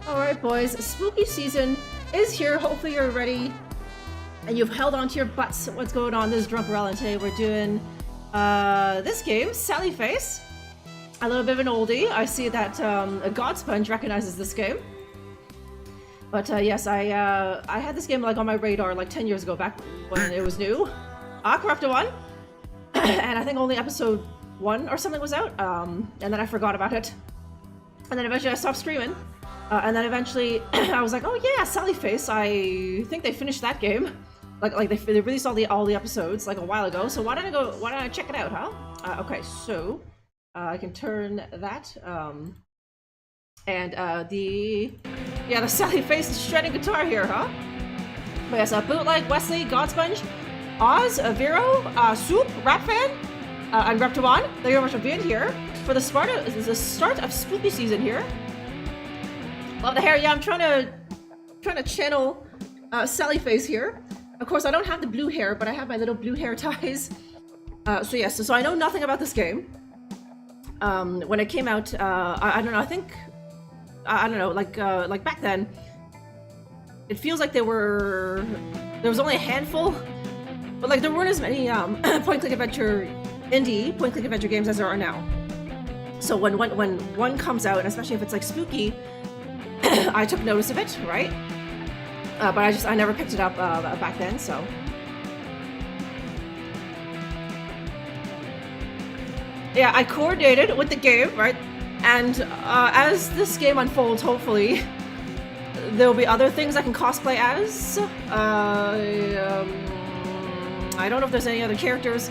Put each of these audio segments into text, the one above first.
Alright boys, spooky season is here. Hopefully you're ready and you've held on to your butts. What's going on? This is Drunkerella and today we're doing this game, McSalface. A little bit of an oldie. I see that a Godsponge recognizes this game. But yes, I had this game like on my radar like 10 years ago, back when it was new. Corrupted 1. And I think only episode 1 or something was out. And then I forgot about it. And then eventually I stopped streaming. And then eventually I was like, oh yeah, McSalface. I think they finished that game. Like they released all the episodes like a while ago. So why don't I check it out, huh? Okay, so I can turn that. And the McSalface shredding guitar here, huh? But yes, Bootleg, Wesley, Godsponge, Oz, Vero, Soup, Rat Fan, and Reptawan. Thank you very much for being here for the start of spooky season here. Love the hair. Yeah, I'm trying to channel McSalface here. Of course, I don't have the blue hair, but I have my little blue hair ties. So yes, so I know nothing about this game. When it came out, I don't know. I think I don't know. Like back then, it feels like there was only a handful, but like there weren't as many point-click adventure games as there are now. So when one comes out, and especially if it's like spooky, I took notice of it, right? But I never picked it up back then, so. Yeah, I coordinated with the game, right? And as this game unfolds, hopefully, there'll be other things I can cosplay as. I don't know if there's any other characters.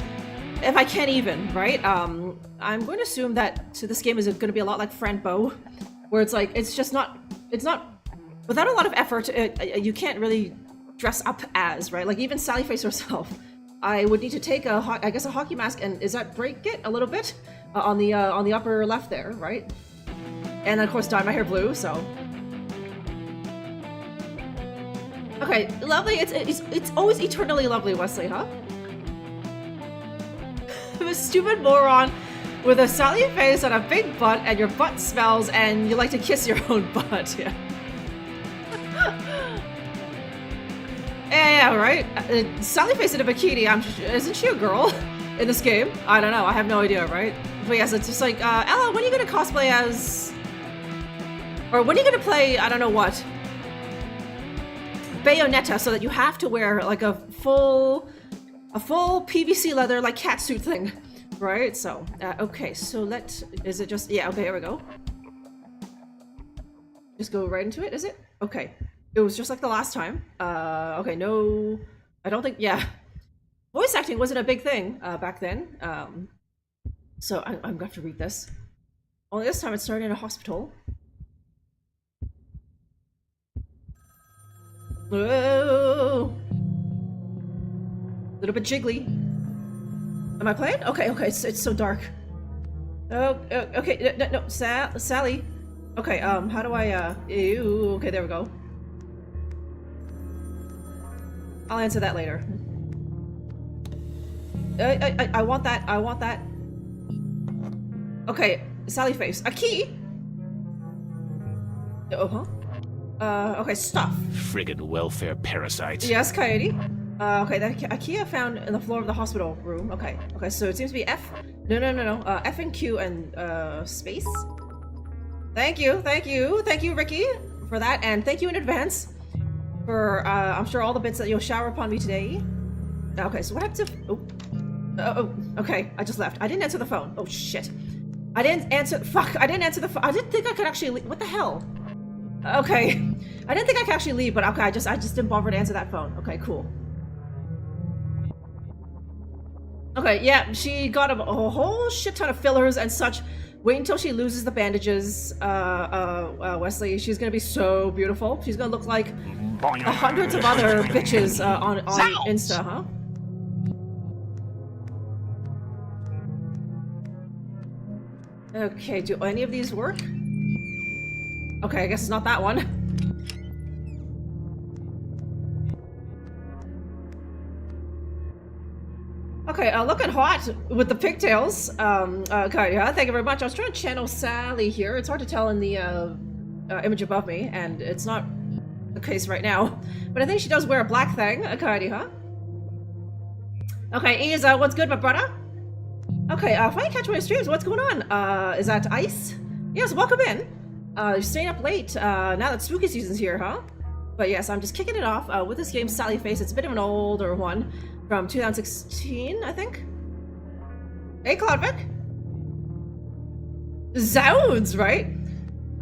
If I can even, right? I'm going to assume that this game is going to be a lot like Friend Bo, where it's like, it's not, without a lot of effort, you can't really dress up as, right? Like even McSalface herself, I would need to take a hockey mask and break it a little bit on the upper left there, right? And then of course dye my hair blue, so. Okay, lovely, it's always eternally lovely, Wesley, huh? I'm a stupid moron with a McSalface and a big butt, and your butt smells, and you like to kiss your own butt. Yeah. Yeah, right. McSalface in a bikini. Isn't she a girl in this game? I don't know. I have no idea, right? But yes, it's just like, Ella, when are you gonna cosplay as, or when are you gonna play? I don't know what. Bayonetta, so that you have to wear like a full PVC leather like catsuit thing. Right, so, okay, so is it just, yeah, okay, here we go. Just go right into it, is it? Okay. It was just like the last time. Okay, no, I don't think, yeah. Voice acting wasn't a big thing back then. So I'm gonna have to read this. Only this time it started in a hospital. Whoa! A little bit jiggly. Am I playing? Okay, it's so dark. Oh, okay, no, Sally. Okay, how do I, ew, okay, there we go. I'll answer that later. I want that. Okay, McSalface. A key? Oh, huh? Okay, stuff. Friggin' welfare parasites. Yes, Coyote. Okay, a key I found in the floor of the hospital room. Okay, so it seems to be F. No. F and Q and space. Thank you, Ricky, for that, and thank you in advance for I'm sure all the bits that you'll shower upon me today. Okay, so what happened to? Okay, I just left. I didn't answer the phone. Oh shit, I didn't answer. Fuck, I didn't answer the phone. I didn't think I could actually leave. What the hell? Okay, I didn't think I could actually leave, but okay, I just didn't bother to answer that phone. Okay, cool. Okay, yeah, she got a whole shit ton of fillers and such. Wait until she loses the bandages, Wesley. She's gonna be so beautiful. She's gonna look like hundreds of other bitches on Insta, huh? Okay, do any of these work? Okay, I guess it's not that one. Okay, looking hot with the pigtails. Okay, yeah, thank you very much. I was trying to channel Sally here. It's hard to tell in the image above me, and it's not the case right now. But I think she does wear a black thing. Alrighty, huh? Okay, Isa, what's good, my brother? Okay, finally catch my streams. What's going on? Is that Ice? Yes, welcome in. You're staying up late now that spooky season's here, huh? But yes, I'm just kicking it off with this game, Sally Face. It's a bit of an older one from 2016, I think. Hey, Cloudvic. Zounds, right?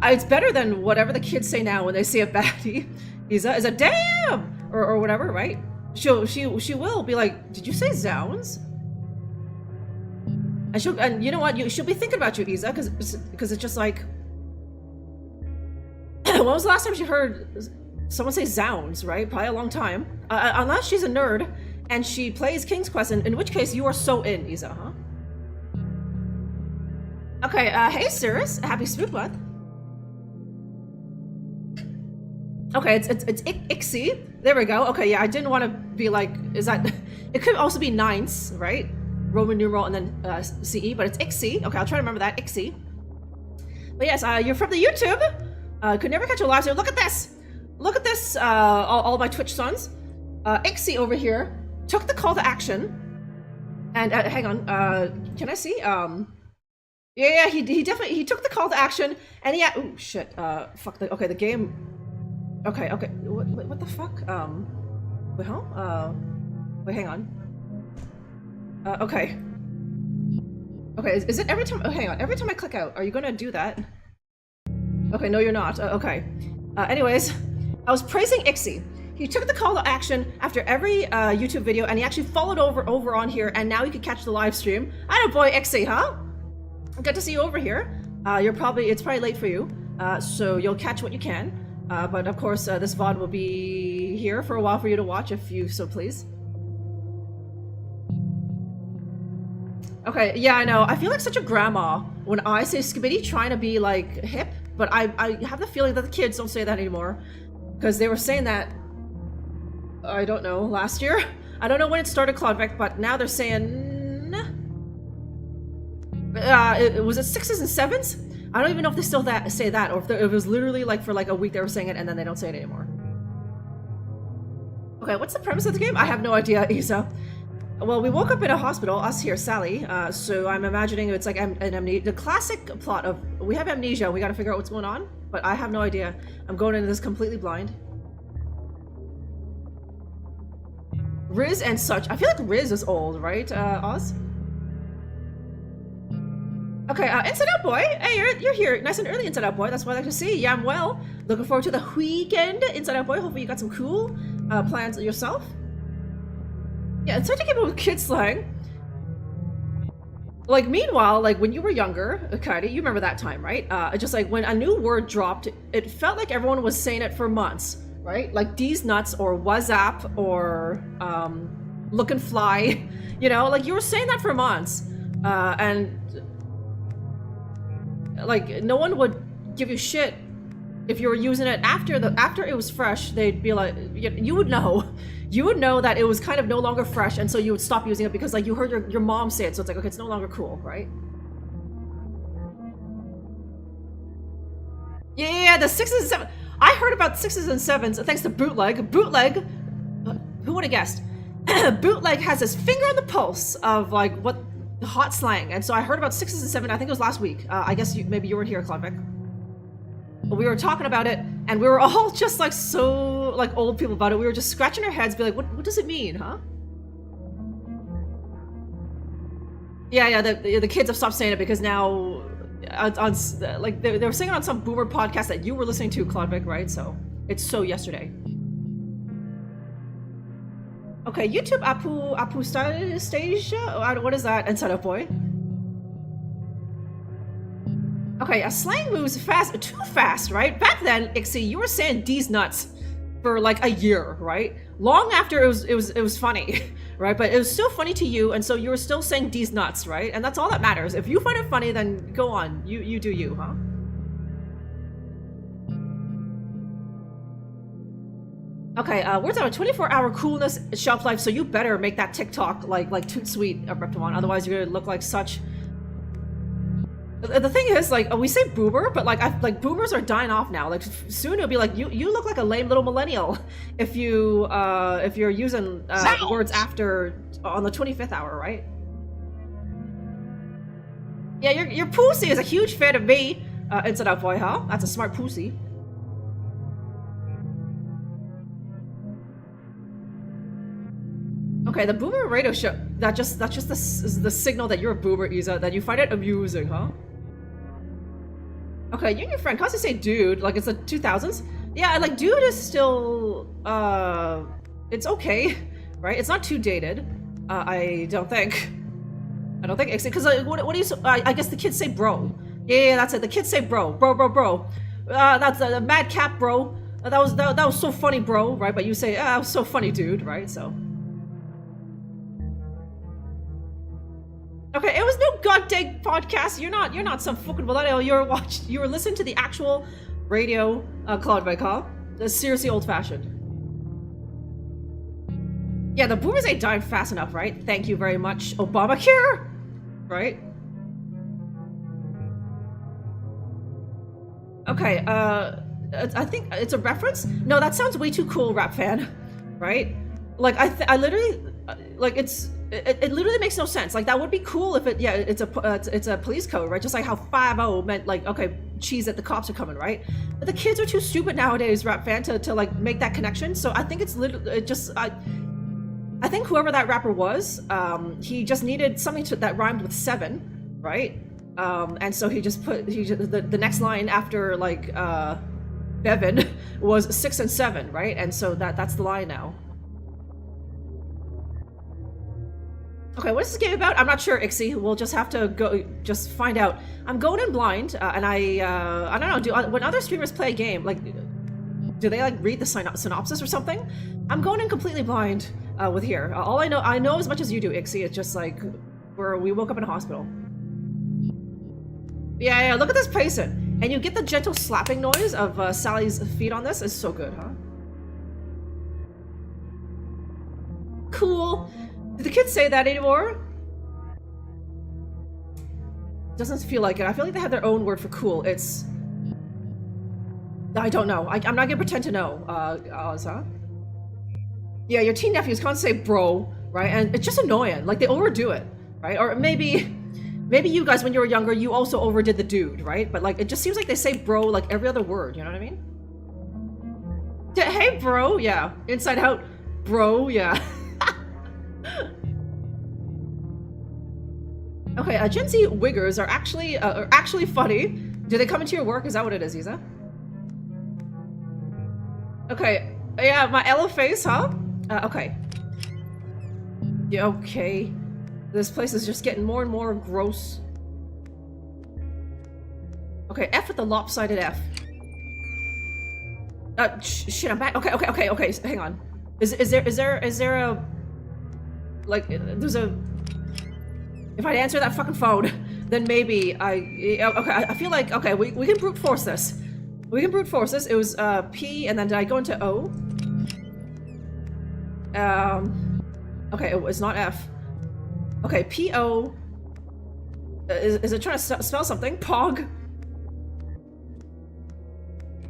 It's better than whatever the kids say now when they see a baddie. Is a damn or whatever, right? She will be like, did you say zounds? And you know what? She'll be thinking about you, Isa, because it's just like, when was the last time she heard someone say zounds, right? Probably a long time. Unless she's a nerd and she plays King's Quest, in which case you are so in, Isa, huh? Okay, hey Cirrus, happy Spook Month. Okay, it's Ixie. There we go. Okay, yeah, I didn't want to be like, is that, it could also be nines, right? Roman numeral and then CE, but it's Ixie. Okay, I'll try to remember that, Ixie. But yes, you're from the YouTube. Could never catch a live stream. Look at this! Look at this, all my Twitch sons. Ixie over here took the call to action. And, hang on, can I see? Yeah, he definitely, he took the call to action, and yeah, ooh, shit, fuck, okay, the game, okay, what the fuck, wait, huh, wait, hang on, okay, is it every time, oh, hang on, every time I click out, are you gonna do that? Okay, no, you're not, okay, anyways, I was praising Ixie. He took the call to action after every YouTube video, and he actually followed over on here, and now he could catch the live stream. I know, boy, Ixie, huh? Good to see you over here. It's probably late for you, so you'll catch what you can. But of course, this VOD will be here for a while for you to watch if you so please. Okay, yeah, I know. I feel like such a grandma when I say skibidi trying to be like hip, but I have the feeling that the kids don't say that anymore because they were saying that, I don't know, last year? I don't know when it started, Cloudvec, but now they're saying... was it 6s and 7s? I don't even know if they still say that, or if it was literally like for like a week they were saying it and then they don't say it anymore. Okay, what's the premise of the game? I have no idea, Isa. Well, we woke up in a hospital, us here, Sally, so I'm imagining it's like the classic plot of, we have amnesia, we gotta figure out what's going on, but I have no idea. I'm going into this completely blind. Riz and such. I feel like Riz is old, right, Oz? Okay, Inside Out Boy. Hey, you're here nice and early, Inside Out Boy. That's what I like to see. Yeah, I'm well. Looking forward to the weekend, Inside Out Boy. Hopefully you got some cool plans yourself. Yeah, it's hard to keep up with kid slang. Like, meanwhile, like, when you were younger, Kaidi, you remember that time, right? Just like, when a new word dropped, it felt like everyone was saying it for months, right? Like, D's nuts, or WhatsApp, or, lookin' fly. You know, like, you were saying that for months. And... like, no one would give you shit if you were using it after it was fresh. They'd be like, you would know that it was kind of no longer fresh, and so you would stop using it because like you heard your mom say it, so it's like, okay, it's no longer cool, right? Yeah, the 6s and 7s. I heard about 6s and 7s thanks to Bootleg. Bootleg, who would have guessed? Bootleg has his finger on the pulse of like what hot slang, and so I heard about 6s and 7s. I think it was last week. I guess maybe you weren't here, Cloudvic. We were talking about it, and we were all just like so like old people about it. We were just scratching our heads, be like, what does it mean, huh? Yeah, the kids have stopped saying it because now, like they were saying it on some boomer podcast that you were listening to, Cloudvic, right? So it's so yesterday. Okay, YouTube Apu stage. What is that? Inside Out Boy. Okay, a slang moves fast, too fast, right? Back then, Ixie, you were saying D's nuts for like a year, right? Long after it was funny, right? But it was still funny to you, and so you were still saying D's nuts, right? And that's all that matters. If you find it funny, then go on. You do you, huh? Okay, words have a 24-hour coolness shelf life, so you better make that TikTok like Toot Sweet, Reptimon. Otherwise, you're gonna look like such The thing is, like, we say boomer, but like boomers are dying off now. Like soon it'll be like you look like a lame little millennial if you're using words after on the 25th hour, right? Yeah, your pussy is a huge fan of me. Inside out boy, huh? That's a smart pussy. Okay, the boomer radio show. That's just the signal that you're a boomer, Isa. That you find it amusing, huh? Okay, you and your friend constantly say dude, like it's the 2000s. Yeah, like dude is still, it's okay, right? It's not too dated. I don't think, because what do you, I guess the kids say bro. Yeah, that's it, the kids say bro. That's a mad cap, bro. That was so funny, bro, right? But you say, that was so funny, dude, right? So. Okay, it was no goddamn podcast. You're not some fucking millennial. You were listening to the actual radio, Claude Vicall. That's seriously old-fashioned. Yeah, the boomers ain't dying fast enough, right? Thank you very much, Obamacare, right? Okay, I think it's a reference. No, that sounds way too cool, rap fan, right? Like I literally, like it literally makes no sense. Like that would be cool if it's a police code, right? Just like how 5-0 meant like, okay, cheese that the cops are coming, right? But the kids are too stupid nowadays, rap fan, to like make that connection. So I think it's literally just I think whoever that rapper was, he just needed something that rhymed with 7, right? And so he just put the next line after like Bevan was 6 and 7, right? And so that's the line now. Okay, what is this game about? I'm not sure, Ixie. We'll just have to just find out. I'm going in blind, and I don't know. When other streamers play a game, like, do they like read the synopsis or something? I'm going in completely blind with here. All I know as much as you do, Ixie. It's just like we woke up in a hospital. Yeah. Look at this pacing, and you get the gentle slapping noise of Sally's feet on this. It's so good, huh? Cool. Do the kids say that anymore? Doesn't feel like it. I feel like they have their own word for cool. It's... I don't know. I'm not gonna pretend to know. Oz, huh? Yeah, your teen nephews can't say bro, right? And it's just annoying. Like, they overdo it, right? Or maybe you guys, when you were younger, you also overdid the dude, right? But, like, it just seems like they say bro like every other word, you know what I mean? Hey, bro, yeah. Inside out, bro, yeah. Okay, Gen Z wiggers are actually funny. Do they come into your work? Is that what it is, Isa? Okay, yeah, my Ella face, huh? Okay. Yeah, okay. This place is just getting more and more gross. Okay, F with the lopsided F. Shit, I'm back. Okay. Hang on. Is there a... Like, there's a... If I answer that fucking phone, then maybe okay, I feel like, okay, we can brute force this. We can brute force this. It was, P, and then did I go into O? Okay, it was not F. Okay, P-O... Is it trying to spell something? Pog?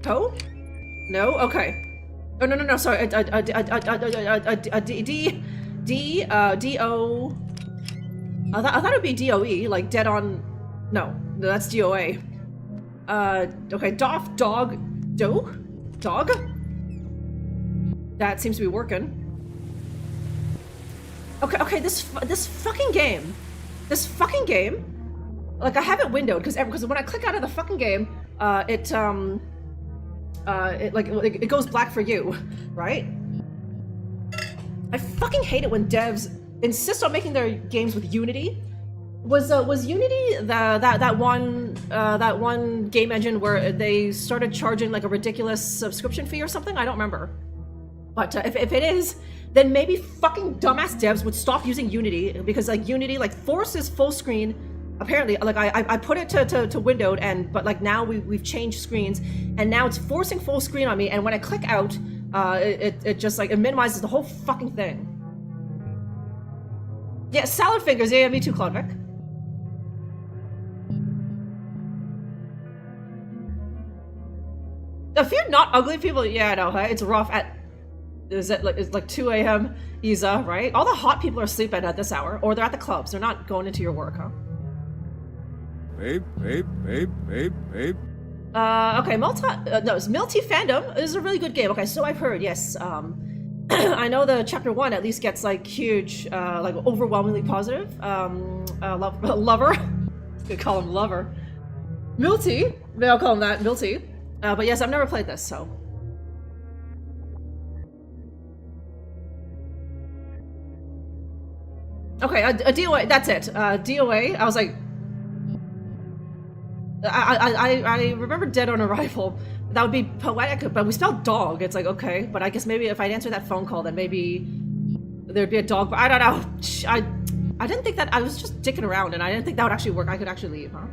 Toe? No? Okay. Oh, no, sorry. D-O... I thought it would be D-O-E, like dead on... No, that's D-O-A. Okay, dog? Dog? That seems to be working. Okay, this fucking game. Like, I have it windowed, because when I click out of the fucking game, it goes black for you, right? I fucking hate it when devs insist on making their games with Unity. Was Unity that one game engine where they started charging like a ridiculous subscription fee or something? I don't remember. But if it is, then maybe fucking dumbass devs would stop using Unity, because like Unity like forces full screen. Apparently, like I put it to windowed, but like now we've changed screens, and now it's forcing full screen on me. And when I click out, it just like it minimizes the whole fucking thing. Yeah, salad fingers. Yeah, me too, Claudvic. If you're not ugly people, yeah, no, huh? It's rough at... It's like 2 a.m. Isa, right? All the hot people are sleeping at this hour, or they're at the clubs. They're not going into your work, huh? Babe. Okay, Milty Fandom is a really good game. Okay, so I've heard, yes. I know the chapter 1 at least gets like huge, like overwhelmingly positive. Lover. Could call him Lover. Milty. Maybe I'll call him that, Milty. But yes, I've never played this, so. Okay, a DOA, that's it. DOA, I was like... I remember Dead on Arrival. That would be poetic, but we spelled dog. It's like, okay, but I guess maybe if I'd answer that phone call, then maybe there'd be a dog, but I don't know. I didn't think that, I was just dicking around, and I didn't think that would actually work. I could actually leave, huh?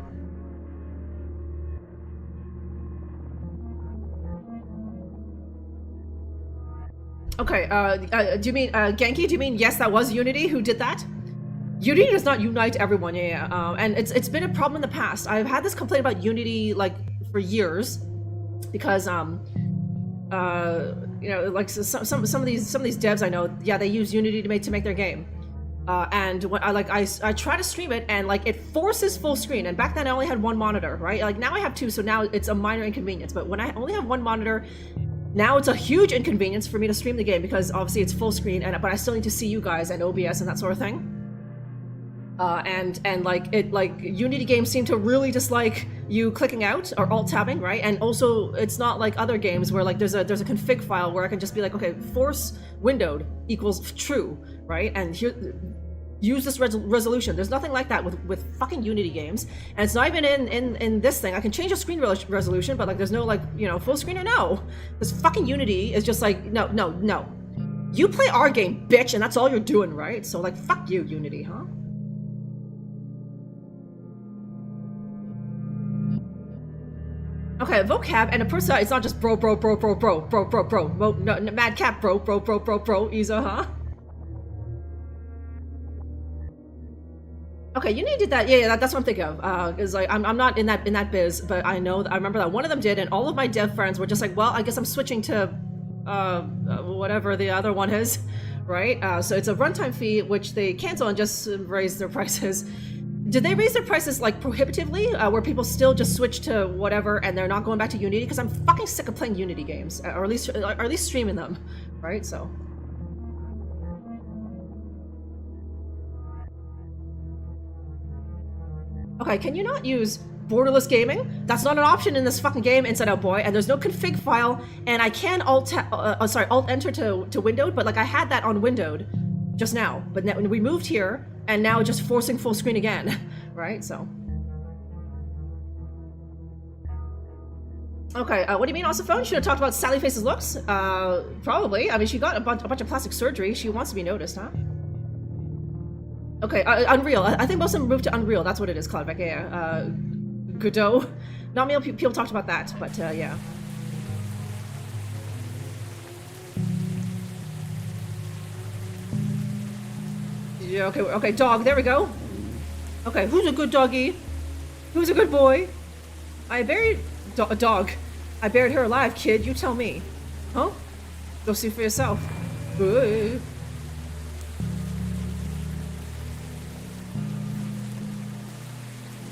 Okay, do you mean, Genki, do you mean, yes, that was Unity who did that? Unity does not unite everyone, yeah. And it's been a problem in the past. I've had this complaint about Unity, like, for years. Because, you know, like, some of these devs I know, yeah, they use Unity to make their game. And when I try to stream it, and, like, it forces full screen. And back then I only had one monitor, right? Like, now I have two, so now it's a minor inconvenience. But when I only have one monitor, now it's a huge inconvenience for me to stream the game, because obviously it's full screen, but I still need to see you guys and OBS and that sort of thing. And like Unity games seem to really dislike you clicking out or alt tabbing, right? And also it's not like other games where like there's a config file where I can just be like, okay, force windowed equals true, right? And here, use this resolution. There's nothing like that with fucking Unity games, and it's not even in this thing. I can change the screen resolution, but like there's no like, you know, full screen or no. This fucking Unity is just like, no. You play our game, bitch, and that's all you're doing, right? So like, fuck you, Unity, huh? Okay, vocab and a person. It's not just bro. No, madcap, bro. Isa, huh? Okay, you did that. Yeah, that's what I'm thinking of. Is like I'm not in that biz, but I remember that one of them did, and all of my dev friends were just like, well, I guess I'm switching to whatever the other one is, right? So it's a runtime fee which they cancel and just raise their prices. Did they raise their prices like prohibitively, where people still just switch to whatever and they're not going back to Unity? Because I'm fucking sick of playing Unity games, or at least streaming them, right? So. Okay, can you not use borderless gaming? That's not an option in this fucking game, Inside Out Boy, and there's no config file, and I can alt enter to windowed, but like I had that on windowed just now, but now, when we moved here, and now just forcing full screen again, right? So. Okay, what do you mean ossiphone? Should have talked about Sally Face's looks? Probably. I mean, she got a bunch of plastic surgery. She wants to be noticed, huh? Okay, Unreal. I think most of them moved to Unreal. That's what it is, Cloudback. Yeah. Godot. Not many people talked about that, but yeah. Yeah, okay, dog, there we go. Okay, who's a good doggy? Who's a good boy? I buried... a dog. I buried her alive, kid, you tell me. Huh? Go see for yourself. Ooh.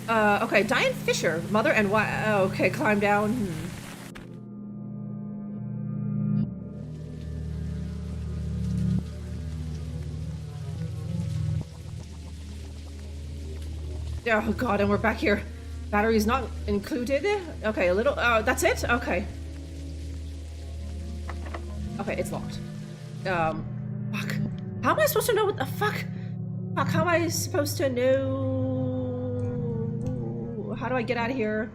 Okay, Diane Fisher, mother and wife. Okay, climb down. Oh god, and we're back here. Batteries not included? Okay, a little, that's it? Okay. Okay, it's locked. Fuck. How am I supposed to know what the fuck? Fuck, how am I supposed to know? How do I get out of here?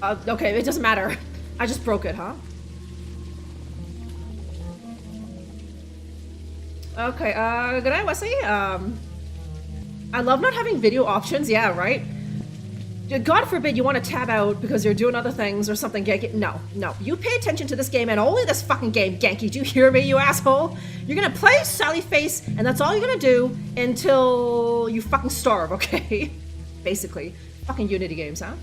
Okay, it doesn't matter. I just broke it, huh? Okay, good night, Wesley. I love not having video options, yeah, right? God forbid you want to tab out because you're doing other things or something, Genki. No, no. You pay attention to this game and only this fucking game, Genki. Do you hear me, you asshole? You're gonna play Sally Face, and that's all you're gonna do until you fucking starve, okay? Basically. Fucking Unity games, huh?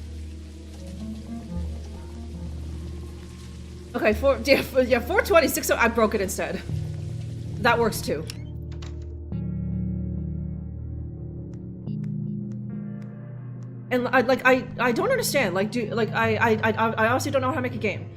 Okay, 420, 6, I broke it instead. That works too. And I don't understand. Like, I honestly don't know how to make a game.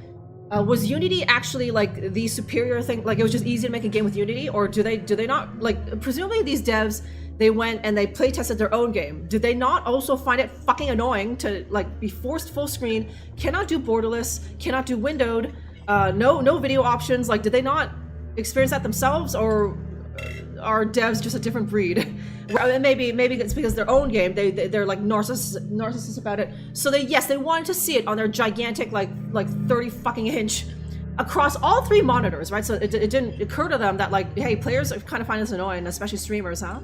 Was Unity actually like the superior thing? Like, it was just easy to make a game with Unity, or do they not like? Presumably, these devs, they went and they play tested their own game. Did they not also find it fucking annoying to like be forced full screen? Cannot do borderless. Cannot do windowed. No video options. Like, did they not experience that themselves, or are devs just a different breed? Maybe it's because their own game, they're like narcissists about it. So they wanted to see it on their gigantic like 30 fucking inch across all 3 monitors, right? So it didn't occur to them that like, hey, players kind of find this annoying, especially streamers, huh?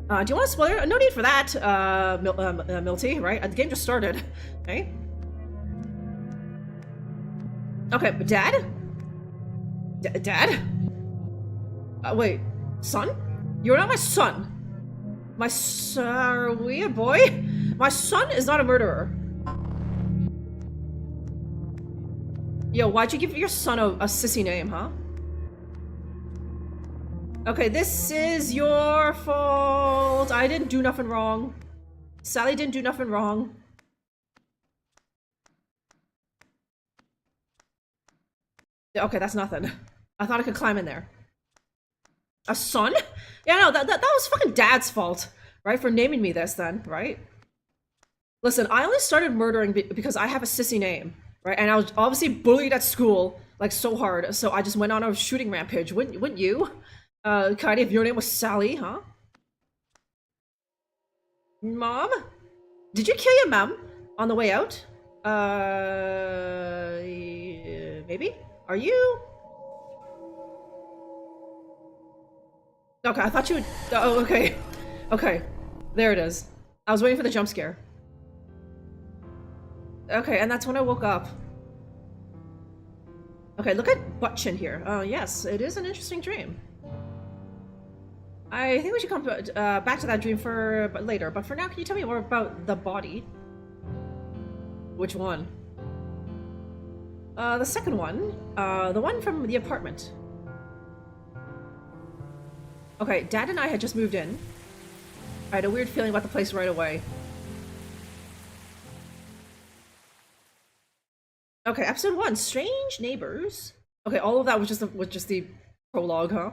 Do you want to spoiler? No need for that, Milty, right? The game just started, okay? Okay, but Dad? Dad? Wait. Son? You're not my son. My weird boy? My son is not a murderer. Yo, why'd you give your son a sissy name, huh? Okay, this is your fault. I didn't do nothing wrong. Sally didn't do nothing wrong. Okay, that's nothing. I thought I could climb in there. A son? Yeah, no, that was fucking Dad's fault, right? For naming me this then, right? Listen, I only started murdering because I have a sissy name, right? And I was obviously bullied at school, like, so hard, so I just went on a shooting rampage. Wouldn't you? Kaidi, if your name was Sally, huh? Mom? Did you kill your mom on the way out? Maybe? Are you? Okay, I thought you would. Oh, okay. Okay. There it is. I was waiting for the jump scare. Okay, and that's when I woke up. Okay, look at butt chin here. Yes, it is an interesting dream. I think we should come back to that dream for later, but for now, can you tell me more about the body? Which one? The second one. The one from the apartment. Okay, Dad and I had just moved in. I had a weird feeling about the place right away. Okay, episode 1, Strange Neighbors. Okay, all of that was just the prologue, huh?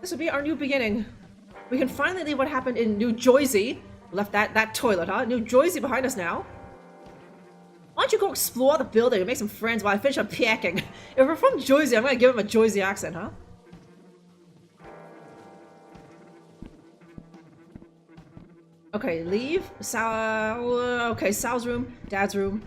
This will be our new beginning. We can finally leave what happened in New Jersey. Left that toilet, huh? New Jersey behind us now. Why don't you go explore the building and make some friends while I finish unpacking? If we're from Jersey, I'm gonna give him a Jersey accent, huh? Okay, leave. Okay, Sal's room, Dad's room.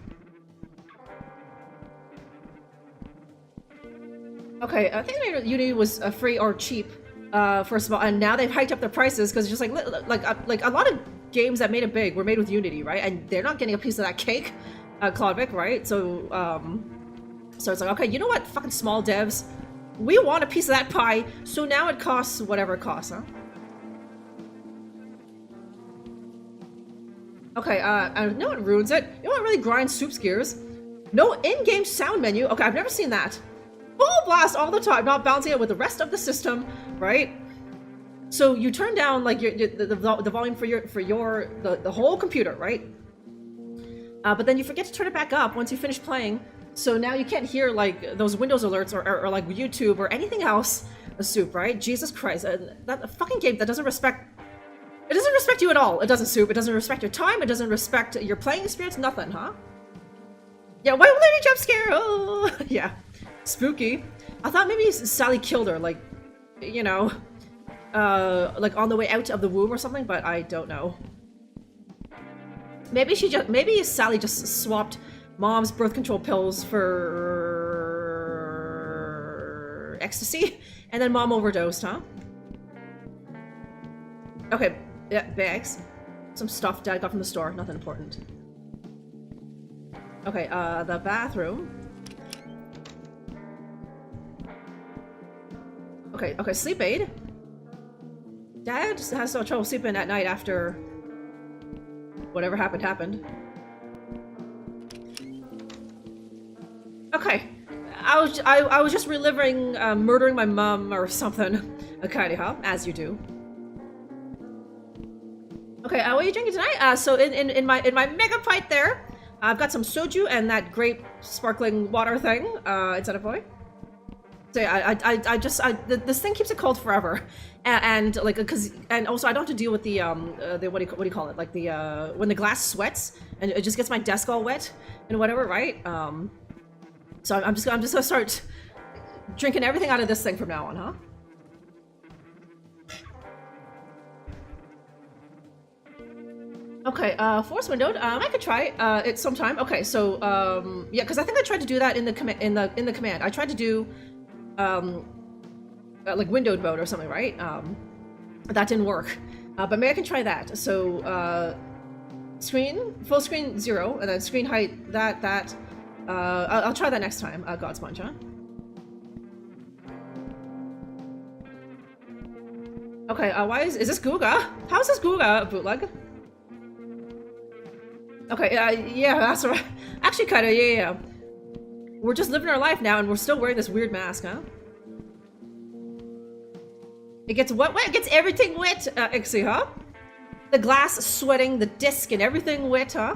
Okay, I think Unity was free or cheap, first of all, and now they've hiked up their prices because it's just like a lot of games that made it big were made with Unity, right? And they're not getting a piece of that cake. Claudvic, right? So it's like, okay, you know what, fucking small devs, we want a piece of that pie, so now it costs whatever it costs, huh? Okay, I know what ruins it. You know what really grinds Soup's gears? No in-game sound menu. Okay, I've never seen that. Full blast all the time, not balancing it with the rest of the system, right? So you turn down like the volume for the whole computer, right? But then you forget to turn it back up once you finish playing, so now you can't hear like those Windows alerts or like YouTube or anything else. Soup, right? Jesus Christ, that fucking game that doesn't respect. It doesn't respect you at all. It doesn't, Soup. It doesn't respect your time. It doesn't respect your playing experience. Nothing, huh? Yeah, why would they jump scare? Oh, yeah, spooky. I thought maybe Sally killed her, like, you know, like on the way out of the womb or something, but I don't know. Maybe Sally just swapped Mom's birth control pills for ecstasy, and then mom overdosed, huh? Okay, yeah, bags. Some stuff Dad got from the store, nothing important. Okay, the bathroom. Okay, sleep aid. Dad has no trouble sleeping at night after whatever happened. Okay, I was just reliving murdering my mom or something. Okay, huh? As you do. Okay, what are you drinking tonight? So in my mega fight there, I've got some soju and that grape sparkling water thing. Inside a boy. So yeah, this thing keeps it cold forever, and like and also I don't have to deal with the what do you call it, like the when the glass sweats and it just gets my desk all wet and whatever, right? So I'm just gonna start drinking everything out of this thing from now on, huh? Okay, force windowed. I could try it sometime. Okay, so yeah, because I think I tried to do that in the command. I tried to do like windowed mode or something, right? That didn't work. But maybe I can try that. So screen full screen 0, and then screen height that. I'll try that next time. God Sponge, huh? Okay, why is this Googa? How is this Googa bootleg? Okay, yeah, that's right. Actually, kinda, yeah. We're just living our life now, and we're still wearing this weird mask, huh? It gets what wet? It gets everything wet, Ixie, huh? The glass sweating, the disc, and everything wet, huh?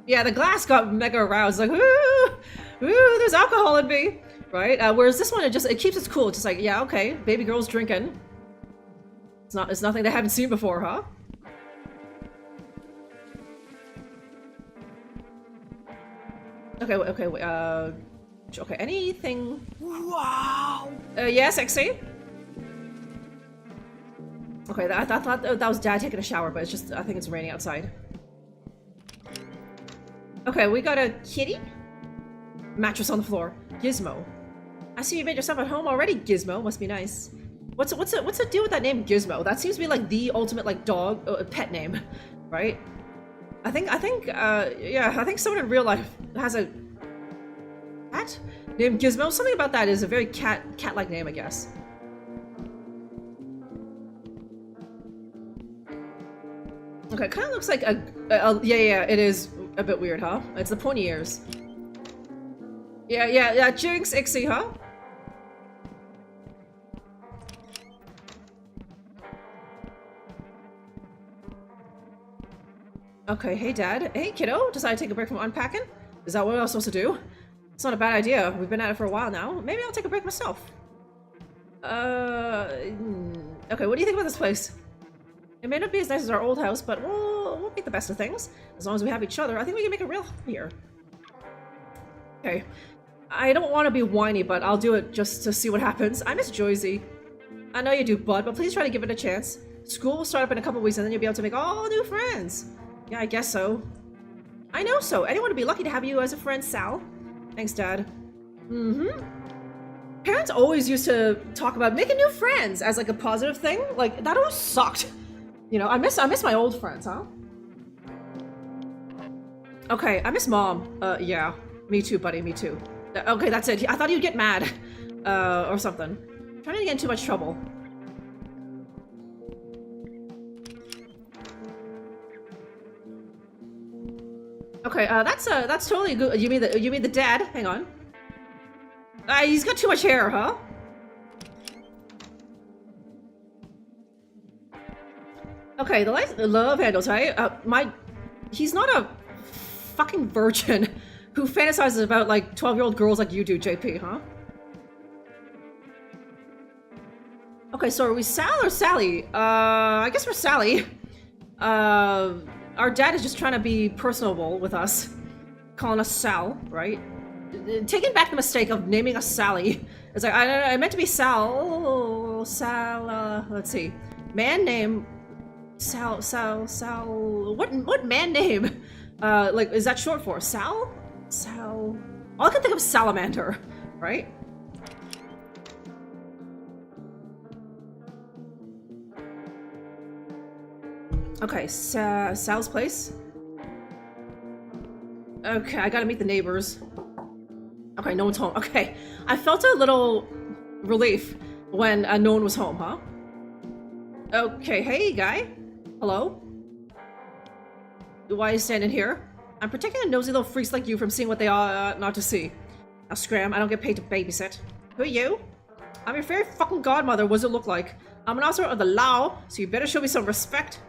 Yeah, the glass got mega aroused, like, ooh, there's alcohol in me, right? Whereas this one, it keeps it cool. It's just like, yeah, okay, baby girl's drinking. It's nothing they haven't seen before, huh? Okay, wait, okay, anything? Wow! Yes, Ixie? Okay, I thought that was Dad taking a shower, but it's just, I think it's raining outside. Okay, we got a kitty. Mattress on the floor. Gizmo. I see you made yourself at home already, Gizmo. Must be nice. What's the deal with that name, Gizmo? That seems to be like the ultimate like dog pet name, right? I think yeah, I think someone in real life has a cat named Gizmo. Something about that is a very cat-like name, I guess. Okay, kind of looks like a yeah, it is a bit weird, huh? It's the pointy ears. Yeah, Jinx, Ixie, huh? Okay, hey Dad. Hey kiddo, decided to take a break from unpacking? Is that what I was supposed to do? It's not a bad idea. We've been at it for a while now. Maybe I'll take a break myself. Okay, what do you think about this place? It may not be as nice as our old house, but we'll make the best of things. As long as we have each other, I think we can make it real here. Okay. I don't want to be whiny, but I'll do it just to see what happens. I miss Joyzy. I know you do, bud, but please try to give it a chance. School will start up in a couple weeks, and then you'll be able to make all new friends. Yeah, I guess so. I know so. Anyone would be lucky to have you as a friend, Sal. Thanks, Dad. Parents always used to talk about making new friends as like a positive thing. Like, that always sucked. You know, I miss my old friends, huh? Okay, I miss Mom. Yeah. Me too, buddy, me too. Okay, that's it. I thought you'd get mad. Or something. I'm trying to get in too much trouble. Okay, that's totally good. You mean the dad? Hang on. He's got too much hair, huh? Okay, the love handles, right? He's not a fucking virgin who fantasizes about like 12-year-old girls like you do, JP, huh? Okay, so are we Sal or Sally? I guess we're Sally. Our dad is just trying to be personable with us, calling us Sal, right? Taking back the mistake of naming us Sally. It's like, I meant to be Sal. Let's see. Man name. Sal. What man name? Like, is that short for? Sal? All I can think of is salamander, right? Okay, Sal's place. Okay, I gotta meet the neighbors. Okay, no one's home. Okay, I felt a little relief when no one was home, huh? Okay, hey guy. Hello? Why are you standing here? I'm protecting the nosy little freaks like you from seeing what they are not to see. Now scram, I don't get paid to babysit. Who are you? I'm your fairy fucking godmother, what does it look like? I'm an officer of the law, so you better show me some respect.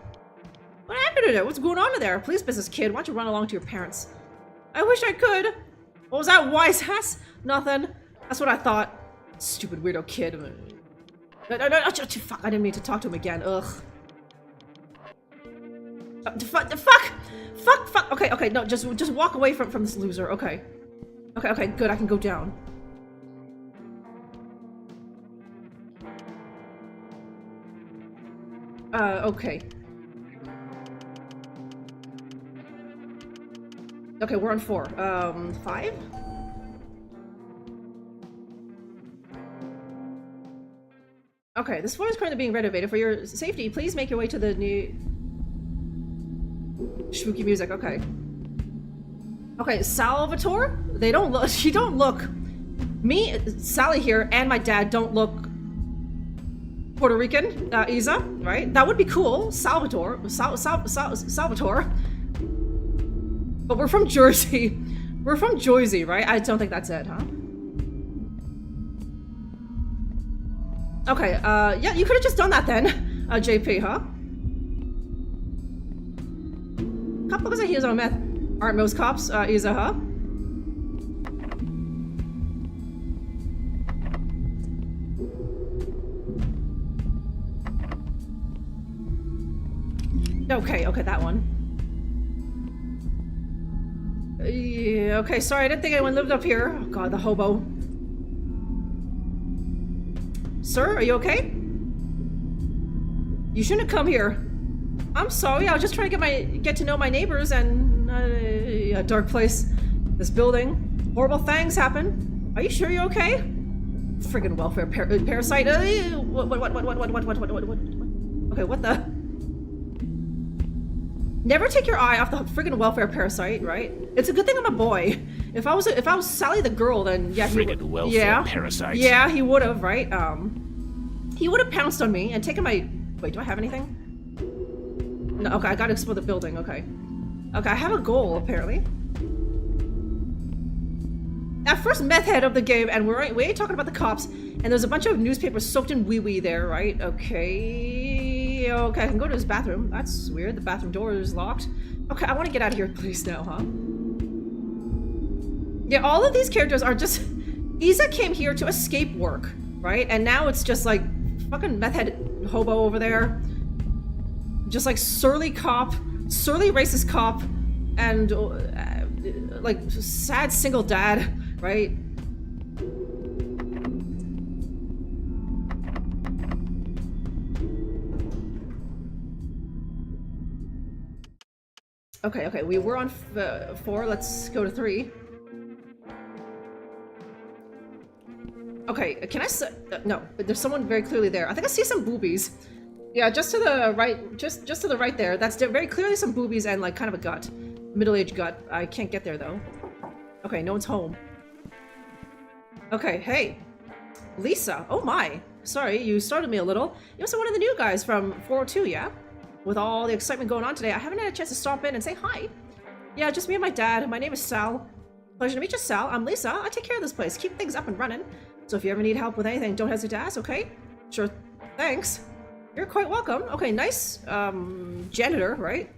What happened to there? What's going on in there? Police business, kid. Why don't you run along to your parents? I wish I could. What was that, wise ass? Nothing. That's what I thought. Stupid weirdo kid. No, fuck, I didn't mean to talk to him again. Ugh. Fuck! Okay, no, just walk away from this loser, okay. Okay, good, I can go down. Okay. Okay, we're on 4. 5? Okay, this floor is currently being renovated. For your safety, please make your way to the new... Spooky music, okay. Okay, Salvatore? They don't look... She don't look... Me, Sally here, and my dad don't look... Puerto Rican, Isa, right? That would be cool. Salvatore. Salvatore. But we're from Jersey. We're from Jersey, right? I don't think that's it, huh? Okay, yeah, you could have just done that then, JP, huh? Cop looks like he was on meth. Aren't most cops, Isa, huh? Okay, that one. Yeah, okay, sorry, I didn't think anyone lived up here. Oh god, the hobo. Sir, are you okay? You shouldn't have come here. I'm sorry, I was just trying to get to know my neighbors and... a dark place. This building. Horrible things happen. Are you sure you're okay? Friggin' welfare parasite. What? Okay, what the... Never take your eye off the friggin' welfare parasite, right? It's a good thing I'm a boy. If I was Sally the girl, then yeah, friggin' welfare parasite. Yeah, he would have, right? He would have pounced on me and taken my... Wait, do I have anything? No, okay, I gotta explore the building, okay. Okay, I have a goal, apparently. That first meth head of the game, and we ain't talking about the cops, and there's a bunch of newspapers soaked in wee-wee there, right? Okay, I can go to his bathroom. That's weird, the bathroom door is locked. Okay, I want to get out of here, please, now, huh? Yeah, all of these characters are just... Isa came here to escape work, right? And now it's just like, fucking meth head hobo over there. Just like surly cop, surly racist cop, and like sad single dad, right? Okay, we were on 4, let's go to 3. Okay, can I no, but there's someone very clearly there. I think I see some boobies. Yeah, just to the right, just to the right there. That's very clearly some boobies and like kind of a gut. Middle-aged gut. I can't get there though. Okay, no one's home. Okay, hey. Lisa. Oh my. Sorry, you startled me a little. You're also one of the new guys from 402, yeah? With all the excitement going on today, I haven't had a chance to stop in and say hi. Yeah, just me and my dad. My name is Sal. Pleasure to meet you, Sal. I'm Lisa. I take care of this place. Keep things up and running. So if you ever need help with anything, don't hesitate to ask, okay? Sure. Thanks. You're quite welcome. Okay, nice, janitor, right?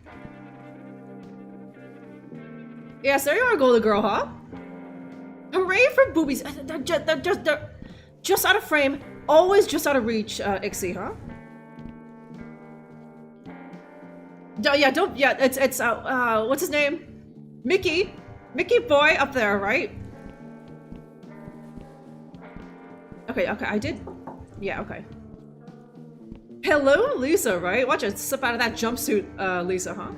Yes, there you are, Golden Girl, huh? Hooray for boobies. They're just out of frame. Always just out of reach, Ixie, huh? Yeah, it's, what's his name? Mickey boy up there, right? Okay, I did, yeah, okay. Hello, Lisa, right? Watch it slip out of that jumpsuit, Lisa, huh?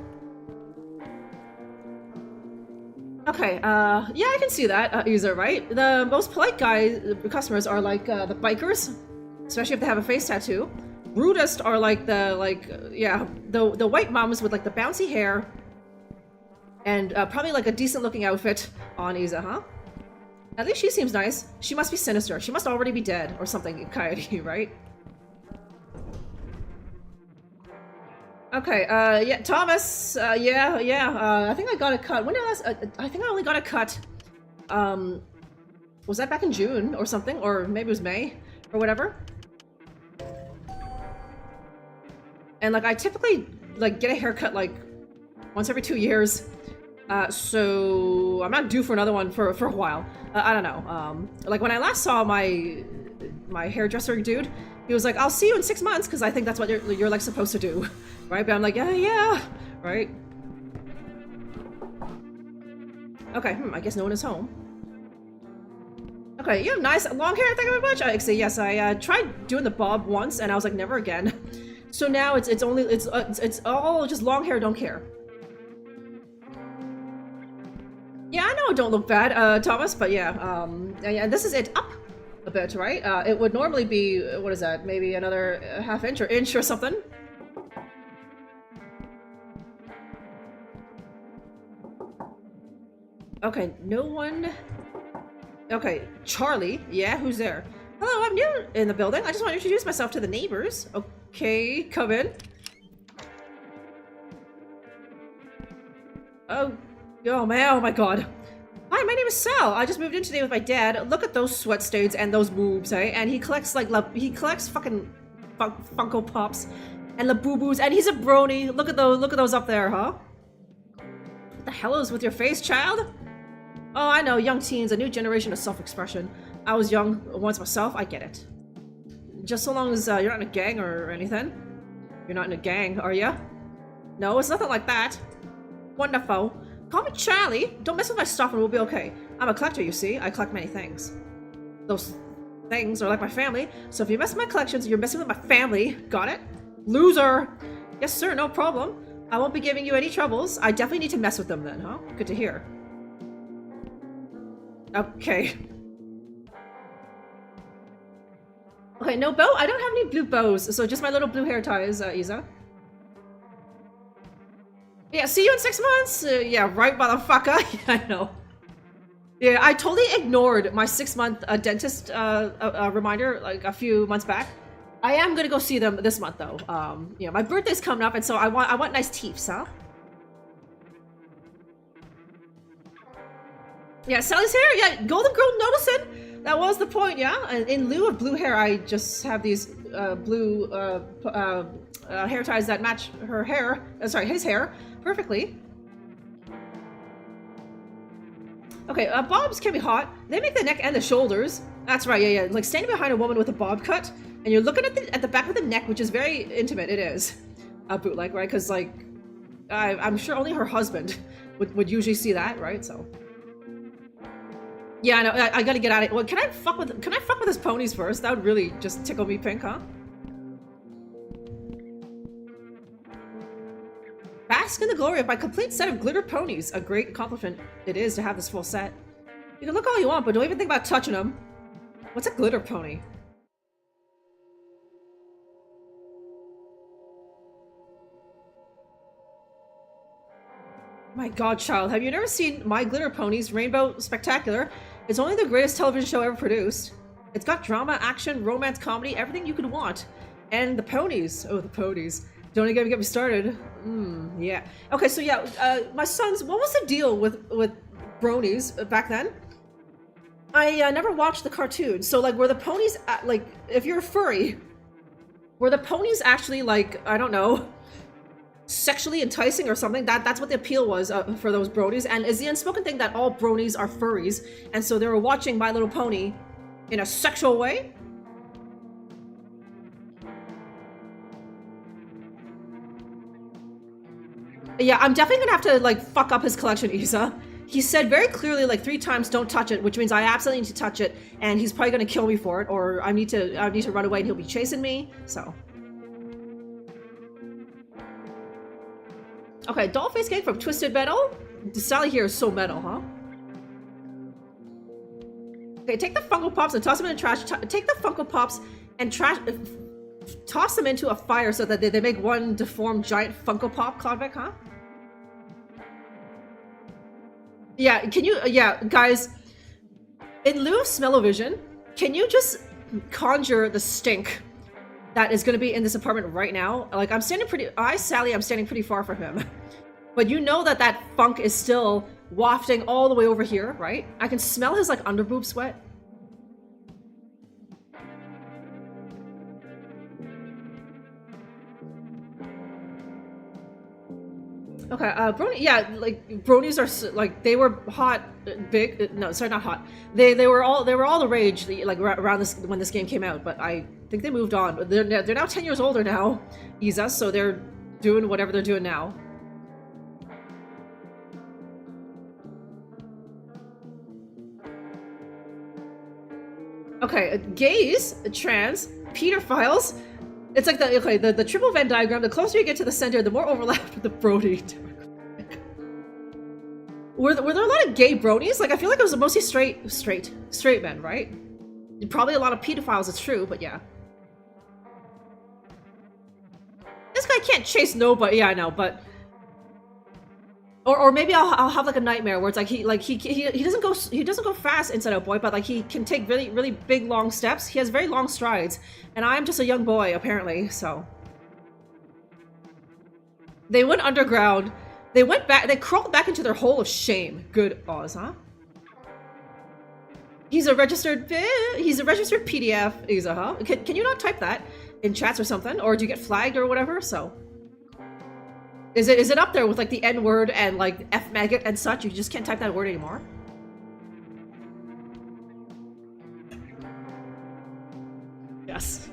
Okay, yeah, I can see that, Isa, right? The most polite customers are like, the bikers, especially if they have a face tattoo. rudest are like the the white moms with like the bouncy hair and probably like a decent looking outfit on Isa, huh? At least she seems nice. She must be sinister. She must already be dead or something, Coyote, right? Okay, yeah, Thomas, I think I got a cut. When did I think I only got a cut, was that back in June or something? Or maybe it was May or whatever? And like, I typically like get a haircut like once every 2 years. So I'm not due for another one for a while. I don't know. Like when I last saw my hairdresser dude, he was like, "I'll see you in 6 months," because I think that's what you're like supposed to do, right? But I'm like, yeah, right? Okay, I guess no one is home. Okay, you have nice long hair. Thank you very much. I say yes. I tried doing the bob once, and I was like, never again. So now it's all just long hair. Don't care. Yeah, I know it don't look bad, Thomas, but yeah, this is it up a bit, right? It would normally be, what is that, maybe another half inch or inch or something? Okay, no one... Okay, Charlie, yeah, who's there? Hello, I'm new in the building. I just want to introduce myself to the neighbors. Okay, come in. Oh man, oh my god. Hi, my name is Sal. I just moved in today with my dad. Look at those sweat stains and those boobs, eh? And he collects like fucking Funko Pops and Labubu's, and he's a brony. Look at those up there, huh? What the hell is with your face, child? Oh, I know, young teens, a new generation of self-expression. I was young once myself, I get it. Just so long as you're not in a gang or anything. You're not in a gang, are ya? No, it's nothing like that. Wonderful. Call me Charlie. Don't mess with my stuff and we'll be okay. I'm a collector, you see. I collect many things. Those things are like my family, so if you mess with my collections, you're messing with my family. Got it? Loser! Yes, sir, no problem. I won't be giving you any troubles. I definitely need to mess with them then, huh? Good to hear. Okay. Okay, no bow? I don't have any blue bows, so just my little blue hair ties, Isa. Yeah, see you in 6 months? Yeah, right, motherfucker. Yeah, I know. Yeah, I totally ignored my 6-month dentist reminder like a few months back. I am gonna go see them this month though. You know, my birthday's coming up, and so I want nice teeth, huh? Yeah, Sally's hair. Yeah, Golden Girl noticing. That was the point. Yeah, and in lieu of blue hair, I just have these blue hair ties that match her hair. Sorry, his hair perfectly. Okay, bobs can be hot. They make the neck and the shoulders. That's right. Yeah. Like standing behind a woman with a bob cut, and you're looking at the back of the neck, which is very intimate. It is a bootleg, right? Because like, I'm sure only her husband would usually see that, right? So. Yeah, I know. I gotta get at it. Well, can I fuck with his ponies first? That would really just tickle me pink, huh? Bask in the glory of my complete set of glitter ponies. A great accomplishment it is to have this full set. You can look all you want, but don't even think about touching them. What's a glitter pony? My god, child, have you never seen My Glitter Ponies Rainbow Spectacular? It's only the greatest television show ever produced. It's got drama, action, romance, comedy, everything you could want. And the ponies. Oh, the ponies. Don't even get me started. Yeah. Okay, so yeah, my sons, what was the deal with bronies back then? I never watched the cartoon. So like, were the ponies, like, if you're a furry, were the ponies actually like, I don't know, sexually enticing or something? That's what the appeal was for those bronies. And is the unspoken thing that all bronies are furries, and so they were watching My Little Pony in a sexual way? Yeah, I'm definitely gonna have to like fuck up his collection, Isa. He said very clearly like 3 times don't touch it, which means I absolutely need to touch it, and he's probably gonna kill me for it, or I need to run away and he'll be chasing me, so. Okay, Dollface came from Twisted Metal. Sally here is so metal, huh? Okay, take the Funko Pops and toss them in the trash. Take the Funko Pops and trash. toss them into a fire so that they make one deformed giant Funko Pop, Claudvic, huh? Yeah, can you, yeah, guys, in lieu of smell-o-vision, can you just conjure the stink that is going to be in this apartment right now? Like, I'm standing Sally, I'm standing pretty far from him. But you know that that funk is still wafting all the way over here, right? I can smell his, like, underboob sweat. Okay, brony, yeah, like bronies are like they were hot, big. No, sorry, not hot. They were all the rage, like around this when this game came out. But I think they moved on. They're now 10 years older now, Isa. So they're doing whatever they're doing now. Okay, gays, trans, pedophiles. It's like the triple Venn diagram. The closer you get to the center, the more overlap with the Brody. Were there a lot of gay bronies? Like, I feel like it was mostly straight men, right? Probably a lot of pedophiles, it's true, but yeah. This guy can't chase nobody. Yeah, I know, but or maybe I'll have like a nightmare where it's like he doesn't go fast Inside Out Boy, but like he can take really big long steps. He has very long strides, and I'm just a young boy apparently. So they went underground. They went back. They crawled back into their hole of shame. Good Oz, huh? He's a registered PDF. Isa, huh? Can you not type that in chats or something, or do you get flagged or whatever? So. Is it up there with like the N word and like F maggot and such? You just can't type that word anymore. Yes.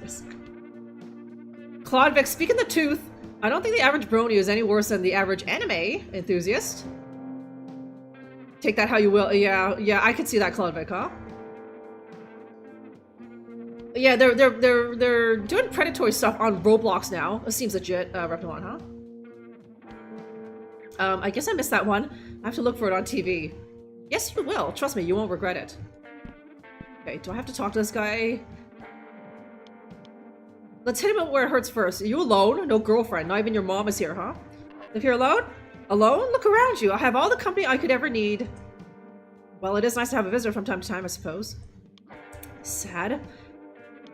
Claudvic, speaking the truth, I don't think the average brony is any worse than the average anime enthusiast. Take that how you will. Yeah, I could see that, Claudvic, huh? Yeah, they're doing predatory stuff on Roblox now. It seems legit, Reptilon, huh? I guess I missed that one. I have to look for it on TV. Yes, you will. Trust me, you won't regret it. Okay, do I have to talk to this guy? Let's hit him where it hurts first. Are you alone? No girlfriend. Not even your mom is here, huh? If you're alone? Alone? Look around you. I have all the company I could ever need. Well, it is nice to have a visitor from time to time, I suppose. Sad.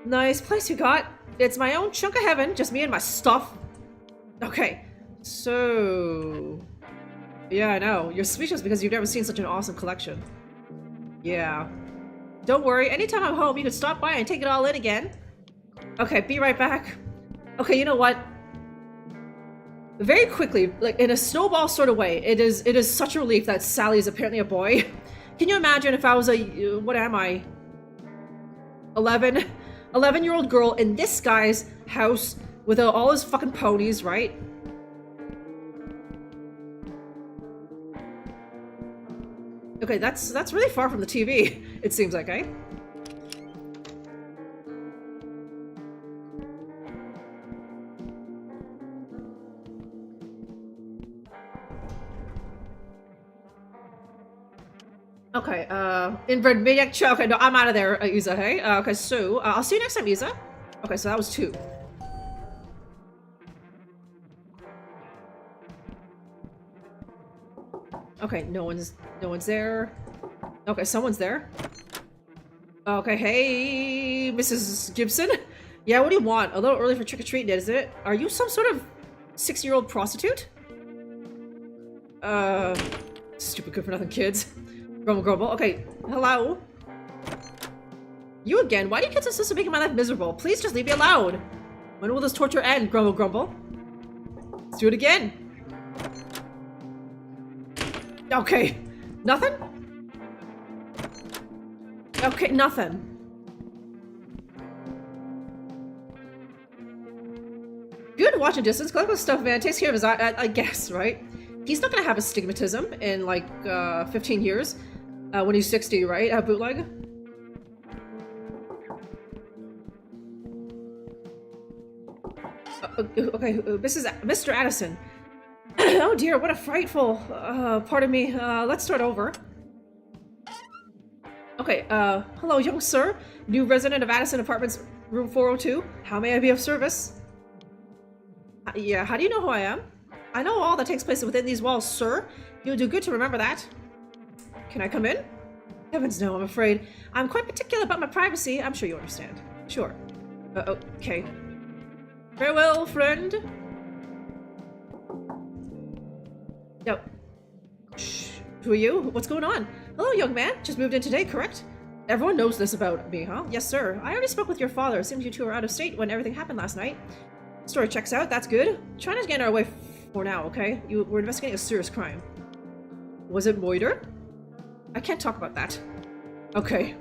Nice place you got. It's my own chunk of heaven. Just me and my stuff. Okay. So... yeah, I know. You're speechless because you've never seen such an awesome collection. Yeah. Don't worry. Anytime I'm home, you can stop by and take it all in again. Okay, be right back. Okay, you know what? Very quickly, like in a snowball sort of way, it is such a relief that Sally is apparently a boy. Can you imagine if I was a... what am I? 11-year-old girl in this guy's house with all his fucking ponies, right? Okay, that's really far from the TV, it seems like, eh? Okay, inbred maniac chow. Okay, no, I'm out of there, Isa, hey? Okay, so, I'll see you next time, Isa. Okay, so that was 2. Okay, no one's there. Okay, someone's there. Okay, hey, Mrs. Gibson? Yeah, what do you want? A little early for trick-or-treating, isn't it? Are you some sort of 6-year-old prostitute? Stupid good-for-nothing kids. Grumble, grumble. Okay, hello? You again? Why do you kids insist on making my life miserable? Please just leave me alone! When will this torture end? Grumble, grumble. Let's do it again. Okay. Nothing? Okay, nothing. Good watching distance. Collect this stuff, man. Takes care of his eye, I guess, right? He's not gonna have astigmatism in, like, 15 years. When he's 60, right? Bootleg? Okay, Mr. Addison. Oh dear, what a frightful, pardon me. Let's start over. Okay, hello, young sir. New resident of Addison Apartments room 402. How may I be of service? Yeah, how do you know who I am? I know all that takes place within these walls, sir. You'll do good to remember that. Can I come in? Heavens no, I'm afraid. I'm quite particular about my privacy. I'm sure you understand. Sure. Okay. Farewell, friend. No. Shh. Who are you? What's going on? Hello, young man. Just moved in today, correct? Everyone knows this about me, huh? Yes, sir. I already spoke with your father. It seems you two were out of state when everything happened last night. Story checks out. That's good. Try not to get in our way for now, okay? We're investigating a serious crime. Was it Moiter? I can't talk about that. Okay.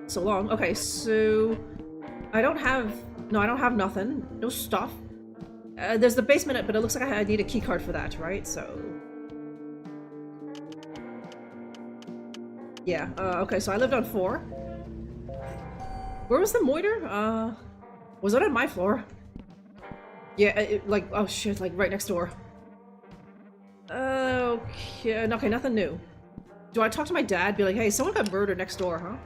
So long. Okay, so... I don't have nothing. No stuff. There's the basement, but it looks like I need a key card for that, right? So... Yeah, okay, so I lived on 4. Where was the Moiter? Was it on my floor? Yeah, oh shit, like right next door. Okay, nothing new. Do I talk to my dad? Be like, hey, someone got murdered next door, huh?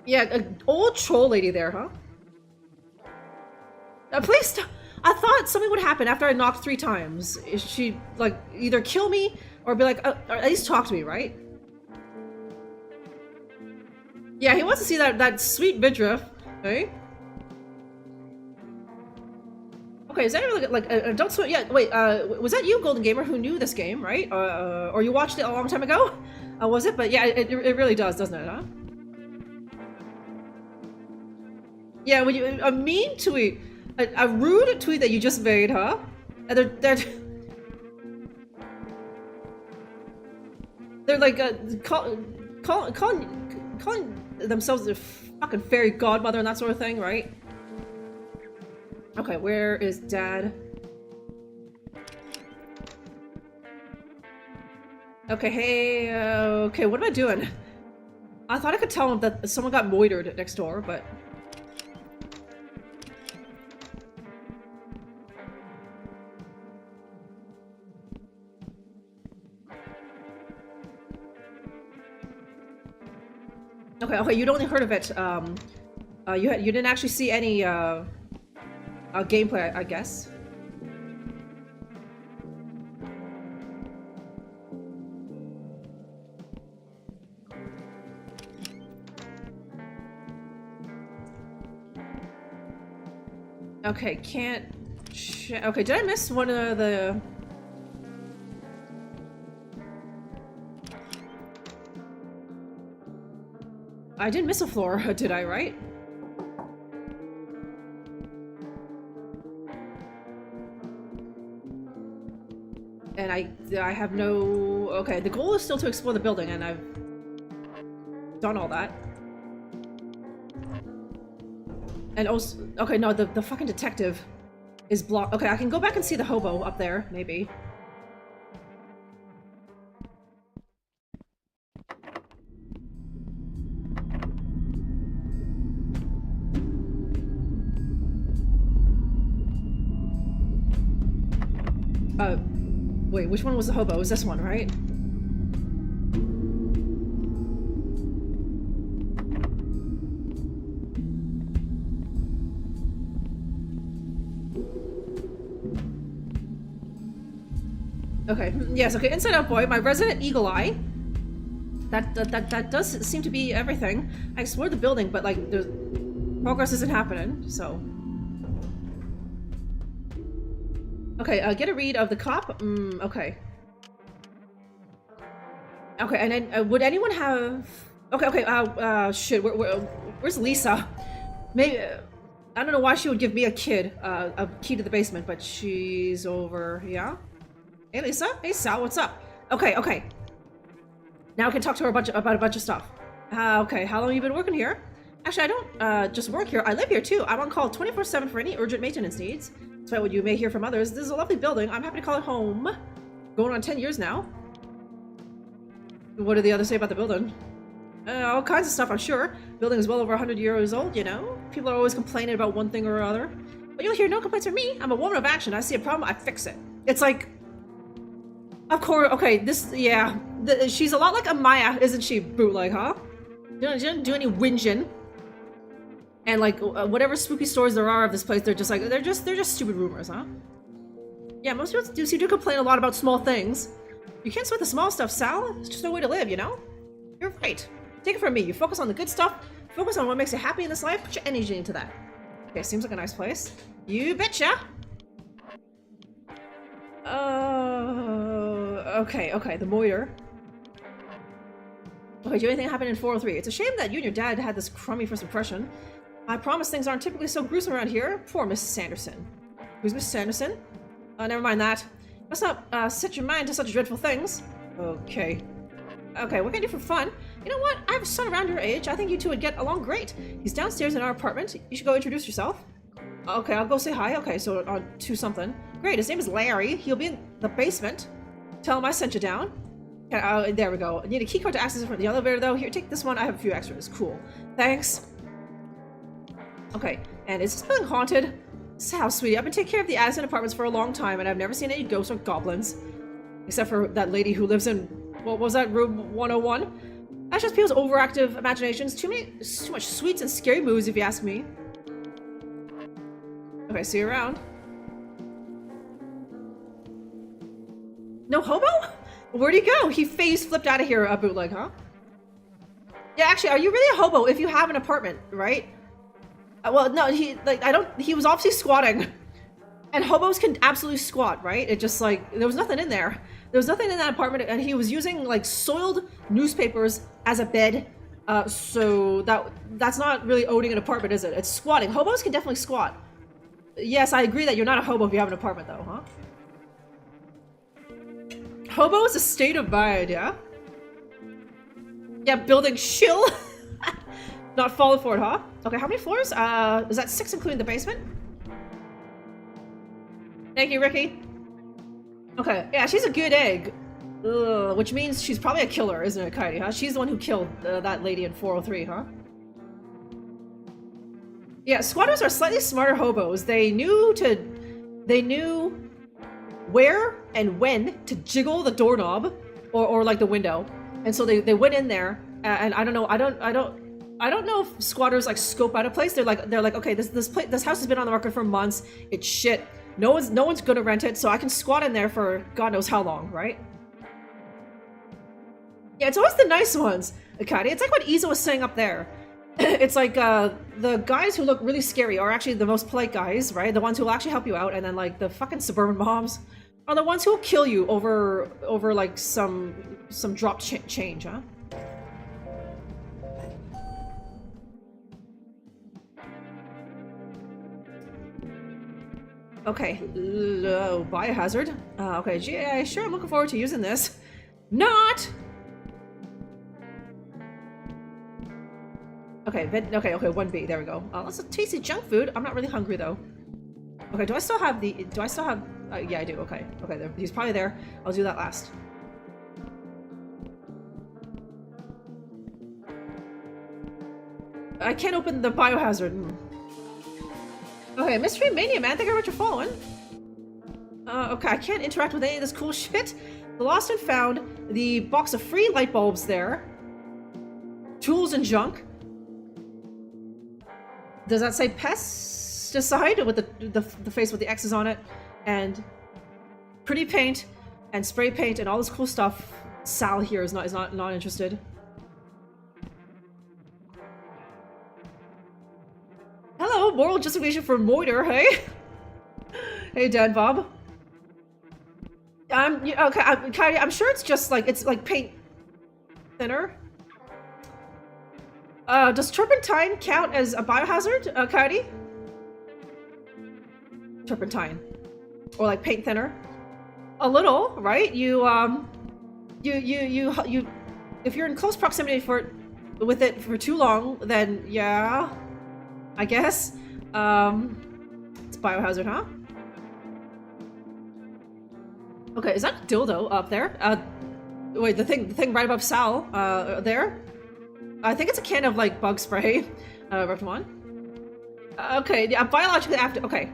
Yeah, an old troll lady there, huh? Please stop. I thought something would happen after I knocked 3 times. She'd, like, either kill me or be like, or at least talk to me, right? Yeah, he wants to see that sweet midriff, right? Okay, is that really, like an adult swim? Yeah, wait, was that you, Golden Gamer, who knew this game, right? Or you watched it a long time ago? Was it? But yeah, it really does, doesn't it, huh? Yeah, when you, a mean tweet, a rude tweet that you just made, huh? And they're like, calling themselves a fucking fairy godmother and that sort of thing, right? Okay, where is Dad? Okay, hey, okay, what am I doing? I thought I could tell him that someone got moitered next door, but... Okay, you'd only heard of it. You didn't actually see any gameplay, I guess. Okay, can't. Okay, did I miss one of the? I didn't miss a floor, did I, right? And I have no... Okay, the goal is still to explore the building, and I've done all that. And also... Okay, no, the fucking detective is blocked. Okay, I can go back and see the hobo up there, maybe. Wait, which one was the hobo? It was this one, right? Okay, yes, okay, Inside Out Boy, my resident eagle eye. That does seem to be everything. I explored the building, but like, the progress isn't happening, so... Okay, get a read of the cop. Okay. Okay, and then would anyone have? Okay. Shit. Where's Lisa? Maybe I don't know why she would give me a kid a key to the basement, but she's over. Yeah. Hey, Lisa. Hey, Sal. What's up? Okay. Now I can talk to her about a bunch of stuff. Okay. How long have you been working here? Actually, I don't just work here. I live here too. I'm on call 24/7 for any urgent maintenance needs. Despite what you may hear from others, this is a lovely building. I'm happy to call it home. Going on 10 years now. What did the others say about the building? All kinds of stuff, I'm sure. Building is well over 100 years old, you know? People are always complaining about one thing or other. But you'll hear no complaints from me. I'm a woman of action. I see a problem, I fix it. It's like... Of course, okay, this... Yeah. she's a lot like Amaya, isn't she, Bootleg, huh? She doesn't do any whinging. And like, whatever spooky stories there are of this place, they're just stupid rumors, huh? Yeah, most people do seem to complain a lot about small things. You can't sweat the small stuff, Sal. It's just no way to live, you know? You're right. Take it from me. You focus on the good stuff. Focus on what makes you happy in this life. Put your energy into that. Okay, seems like a nice place. You betcha. Okay, the Moyer. Okay, do anything happen in 403? It's a shame that you and your dad had this crummy first impression. I promise things aren't typically so gruesome around here. Poor Mrs. Sanderson. Who's Mrs. Sanderson? Never mind that. Let's not set your mind to such dreadful things. Okay. Okay, what can I do for fun? You know what? I have a son around your age. I think you two would get along great. He's downstairs in our apartment. You should go introduce yourself. Okay, I'll go say hi. Okay, so on to something. Great, his name is Larry. He'll be in the basement. Tell him I sent you down. There we go. I need a keycard to access the elevator, though. Here, take this one. I have a few extras. Cool. Thanks. Okay, and is this building haunted? Sal, sweetie, I've been taking care of the Addison apartments for a long time, and I've never seen any ghosts or goblins. Except for that lady who lives in, what was that, room 101? That's just people's overactive imaginations. Too much sweets and scary movies, if you ask me. Okay, see you around. No hobo? Where'd he go? He face flipped out of here, Bootleg, huh? Yeah, actually, are you really a hobo if you have an apartment, right? Well, no, he was obviously squatting. And hobos can absolutely squat, right? It just, like, there was nothing in there. There was nothing in that apartment, and he was using, like, soiled newspapers as a bed. So that's not really owning an apartment, is it? It's squatting. Hobos can definitely squat. Yes, I agree that you're not a hobo if you have an apartment, though, huh? Hobo is a state of mind, yeah? Yeah, building shill. Not falling for it, huh? Okay, how many floors? Is that 6 including the basement? Thank you, Ricky. Okay, yeah, she's a good egg. Ugh, which means she's probably a killer, isn't it, Kaidi, huh? She's the one who killed that lady in 403, huh? Yeah, squatters are slightly smarter hobos. They knew where and when to jiggle the doorknob or like the window. And so they went in there and I don't know if squatters like scope out a place. They're like, okay, this house has been on the market for months. It's shit. No one's gonna rent it, so I can squat in there for God knows how long, right? Yeah, it's always the nice ones, Akadi. It's like what Iza was saying up there. It's like the guys who look really scary are actually the most polite guys, right? The ones who will actually help you out, and then like the fucking suburban moms are the ones who will kill you over like some dropped change, huh? Okay, biohazard. Okay, yeah, sure, I'm looking forward to using this. Not! Okay, 1B, there we go. Lots of tasty junk food. I'm not really hungry, though. Okay, do I still have, yeah, I do, okay. Okay, he's probably there. I'll do that last. I can't open the biohazard. Okay, Mystery Mania, man. I think I heard you're following. Okay, I can't interact with any of this cool shit. The lost and found, the box of free light bulbs there. Tools and junk. Does that say pesticide with the face with the X's on it? And pretty paint and spray paint and all this cool stuff. Sal here is not interested. Hello, moral justification for Moiter, hey? Hey, Dan Bob. Okay, I'm sure it's just like, it's like paint thinner. Does turpentine count as a biohazard, Kaidi? Turpentine. Or like paint thinner? A little, right? If you're in close proximity with it for too long, then yeah, I guess. It's biohazard, huh? Okay, is that a dildo up there? Wait, the thing right above Sal, there? I think it's a can of, like, bug spray. Rift one. Okay, yeah, biologically active. Okay.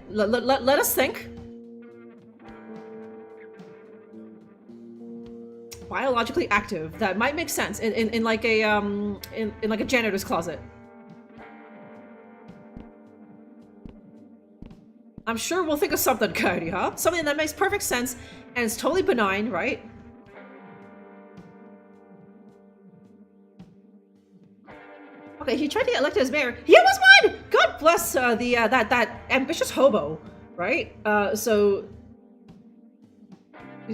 Let us think. biologically active. That might make sense in like a in like a janitor's closet. I'm sure we'll think of something, Coyote, huh? Something that makes perfect sense and it's totally benign, right? Okay, he tried to get elected as mayor. He almost won! God bless that ambitious hobo, right? So he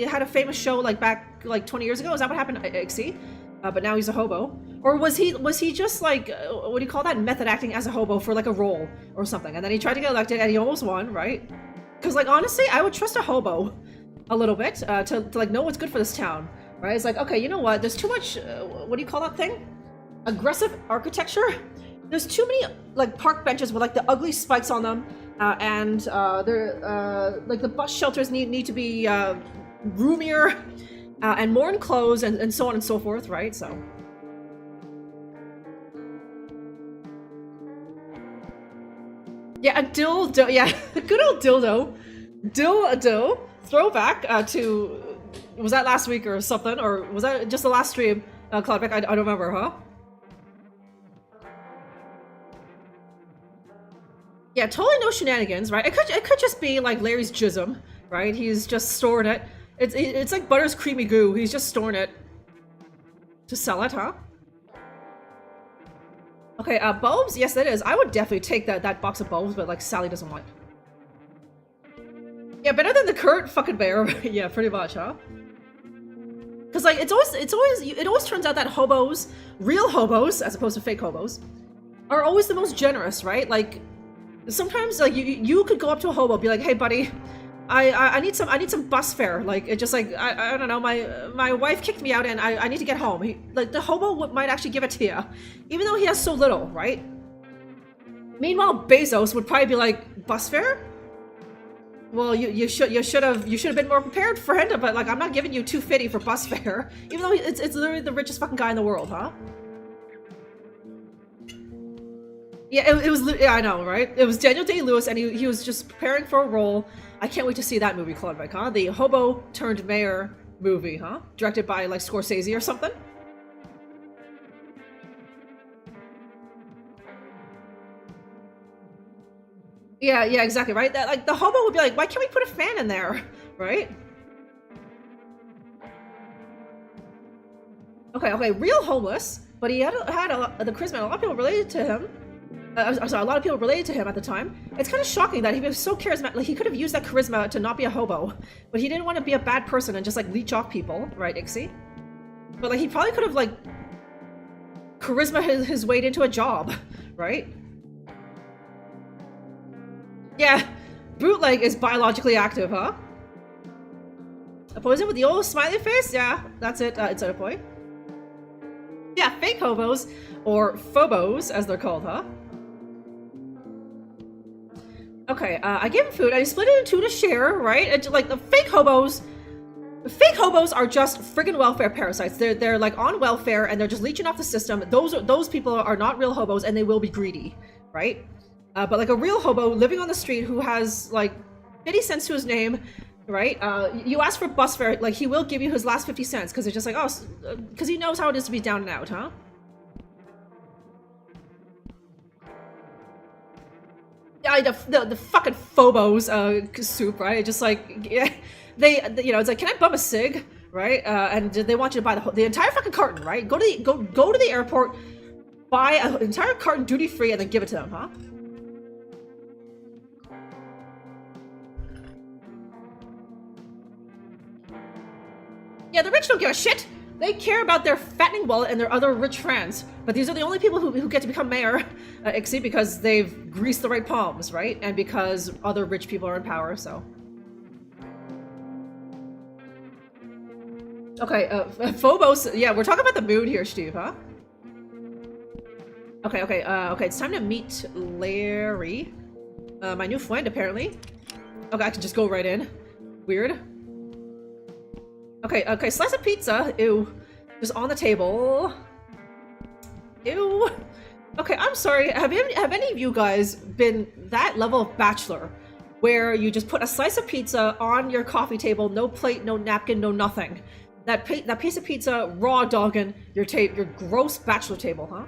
had a famous show like back like 20 years ago. Is that what happened, Ixie? But now he's a hobo. Or was he just like what do you call that? Method acting as a hobo for like a role or something, and then he tried to get elected and he almost won, right? Because like honestly, I would trust a hobo a little bit to like know what's good for this town, right? It's like, okay, you know what? There's too much. What do you call that thing? Aggressive architecture. There's too many like park benches with like the ugly spikes on them, and they're like the bus shelters need to be roomier and more enclosed and so on and so forth, right? So yeah, a dildo, yeah, good old dildo throwback to, was that last week or something, or was that just the last stream? Cloudback, I don't remember, huh? Yeah, totally no shenanigans, right? It could just be like Larry's jism, right? He's just storing it. It's like Butter's creamy goo. He's just storing it to sell it, huh? Okay, bulbs? Yes, it is. I would definitely take that box of bulbs, but like Sally doesn't want. Yeah, better than the current fucking bear. Yeah, pretty much, huh? Because like it always turns out that hobos, real hobos, as opposed to fake hobos, are always the most generous, right? Like sometimes like you could go up to a hobo, be like, hey buddy, I need some bus fare. Like it just like I don't know, my wife kicked me out and I need to get home. Like the hobo might actually give it to you, even though he has so little, right? Meanwhile, Bezos would probably be like, bus fare? Well, you should have been more prepared, friend. But like I'm not giving you $250 for bus fare, even though it's literally the richest fucking guy in the world, huh? Yeah, it was. Yeah, I know, right? It was Daniel Day-Lewis, and he was just preparing for a role. I can't wait to see that movie, Claude, huh? The hobo turned mayor movie, huh? Directed by like Scorsese or something. Yeah, exactly, right? That like the hobo would be like, why can't we put a fan in there, right? Okay, real homeless, but he had the charisma. A lot of people related to him. I'm sorry, a lot of people related to him at the time. It's kind of shocking that he was so charismatic. Like he could have used that charisma to not be a hobo, but he didn't want to be a bad person and just like leech off people, right, Ixie? But like he probably could have like charisma his way into a job, right? Yeah, bootleg is biologically active, huh? Opposing with the old smiley face? Yeah, that's it. It's a point. Yeah, fake hobos, or phobos, as they're called, huh? Okay, I gave him food. I split it in two to share, right? And, like the fake hobos are just friggin' welfare parasites. They're like on welfare and they're just leeching off the system. Those people are not real hobos and they will be greedy, right? But like a real hobo living on the street who has like 50 cents to his name, right? You ask for bus fare, like he will give you his last 50 cents because it's just like, oh, because he knows how it is to be down and out, huh? Yeah, the fucking phobos soup, right? Just like, yeah, they you know, it's like, can I bum a cig, right? And they want you to buy the entire fucking carton, right? Go to the airport, buy an entire carton duty free, and then give it to them, huh? Yeah, the rich don't give a shit. They care about their fattening wallet and their other rich friends. But these are the only people who get to become mayor, Ixie, because they've greased the right palms, right? And because other rich people are in power, so. Okay, Phobos, yeah, we're talking about the mood here, Steve, huh? Okay, it's time to meet Larry. My new friend, apparently. Okay, I can just go right in. Weird. Okay, slice of pizza. Ew. Just on the table. Ew. Okay, I'm sorry. Have any of you guys been that level of bachelor where you just put a slice of pizza on your coffee table, no plate, no napkin, no nothing. That piece of pizza raw dogging your gross bachelor table, huh?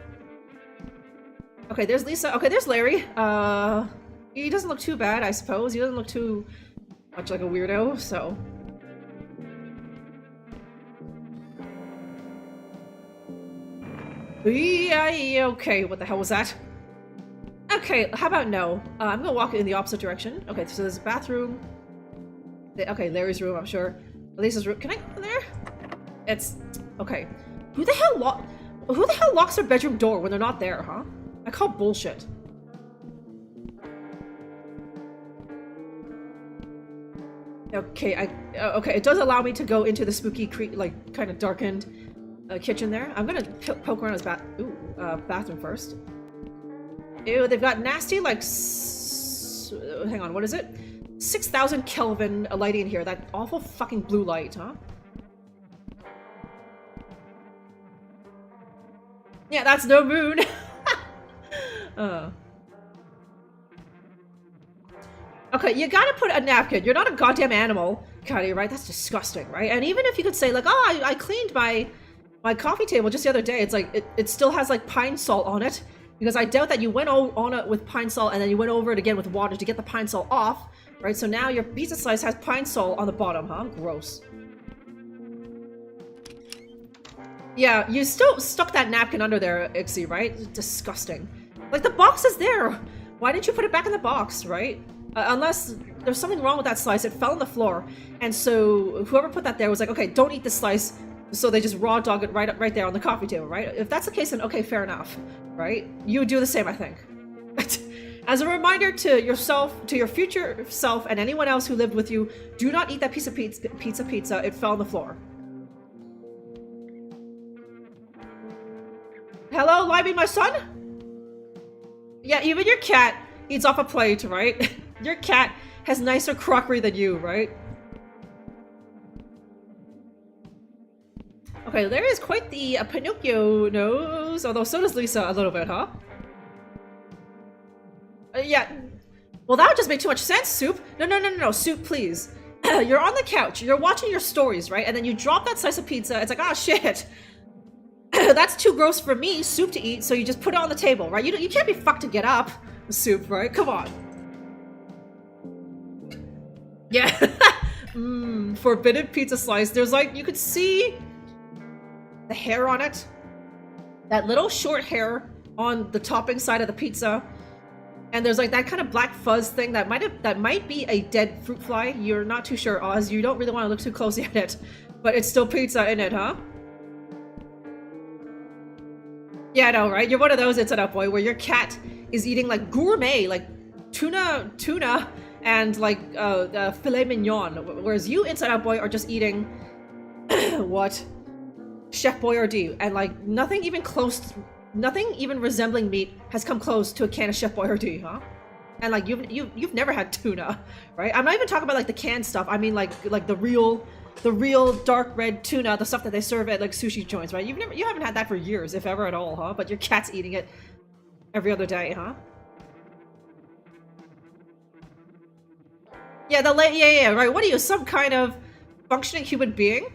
Okay, there's Lisa. Okay, there's Larry. He doesn't look too bad, I suppose. He doesn't look too much like a weirdo, so. Yeah, okay, what the hell was that? Okay, how about no? I'm gonna walk in the opposite direction. Okay, so there's a bathroom. Okay, Larry's room, I'm sure. Lisa's room. Can I go in there? It's... okay. Who the hell locks their bedroom door when they're not there, huh? I call bullshit. Okay, okay, it does allow me to go into the spooky, like, kind of darkened kitchen there. I'm gonna poke around his bathroom first. Ew, they've got nasty, like, hang on, what is it? 6,000 Kelvin lighting in here. That awful fucking blue light, huh? Yeah, that's no moon. Okay, you gotta put a napkin. You're not a goddamn animal, Cuddy, right? That's disgusting, right? And even if you could say, like, oh, I cleaned my coffee table just the other day, it's like, it still has, like, pine salt on it. Because I doubt that you went on it with pine salt and then you went over it again with water to get the pine salt off, right? So now your pizza slice has pine salt on the bottom, huh? Gross. Yeah, you still stuck that napkin under there, Ixie, right? Disgusting. Like, the box is there! Why didn't you put it back in the box, right? Unless there's something wrong with that slice, it fell on the floor. And so whoever put that there was like, okay, don't eat this slice. So they just raw dog it right there on the coffee table, right? If that's the case, then okay, fair enough, right? You would do the same, I think. As a reminder to yourself, to your future self, and anyone else who lived with you, do not eat that piece of pizza. It fell on the floor. Hello, Limey, my son? Yeah, even your cat eats off a plate, right? Your cat has nicer crockery than you, right? Okay, there is quite the Pinocchio nose, although so does Lisa a little bit, huh? Yeah. Well, that would just make too much sense, Soup. No, Soup, please. You're on the couch, you're watching your stories, right? And then you drop that slice of pizza, it's like, ah, shit. That's too gross for me, Soup, to eat, so you just put it on the table, right? You can't be fucked to get up, Soup, right? Come on. Yeah. Forbidden pizza slice. There's like, you could see the hair on it. That little short hair on the topping side of the pizza. And there's like that kind of black fuzz thing that might be a dead fruit fly. You're not too sure, Oz. You don't really want to look too closely at it. But it's still pizza in it, huh? Yeah, I know, right? You're one of those Inside Out Boy where your cat is eating like gourmet, like tuna, and like filet mignon. Whereas you, Inside Out Boy, are just eating what? Chef Boyardee, and like nothing even resembling meat has come close to a can of Chef Boyardee, huh? And like you've never had tuna, right? I'm not even talking about like the canned stuff. I mean like the real dark red tuna, the stuff that they serve at like sushi joints, right? You haven't had that for years, if ever at all, huh? But your cat's eating it every other day, huh? Yeah, yeah, right. What are you, some kind of functioning human being?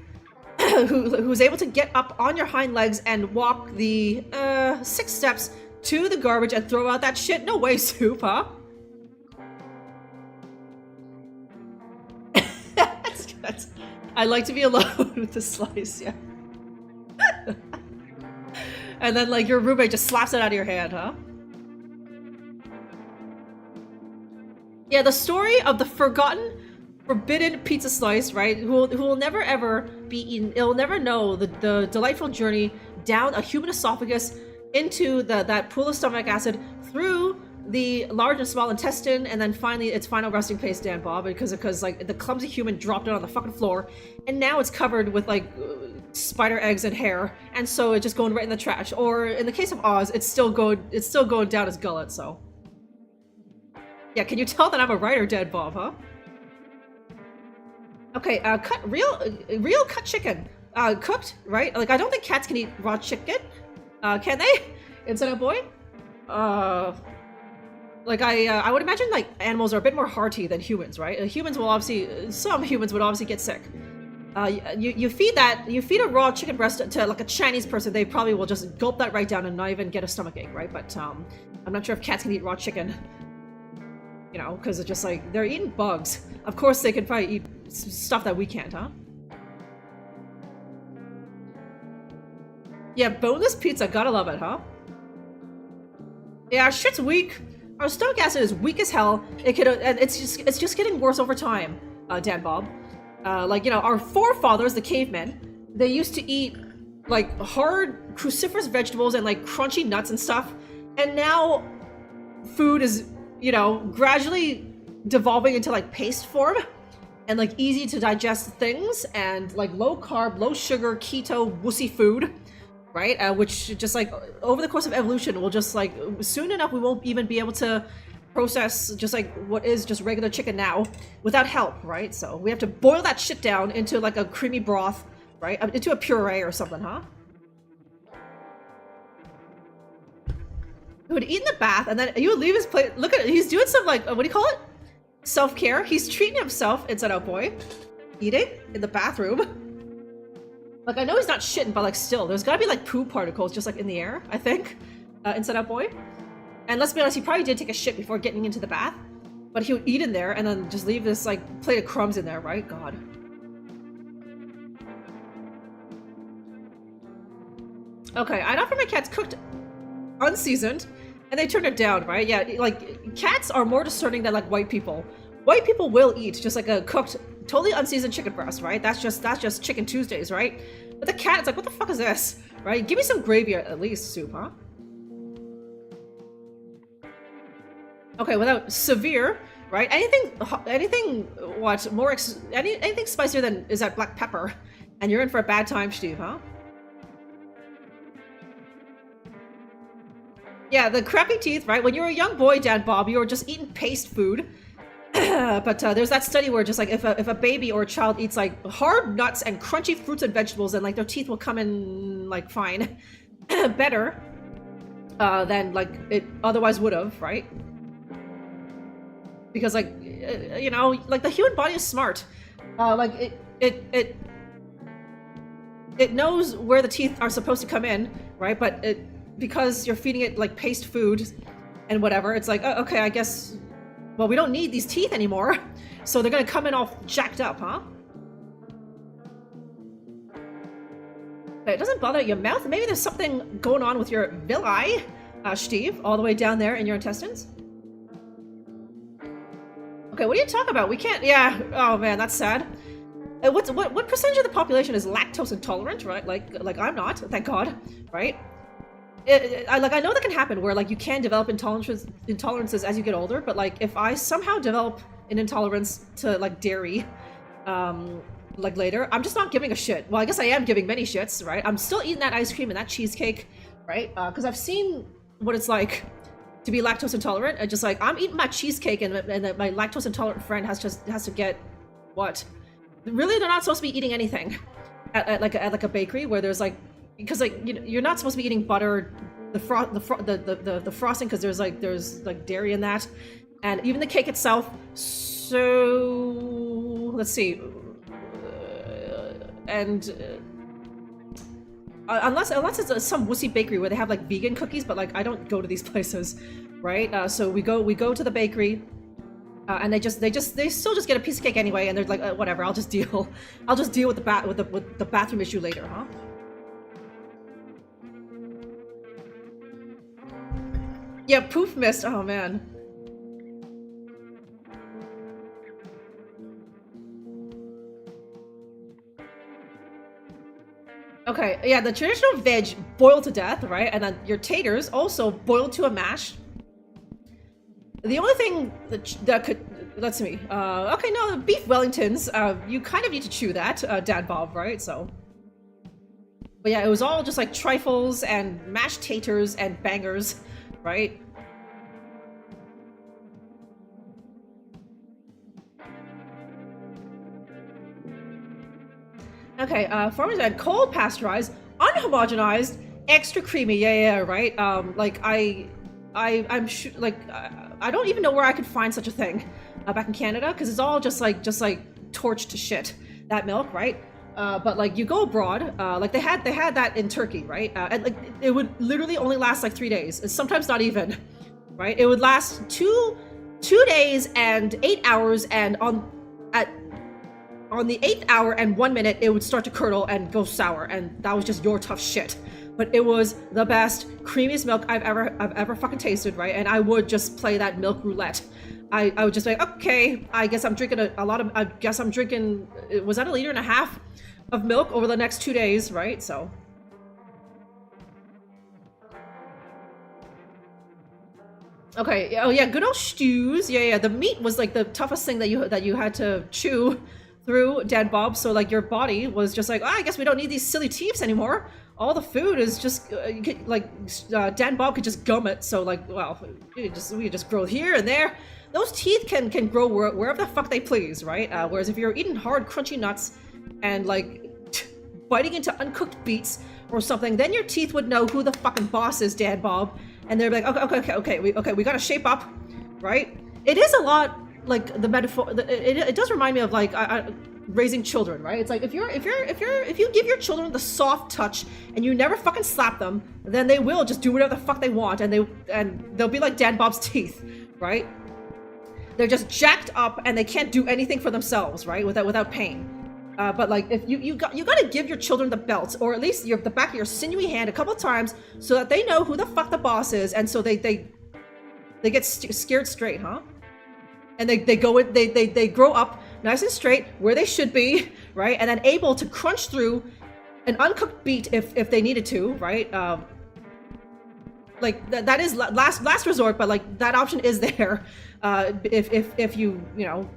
who's able to get up on your hind legs and walk the 6 steps to the garbage and throw out that shit? No way, Soup, huh? that's, I like to be alone with the slice, yeah. And then like your roommate just slaps it out of your hand, huh? Yeah, the story of the forgotten, forbidden pizza slice, right? Who will never ever be eaten. It'll never know the delightful journey down a human esophagus into that pool of stomach acid, through the large and small intestine, and then finally its final resting place, Dan Bob, because like the clumsy human dropped it on the fucking floor, and now it's covered with like spider eggs and hair, and so it's just going right in the trash. Or in the case of Oz, it's still going down his gullet. So yeah, can you tell that I'm a writer, Dan Bob, huh? Okay, real cut chicken, cooked, right? Like I don't think cats can eat raw chicken, can they? Inside Out Boy, Like I would imagine like animals are a bit more hearty than humans, right? Humans will obviously, some humans would obviously get sick. You feed a raw chicken breast to like a Chinese person, they probably will just gulp that right down and not even get a stomachache, right? But I'm not sure if cats can eat raw chicken, you know, because it's just like they're eating bugs. Of course, they can probably eat stuff that we can't, huh? Yeah, boneless pizza, gotta love it, huh? Yeah, our shit's weak. Our stomach acid is weak as hell. It could, and it's just getting worse over time, Dan Bob. Like, you know, our forefathers, the cavemen, they used to eat like hard cruciferous vegetables and like crunchy nuts and stuff, and now food is, you know, gradually devolving into like paste form and like easy to digest things and like low carb, low sugar, keto, wussy food. Right? Which just like over the course of evolution will just like soon enough we won't even be able to process just like what is just regular chicken now without help, right? So we have to boil that shit down into like a creamy broth, right? Into a puree or something, huh? He would eat in the bath and then you would leave his plate. Look at it, he's doing some like, what do you call it? Self-care. He's treating himself, Inside Out Boy. Eating in the bathroom. Like, I know he's not shitting, but like still, there's gotta be like poo particles just like in the air, I think, Inside Out Boy. And let's be honest, he probably did take a shit before getting into the bath, but he would eat in there and then just leave this like plate of crumbs in there, right? God. Okay, I offer my cats cooked unseasoned, and they turn it down, right? Yeah, like cats are more discerning than like white people. White people will eat just like a cooked, totally unseasoned chicken breast, right? That's just Chicken Tuesdays, right? But the cat, it's like, what the fuck is this, right? Give me some gravy at least, soup, huh? Okay, without severe, right? Anything, what more? Anything spicier than is that black pepper, and you're in for a bad time, Steve, huh? Yeah, the crappy teeth, right? When you were a young boy, Dan Bob, you were just eating paste food. But there's that study where just like if a baby or a child eats like hard nuts and crunchy fruits and vegetables, then like their teeth will come in like fine, better than like it otherwise would have, right? Because like you know, like the human body is smart. Like it knows where the teeth are supposed to come in, right? But because you're feeding it like paste food and whatever, it's like, oh, okay, I guess. Well, we don't need these teeth anymore, so they're gonna come in all jacked up, huh? It doesn't bother your mouth? Maybe there's something going on with your villi, Steve, all the way down there in your intestines? Okay, what are you talking about? We can't, yeah, oh man, that's sad. What percentage of the population is lactose intolerant, right? Like I'm not, thank God, right? I know that can happen where like you can develop intolerances as you get older, but like if I somehow develop an intolerance to like dairy, like later, I'm just not giving a shit. Well, I guess I am giving many shits, right? I'm still eating that ice cream and that cheesecake, right? Because I've seen what it's like to be lactose intolerant, and just like I'm eating my cheesecake, and my lactose intolerant friend has to get what? Really, they're not supposed to be eating anything at like a bakery where there's like. Because like you're not supposed to be eating butter, the frosting, because there's like dairy in that, and even the cake itself. So let's see, unless it's some wussy bakery where they have like vegan cookies, but like I don't go to these places, right? So we go to the bakery, and they still just get a piece of cake anyway, and they're like whatever, I'll just deal with the bathroom issue later, huh? Yeah, poof mist. Oh man. Okay, yeah, the traditional veg boiled to death, right? And then your taters also boiled to a mash. The only thing that could, let's see, okay, no, beef Wellingtons, you kind of need to chew that, Dad Bob, right? So. But yeah, it was all just like trifles and mashed taters and bangers. Right? Okay, farmers had cold pasteurized, unhomogenized, extra creamy. Yeah, right. Like I'm sure, like I don't even know where I could find such a thing back in Canada, because it's all just like torched to shit, that milk, right? But like you go abroad, like they had that in Turkey, right? And like it would literally only last like 3 days, and sometimes not even, right? It would last two days and 8 hours, and on the 8th hour and 1 minute, it would start to curdle and go sour, and that was just your tough shit. But it was the best, creamiest milk I've ever fucking tasted, right? And I would just play that milk roulette. I would just be like, okay, I guess I'm drinking was that 1.5 liters of milk over the next 2 days, right? So. Okay, oh yeah, good old stews. Yeah, the meat was like the toughest thing that you had to chew through, Dan Bob. So like your body was just like, I guess we don't need these silly teeths anymore. All the food is just Dan Bob could just gum it. So like, well, we just grow here and there. Those teeth can grow wherever the fuck they please, right? Whereas if you're eating hard, crunchy nuts and like biting into uncooked beets or something, then your teeth would know who the fucking boss is, Dan Bob, and they're like, okay, we gotta shape up, right? It is a lot like the metaphor. It does remind me of like raising children, right? It's like if you give your children the soft touch and you never fucking slap them, then they will just do whatever the fuck they want, and they'll be like Dan Bob's teeth, right? They're just jacked up and they can't do anything for themselves, right? Without pain. But like if you gotta give your children the belt, or at least the back of your sinewy hand a couple times, so that they know who the fuck the boss is, and so they get scared straight, huh? And they grow up nice and straight where they should be, right? And then able to crunch through an uncooked beet if they needed to, right? Like that is last resort, but like that option is there. If you know,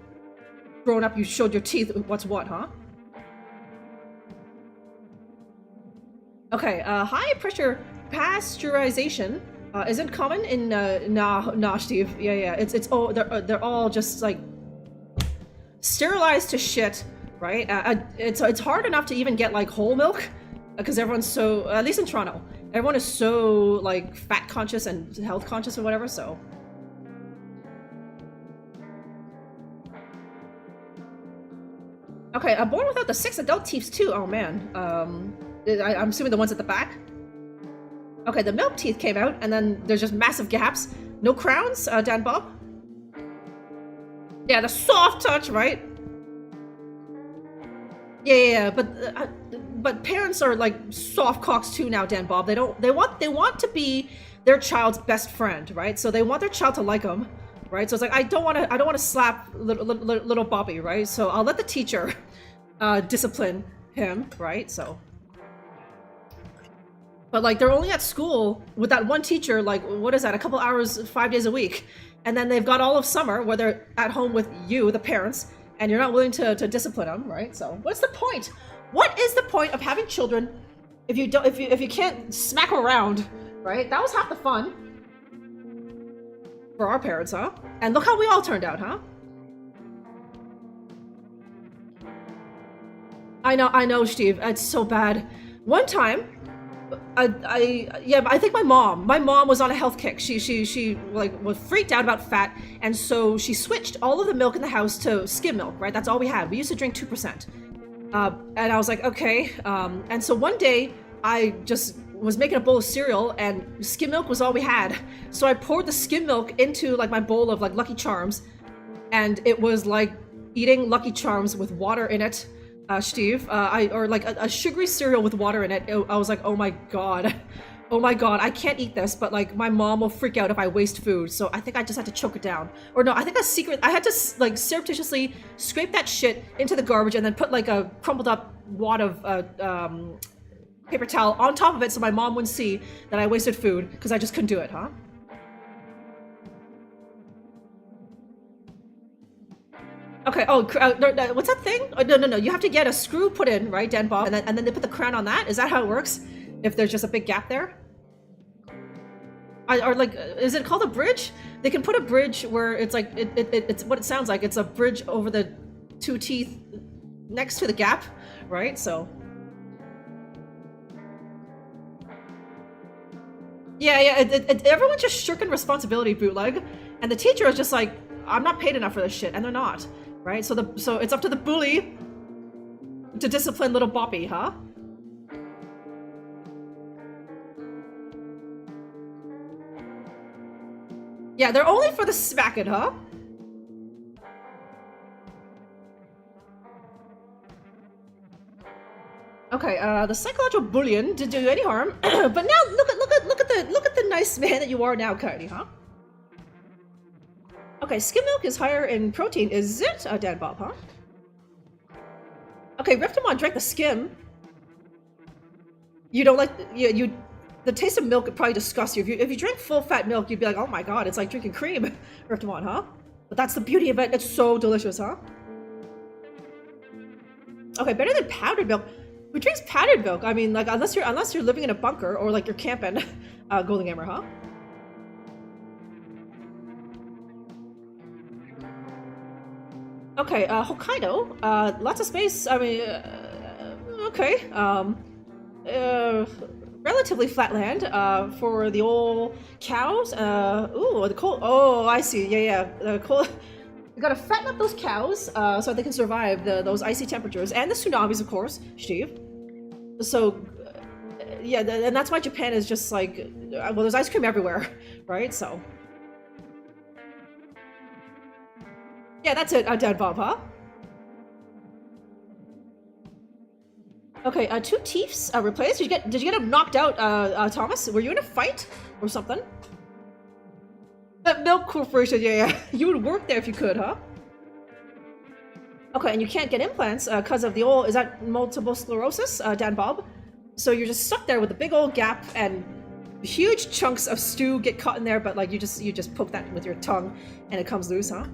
growing up, you showed your teeth what's what, huh? Okay, high pressure pasteurization isn't common in nah, Steve. Yeah. It's all they're all just like sterilized to shit, right? It's hard enough to even get like whole milk because everyone's so, at least in Toronto, everyone is so like fat conscious and health conscious or whatever. So. Okay, born without the 6 adult teeth too. Oh man. I'm assuming the ones at the back. Okay, the milk teeth came out, and then there's just massive gaps. No crowns, Dan Bob? Yeah, the soft touch, right? Yeah, but parents are like soft cocks too now, Dan Bob. They want to be their child's best friend, right? So they want their child to like them, right? So it's like I don't want to slap little Bobby, right? So I'll let the teacher discipline him, right? So. But like they're only at school with that one teacher, like what is that, a couple hours, 5 days a week, and then they've got all of summer where they're at home with you, the parents, and you're not willing to discipline them, right? So what's the point? What is the point of having children if you can't smack them around, right? That was half the fun for our parents, huh? And look how we all turned out, huh? I know, Steve. It's so bad. One time. I think my mom was on a health kick. She like was freaked out about fat, and so she switched all of the milk in the house to skim milk, right? That's all we had. We used to drink 2%. And I was like, okay. And so one day I just was making a bowl of cereal and skim milk was all we had. So I poured the skim milk into like my bowl of like Lucky Charms, and it was like eating Lucky Charms with water in it. Steve, or like a sugary cereal with water in it. I was like, oh my god, I can't eat this. But like, my mom will freak out if I waste food. So I think I just had to choke it down. Or no, I think I had to like surreptitiously scrape that shit into the garbage and then put like a crumpled up wad of paper towel on top of it so my mom wouldn't see that I wasted food because I just couldn't do it, huh? Okay, what's that thing? Oh, no, you have to get a screw put in, right, Dan Bob? And then they put the crown on that? Is that how it works? If there's just a big gap there? Or like, is it called a bridge? They can put a bridge where it's like, it's what it sounds like. It's a bridge over the 2 teeth next to the gap, right? So. Yeah, everyone's just shirking responsibility, bootleg. And the teacher is just like, I'm not paid enough for this shit, and they're not, right? So it's up to the bully to discipline little Boppy, huh? Yeah, they're only for the smacking, huh? Okay, the psychological bullying didn't do you any harm, but now look at the nice man that you are now, Coyote, huh? Okay, skim milk is higher in protein, is it, Dan Bob, huh? Okay, Reptimon drank the skim. You don't like the taste of milk would probably disgust you. If you drink full fat milk, you'd be like, oh my god, it's like drinking cream, Reptimon, huh? But that's the beauty of it. It's so delicious, huh? Okay, better than powdered milk. Who drinks powdered milk? I mean, like unless you're living in a bunker or like you're camping, Golden Gamer, huh? Okay, Hokkaido. Lots of space. I mean, okay. Relatively flat land. For the old cows. Ooh, the cold. Oh, I see. Yeah. The cold. You gotta fatten up those cows, so they can survive those icy temperatures and the tsunamis, of course, Steve. So, yeah, and that's why Japan is just like, well, there's ice cream everywhere, right? So, yeah, that's it, Dad Bob, huh? Okay, 2 teeths replaced. Did you get him knocked out, Thomas? Were you in a fight or something? That milk corporation, yeah. You would work there if you could, huh? Okay, and you can't get implants because of the old, is that multiple sclerosis, Dan Bob? So you're just stuck there with a big old gap and huge chunks of stew get caught in there, but like you just poke that with your tongue and it comes loose, huh?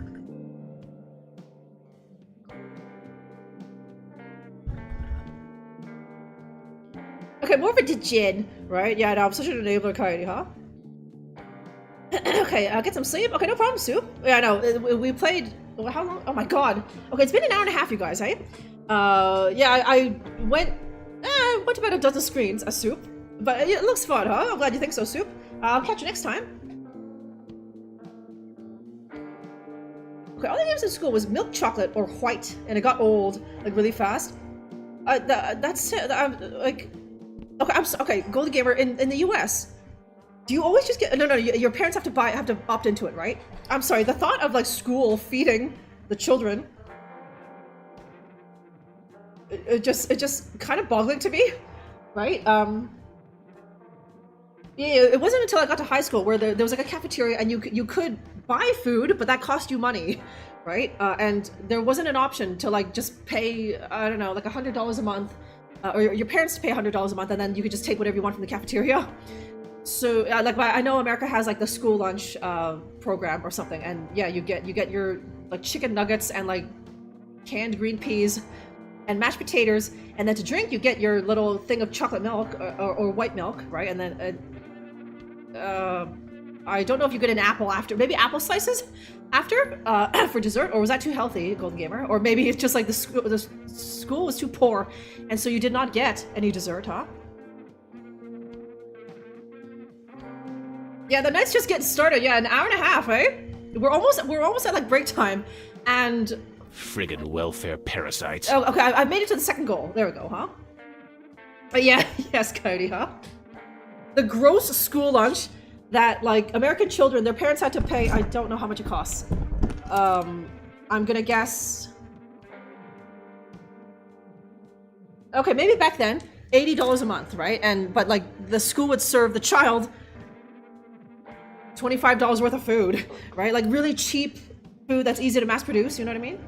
Okay, more of a djinn, right? Yeah, no, I'm such an enabler, Coyote, huh? Okay, get some sleep. Okay, no problem, Soup. Yeah, no, we played. How long? Oh my god. Okay, it's been an hour and a half, you guys, hey? Yeah, I went about a dozen screens, Soup. But it looks fun, huh? I'm glad you think so, Soup. I'll catch you next time. Okay, all the games in school was milk chocolate or white, and it got old, like, really fast. That's like. Okay, okay, Golden Gamer, in the US, do you always just get... No, your parents have to opt into it, right? I'm sorry, the thought of, like, school feeding the children... It just kind of boggling to me, right? Yeah, it wasn't until I got to high school where there was, like, a cafeteria and you could buy food, but that cost you money, right? And there wasn't an option to, like, just pay, I don't know, like, $100 a month, or your parents to pay $100 a month, and then you could just take whatever you want from the cafeteria. So, like, I know America has like the school lunch program or something, and yeah, you get your like chicken nuggets and like canned green peas and mashed potatoes, and then to drink you get your little thing of chocolate milk or white milk, right? And then I don't know if you get an apple after, maybe apple slices after for dessert, or was that too healthy, Golden Gamer? Or maybe it's just like the school was too poor, and so you did not get any dessert, huh? Yeah, the night's just getting started. Yeah, an hour and a half, eh? We're almost at like break time, and friggin' welfare parasites. Oh, okay, I made it to the second goal. There we go, huh? But yeah, yes, Coyote, huh? The gross school lunch that, like, American children, their parents had to pay, I don't know how much it costs. I'm gonna guess... Okay, maybe back then, $80 a month, right? But, like, the school would serve the child $25 worth of food, right? Like, really cheap food that's easy to mass produce, you know what I mean?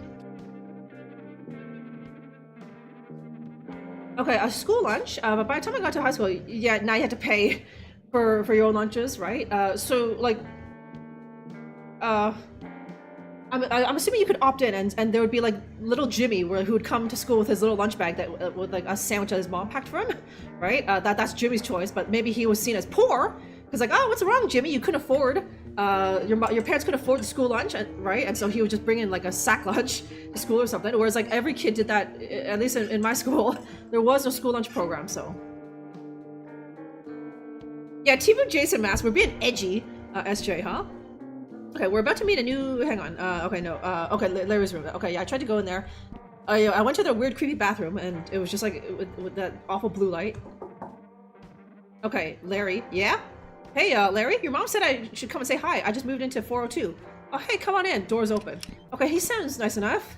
Okay, a school lunch, but by the time I got to high school, yeah, now you had to pay for your own lunches, right? So, like, I'm assuming you could opt in, and there would be, like, little Jimmy who would come to school with his little lunch bag that with, like, a sandwich that his mom packed for him, right? That's Jimmy's choice, but maybe he was seen as poor, because, like, oh, what's wrong, Jimmy? You couldn't afford, your parents couldn't afford the school lunch, right? And so he would just bring in, like, a sack lunch to school or something, whereas, like, every kid did that, at least in my school. There was no school lunch program, so... Yeah, Team of Jason Mask, we're being edgy, SJ, huh? Okay, we're about to meet a new. Hang on. Okay, no. Okay, Larry's room. Okay, yeah, I tried to go in there. I went to the weird, creepy bathroom, and it was just like with that awful blue light. Okay, Larry. Yeah. Hey, Larry. Your mom said I should come and say hi. I just moved into 402. Oh, hey, come on in. Door's open. Okay, he sounds nice enough.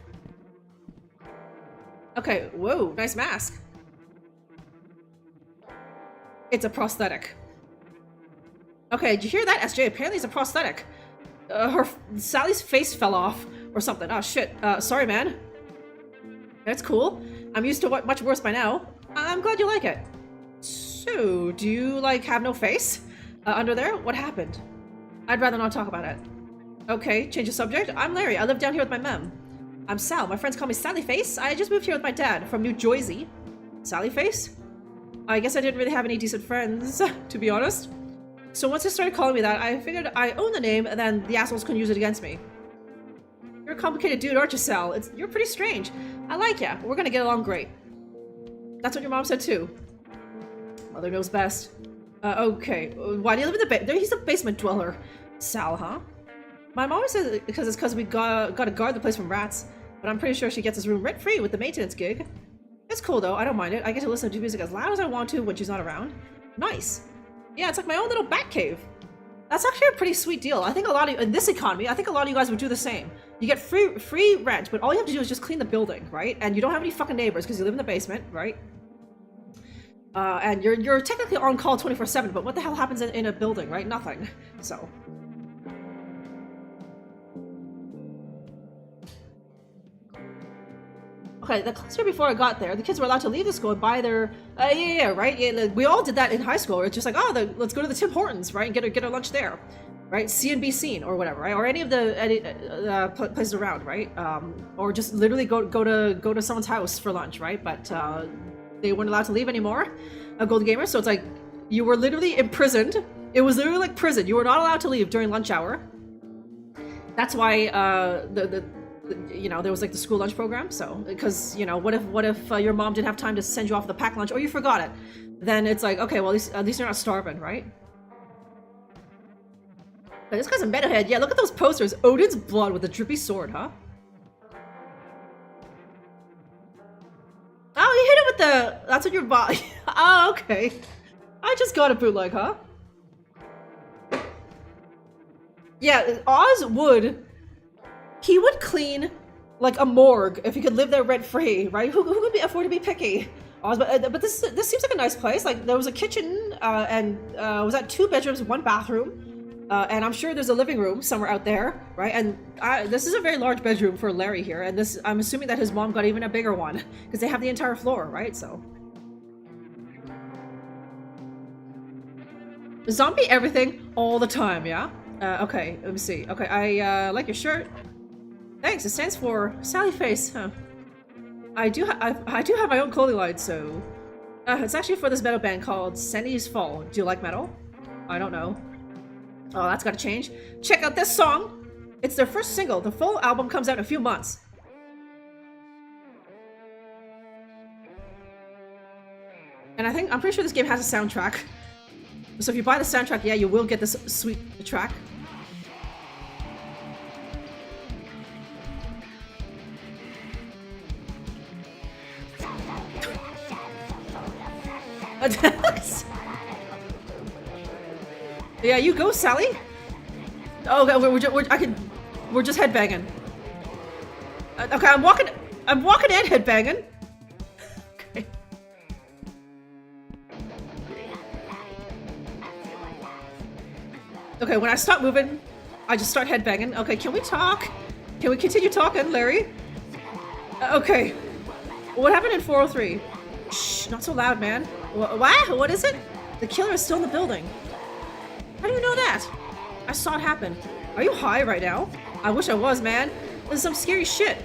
Okay. Whoa, nice mask. It's a prosthetic. Okay, did you hear that, SJ? Apparently it's a prosthetic. Sally's face fell off or something. Oh shit. Sorry, man. That's cool. I'm used to what much worse by now. I'm glad you like it. So, do you like have no face under there? What happened? I'd rather not talk about it. Okay, change the subject. I'm Larry. I live down here with my mom. I'm Sal. My friends call me Sally Face. I just moved here with my dad from New Jersey. Sally Face? I guess I didn't really have any decent friends, to be honest. So once they started calling me that, I figured I own the name, and then the assholes couldn't use it against me. You're a complicated dude, aren't you, Sal? You're pretty strange. I like ya. We're gonna get along great. That's what your mom said too. Mother knows best. Okay. Why do you live in the basement? He's a basement dweller. Sal, huh? My mom says because we gotta guard the place from rats, but I'm pretty sure she gets his room rent-free with the maintenance gig. It's cool though, I don't mind it. I get to listen to music as loud as I want to when she's not around. Nice. Yeah, it's like my own little bat cave. That's actually a pretty sweet deal. I think a lot of in this economy, I think a lot of you guys would do the same. You get free rent, but all you have to do is just clean the building, right? And you don't have any fucking neighbors because you live in the basement, right? And you're technically on call 24/7, but what the hell happens in a building, right? Nothing. So. Okay, the cluster before I got there, the kids were allowed to leave the school and buy their, right? Yeah, we all did that in high school. It's just like, oh, let's go to the Tim Hortons, right, and get our lunch there, right? See and be seen, or whatever, right? Or any of the places around, right? Or just literally go to someone's house for lunch, right? But they weren't allowed to leave anymore. Golden Gamer, so it's like you were literally imprisoned. It was literally like prison. You were not allowed to leave during lunch hour. That's why you know, there was like the school lunch program. So because, you know, what if your mom didn't have time to send you off the packed lunch, or you forgot it, then it's like, okay, well at least you're not starving, right? But this guy's a metalhead. Yeah, look at those posters. Odin's blood with a drippy sword, huh? Oh, you hit it with the. That's what your body. Oh, okay. I just got a bootleg, huh? Yeah, Oz would. He would clean like a morgue if he could live there rent-free, right? Who could afford to be picky? Oz, but this seems like a nice place. Like there was a kitchen and was that 2 bedrooms, 1 bathroom, and I'm sure there's a living room somewhere out there, right? And this is a very large bedroom for Larry here, and this I'm assuming that his mom got even a bigger one because they have the entire floor, right? So zombie everything all the time, yeah. Okay, let me see. Okay, I like your shirt. Thanks, it stands for Sally Face, huh? I do have my own clothing line, so... it's actually for this metal band called Senny's Fall. Do you like metal? I don't know. Oh, that's gotta change. Check out this song! It's their first single. The full album comes out in a few months. And I'm pretty sure this game has a soundtrack. So if you buy the soundtrack, yeah, you will get this sweet track. Yeah, you go, Sally. Oh, okay, we're just headbanging. Okay, I'm walking and headbanging. Okay. Okay, when I stop moving, I just start headbanging. Okay, can we talk? Can we continue talking, Larry? Okay. What happened in 403? Shh, not so loud, man. What? What is it? The killer is still in the building. How do you know that? I saw it happen. Are you high right now? I wish I was, man. This is some scary shit.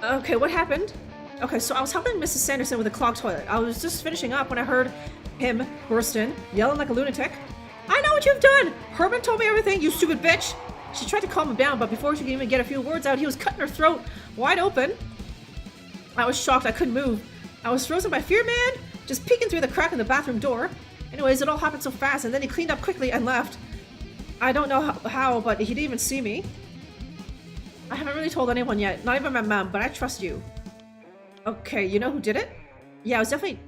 Okay, what happened? Okay, so I was helping Mrs. Sanderson with a clogged toilet. I was just finishing up when I heard him burst in, yelling like a lunatic. I know what you've done! Herman told me everything, you stupid bitch! She tried to calm him down, but before she could even get a few words out, he was cutting her throat wide open. I was shocked I couldn't move. I was frozen by fear, man! Just peeking through the crack in the bathroom door. Anyways, it all happened so fast, and then he cleaned up quickly and left. I don't know how, but he didn't even see me. I haven't really told anyone yet, not even my mom, but I trust you. Okay, you know who did it? Yeah, it was definitely...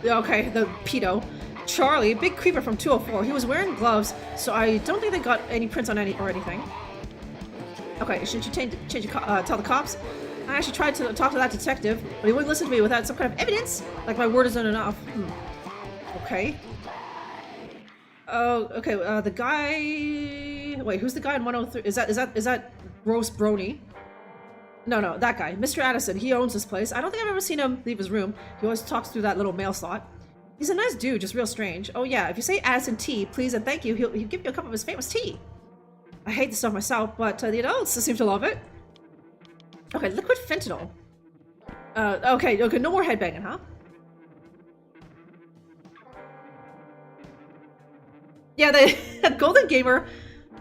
Okay, the pedo. Charlie, big creeper from 204. He was wearing gloves, so I don't think they got any prints on anything. Okay, shouldn't you tell the cops? I actually tried to talk to that detective, but he wouldn't listen to me without some kind of evidence. Like my word isn't enough. Okay. Oh, okay. The guy. Wait, who's the guy in 103? Is that Gross Brony? No, that guy, Mr. Addison. He owns this place. I don't think I've ever seen him leave his room. He always talks through that little mail slot. He's a nice dude, just real strange. Oh yeah, if you say Addison tea, please and thank you, he'll give you a cup of his famous tea. I hate the stuff myself, but the adults seem to love it. Okay, liquid fentanyl. Okay, no more headbanging, huh? Yeah, the Golden Gamer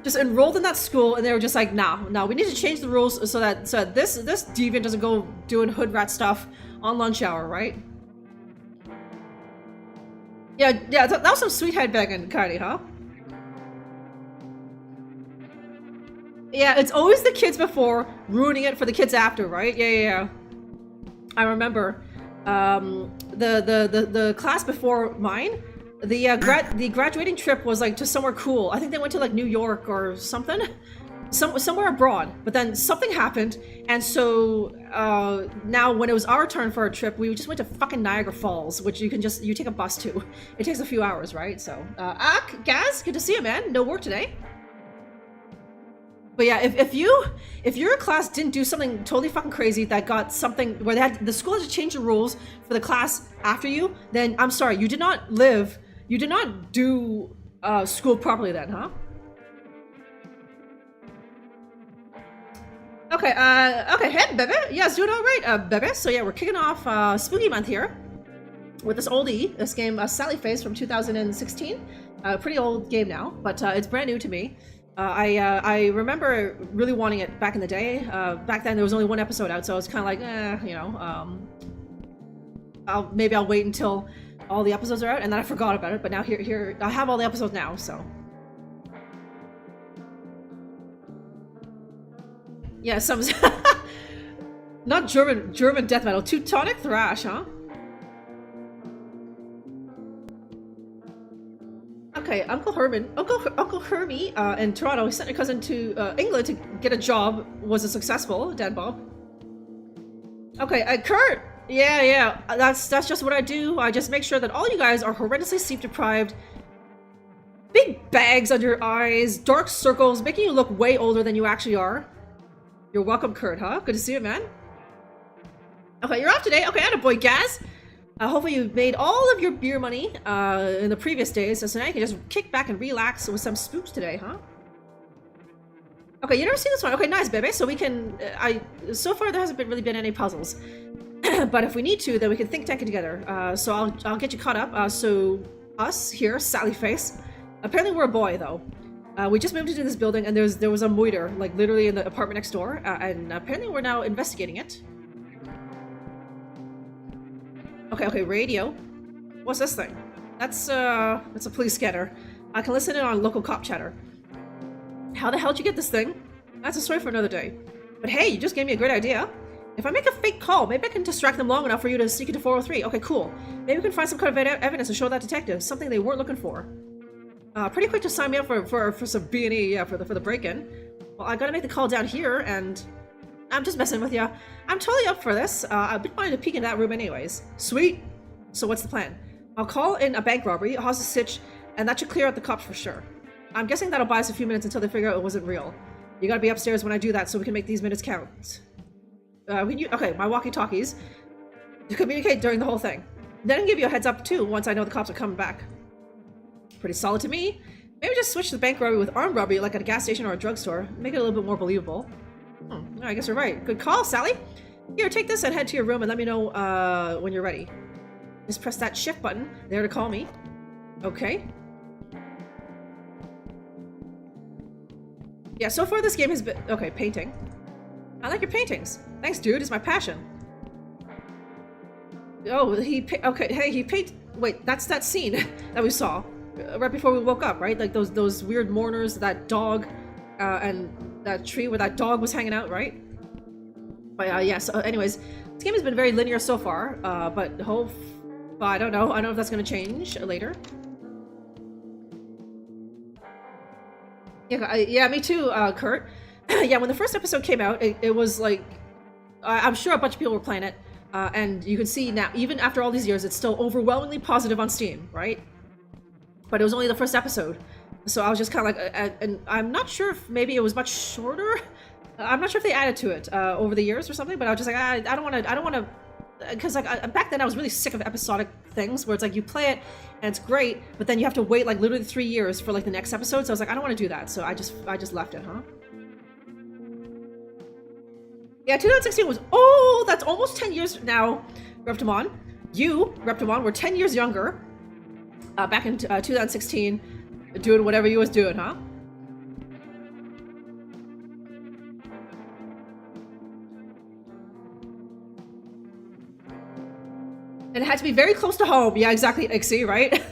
just enrolled in that school, and they were just like, nah, we need to change the rules so that this deviant doesn't go doing hood rat stuff on lunch hour, right? Yeah, that was some sweet headbanging, Cardi, huh? Yeah, it's always the kids before ruining it for the kids after, right? Yeah. I remember the class before mine. The graduating trip was like to somewhere cool. I think they went to like New York or something, somewhere abroad. But then something happened, and so now when it was our turn for a trip, we just went to fucking Niagara Falls, which you take a bus to. It takes a few hours, right? So, Gaz, good to see you, man. No work today. But yeah, if your class didn't do something totally fucking crazy that got something where the school had to change the rules for the class after you, then I'm sorry, you did not do school properly then, huh? Okay, hey, baby. Yeah, it's doing all right, baby. So yeah, we're kicking off Spooky Month here with this oldie, this game, McSalface from 2016. Pretty old game now, but it's brand new to me. I remember really wanting it back in the day. Back then there was only one episode out, so I was kind of like, you know, maybe I'll wait until all the episodes are out, and then I forgot about it. But now here I have all the episodes now, so yeah, some not German death metal, Teutonic thrash, huh? Okay, Uncle Hermie in Toronto, he sent a cousin to England to get a job. Was it successful, Dad Bob? Okay, Kurt! Yeah, that's just what I do. I just make sure that all you guys are horrendously sleep deprived. Big bags under your eyes, dark circles, making you look way older than you actually are. You're welcome, Kurt, huh? Good to see you, man. Okay, you're off today. Okay, attaboy, Gaz! Hopefully you made all of your beer money in the previous days, so now you can just kick back and relax with some spooks today, huh? Okay, you never seen this one. Okay, nice, baby. So we can... so far there hasn't really been any puzzles. But if we need to, then we can think tank it together. So I'll get you caught up. So us here, Sallyface. Apparently we're a boy, though. We just moved into this building, and there was a moiter, like literally in the apartment next door. And apparently we're now investigating it. Okay, radio. What's this thing? That's a police scanner. I can listen in on local cop chatter. How the hell did you get this thing? That's a story for another day. But hey, you just gave me a great idea. If I make a fake call, maybe I can distract them long enough for you to sneak into 403. Okay, cool. Maybe we can find some kind of evidence to show that detective, something they weren't looking for. Pretty quick to sign me up for some B&E, yeah, for the break-in. Well, I gotta make the call down here, and I'm just messing with you. I'm totally up for this. I've been wanting to peek in that room anyways. Sweet. So what's the plan? I'll call in a bank robbery, a hostage stitch, and that should clear out the cops for sure. I'm guessing that'll buy us a few minutes until they figure out it wasn't real. You gotta be upstairs when I do that so we can make these minutes count. Okay, my walkie-talkies to communicate during the whole thing. Then I can give you a heads up too once I know the cops are coming back. Pretty solid to me. Maybe just switch the bank robbery with armed robbery like at a gas station or a drugstore. Make it a little bit more believable. I guess you're right. Good call, Sally. Here, take this and head to your room and let me know when you're ready. Just press that shift button there to call me. Okay. Yeah, so far this game has been... Okay, painting. I like your paintings. Thanks, dude. It's my passion. Oh, okay, hey, he paint... Wait, that's that scene that we saw. right before we woke up, right? Like those weird mourners, that dog, and that tree where that dog was hanging out, right? But yeah. So, anyways, this game has been very linear so far. But I don't know. I don't know if that's gonna change later. Yeah, me too, Kurt. Yeah, when the first episode came out, it was like, I'm sure a bunch of people were playing it, and you can see now, even after all these years, it's still overwhelmingly positive on Steam, right? But it was only the first episode, so I was just kind of like, and I'm not sure if maybe it was much shorter. I'm not sure if they added to it over the years or something, but I was just like, I don't want to, because like back then I was really sick of episodic things where it's like you play it and it's great, but then you have to wait like literally 3 years for like the next episode. So I was like, I don't want to do that, so I just left it, huh? Yeah, 2016 was, oh, that's almost 10 years now, Reptimon. You, Reptimon, were 10 years younger back in 2016, doing whatever you was doing, huh? And it had to be very close to home. Yeah, exactly, Ixie, right?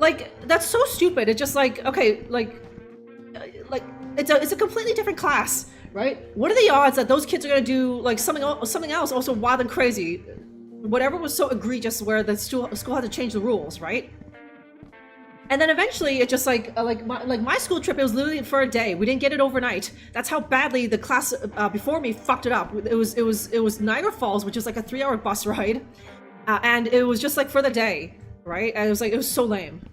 Like, that's so stupid. It's just like, okay, like it's a completely different class, right? What are the odds that those kids are gonna do like something else also wild and crazy? Whatever was so egregious where the school had to change the rules, right? And then eventually it just like my school trip, it was literally for a day. We didn't get it overnight. That's how badly the class before me fucked it up. It was Niagara Falls, which is like a 3-hour bus ride, and it was just like for the day, right? And it was so lame.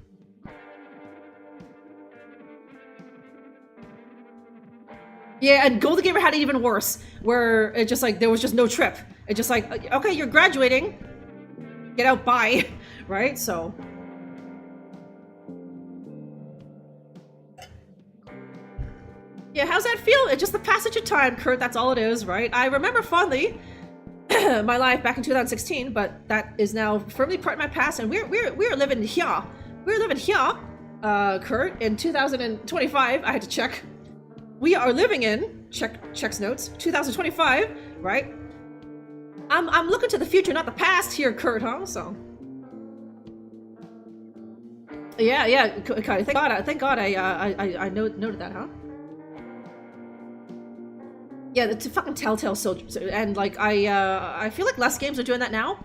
Yeah, and Golden Gamer had it even worse, where it just like there was just no trip. It just like, okay, you're graduating, get out, bye, right? So. Yeah, how's that feel? It's just the passage of time, Kurt, that's all it is, right? I remember fondly my life back in 2016, but that is now firmly part of my past, and we're living here. We're living here, Kurt, in 2025, I had to check. We are living in, checks notes, 2025, right? I'm looking to the future, not the past here, Kurt, huh? So. Yeah, thank God I noted that, huh? Yeah, it's a fucking Telltale soldier, and like I feel like less games are doing that now,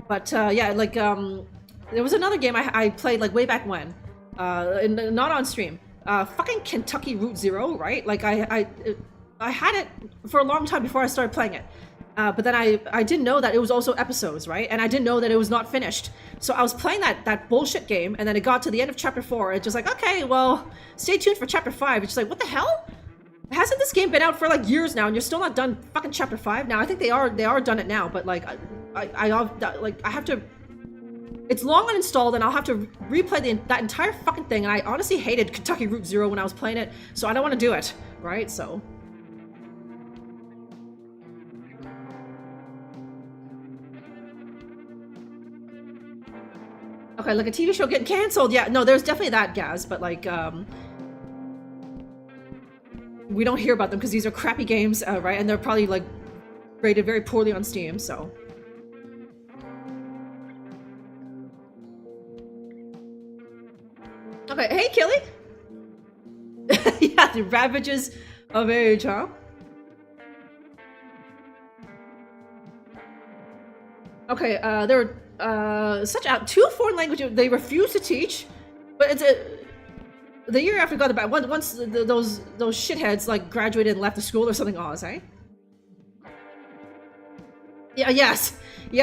but yeah, like there was another game I played like way back when, not on stream. Fucking Kentucky Route Zero, right? Like I had it for a long time before I started playing it, but then I didn't know that it was also episodes, right? And I didn't know that it was not finished. So I was playing that bullshit game, and then it got to the end of chapter 4. It's just like, okay, well, stay tuned for chapter 5. It's just like, what the hell? Hasn't this game been out for like years now, and you're still not done fucking chapter 5? Now I think they are done it now, but like I have to. It's long uninstalled, and I'll have to replay that entire fucking thing. And I honestly hated Kentucky Route Zero when I was playing it, so I don't want to do it, right? So. Okay, like a TV show getting canceled. Yeah, no, there's definitely that, Gaz, but like, we don't hear about them because these are crappy games, right? And they're probably like rated very poorly on Steam, so. Okay, hey, Killy! Yeah, the ravages of age, huh? Okay, there are two foreign languages they refuse to teach, but it's the year after got about once those shitheads like graduated and left the school or something, Oz, eh? Yeah, yes,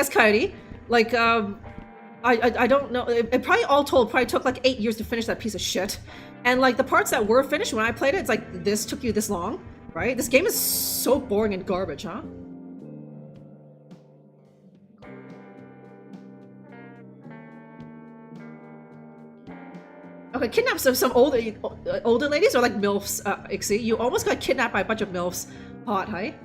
Coyote. Like, I don't know. It probably all told probably took like 8 years to finish that piece of shit. And like the parts that were finished when I played it, it's like, this took you this long, right? This game is so boring and garbage, huh? Okay, kidnap some older ladies or like MILFs, Ixie. You almost got kidnapped by a bunch of MILFs. Hot, hey?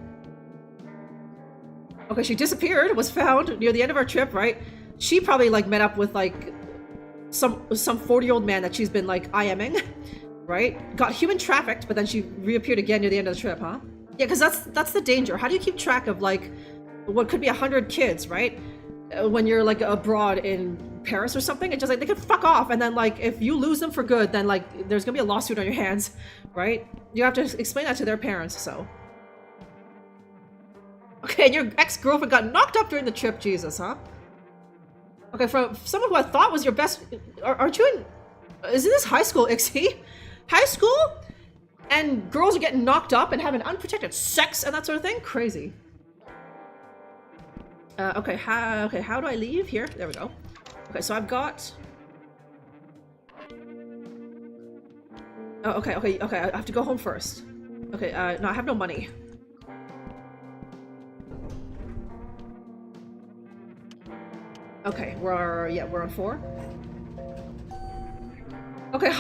Okay, she disappeared, was found near the end of our trip, right? She probably like met up with like some 40-year-old man that she's been like IMing, right? Got human trafficked, but then she reappeared again near the end of the trip, huh? Yeah, because that's the danger. How do you keep track of like what could be 100 kids, right? When you're like abroad in Paris or something, and just like they can fuck off, and then like if you lose them for good, then like there's gonna be a lawsuit on your hands, right? You have to explain that to their parents. So okay, and your ex-girlfriend got knocked up during the trip. Jesus, huh? Okay, from someone who I thought was your best, aren't you in? Isn't this high school, Ixie? High school, and girls are getting knocked up and having unprotected sex and that sort of thing. Crazy. Okay, how do I leave here? There we go. Okay, so I've got. Oh, okay, I have to go home first. Okay, no, I have no money. Okay, we're on 4. Okay,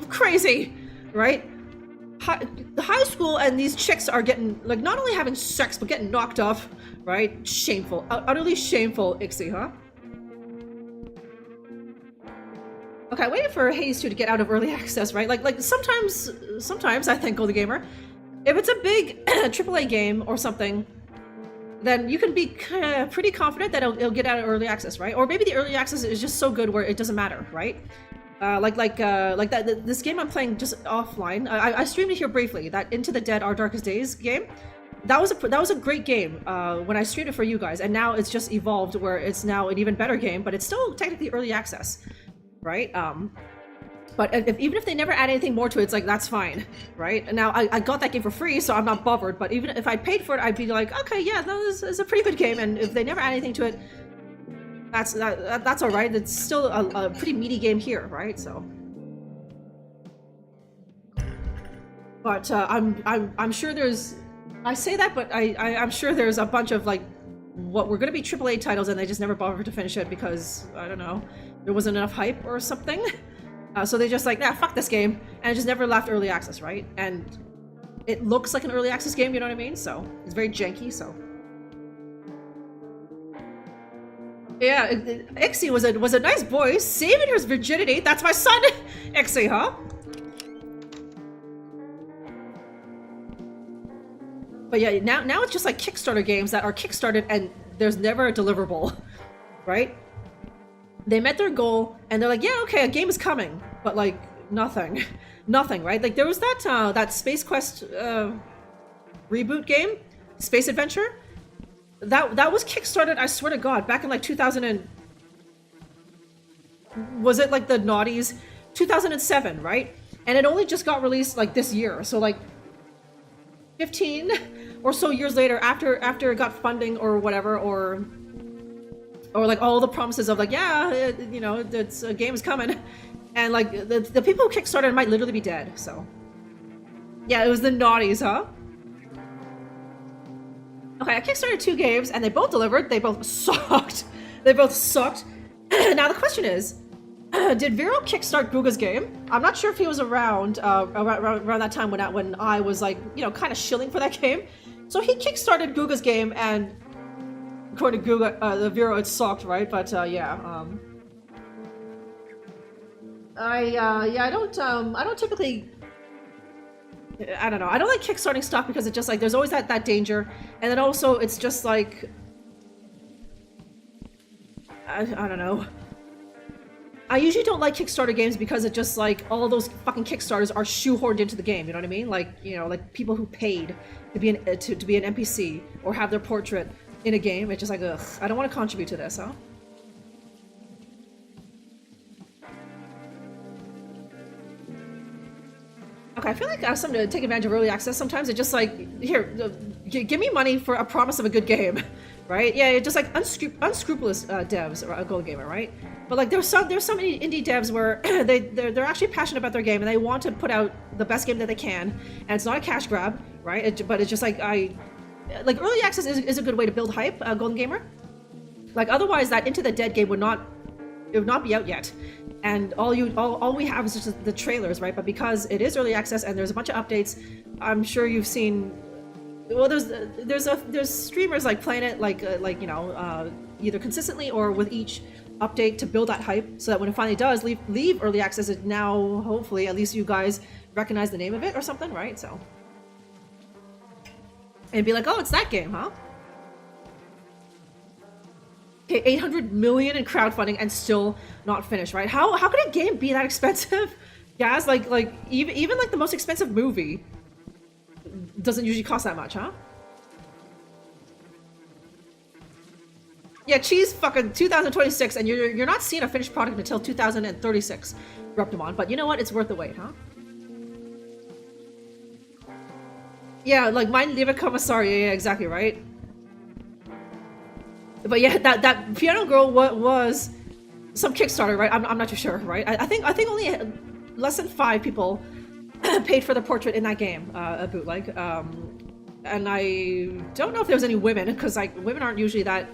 crazy, right? The high school and these chicks are getting, like, not only having sex, but getting knocked up, right? Shameful. Utterly shameful, Ixie, huh? Okay, waiting for Haze 2 to get out of early access, right? Like sometimes I think, Golden Gamer, if it's a big AAA game or something, then you can be pretty confident that it'll get out of early access, right? Or maybe the early access is just so good where it doesn't matter, right? Like this game I'm playing just offline. I streamed it here briefly. That Into the Dead: Our Darkest Days game. That was a great game when I streamed it for you guys, and now it's just evolved where it's now an even better game, but it's still technically early access, right? But even if they never add anything more to it, it's like, that's fine, right? And now I got that game for free, so I'm not bothered. But even if I paid for it, I'd be like, okay, yeah, that is a pretty good game. And if they never add anything to it, that's all right. It's still a pretty meaty game here, right? So, but I'm sure there's. I say that, but I'm sure there's a bunch of like what were going to be AAA titles, and they just never bothered to finish it because I don't know, there wasn't enough hype or something. So they just like, nah, fuck this game, and it just never left early access, right? And it looks like an early access game, you know what I mean? So it's very janky. So yeah, Ixie was a nice boy, saving his virginity. That's my son, Ixie, huh? But yeah, now it's just like Kickstarter games that are kickstarted and there's never a deliverable, right? They met their goal and they're like, yeah, okay, a game is coming, but like nothing, right? Like there was that Space Quest reboot game, Space Adventure. That was kickstarted, I swear to God, back in like 2000 and was it like the noughties, 2007, right? And it only just got released like this year, so like 15 or so years later, after it got funding or whatever, or like all the promises of like, yeah, you know, it's a game is coming, and like the people who kickstarted might literally be dead. So yeah, it was the naughties, huh? Okay, I kickstarted 2 games and they both delivered. They both sucked. Now the question is, did Vero kickstart Guga's game? I'm not sure if he was around around that time when I was like, you know, kind of shilling for that game. So he kickstarted Guga's game, and according to Guga, the Vero, it sucked, right? But yeah, I don't typically. I don't know. I don't like kickstarting stuff because it's just like there's always that danger, and then also it's just like I don't know. I usually don't like Kickstarter games because it's just like all those fucking Kickstarters are shoehorned into the game. You know what I mean? Like, you know, like people who paid to be an NPC or have their portrait in a game. It's just like, ugh, I don't want to contribute to this, huh? Okay, I feel like I have something to take advantage of early access. Sometimes it's just like, here, give me money for a promise of a good game, right? Yeah, it's just like unscrupulous devs, a Gold Gamer, right? But like there's some indie devs where they're actually passionate about their game and they want to put out the best game that they can, and it's not a cash grab, right? But it's just like like early access is a good way to build hype, Golden Gamer. Like otherwise, that Into the Dead game would not be out yet. And all we have is just the trailers, right? But because it is early access and there's a bunch of updates, I'm sure you've seen. Well, there's streamers like playing it like you know, either consistently or with each update to build that hype, so that when it finally does leave early access, it now hopefully at least you guys recognize the name of it or something, right? So and be like, oh, it's that game, huh? Okay, 800 million in crowdfunding and still not finished, right? How could a game be that expensive? Guys, like even like the most expensive movie doesn't usually cost that much, huh? Yeah, cheese fucking 2026, and you're not seeing a finished product until 2036, Reptimon. But you know what? It's worth the wait, huh? Yeah, like Mein Liebe Kommissar, yeah, exactly, right? But yeah, that Piano Girl was some Kickstarter, right? I'm not too sure, right? I think only less than 5 people paid for the portrait in that game, a bootleg. And I don't know if there was any women, because like women aren't usually that.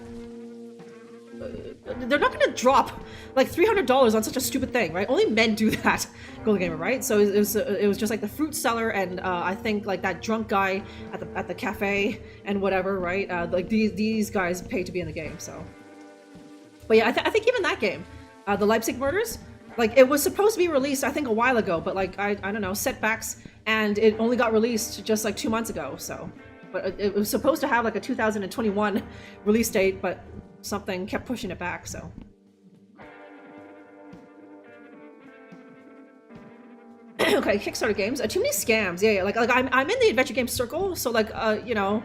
They're not going to drop like $300 on such a stupid thing, right? Only men do that, Golden Gamer, right? So it was just like the fruit seller and I think like that drunk guy at the cafe and whatever, right? Like these guys pay to be in the game. So, but yeah, I think even that game, the Leipzig Murders, like it was supposed to be released I think a while ago, but like I don't know, setbacks, and it only got released just like 2 months ago. So, but it was supposed to have like a 2021 release date, but something kept pushing it back, so. Okay, Kickstarter games. Too many scams. Yeah, like I'm in the adventure game circle, so like you know,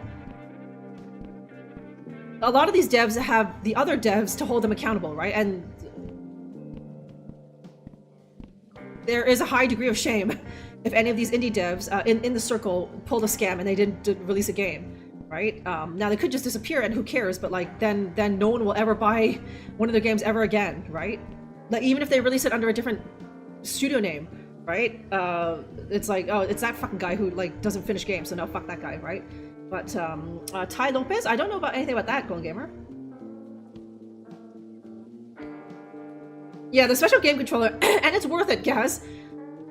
a lot of these devs have the other devs to hold them accountable, right? And there is a high degree of shame if any of these indie devs in the circle pulled a scam and they didn't release a game. Right? Now they could just disappear and who cares, but like then no one will ever buy one of their games ever again, right? Like even if they release it under a different studio name, right? It's like, oh, it's that fucking guy who like doesn't finish games, so no, fuck that guy, right? But Ty Lopez, I don't know about anything about that, Golden Gamer. Yeah, the special game controller, and it's worth it, guys.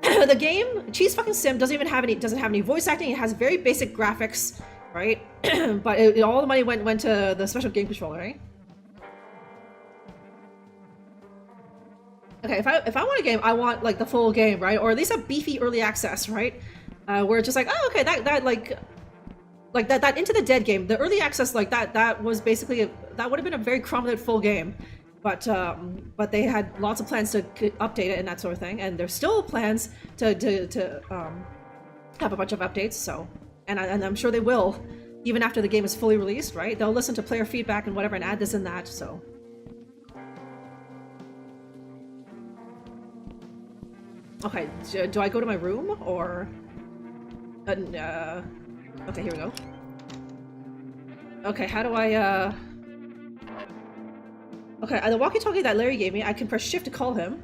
The game, Cheese fucking Sim, doesn't have any voice acting. It has very basic graphics. Right? But all the money went to the special game controller, right? Okay, if I want a game, I want like the full game, right? Or at least a beefy early access, right? Where it's just like, oh, okay, that Into the Dead game, the early access like that was basically that would have been a very prominent full game, but they had lots of plans to update it and that sort of thing, and there's still plans to have a bunch of updates, so. And I'm sure they will, even after the game is fully released, right? They'll listen to player feedback and whatever and add this and that, so. Okay, do I go to my room, or... okay, here we go. Okay, how do I, Okay, the walkie-talkie that Larry gave me, I can press shift to call him.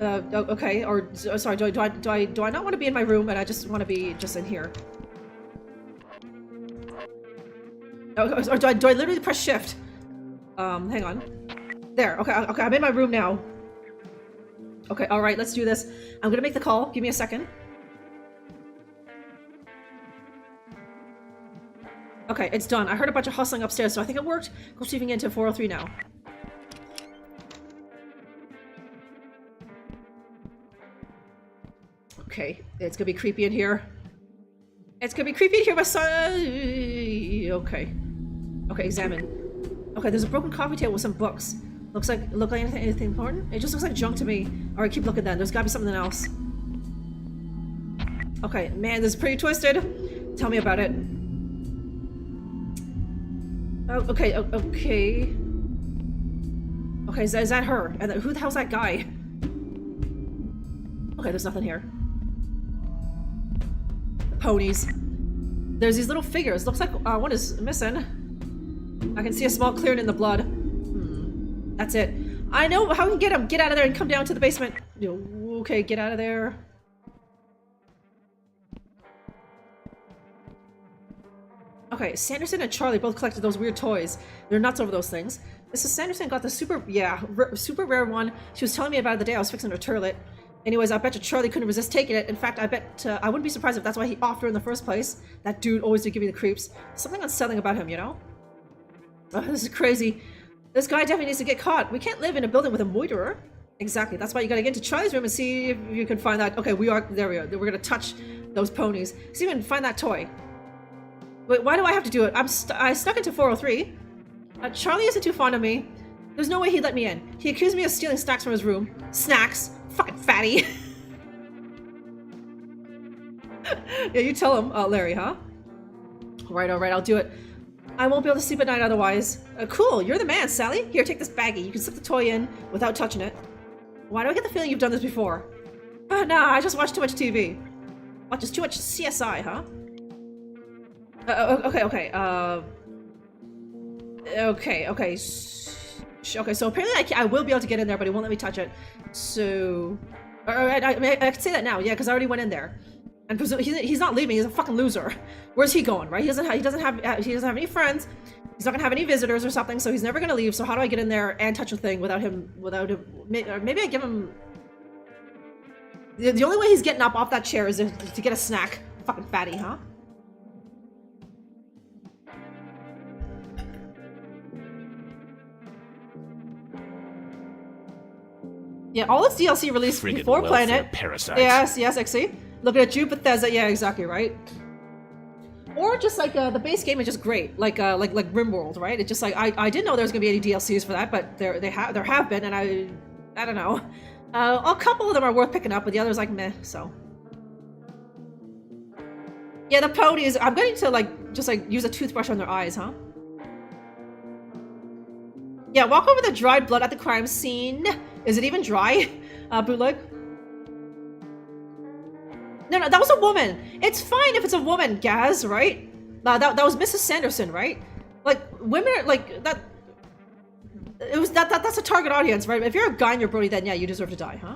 Okay, or... sorry, do I not want to be in my room, and I just want to be just in here? Or do I literally press shift? Hang on. There, okay, I'm in my room now. Okay, alright, let's do this. I'm gonna make the call. Give me a second. Okay, it's done. I heard a bunch of hustling upstairs, so I think it worked. Go sleeping into 403 now. Okay, it's gonna be creepy in here. It's gonna be creepy in here, my son. Okay. Okay, examine. Okay, there's a broken coffee table with some books. Look like anything important? It just looks like junk to me. Alright, keep looking then. There's gotta be something else. Okay, man, this is pretty twisted. Tell me about it. Oh, okay, okay. Okay, is that her? And who the hell's that guy? Okay, there's nothing here. Ponies. There's these little figures. Looks like one is missing. I can see a small clearing in the blood. That's it. I know how we can get him. Get out of there and come down to the basement. Okay, get out of there. Okay, Sanderson and Charlie both collected those weird toys. They're nuts over those things. Mrs. Sanderson got the super rare one. She was telling me about it the day I was fixing her turlet. Anyways, I bet you Charlie couldn't resist taking it. In fact, I bet I wouldn't be surprised if that's why he offered her in the first place. That dude always did give me the creeps. Something unsettling about him, you know? Oh, this is crazy. This guy definitely needs to get caught. We can't live in a building with a murderer. Exactly. That's why you gotta get into Charlie's room and see if you can find that. Okay, there we are. We're gonna touch those ponies. See if we can find that toy. Wait, why do I have to do it? I snuck into 403. Charlie isn't too fond of me. There's no way he'd let me in. He accused me of stealing snacks from his room. Snacks? Fucking fatty. Yeah, you tell him, Larry, huh? Alright, I'll do it. I won't be able to sleep at night otherwise. Cool, you're the man, Sally. Here, take this baggie. You can slip the toy in without touching it. Why do I get the feeling you've done this before? Nah, I just watch too much TV. Watches too much CSI, huh? Okay, so apparently I will be able to get in there, but he won't let me touch it. So... I can say that now, yeah, because I already went in there. And he's not leaving, he's a fucking loser. Where's he going, right? He doesn't have any friends. He's not gonna have any visitors or something, so he's never gonna leave. So how do I get in there and touch a thing without him, maybe I give him... The only way he's getting up off that chair is to get a snack. Fucking fatty, huh? Yeah, all its DLC released Friggin' before playing it. Parasites. Yes, I see. Looking at you, Bethesda. Yeah, exactly, right? Or just like the base game is just great, like RimWorld, right? It's just like I didn't know there was gonna be any DLCs for that, but there have been, and I don't know. A couple of them are worth picking up, but the others like meh. So yeah, the ponies. I'm going to just use a toothbrush on their eyes, huh? Yeah, walk over the dried blood at the crime scene. Is it even dry? Bootleg? No, that was a woman. It's fine if it's a woman, Gaz, right? That was Mrs. Sanderson, right? Like, women are, like, that... It was that's a target audience, right? If you're a guy in your Boaty, then yeah, you deserve to die, huh?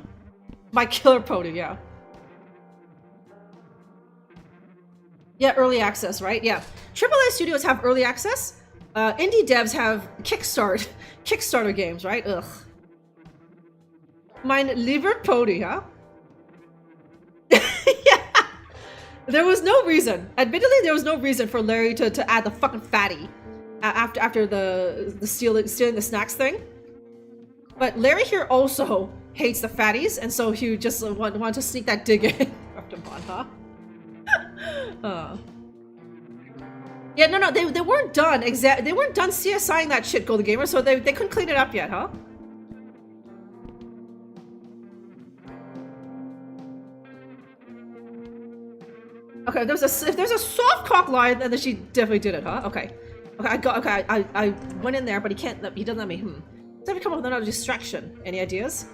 My killer pony, yeah. Yeah, early access, right? Yeah. AAA studios have early access. Indie devs have Kickstarter games, right? Ugh. Mein lieber Pony, huh? Yeah. There was no reason. Admittedly, there was no reason for Larry to add the fucking fatty after the stealing the snacks thing. But Larry here also hates the fatties, and so he just wanted to sneak that dig in after on, huh? Yeah, no, they weren't done they weren't done CSIing that shit, Golden Gamer, so they couldn't clean it up yet, huh? Okay, if there's a soft cock line, then she definitely did it, huh? Okay, I went in there, but he doesn't let me. Let me come up with another distraction. Any ideas?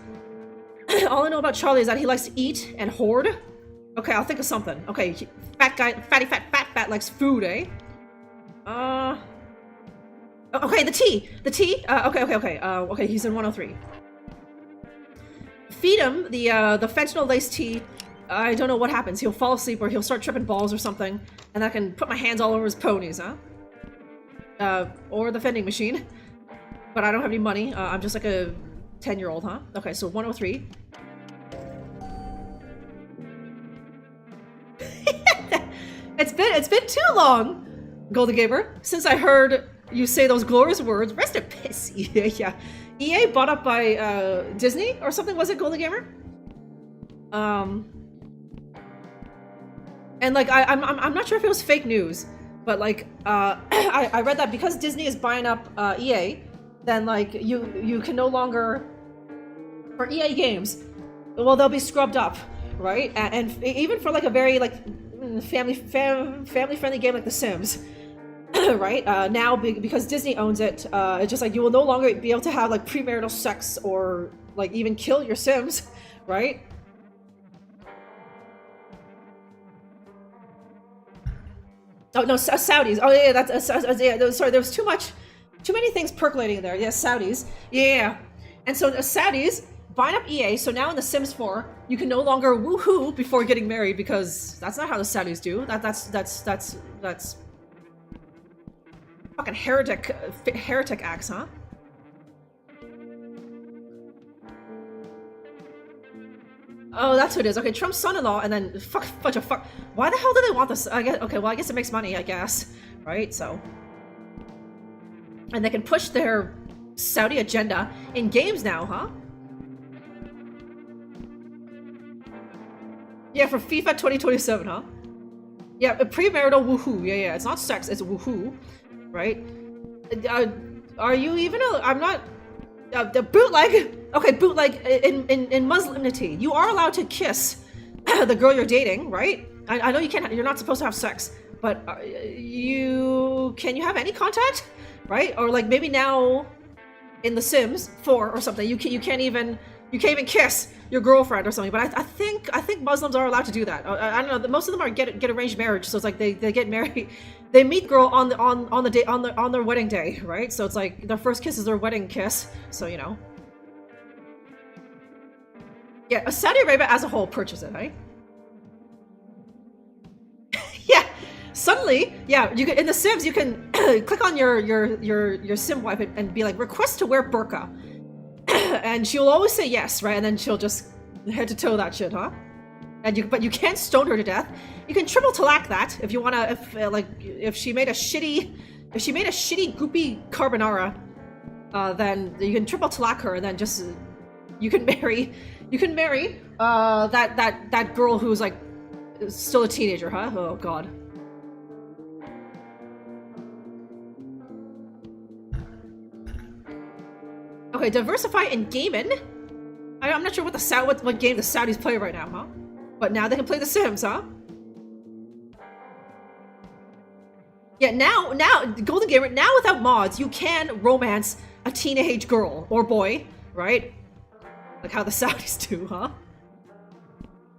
All I know about Charlie is that he likes to eat and hoard. Okay, I'll think of something. Okay, fat guy, fat likes food, eh? Okay, the tea. Okay, he's in 103. Feed him the fentanyl laced tea. I don't know what happens. He'll fall asleep or he'll start tripping balls or something, and I can put my hands all over his ponies, huh? Or the vending machine. But I don't have any money. I'm just like a 10-year-old, huh? Okay, so 103. It's been too long, Golden Gamer, since I heard you say those glorious words. Rest in peace. Yeah. EA bought up by Disney or something, was it, Golden Gamer? And like I'm not sure if it was fake news, but like I read that because Disney is buying up EA, then like you can no longer, for EA games, well, they'll be scrubbed up, right? And even for like a very like family friendly game like The Sims, right? Now because Disney owns it, it's just like you will no longer be able to have like premarital sex or like even kill your Sims, right? Oh no, Saudis. Oh yeah, that's yeah. Sorry, there was too many things percolating there. Yes, Saudis. Yeah, and so the Saudis buying up EA. So now in The Sims 4, you can no longer woohoo before getting married because that's not how the Saudis do. That's fucking heretic acts, huh? Oh, that's who it is. Okay, Trump's son-in-law, and then bunch of fuck. Why the hell do they want this? I guess. Okay, well, I guess it makes money. I guess, right? So, and they can push their Saudi agenda in games now, huh? Yeah, for FIFA 2027, huh? Yeah, a premarital woohoo. Yeah. It's not sex. It's woohoo, right? Are you even? I'm not. The bootleg. Okay, bootleg in Muslimity. You are allowed to kiss the girl you're dating, right? I know you can't. You're not supposed to have sex, but you have any contact, right? Or like maybe now in The Sims 4 or something, you can't even kiss your girlfriend or something. But I think Muslims are allowed to do that. I don't know. Most of them are get arranged marriage, so it's like they get married. They meet girl on the day on their wedding day, right? So it's like their first kiss is their wedding kiss. So you know. Yeah, Saudi Arabia as a whole purchase it, right? Yeah. Suddenly, yeah, you can in The Sims you can click on your sim wife and be like request to wear burqa, and she'll always say yes, right? And then she'll just head to toe that shit, huh? And but you can't stone her to death. You can triple talaq that if you wanna. If she made a shitty goopy carbonara, then you can triple talaq her, and then just you can marry that girl who's like still a teenager, huh? Oh god. Okay, diversify in gaming. I'm not sure what game the Saudis play right now, huh? But now they can play The Sims, huh? Yeah, now Golden Gamer, now without mods, you can romance a teenage girl or boy, right? Like how the Saudis do, huh?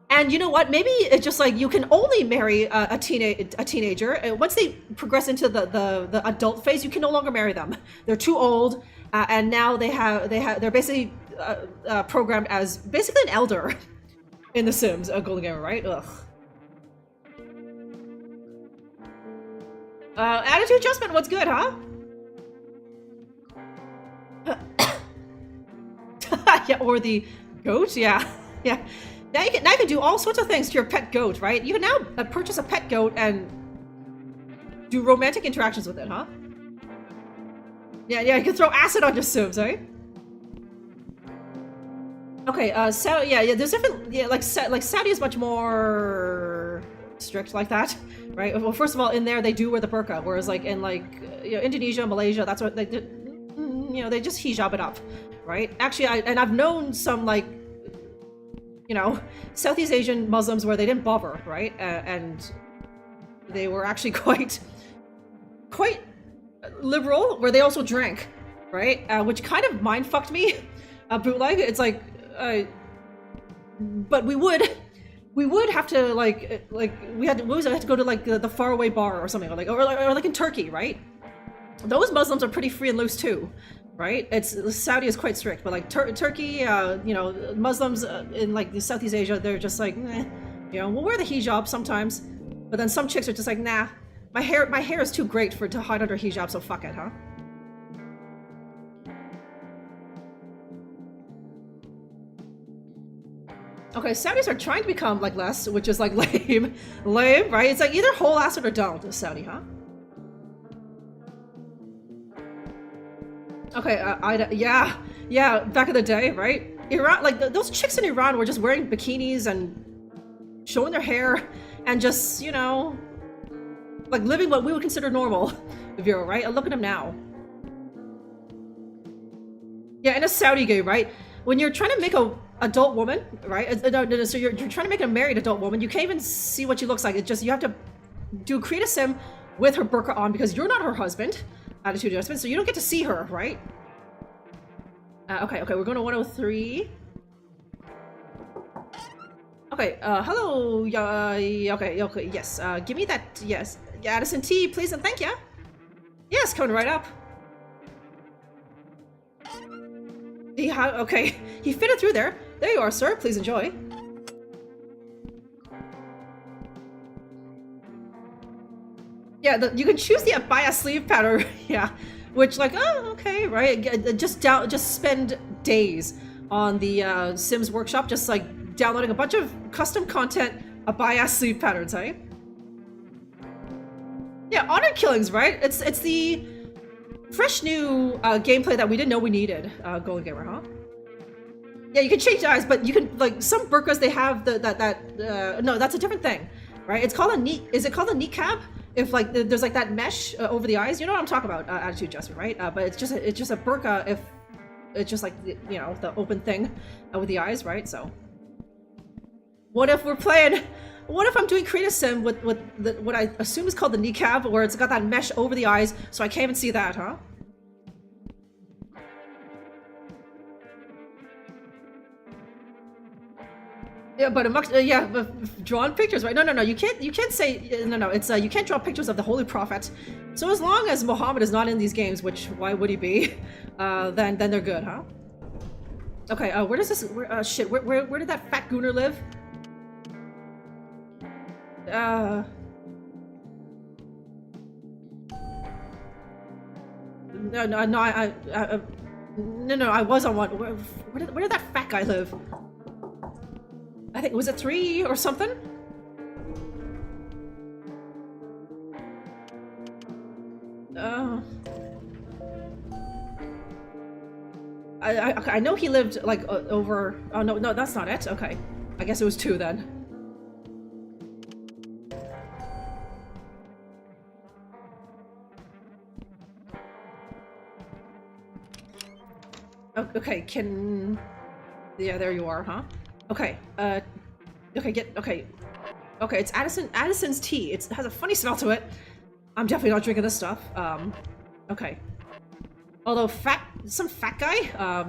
And you know what? Maybe it's just like you can only marry a teenager. And once they progress into the adult phase, you can no longer marry them. They're too old, and now they're basically programmed as basically an elder in The Sims, Golden Gamer, right? Ugh. Attitude adjustment, what's good, huh? Yeah, or the goat, yeah. Now you can do all sorts of things to your pet goat, right? You can now purchase a pet goat and do romantic interactions with it, huh? Yeah, you can throw acid on your Sims, right? Okay, so yeah, there's different, like Saudi is much more strict like that, right? Well, first of all, in there they do wear the burqa, whereas like in Indonesia, Malaysia, that's what they did. They just hijab it up, right? Actually, I've known some like, Southeast Asian Muslims where they didn't bother, right? And they were actually quite liberal, where they also drank, right? Which kind of mind fucked me. Bootleg, it's like, but we would have to we had to go to like the faraway bar or something, or like in Turkey, right? Those Muslims are pretty free and loose too, right? Saudi is quite strict, but like Turkey, Muslims in like Southeast Asia, they're just like, we'll wear the hijab sometimes, but then some chicks are just like, nah, my hair is too great to hide under hijab, so fuck it, huh? Okay, Saudis are trying to become like less, which is like lame, right? It's like either whole ass it or don't, Saudi, huh? Okay, yeah, back in the day, right? Iran, like those chicks in Iran were just wearing bikinis and showing their hair and just, like living what we would consider normal, Vero, right? And look at them now. Yeah, in a Saudi game, right? When you're trying to make a adult woman, right? So you're trying to make a married adult woman, you can't even see what she looks like. It's just, you have to create a sim with her burqa on because you're not her husband. Attitude adjustment, so you don't get to see her, right? Okay, we're going to 103. Okay, hello, okay, yes, give me that, yes. Addison T, please and thank you. Yes, coming right up. Okay, he fitted through there. There you are, sir, please enjoy. Yeah, you can choose the abaya sleeve pattern, yeah, which like, oh, okay, right? Just spend days on the Sims Workshop, just like downloading a bunch of custom content, abaya sleeve patterns, eh? Yeah, honor killings, right? It's the fresh new gameplay that we didn't know we needed, Golden Gamer, huh? Yeah, you can change eyes, but you can, like, some burqas, they have no, that's a different thing, right? It's called is it called a niqab? If like there's like that mesh over the eyes, you know what I'm talking about, attitude adjustment, right? But it's just a burqa it's just like, you know, the open thing with the eyes, right? So, what if we're playing? What if I'm doing Creative Sim with what I assume is called the kneecap, where it's got that mesh over the eyes, so I can't even see that, huh? Yeah, but but drawn pictures, right? No. You can't say no. It's you can't draw pictures of the Holy Prophet. So as long as Muhammad is not in these games, which why would he be? Then they're good, huh? Okay. Where does this? Shit. Where did that fat gooner live? No. I was on one. Where did that fat guy live? I think, was it 3 or something? I know he lived like over. Oh no, that's not it. Okay, I guess it was 2 then. Okay, yeah, there you are, huh? Okay, okay, it's Addison's tea. It has a funny smell to it. I'm definitely not drinking this stuff. Okay. Although some fat guy,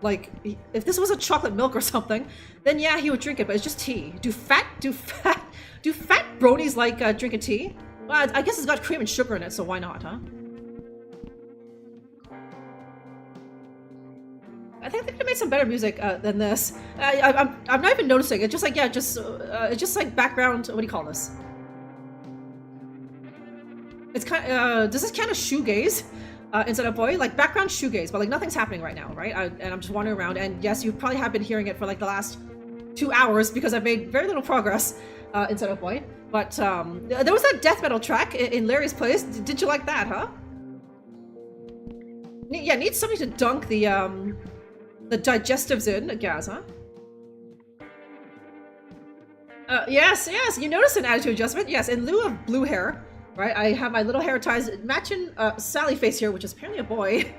like, if this was a chocolate milk or something, then yeah, he would drink it, but it's just tea. Do fat bronies like drinking tea? Well, I guess it's got cream and sugar in it, so why not, huh? I think they could have made some better music than this. I'm not even noticing. It's just like, yeah, it's just like background. What do you call this? It's kind of, does this count as shoegaze instead of boy? Like background shoegaze, but like nothing's happening right now, right? And I'm just wandering around. And yes, you probably have been hearing it for like the last 2 hours because I've made very little progress instead of boy. But there was that death metal track in Larry's place. Did you like that, huh? Yeah, needs something to dunk the digestives in, Gaz, huh? Yes, you notice an attitude adjustment. Yes, in lieu of blue hair, right? I have my little hair ties matching Sally face here, which is apparently a boy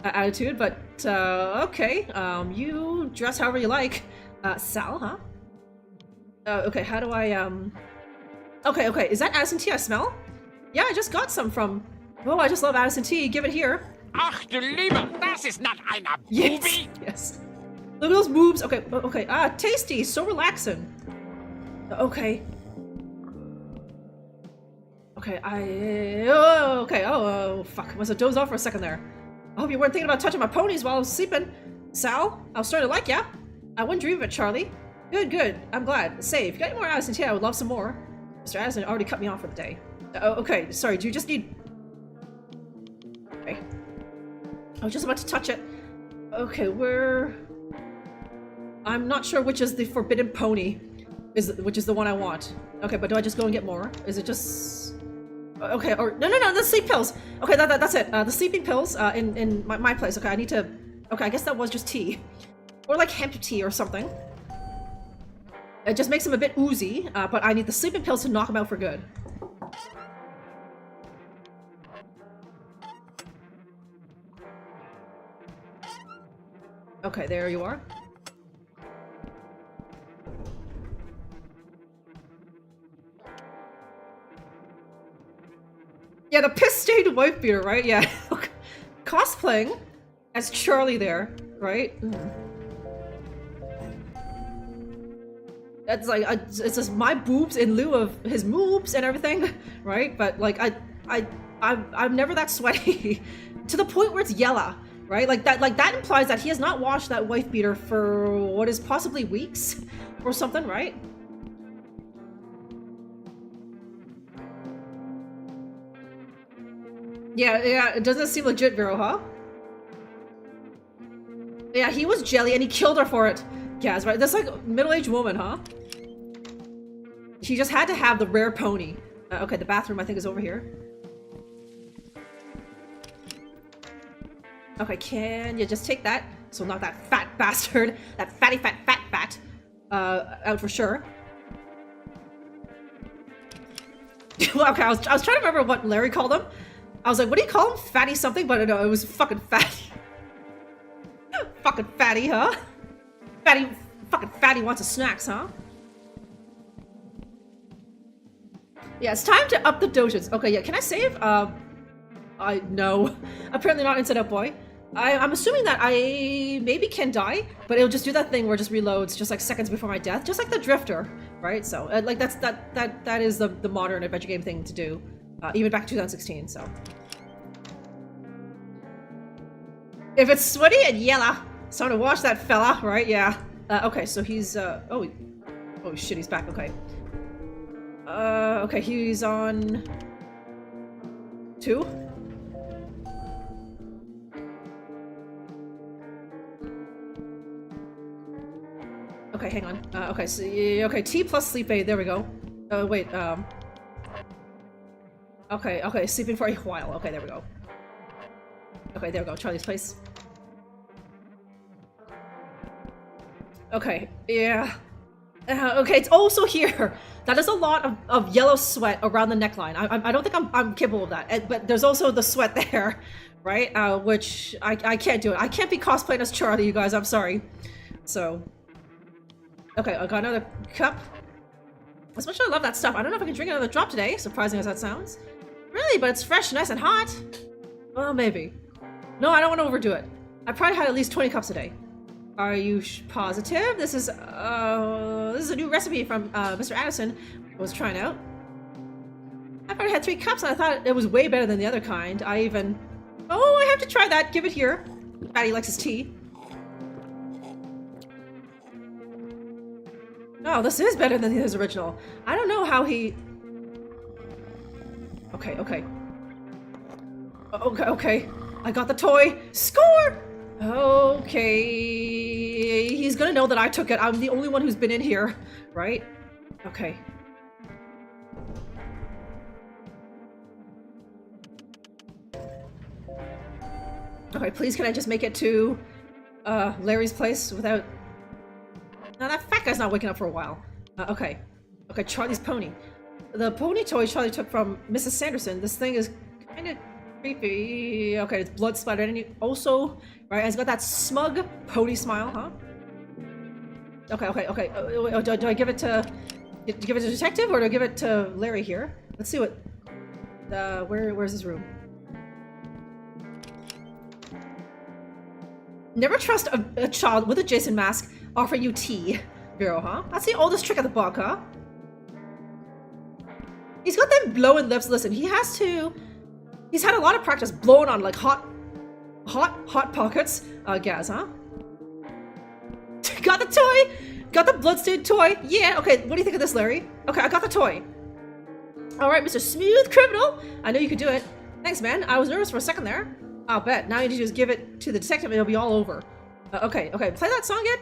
attitude, but okay. You dress however you like. Sal, huh? Okay, how do I, Okay, is that Addison tea I smell? Yeah, I just got some from... Oh, I just love Addison tea. Give it here. Ach du Lieber, das ist not eine Booby! Yes. Look at those boobs. Okay. Tasty. So relaxing. Okay. Okay, oh, fuck. Must have dozed off for a second there. I hope you weren't thinking about touching my ponies while I was sleeping. Sal, I was starting to like ya. I wouldn't dream of it, Charlie. Good. I'm glad. Say, if you got any more Addison tea, I would love some more. Mr. Addison already cut me off for the day. Okay, sorry, do you just need... Okay. I was just about to touch it. Okay, I'm not sure which is the forbidden pony, which is the one I want. Okay, but do I just go and get more? Is it just... Okay, or... No, the sleep pills! Okay, that's it. The sleeping pills in my place. Okay, I need to... Okay, I guess that was just tea. Or like hemp tea or something. It just makes him a bit oozy, but I need the sleeping pills to knock him out for good. Okay, there you are. Yeah, the piss-stained wife beater, right? Yeah. Cosplaying as Charlie there, right? That's like, it's just my boobs in lieu of his moobs and everything, right? But like, I'm never that sweaty to the point where it's yellow. Right? Like that implies that he has not washed that wife beater for what is possibly weeks or something, right? Yeah, it doesn't seem legit, Vero, huh? Yeah, he was jelly and he killed her for it. Gaz, right? That's like a middle-aged woman, huh? She just had to have the rare pony. Okay, the bathroom I think is over here. Okay, can you just take that? So not that fat bastard, that fatty fat, out for sure. Well, okay, I was trying to remember what Larry called him. I was like, what do you call him? Fatty something? But no, it was fucking fatty. fucking fatty, huh? Fucking fatty wants a snacks, huh? Yeah, it's time to up the dosages. Okay, yeah, can I save? No. Apparently not Inside Out Boy. I'm assuming that I maybe can die, but it'll just do that thing where it just reloads just like seconds before my death, just like the Drifter, right? So, like, that is the modern adventure game thing to do, even back in 2016, so. If it's sweaty and yellow, it's time to watch that fella, right? Yeah. Okay, so he's, oh shit, he's back, okay. Okay, he's on 2. Okay, hang on. Okay, so okay, T plus sleep aid. There we go. Wait. Okay, sleeping for a while. Okay, there we go. Okay, there we go. Charlie's place. Okay, yeah. Okay, it's also here. That is a lot of yellow sweat around the neckline. I don't think I'm capable of that. But there's also the sweat there, right? Which I can't do it. I can't be cosplaying as Charlie, you guys. I'm sorry. So. Okay, I got another cup. As much as I love that stuff, I don't know if I can drink another drop today, surprising as that sounds. Really, but it's fresh, nice, and hot. Well, maybe. No, I don't want to overdo it. I probably had at least 20 cups a day. Are you positive? This is a new recipe from Mr. Addison. I was trying out. I've already had 3 cups and I thought it was way better than the other kind. I have to try that. Give it here. Fatty likes his tea. Oh, this is better than his original. I don't know how he... Okay. Okay. I got the toy. Score! Okay. He's gonna know that I took it. I'm the only one who's been in here, right? Okay. Okay, please can I just make it to Larry's place without... Now that fat guy's not waking up for a while. Okay, Charlie's pony. The pony toy Charlie took from Mrs. Sanderson. This thing is kind of creepy. Okay, it's blood splattered, and also, right? It's got that smug pony smile, huh? Okay. Do I give it to the detective or do I give it to Larry here? Let's see what. Where's his room? Never trust a child with a Jason mask offering you tea, Vero, huh? That's the oldest trick of the book, huh? He's got them blowing lips. Listen, he's had a lot of practice blowing on like hot pockets. Gas, huh? Got the toy! Got the bloodstained toy! Yeah, okay, what do you think of this, Larry? Okay, I got the toy. Alright, Mr. Smooth Criminal! I know you could do it. Thanks, man. I was nervous for a second there. I'll bet. Now you just give it to the detective and it'll be all over. Okay, play that song again.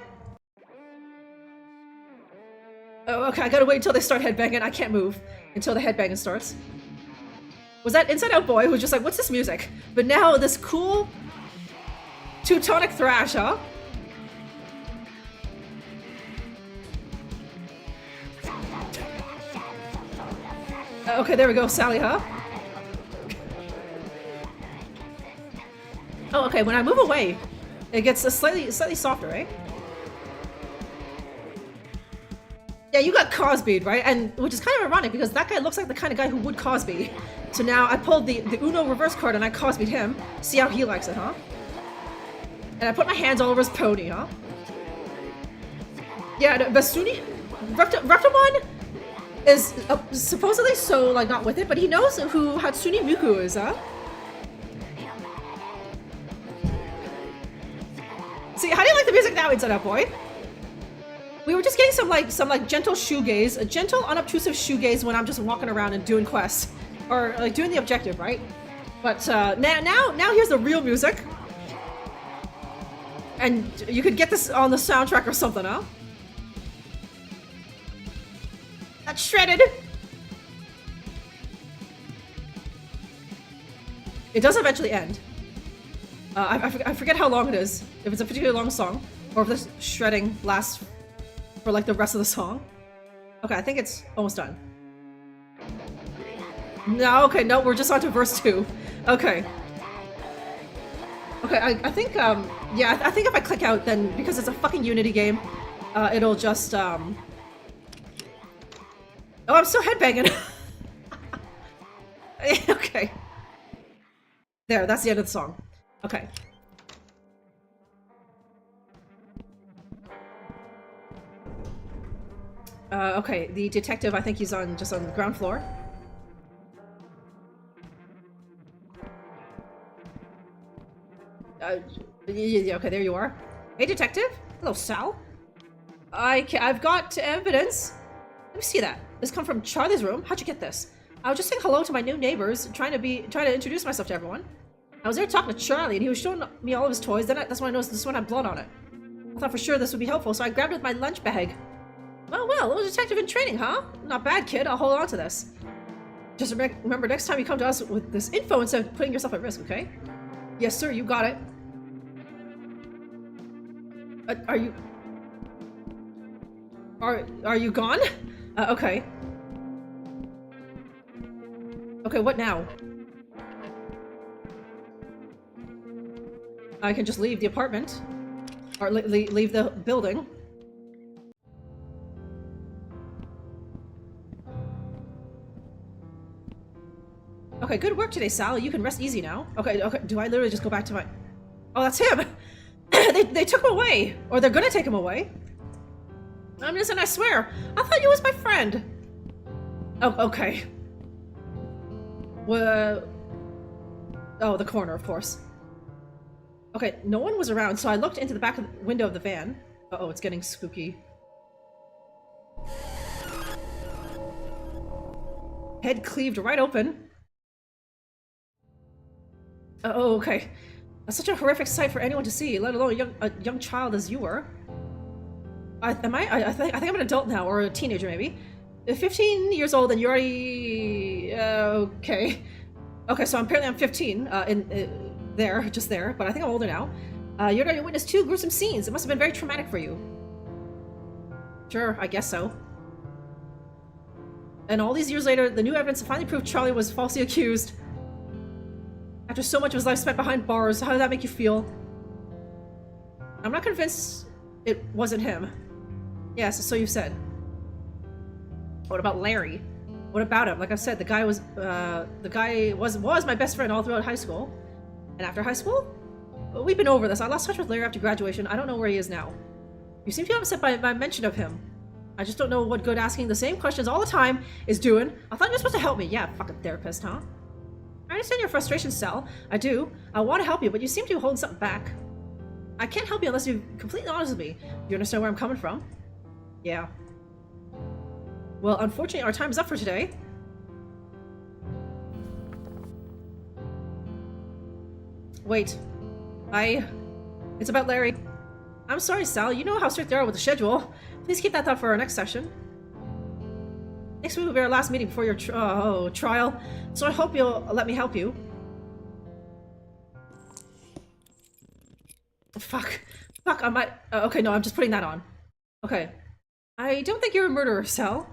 Oh, okay, I gotta wait until they start headbanging. I can't move until the headbanging starts. Was that Inside Out Boy who was just like, what's this music? But now this cool Teutonic thrash, huh? Okay, there we go, Sally, huh? Oh, okay, when I move away, it gets a slightly softer, right? Yeah, you got Cosby'd, right? And which is kind of ironic because that guy looks like the kind of guy who would Cosby. So now I pulled the Uno reverse card and I Cosby'd him. See how he likes it, huh? And I put my hands all over his pony, huh? Yeah, Basuni... Reptamon is supposedly so, like, not with it, but he knows who Hatsune Miku is, huh? See, how do you like the music now, Inside Out Boy? We were just getting some gentle shoegaze, a gentle, unobtrusive shoegaze when I'm just walking around and doing quests. Or, like, doing the objective, right? But, now here's the real music. And you could get this on the soundtrack or something, huh? That's shredded! It does eventually end. I forget how long it is. If it's a particularly long song, or if this shredding lasts for like the rest of the song. Okay, I think it's almost done. No, okay, no, we're just on to verse 2. Okay. Okay, I think, yeah, I think if I click out, then, because it's a fucking Unity game, it'll just, Oh, I'm still headbanging! Okay. There, that's the end of the song. Okay. Okay, the detective, I think he's just on the ground floor. Yeah, okay, there you are. Hey, detective. Hello, Sal. I've got evidence. Let me see that. This come from Charlie's room. How'd you get this? I was just saying hello to my new neighbors, trying to introduce myself to everyone. I was there talking to Charlie, and he was showing me all of his toys. That's when I noticed this one had blood on it. I thought for sure this would be helpful, so I grabbed it with my lunch bag. Oh well, little detective in training, huh? Not bad, kid. I'll hold on to this. Just remember, next time you come to us with this info instead of putting yourself at risk, okay? Yes, sir. You got it. Are you gone? Okay. Okay, what now? I can just leave the apartment. Or leave the building. Okay, good work today, Sal. You can rest easy now. Okay, do I literally just go back to my... Oh, that's him! they took him away! Or they're gonna take him away. I'm innocent, I swear. I thought you was my friend. Oh, okay. Well, oh, the corner, of course. Okay, no one was around, so I looked into the back of the window of the van. Uh-oh, it's getting spooky. Head cleaved right open. Oh, okay. That's such a horrific sight for anyone to see, let alone a young child as you were. I think I'm an adult now, or a teenager maybe. 15 years old and you're already... okay. Okay, so apparently I'm 15, just there, but I think I'm older now. You already witnessed 2 gruesome scenes. It must have been very traumatic for you. Sure, I guess so. And all these years later, the new evidence finally proved Charlie was falsely accused. After so much of his life spent behind bars, how did that make you feel? I'm not convinced it wasn't him. Yes, so you said. What about Larry? What about him? Like I said, the guy was my best friend all throughout high school. And after high school? We've been over this. I lost touch with Larry after graduation. I don't know where he is now. You seem to be upset by my mention of him. I just don't know what good asking the same questions all the time is doing. I thought you were supposed to help me. Yeah, fucking therapist, huh? I understand your frustration, Sal. I do. I want to help you, but you seem to be holding something back. I can't help you unless you're completely honest with me. Do you understand where I'm coming from? Yeah. Well, unfortunately, our time is up for today. Wait. It's about Larry. I'm sorry, Sal. You know how strict they are with the schedule. Please keep that thought for our next session. Next week will be our last meeting before your trial, so I hope you'll let me help you. Fuck. Fuck, I might... okay, no, I'm just putting that on. Okay. I don't think you're a murderer, Sal.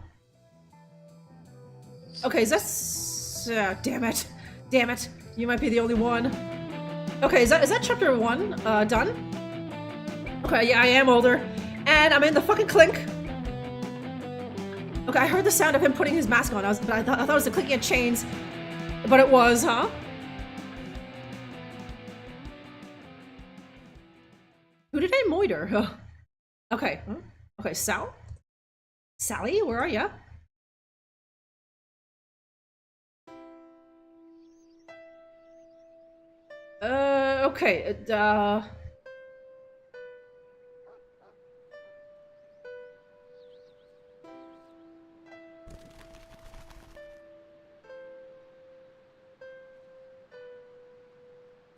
Okay, is that... damn it. Damn it. You might be the only one. Okay, is that chapter 1 done? Okay, yeah, I am older. And I'm in the fucking clink. Okay, I heard the sound of him putting his mask on. I thought it was the clicking of chains. But it was, huh? Who did I moiter? Oh. Okay. Okay, Sal? Sally, where are ya? Okay,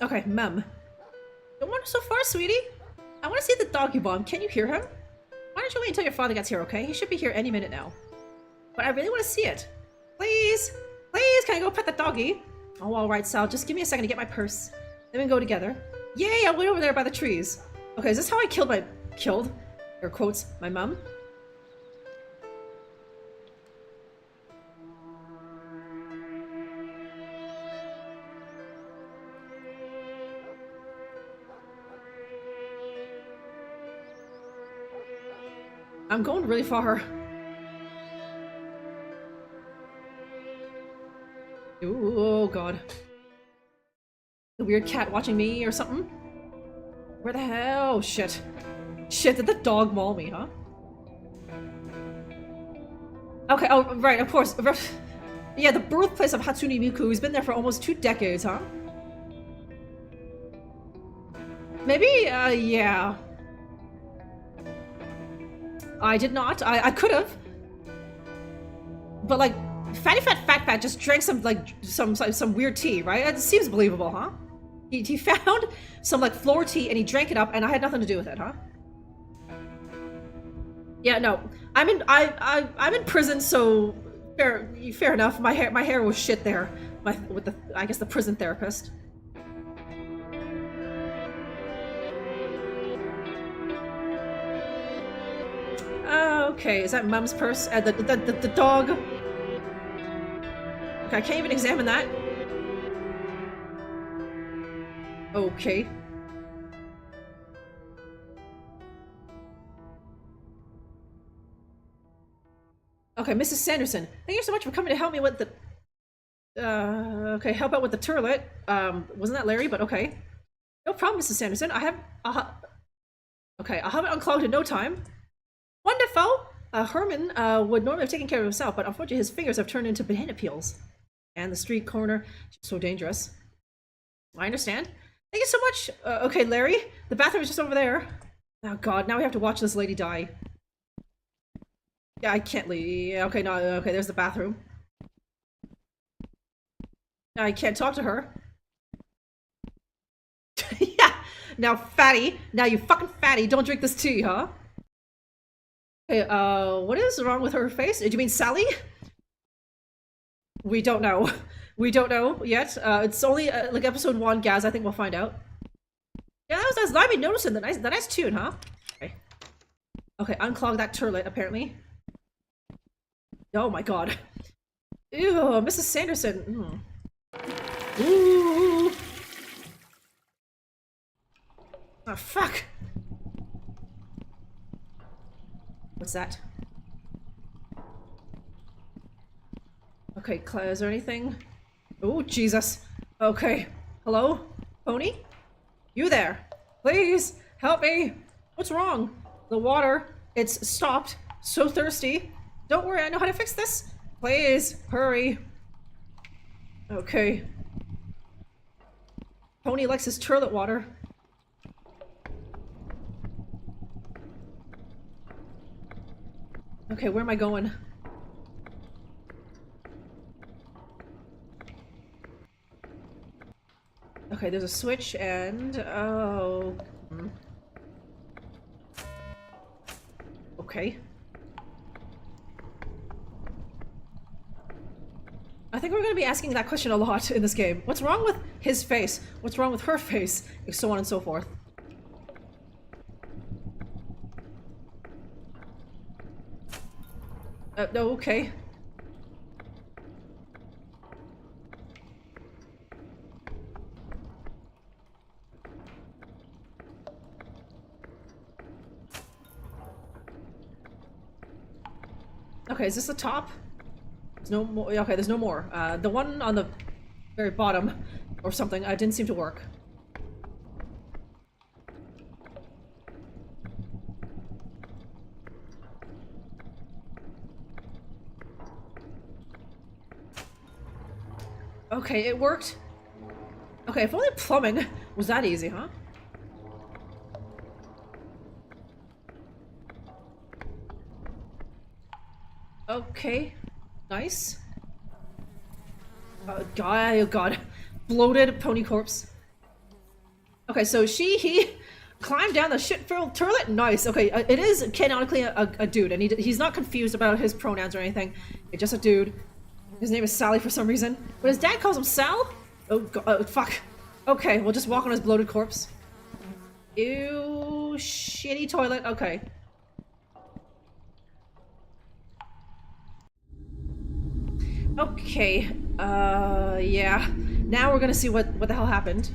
okay, Mum. Don't wander so far, sweetie. I want to see the dog you bombed. Can you hear him? Why don't you wait until your father gets here, okay? He should be here any minute now. But I really want to see it. Please? Please, can I go pet the doggy? Oh, alright, Sal. Just give me a second to get my purse. Then we can go together. Yay, I'll wait over there by the trees. Okay, is this how I killed? Air quotes, my mum? I'm going really far. Ooh, oh god. The weird cat watching me or something? Where the hell? Shit. Shit, did the dog maul me, huh? Okay, oh, right, of course. Yeah, the birthplace of Hatsune Miku, who's been there for almost 2 decades, huh? Maybe, yeah. I did not. I could have. But, like, Fatty Fat just drank some, like, some weird tea, right? It seems believable, huh? He found some, like, floor tea and he drank it up and I had nothing to do with it, huh? Yeah, no. I'm in prison, so fair enough. My hair was shit there. With the, I guess, the prison therapist. Okay, is that Mum's purse? The dog. Okay, I can't even examine that. Okay. Okay, Mrs. Sanderson, thank you so much for coming to help me with the... okay, help out with the turlet. Wasn't that Larry? But okay. No problem, Mrs. Sanderson. Okay, I'll have it unclogged in no time. Wonderful! Herman would normally have taken care of himself, but unfortunately his fingers have turned into banana peels. And the street corner is so dangerous. I understand. Thank you so much! Okay, Larry, the bathroom is just over there. Oh god, now we have to watch this lady die. Yeah, I can't leave. Okay, no, okay, there's the bathroom. I can't talk to her. Yeah! Now, fatty! Now, you fucking fatty, don't drink this tea, huh? Okay, what is wrong with her face? Do you mean Sally? We don't know. We don't know yet. It's only, like, episode 1, Gaz. I think we'll find out. Yeah, that was nice noticing the nice tune, huh? Okay. Okay, unclog that turlet, apparently. Oh my god. Ew, Mrs. Sanderson. Ooh. Oh, fuck. What's that? Okay, is there anything? Oh, Jesus. Okay. Hello? Pony? You there? Please, help me! What's wrong? The water, it's stopped. So thirsty. Don't worry, I know how to fix this. Please, hurry. Okay. Pony likes his turlet water. Okay, where am I going? Okay, there's a switch and... oh... Okay. I think we're going to be asking that question a lot in this game. What's wrong with his face? What's wrong with her face? And so on and so forth. No, okay. Okay, is this the top? There's no more. Okay, there's no more. The one on the very bottom or something didn't seem to work. Okay, it worked. Okay, if only plumbing was that easy, huh? Okay, nice. Oh god. Bloated pony corpse. Okay, so he climbed down the shit-filled turlet? Nice. Okay, it is canonically a dude, and he's not confused about his pronouns or anything. It's just a dude. His name is Sally for some reason. But his dad calls him Sal? Oh god, fuck. Okay, we'll just walk on his bloated corpse. Ew, shitty toilet. Okay. Okay, yeah. Now we're gonna see what the hell happened.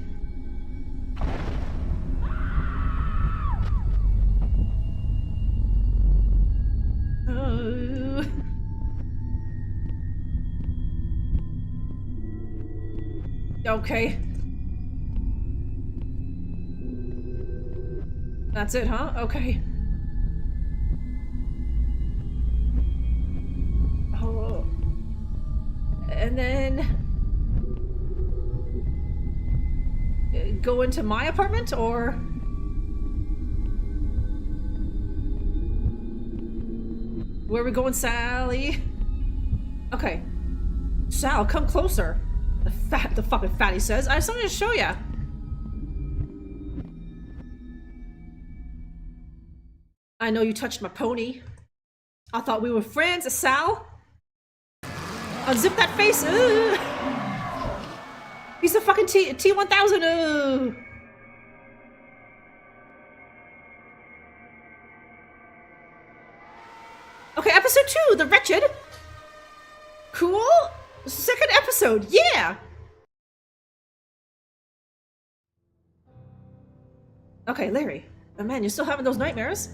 Okay. That's it, huh? Okay. Oh. And then... go into my apartment, or... Where are we going, Sally? Okay. Sal, come closer. The fucking fatty says. I have something to show ya. I know you touched my pony. I thought we were friends, Sal. Unzip that face. Ugh. He's a fucking T-1000. Ugh. Okay, episode 2, The Wretched. Cool. Second episode, yeah. Okay, Larry. Oh man, you're still having those nightmares?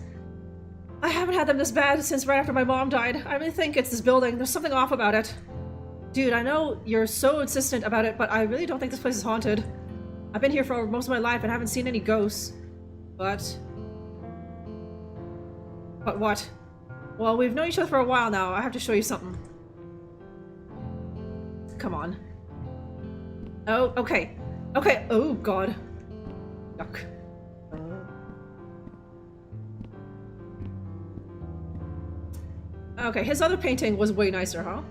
I haven't had them this bad since right after my mom died. I really think it's this building. There's something off about it. Dude, I know you're so insistent about it, but I really don't think this place is haunted. I've been here for most of my life and haven't seen any ghosts. But what? Well, we've known each other for a while now. I have to show you something. Come on. Oh, okay. Okay. Oh, God. Yuck. Okay, his other painting was way nicer, huh?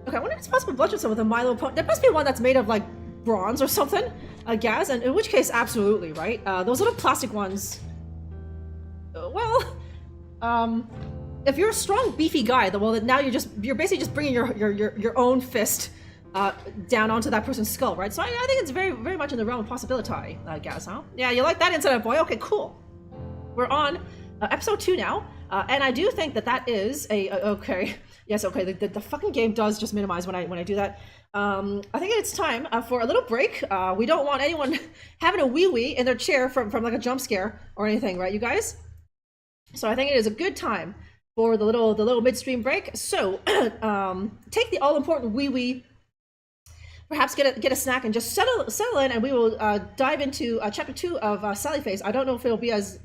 Okay, I wonder if it's possible to bludgeon some with a Milo pony. There must be one that's made of, like, bronze or something, I guess, and in which case, absolutely, right? Those little plastic ones... if you're a strong, beefy guy, well, now you're basically just bringing your own fist down onto that person's skull, right? So I think it's very, very much in the realm of possibility, I guess, huh? Yeah, you like that incident, boy? Okay, cool. We're on episode 2 now, and I do think that is a okay. Yes, okay. The fucking game does just minimize when I do that. I think it's time for a little break. We don't want anyone having a wee in their chair from like a jump scare or anything, right, you guys? So I think it is a good time for the little midstream break. So take the all important wee. Perhaps get a snack and just settle in, and we will dive into chapter 2 of Sally Face. I don't know if it'll be as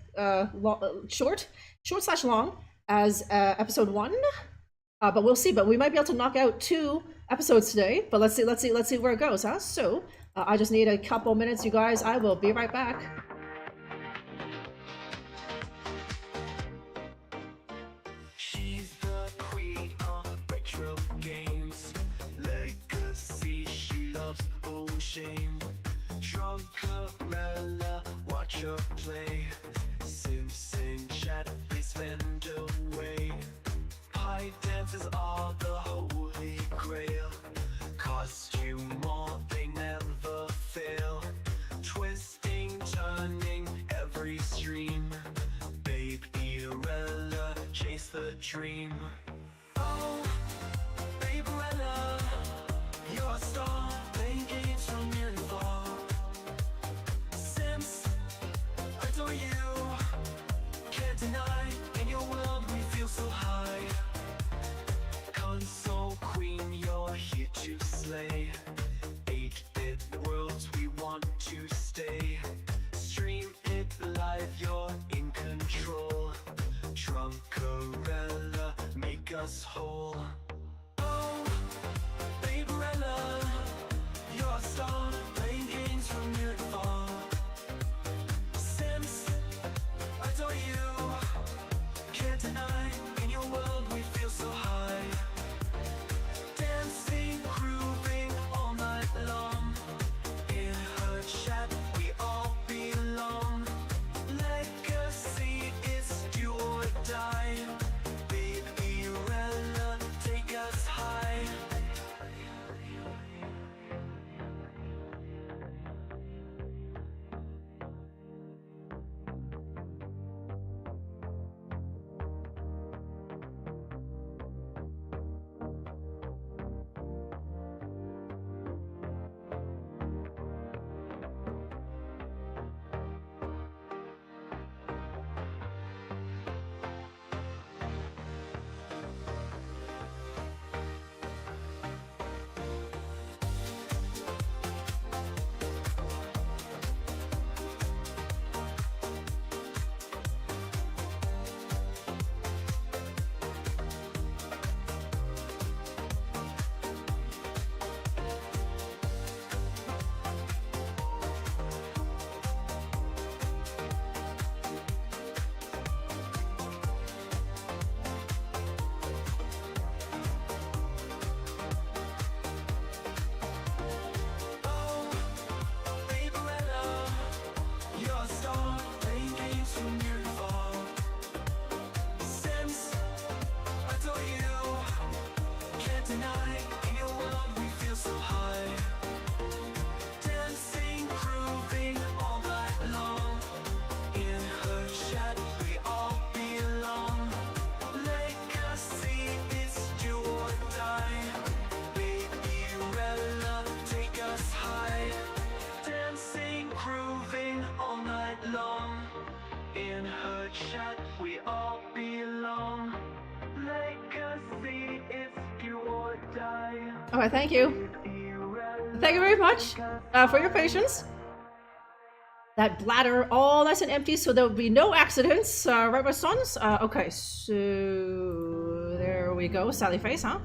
short/long as episode 1, but we'll see. But we might be able to knock out 2 episodes today. But let's see where it goes, huh? So I just need a couple minutes, you guys. I will be right back. She's the queen of retro games. Legacy, she loves shame. Drunkerella, watch her play. Simpson, Shadowface, fend away. Pie dances are the holy grail. Costume more, they never fail. Twisting, turning, every stream. Baby-rella, chase the dream. Oh, Baby-rella, you're a star, playing games from near and far. Sims, adore you, can't deny, in your world we feel so high. Console queen, you're here to slay. 8-bit worlds, we want to stay. Stream it live, you're in control. Drunkerella, make us whole. Oh, Baby-rella, you're a star, playing games from near and far. Sims, adore you, can't deny, in your world we feel so high. Dancing, grooving all night long. In her chat we all belong. Legacy is do or die. Baby-rella, take Tonight, in your world, we feel so high. Dancing, grooving all night long. In her shadow, we all belong. Legacy is do or die. Baby Rella, take us high. Dancing, grooving all night long. In her chat, we all belong. Legacy is do or die. Okay, thank you. Thank you very much for your patience. That bladder all nice and empty so there will be no accidents, right, my sons? Okay, so there we go, Sally Face, huh?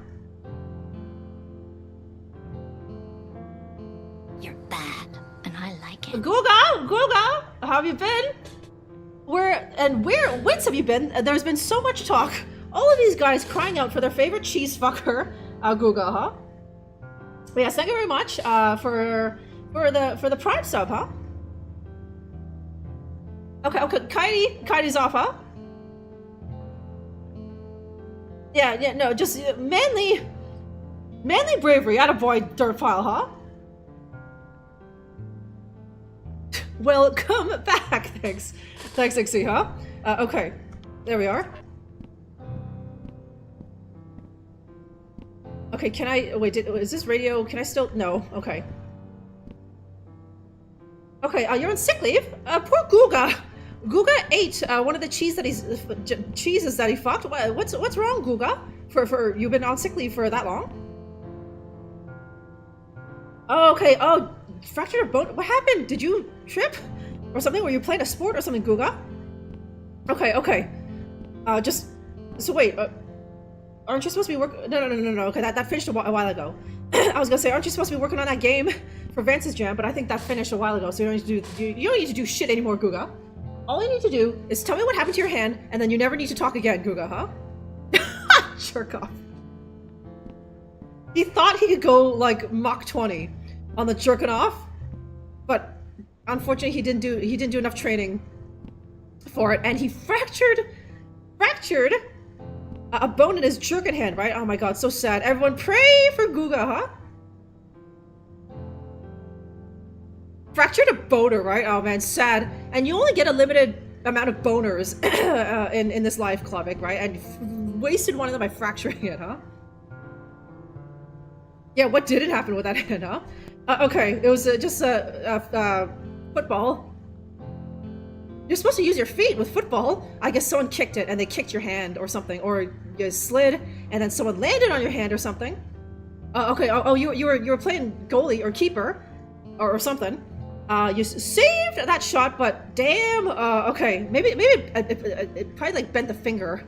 You're bad, and I like it. Googa, how have you been? Whence have you been? There's been so much talk. All of these guys crying out for their favorite cheese fucker, Googa, huh? But yes, thank you very much for the Prime sub, huh? Okay, Kitey's off, huh? Yeah, no, just manly bravery, attaboy, dirt file, huh? Welcome back, thanks, Ixie, huh? Okay, there we are. Okay, can I wait? Is this radio? Can I still? No. Okay. Okay, you're on sick leave. Poor Googa. Googa ate one of the cheeses that he fucked. What's wrong, Googa? For you've been on sick leave for that long? Oh, okay. Oh, fractured a bone. What happened? Did you trip or something? Were you playing a sport or something, Googa? Okay. Just so wait. Aren't you supposed to be working? No. Okay, that finished a while ago. I was gonna say, aren't you supposed to be working on that game for Vance's Jam? But I think that finished a while ago, so you don't need to do shit anymore, Googa. All you need to do is tell me what happened to your hand, and then you never need to talk again, Googa, huh? Jerk off. He thought he could go like Mach 20 on the jerking off, but unfortunately he didn't do enough training for it, and he fractured a bone in his jerkin hand, right? Oh my god, so sad. Everyone pray for Googa, huh? Fractured a boner, right? Oh man, sad. And you only get a limited amount of boners in this life, Klavik, right? And you wasted one of them by fracturing it, huh? Yeah, what didn't happen with that hand, huh? Okay, it was just football. You're supposed to use your feet with football. I guess someone kicked it and they kicked your hand or something, or you slid and then someone landed on your hand or something. Okay. Oh, you were playing goalie or keeper, or something. You saved that shot, but damn. Okay, maybe it probably like bent the finger,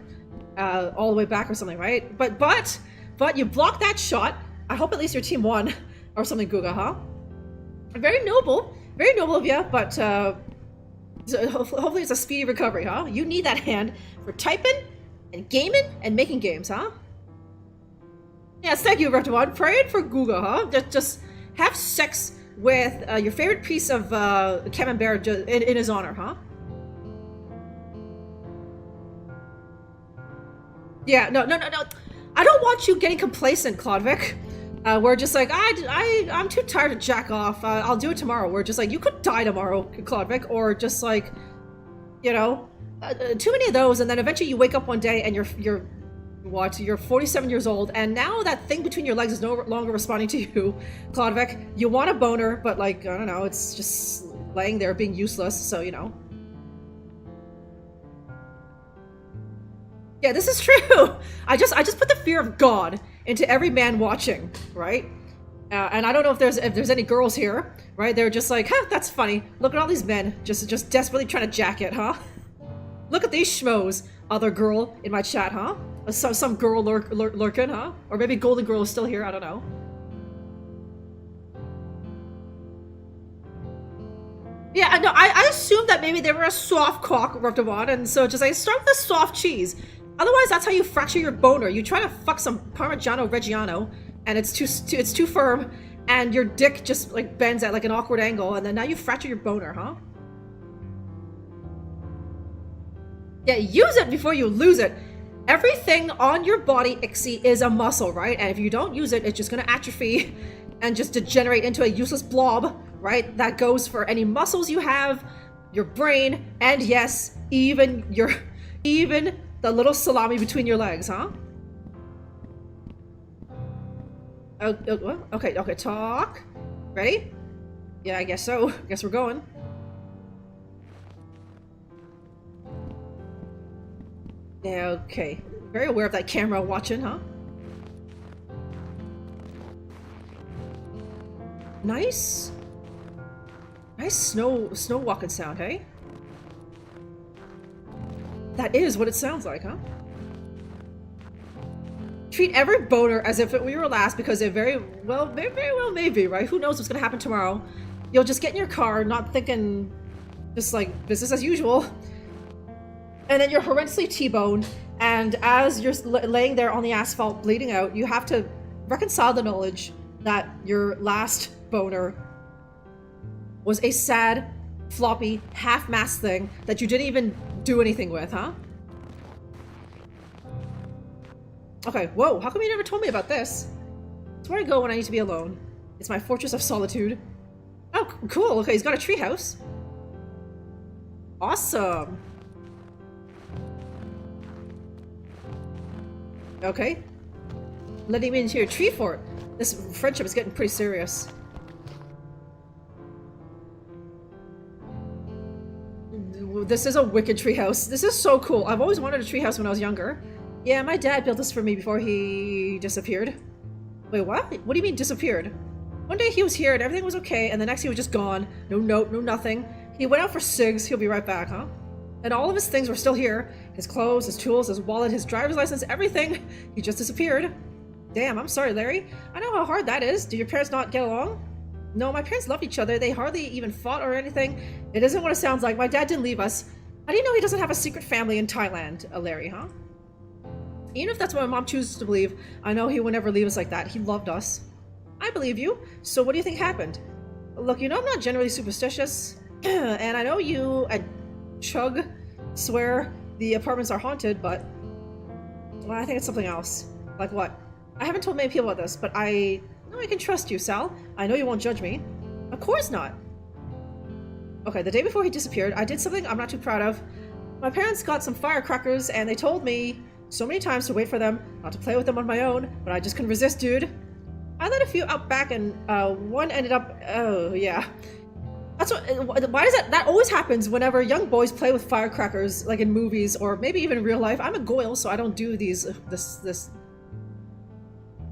all the way back or something, right? But you blocked that shot. I hope at least your team won or something, Googa, huh? Very noble of you, but so hopefully it's a speedy recovery, huh? You need that hand for typing and gaming and making games, huh? Yes, thank you, Reptimon. Praying for Googa, huh? Just have sex with your favorite piece of camembert in his honor, huh? Yeah, no. I don't want you getting complacent, Klodvik. We're just like, I'm too tired to jack off. I'll do it tomorrow. We're just like, you could die tomorrow, Klodvik, or just like, you know, too many of those, and then eventually you wake up one day and you're 47 years old, and now that thing between your legs is no longer responding to you, Klodvik. You want a boner, but like, I don't know, it's just laying there being useless, so you know. Yeah, this is true. I just put the fear of God into every man watching, right? And I don't know if there's any girls here, right? They're just like, huh, that's funny. Look at all these men just desperately trying to jack it, huh? Look at these schmoes, other girl in my chat, huh? Some girl lurking, huh? Or maybe Golden Girl is still here, I don't know. Yeah, no, I assumed that maybe they were a soft cock, Reptimon, and so just like, start with a soft cheese. Otherwise, that's how you fracture your boner. You try to fuck some Parmigiano Reggiano, and it's too firm, and your dick just like bends at like an awkward angle, and then now you fracture your boner, huh? Yeah, use it before you lose it. Everything on your body, Ixie, is a muscle, right? And if you don't use it, it's just gonna atrophy and just degenerate into a useless blob, right? That goes for any muscles you have, your brain, and yes, even the little salami between your legs, huh? Okay, talk. Ready? Yeah, I guess so. Guess we're going. Okay. Very aware of that camera watching, huh? Nice. Nice snow walking sound, hey? That is what it sounds like, huh? Treat every boater as if we were last because it very well may be, right? Who knows what's gonna happen tomorrow? You'll just get in your car, not thinking, just like business as usual. And then you're horrendously T-boned, and as you're laying there on the asphalt bleeding out, you have to reconcile the knowledge that your last boner was a sad, floppy, half-mast thing that you didn't even do anything with, huh? Okay, whoa, how come you never told me about this? It's where I go when I need to be alone. It's my fortress of solitude. Oh, cool, okay, he's got a treehouse. Awesome. Okay. Letting me into your tree fort. This friendship is getting pretty serious. This is a wicked treehouse. This is so cool. I've always wanted a treehouse when I was younger. Yeah, my dad built this for me before he disappeared. Wait, what? What do you mean disappeared? One day he was here and everything was okay, and the next he was just gone. No note, no nothing. He went out for cigs. He'll be right back, huh? And all of his things were still here. His clothes, his tools, his wallet, his driver's license, everything. He just disappeared. Damn, I'm sorry, Larry. I know how hard that is. Do your parents not get along? No, my parents loved each other. They hardly even fought or anything. It isn't what it sounds like. My dad didn't leave us. How do you know he doesn't have a secret family in Thailand, Larry, huh? Even if that's what my mom chooses to believe, I know he would never leave us like that. He loved us. I believe you. So what do you think happened? Look, you know I'm not generally superstitious. And I know you and Chug swear the apartments are haunted, but well, I think it's something else. Like what? I haven't told many people about this, but I know I can trust you, Sal. I know you won't judge me. Of course not. Okay, the day before he disappeared, I did something I'm not too proud of. My parents got some firecrackers, and they told me so many times to wait for them, not to play with them on my own, but I just couldn't resist, dude. I let a few out back, and one ended up... Oh, yeah. That's what... Why does that always happens whenever young boys play with firecrackers, like in movies, or maybe even in real life. I'm a Goyle, so I don't do this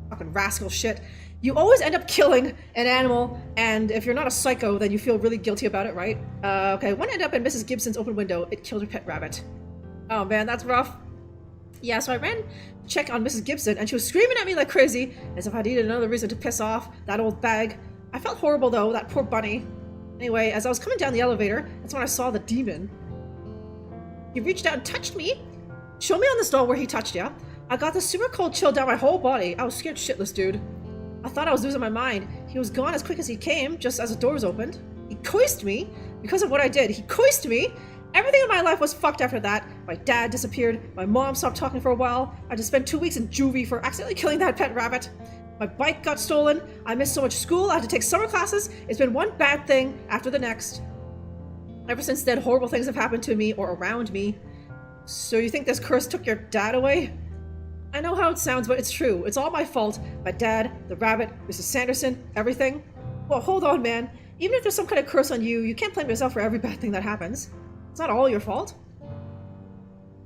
fucking rascal shit. You always end up killing an animal, and if you're not a psycho, then you feel really guilty about it, right? Okay, one ended up in Mrs. Gibson's open window. It killed her pet rabbit. Oh man, that's rough. Yeah, so I ran to check on Mrs. Gibson, and she was screaming at me like crazy, as if I needed another reason to piss off that old bag. I felt horrible though, that poor bunny. Anyway, as I was coming down the elevator, that's when I saw the demon. He reached out and touched me. Show me on this doll where he touched you. I got this super cold chill down my whole body. I was scared shitless, dude. I thought I was losing my mind. He was gone as quick as he came, just as the doors opened. He coiced me because of what I did. He coiced me. Everything in my life was fucked after that. My dad disappeared. My mom stopped talking for a while. I just spent 2 weeks in juvie for accidentally killing that pet rabbit. My bike got stolen. I missed so much school. I had to take summer classes. It's been one bad thing after the next. Ever since then, horrible things have happened to me or around me. So you think this curse took your dad away? I know how it sounds, but it's true. It's all my fault. My dad, the rabbit, Mrs. Sanderson, everything. Well, hold on, man. Even if there's some kind of curse on you, you can't blame yourself for every bad thing that happens. It's not all your fault.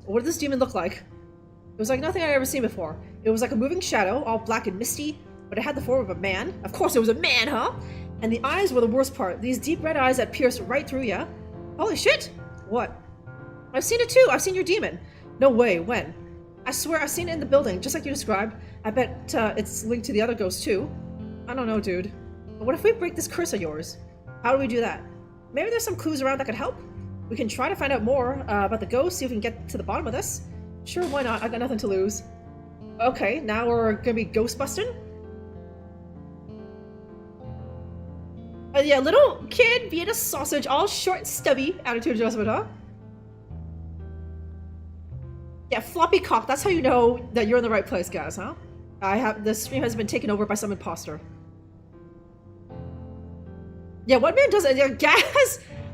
What did this demon look like? It was like nothing I'd ever seen before. It was like a moving shadow, all black and misty, but it had the form of a man. Of course it was a man, huh? And the eyes were the worst part. These deep red eyes that pierced right through ya. Holy shit! What? I've seen it too! I've seen your demon! No way, when? I swear I've seen it in the building, just like you described. I bet it's linked to the other ghosts too. I don't know, dude. But what if we break this curse of yours? How do we do that? Maybe there's some clues around that could help? We can try to find out more about the ghost, see if we can get to the bottom of this. Sure, why not? I got nothing to lose. Okay, now we're gonna be ghost busting? Yeah, little kid being a sausage, all short and stubby. Attitude adjustment, huh? Yeah, floppy cock. That's how you know that you're in the right place, guys, huh? The stream has been taken over by some imposter. Yeah, one man does it. Yeah,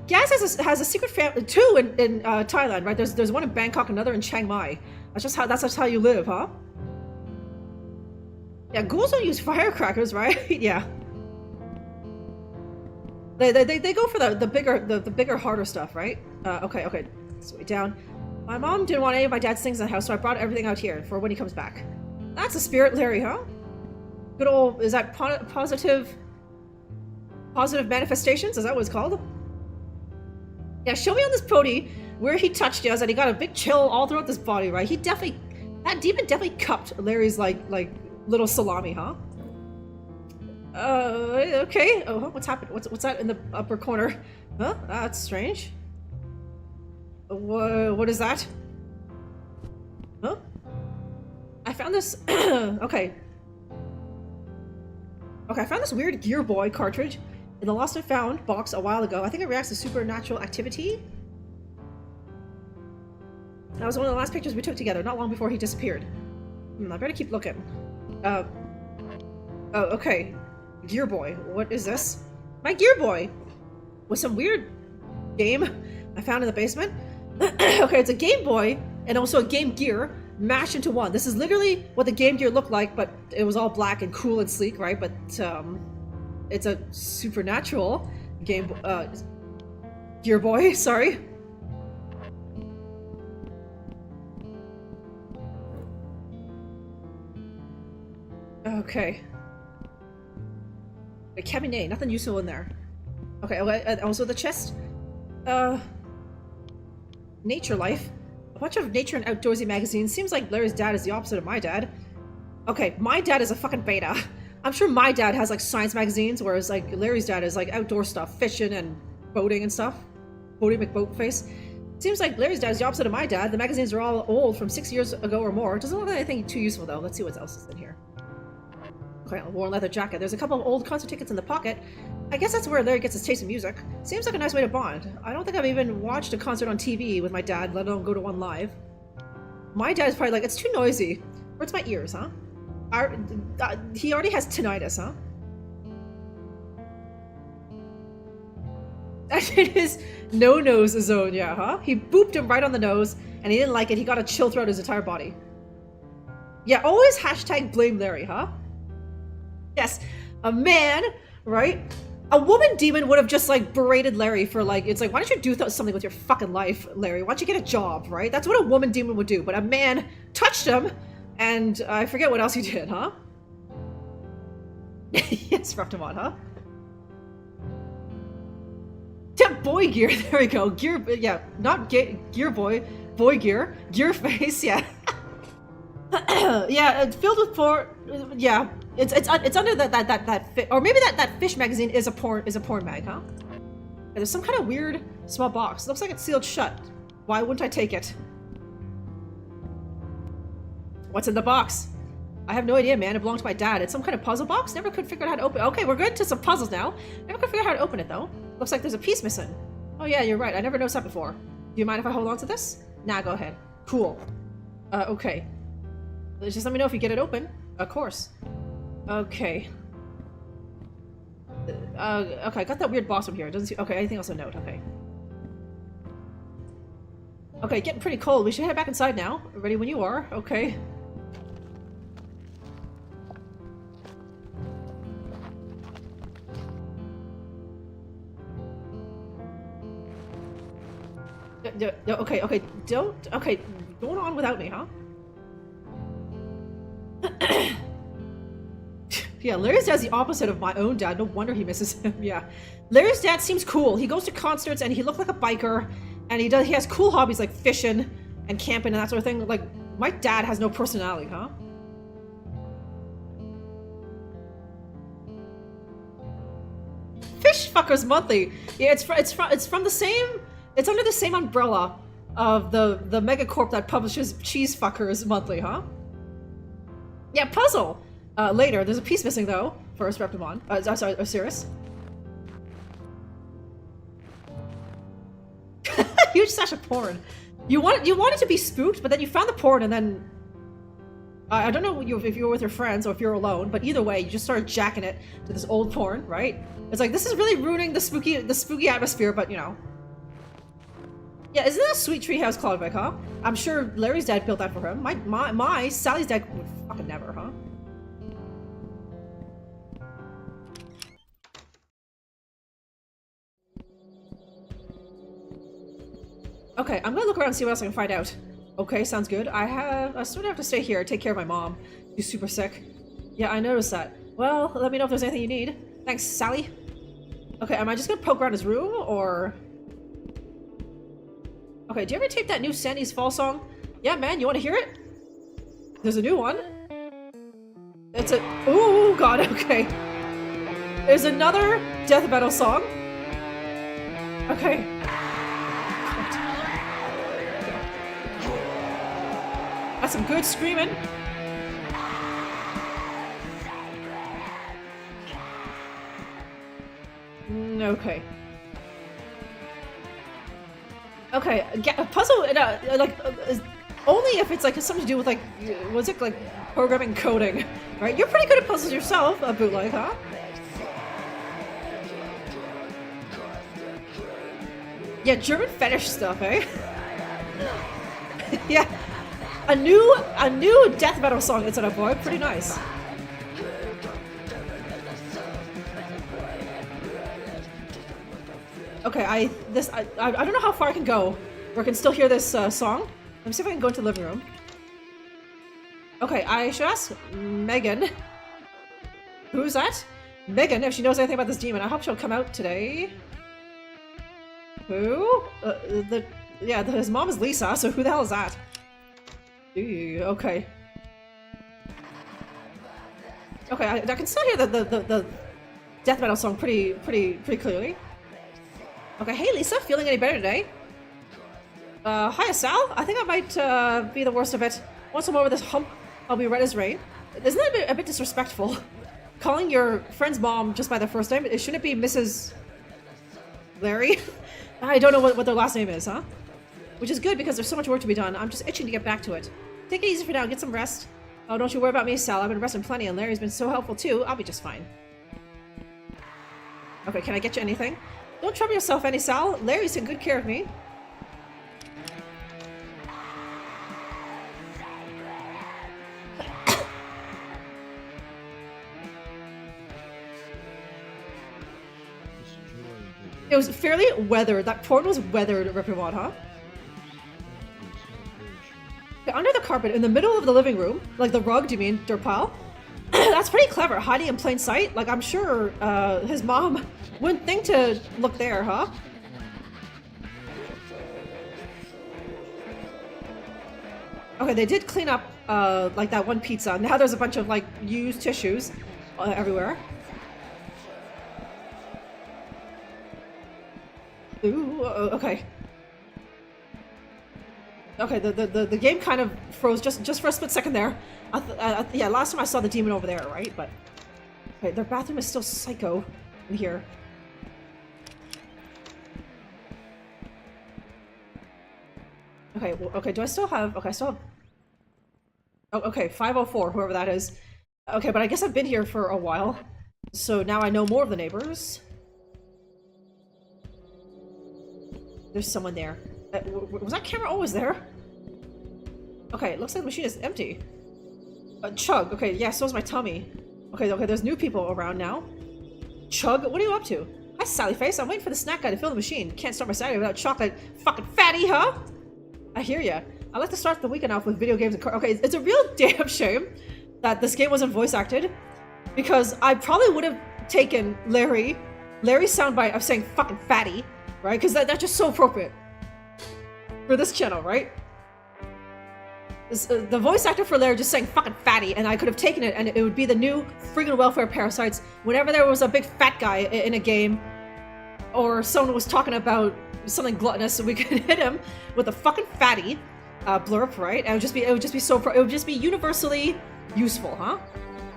Gas has a secret family, 2 in Thailand, right? There's one in Bangkok, another in Chiang Mai. That's just how you live, huh? Yeah, ghouls don't use firecrackers, right? Yeah. They go for the bigger, harder stuff, right? Okay. Let's wait down. My mom didn't want any of my dad's things in the house, so I brought everything out here for when he comes back. That's a spirit, Larry, huh? Good old, is that positive manifestations? Is that what it's called? Yeah, show me on this Boaty where he touched us and he got a big chill all throughout this body, right? That demon definitely cupped Larry's like little salami, huh? Okay. Oh, what's happened? What's that in the upper corner? Huh? That's strange. What is that? Huh? I found this. Okay, I found this weird Gear Boy cartridge in the Lost and Found box a while ago. I think it reacts to supernatural activity. That was one of the last pictures we took together, not long before he disappeared. I better keep looking. Oh, okay. Gear Boy. What is this? My Gear Boy! With some weird game I found in the basement. Okay, it's a Game Boy and also a Game Gear mashed into one. This is literally what the Game Gear looked like, but it was all black and cool and sleek, right? But it's a supernatural Gear Boy, sorry. Okay. A cabinet, nothing useful in there. Okay, also the chest. Nature Life. A bunch of nature and outdoorsy magazines. Seems like Larry's dad is the opposite of my dad. Okay, my dad is a fucking beta. I'm sure my dad has like science magazines, whereas like Larry's dad is like outdoor stuff, fishing and boating and stuff. Boaty McBoatface. Seems like Larry's dad is the opposite of my dad. The magazines are all old, from 6 years ago or more. Doesn't look like anything too useful though. Let's see what else is in here. Okay, a worn leather jacket. There's a couple of old concert tickets in the pocket. I guess that's where Larry gets his taste in music. Seems like a nice way to bond. I don't think I've even watched a concert on TV with my dad, let alone go to one live. My dad's probably like, it's too noisy. Hurts my ears, huh? He already has tinnitus, huh? That's in his no-nose zone, yeah, huh? He booped him right on the nose, and he didn't like it. He got a chill throughout his entire body. Yeah, always hashtag blame Larry, huh? Yes, a man, right? A woman demon would have just like berated Larry for like, it's like, why don't you do something with your fucking life, Larry? Why don't you get a job, right? That's what a woman demon would do. But a man touched him, and I forget what else he did, huh? Yes, roughed him on, huh? Yeah, boy gear, there we go. Gear, yeah, not gear boy, boy gear. Gear face, yeah. Yeah, it's filled with yeah. It's under that or maybe that fish magazine is a porn mag, huh? And there's some kind of weird small box. It looks like it's sealed shut. Why wouldn't I take it? What's in the box? I have no idea, man. It belonged to my dad. It's some kind of puzzle box. Never could figure out how to open it. Okay, we're good to some puzzles now. Never could figure out how to open it though. Looks like there's a piece missing. Oh yeah, you're right. I never noticed that before. Do you mind if I hold on to this? Nah, go ahead. Cool. Okay. Just let me know if you get it open. Of course. Okay. Okay, I got that weird boss from here. Doesn't see. Okay, anything else to note? Okay. Okay, getting pretty cold. We should head back inside now. Ready when you are. Okay. Okay, don't. Okay, going on without me, huh? Yeah, Larry's dad's the opposite of my own dad. No wonder he misses him. Yeah, Larry's dad seems cool. He goes to concerts and he looks like a biker, and he has cool hobbies like fishing and camping and that sort of thing. Like my dad has no personality, huh? Fish Fuckers Monthly. Yeah, it's from the same. It's under the same umbrella of the megacorp that publishes Cheese Fuckers Monthly, huh? Yeah, puzzle. Later, there's a piece missing though. First, Reptimon. Sorry, Osiris. Huge stash of porn. You wanted to be spooked, but then you found the porn, and then I don't know if you were with your friends or if you're alone, but either way, you just started jacking it to this old porn, right? It's like, this is really ruining the spooky atmosphere, but you know. Yeah, isn't that a sweet treehouse Klodvik, huh? I'm sure Larry's dad built that for him. Sally's dad would fucking never, huh? Okay, I'm gonna look around and see what else I can find out. Okay, sounds good. I sort of have to stay here, take care of my mom. She's super sick. Yeah, I noticed that. Well, let me know if there's anything you need. Thanks, Sally. Okay, am I just gonna poke around his room, or... Okay, do you ever tape that new Sandy's Fall song? Yeah, man, you wanna hear it? There's a new one. It's a... Ooh, God, okay. There's another death metal song. Okay. That's some good screaming. Okay. Okay, a puzzle, only if it's like something to do with like, was it like programming coding, right? You're pretty good at puzzles yourself, Bootleg, huh? Yeah, German fetish stuff, eh? Yeah. A new death metal song instead of boy, pretty nice. Okay, I don't know how far I can go, where I can still hear this song. Let me see if I can go into the living room. Okay, I should ask Megan. Who's that? Megan, if she knows anything about this demon. I hope she'll come out today. Who? His mom is Lisa, so who the hell is that? Ew, okay. Okay, I can still hear the death metal song pretty clearly. Okay, hey Lisa, feeling any better today? Hiya Sal, I think I might be the worst of it. Once I'm over this hump, I'll be red as rain. Isn't that a bit disrespectful? Calling your friend's mom just by their first name? Shouldn't it be Mrs. Larry? I don't know what their last name is, huh? Which is good because there's so much work to be done. I'm just itching to get back to it. Take it easy for now, get some rest. Oh, don't you worry about me, Sal. I've been resting plenty and Larry's been so helpful too. I'll be just fine. Okay, can I get you anything? Don't trouble yourself any, Sal. Larry's taking good care of me. It was fairly weathered. That porn was weathered, Ripperwad, huh? Okay, under the carpet, in the middle of the living room, like the rug, do you mean, dirt pile? That's pretty clever, hiding in plain sight. Like, I'm sure his mom wouldn't think to look there, huh? Okay, they did clean up, like, that one pizza. Now there's a bunch of, like, used tissues everywhere. Ooh, okay. Okay, the game kind of froze just for a split second there. Yeah, last time I saw the demon over there, right? But okay, their bathroom is still psycho in here. Okay, well, okay. Do I still have? Okay, I still have. Oh, okay, 504, whoever that is. Okay, but I guess I've been here for a while, so now I know more of the neighbors. There's someone there. Was that camera always there? Okay, it looks like the machine is empty. Chug. Okay, yeah, so is my tummy. Okay, there's new people around now. Chug, what are you up to? Hi, Sallyface. I'm waiting for the snack guy to fill the machine. Can't start my Saturday without chocolate. Fucking fatty, huh? I hear ya. I like to start the weekend off with video games and cards. Okay, it's a real damn shame that this game wasn't voice acted, because I probably would have taken Larry's soundbite of saying fucking fatty, right? Because that's just so appropriate for this channel, right? The voice actor for Larry just saying fucking fatty, and I could have taken it, and it would be the new friggin' welfare parasites. Whenever there was a big fat guy in a game, or someone was talking about something gluttonous, so we could hit him with a fucking fatty blurb, right? And it would just be universally useful, huh?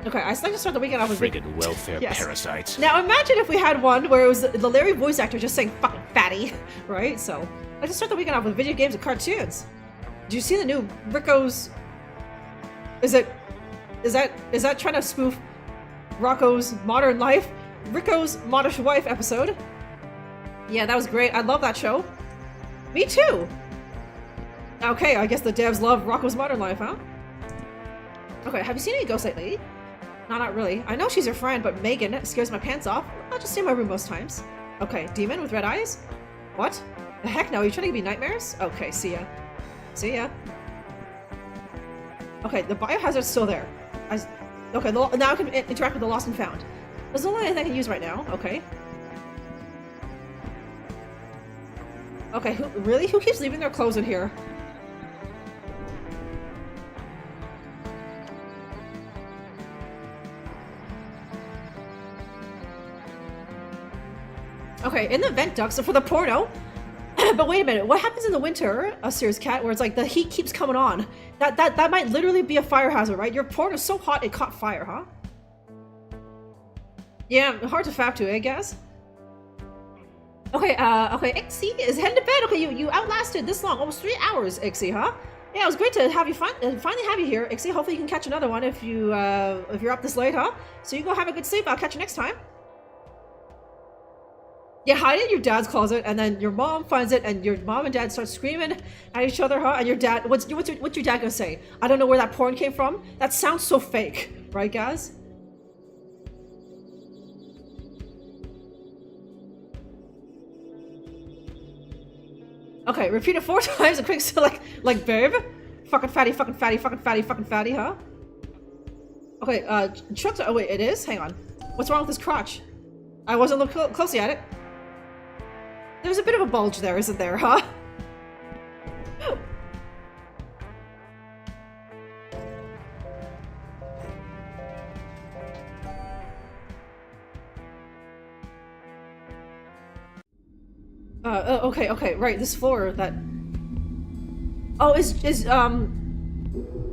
Okay, I like to start the weekend off with friggin' welfare yes. parasites. Now imagine if we had one where it was the Larry voice actor just saying fucking fatty, right? So I just start the weekend off with video games and cartoons. Do you see the new Ricko's? Is that trying to spoof Rocco's Modern Life? Ricko's Modish Wife episode? Yeah, that was great. I love that show. Me too. Okay, I guess the devs love Rocco's Modern Life, huh? Okay, have you seen any ghosts lately? No, not really. I know she's your friend, but Megan scares my pants off. I'll just stay in my room most times. Okay, demon with red eyes? What? The heck no, are you trying to give me nightmares? Okay, see ya. See ya. Okay, the biohazard's still there. Okay, now I can interact with the lost and found. There's only anything I can use right now. Okay. Okay, really? Who keeps leaving their clothes in here? Okay, in the vent ducts for the porno. But wait a minute, what happens in the winter, Sears Cat, where it's like the heat keeps coming on? That might literally be a fire hazard, right? Your porn is so hot it caught fire, huh? Yeah, hard to fap to, I guess. Okay, okay, Ixie is heading to bed. Okay, you outlasted this long, almost 3 hours, Ixie, huh? Yeah, it was great to have you finally have you here, Ixie. Hopefully you can catch another one if you're up this late, huh? So you go have a good sleep. I'll catch you next time. Yeah, hide it in your dad's closet, and then your mom finds it, and your mom and dad start screaming at each other, huh? And your dad, what's your dad gonna say? I don't know where that porn came from. That sounds so fake, right, guys? Okay, repeat it 4 times and quick select, like, babe? Fucking fatty, fucking fatty, fucking fatty, fucking fatty, huh? Okay, Chuck's, oh wait, it is? Hang on. What's wrong with this crotch? I wasn't looking closely at it. There's a bit of a bulge there, isn't there, huh? Okay, right, this floor that... Oh, is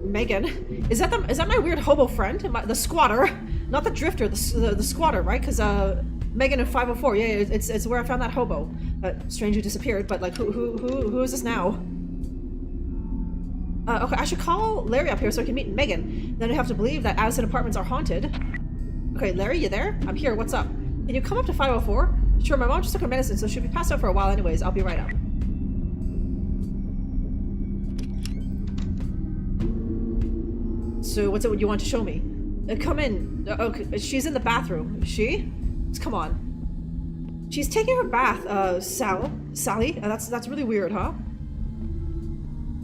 Megan? Is that my weird hobo friend? The squatter? Not the drifter, the squatter, right? Because, Megan in 504, yeah, it's where I found that hobo. Strangely disappeared, but like, who is this now? Okay, I should call Larry up here so I can meet Megan. Then I have to believe that Addison apartments are haunted. Okay, Larry, you there? I'm here, what's up? Can you come up to 504? Sure, my mom just took her medicine, so she'll be passed out for a while anyways. I'll be right up. So, what's it you want to show me? Come in. Okay, she's in the bathroom. Is she? Come on. She's taking her bath, Sally. That's really weird, huh?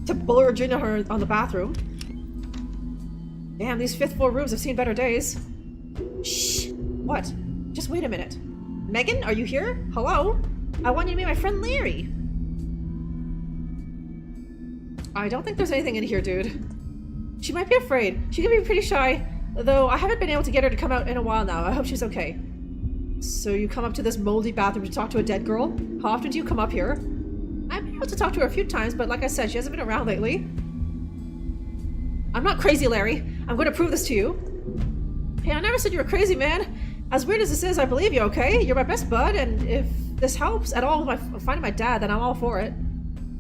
To bulge into her on the bathroom. Damn, these 5th floor rooms have seen better days. Shh! What? Just wait a minute. Megan, are you here? Hello? I want you to meet my friend Larry. I don't think there's anything in here, dude. She might be afraid. She can be pretty shy, though I haven't been able to get her to come out in a while now. I hope she's okay. So you come up to this moldy bathroom to talk to a dead girl? How often do you come up here? I've been able to talk to her a few times, but like I said, she hasn't been around lately. I'm not crazy, Larry. I'm going to prove this to you. Hey, I never said you were crazy, man. As weird as this is, I believe you, okay? You're my best bud, and if this helps at all with finding my dad, then I'm all for it.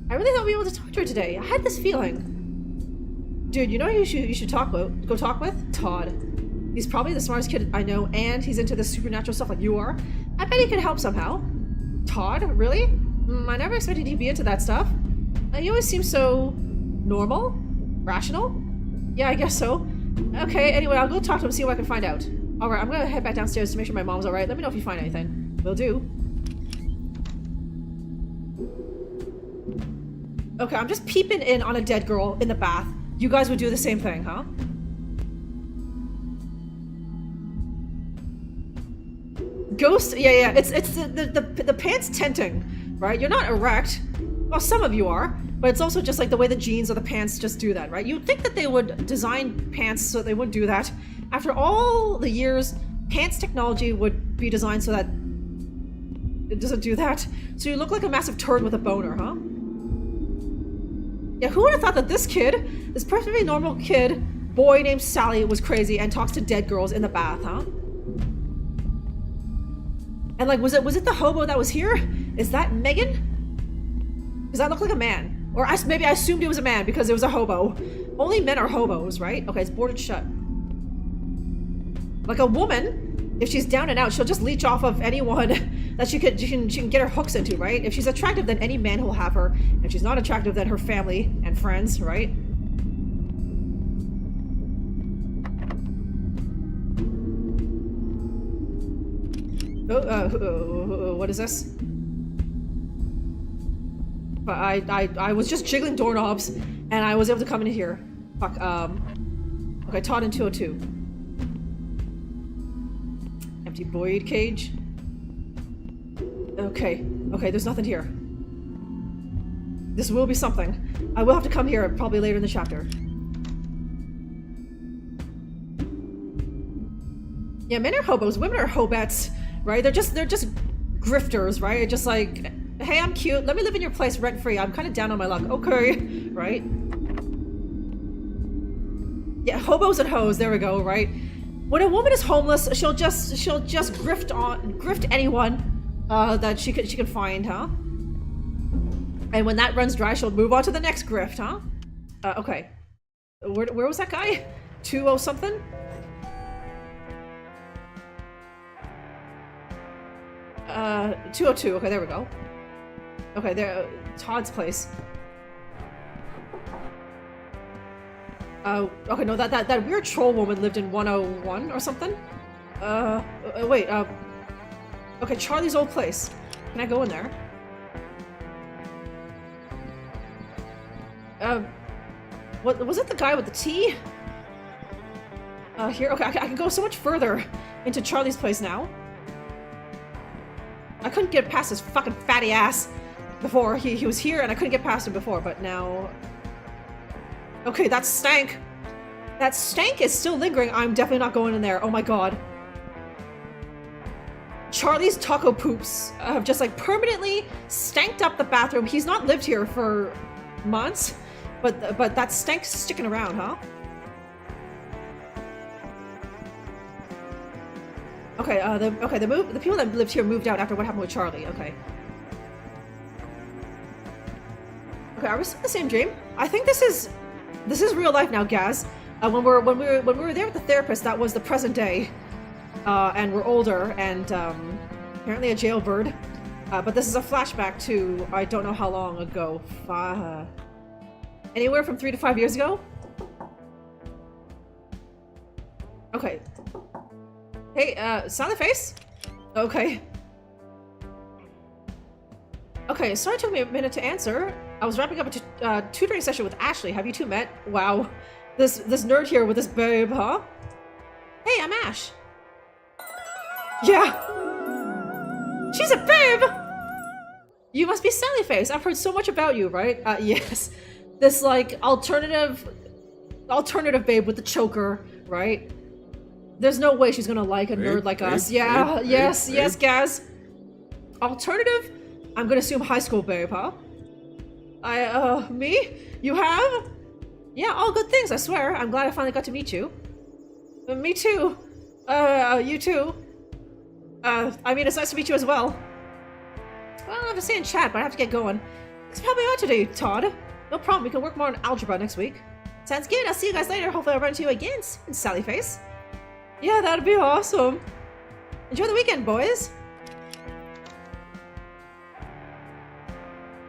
I really thought we'd be able to talk to her today. I had this feeling. Dude, you know who you should go talk with? Todd. He's probably the smartest kid I know, and he's into this supernatural stuff like you are. I bet he could help somehow. Todd? Really? I never expected he'd be into that stuff. He always seems so... normal? Rational? Yeah, I guess so. Okay, anyway, I'll go talk to him and see what I can find out. Alright, I'm gonna head back downstairs to make sure my mom's alright. Let me know if you find anything. Will do. Okay, I'm just peeping in on a dead girl in the bath. You guys would do the same thing, huh? Ghost? Yeah, it's the pants tenting, right? You're not erect. Well, some of you are, but it's also just like the way the jeans or the pants just do that, right? You'd think that they would design pants so they wouldn't do that. After all the years, pants technology would be designed so that it doesn't do that. So you look like a massive turd with a boner, huh? Yeah, who would have thought that this kid, this perfectly normal kid, boy named Sally, was crazy and talks to dead girls in the bath, huh? And like, was it the hobo that was here? Is that Megan? Does that look like a man? Or maybe I assumed it was a man because it was a hobo. Only men are hobos, right? Okay, it's boarded shut. Like a woman, if she's down and out, she'll just leech off of anyone that she can get her hooks into, right? If she's attractive, then any man will have her. If she's not attractive, then her family and friends, right? What is this? I was just jiggling doorknobs, and I was able to come in here. Fuck, okay, Todd in 202. Empty void cage. Okay, there's nothing here. This will be something. I will have to come here probably later in the chapter. Yeah, men are hobos, women are hobettes, right? They're just grifters, right? Just like, hey, I'm cute, let me live in your place rent-free. I'm kind of down on my luck. Okay, right? Yeah, hobos and hoes, there we go, right? When a woman is homeless, she'll just grift anyone that she can find, huh? And when that runs dry, she'll move on to the next grift, huh? Okay. Where was that guy? 20 something? Uh, 202. Okay, there we go. Okay, there. Todd's place. Okay, no, that weird troll woman lived in 101 or something. Wait. Okay, Charlie's old place. Can I go in there? What was it? The guy with the T? Here. Okay, I can go so much further into Charlie's place now. I couldn't get past his fucking fatty ass before. He was here and I couldn't get past him before, but now... Okay, that stank. That stank is still lingering. I'm definitely not going in there. Oh my god. Charlie's taco poops have just like permanently stanked up the bathroom. He's not lived here for months, but that stank's sticking around, huh? Okay, the people that lived here moved out after what happened with Charlie. Okay. Okay, are we still in the same dream? I think this is real life now, Gaz. When we were there with the therapist, that was the present day, and we're older and apparently a jailbird. But this is a flashback to I don't know how long ago. Anywhere from 3 to 5 years ago. Okay. Hey, McSalface? Okay. Okay, sorry it took me a minute to answer. I was wrapping up a tutoring session with Ashley. Have you two met? Wow. This nerd here with this babe, huh? Hey, I'm Ash. Yeah. She's a babe! You must be McSalface. I've heard so much about you, right? Yes. This, like, alternative babe with the choker, right? There's no way she's gonna like a nerd like us. Yeah, yes, Gaz. Alternative? I'm gonna assume high school babe, huh? Me? You have? Yeah, all good things, I swear. I'm glad I finally got to meet you. Me too. You too. I mean, it's nice to meet you as well. Well, I have to stay in chat, but I have to get going. It's probably out today, Todd. No problem, we can work more on algebra next week. Sounds good, I'll see you guys later. Hopefully I'll run into you again, McSalface. Yeah, that'd be awesome. Enjoy the weekend, boys.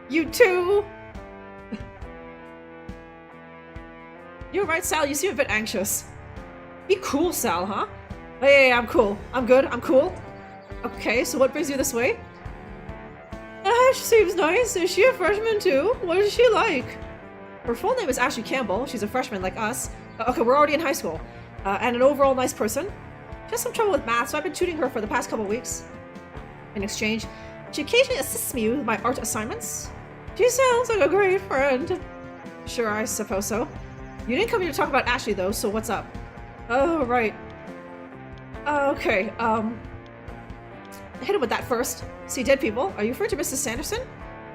You too. You're right, Sal. You seem a bit anxious. Be cool, Sal, huh? Oh, yeah, I'm cool. I'm good. I'm cool. Okay, so what brings you this way? Ash seems nice. Is she a freshman too? What is she like? Her full name is Ashley Campbell. She's a freshman like us. Okay, we're already in high school. And an overall nice person. Just some trouble with math, so I've been tutoring her for the past couple weeks. In exchange, she occasionally assists me with my art assignments. She sounds like a great friend. Sure, I suppose so. You didn't come here to talk about Ashley though, so what's up? Oh, right. Okay, hit him with that first. See dead people. Are you referring to Mrs. Sanderson?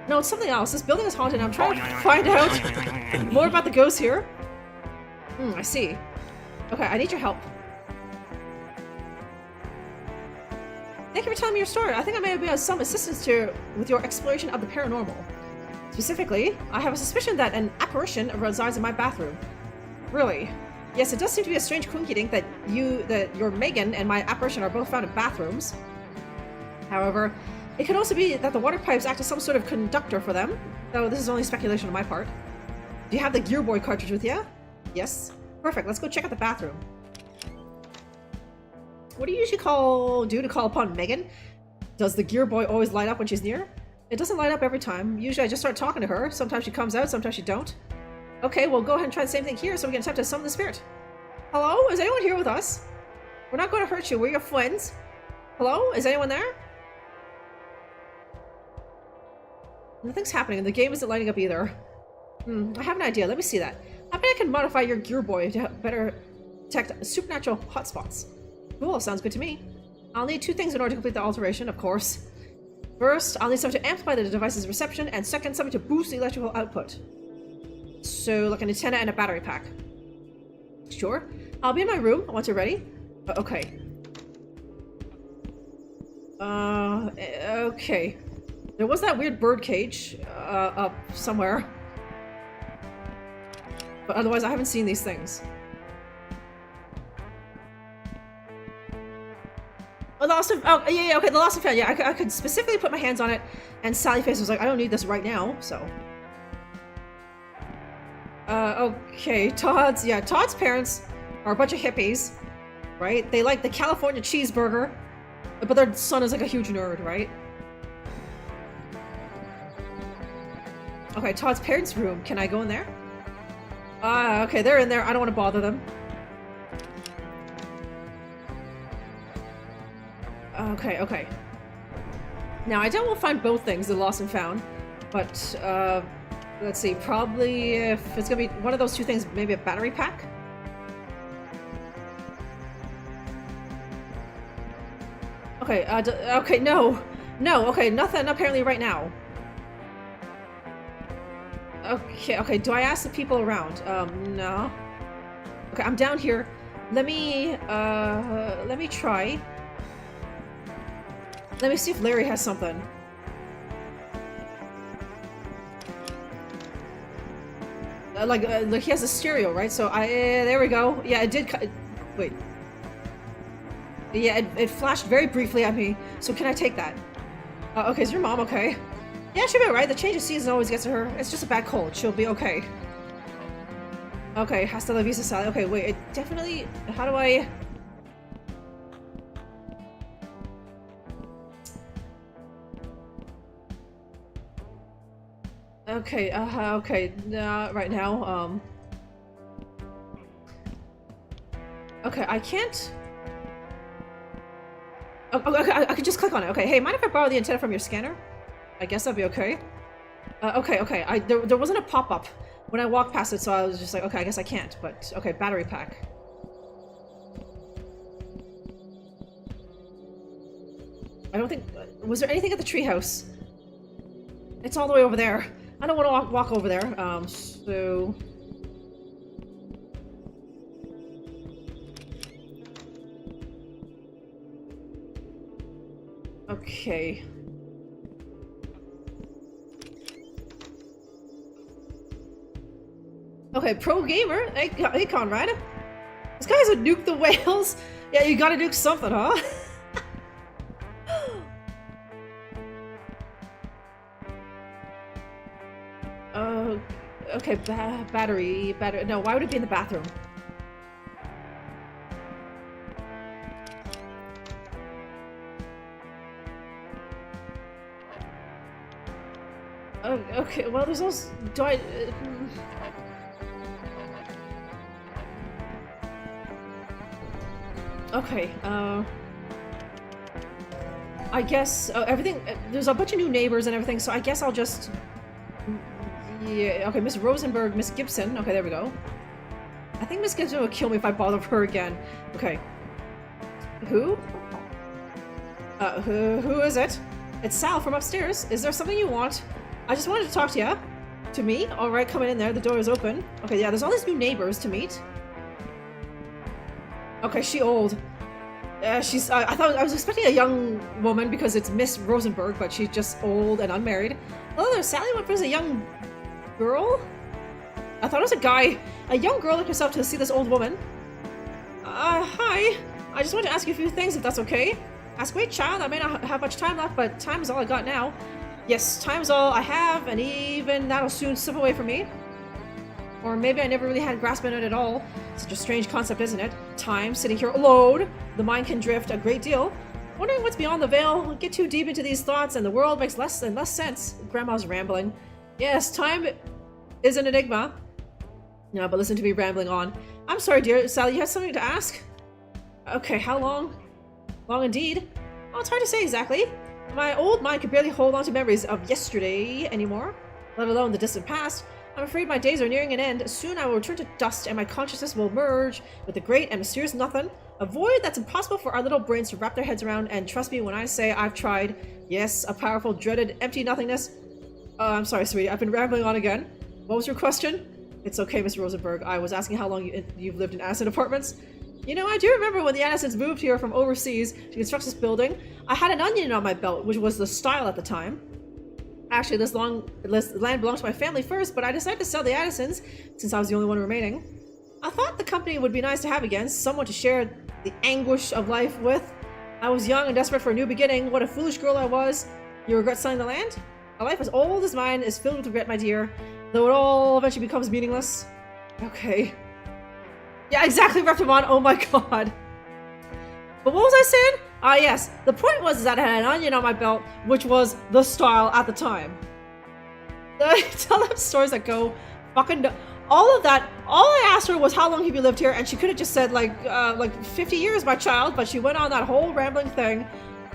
No, it's something else. This building is haunted and I'm trying to find out more about the ghosts here. I see. Okay, I need your help. Thank you for telling me your story. I think I may have been of some assistance with your exploration of the paranormal. Specifically, I have a suspicion that an apparition resides in my bathroom. Really? Yes, it does seem to be a strange coincidence that your Megan and my apparition are both found in bathrooms. However, it could also be that the water pipes act as some sort of conductor for them, though this is only speculation on my part. Do you have the Gear Boy cartridge with you? Yes. Perfect, let's go check out the bathroom. What do you usually do to call upon Megan? Does the Gear Boy always light up when she's near? It doesn't light up every time. Usually I just start talking to her. Sometimes she comes out, sometimes she don't. Okay, well go ahead and try the same thing here so we can attempt to summon the spirit. Hello? Is anyone here with us? We're not going to hurt you. We're your friends. Hello? Is anyone there? Nothing's happening and the game isn't lighting up either. I have an idea. Let me see that. I bet I can modify your Gear Boy to better detect supernatural hotspots. Cool, sounds good to me. I'll need 2 things in order to complete the alteration, of course. First, I'll need something to amplify the device's reception, and second, something to boost the electrical output. So, like an antenna and a battery pack. Sure. I'll be in my room once you're ready. Okay. Okay. There was that weird bird cage, up somewhere. But otherwise, I haven't seen these things. Oh, yeah, okay, the lost and found. Yeah, I could specifically put my hands on it, and Sallyface was like, I don't need this right now, so. Okay, Todd's parents are a bunch of hippies, right? They like the California cheeseburger, but their son is like a huge nerd, right? Okay, Todd's parents' room. Can I go in there? Okay, they're in there. I don't want to bother them. Okay. Now, I doubt we'll find both things, the lost and found, but, let's see, probably if it's gonna be one of those 2 things, maybe a battery pack? Okay, okay, no, okay, nothing apparently right now. Okay, do I ask the people around? No. Okay, I'm down here. Let me try. Let me see if Larry has something. Like he has a stereo, right? So there we go. Yeah, it did. Wait. Yeah, it flashed very briefly at me. So can I take that? Okay, is your mom okay? Yeah, she'll be alright. The change of season always gets to her. It's just a bad cold. She'll be okay. Okay, hasta la vista, Sally. Okay, wait. It definitely. How do I? Okay, okay, right now, okay, I can't... okay, I could just click on it. Okay, hey, mind if I borrow the antenna from your scanner? I guess that'd be okay. Okay, there wasn't a pop-up when I walked past it, so I was just like, okay, I guess I can't, but, okay, battery pack. I don't think... was there anything at the treehouse? It's all the way over there. I don't want to walk over there, so... Okay. Okay, pro gamer. Hey, Conrad. This guy has a nuke the whales. Yeah, you gotta nuke something, huh? Okay, battery. No, why would it be in the bathroom? Okay, well, there's also... do I... Okay, I guess everything... there's a bunch of new neighbors and everything, so I guess I'll just... Yeah, okay, Miss Rosenberg, Miss Gibson. Okay, there we go. I think Miss Gibson will kill me if I bother her again. Okay. Who? Who is it? It's Sal from upstairs. Is there something you want? I just wanted to talk to you. To me? Alright, coming in there. The door is open. Okay, yeah, there's all these new neighbors to meet. Okay, she old. She's. I thought I was expecting a young woman because it's Miss Rosenberg, but she's just old and unmarried. Oh, there's Sally. What was a young girl? I thought it was a guy. A young girl like yourself to see this old woman. Hi. I just want to ask you a few things, if that's okay. Ask away, child. I may not have much time left, but time is all I got now. Yes, time is all I have, and even that'll soon slip away from me. Or maybe I never really had a grasp on it at all. Such a strange concept, isn't it? Time, sitting here alone. The mind can drift a great deal. Wondering what's beyond the veil. Get too deep into these thoughts and the world makes less and less sense. Grandma's rambling. Yes, time is an enigma. No, but listen to me rambling on. I'm sorry, dear. Sally, you have something to ask? Okay, how long? Long indeed. Oh, it's hard to say exactly. My old mind can barely hold on to memories of yesterday anymore, let alone the distant past. I'm afraid my days are nearing an end. Soon I will return to dust and my consciousness will merge with the great and mysterious nothing. A void that's impossible for our little brains to wrap their heads around, and trust me when I say I've tried. Yes, a powerful, dreaded, empty nothingness. I'm sorry, sweetie. I've been rambling on again. What was your question? It's okay, Miss Rosenberg. I was asking how long you've lived in Addison Apartments. You know, I do remember when the Addisons moved here from overseas to construct this building. I had an onion on my belt, which was the style at the time. Actually, this land belonged to my family first, but I decided to sell the Addisons since I was the only one remaining. I thought the company would be nice to have again, someone to share the anguish of life with. I was young and desperate for a new beginning. What a foolish girl I was. You regret selling the land? A life as old as mine is filled with regret, my dear, though it all eventually becomes meaningless. Okay. Yeah, exactly, Reptimon. Oh my god. But what was I saying? Yes. The point was that I had an onion on my belt, which was the style at the time. Tell them stories that go fucking... All of that, all I asked her was how long have you lived here, and she could have just said, like 50 years, my child, but she went on that whole rambling thing.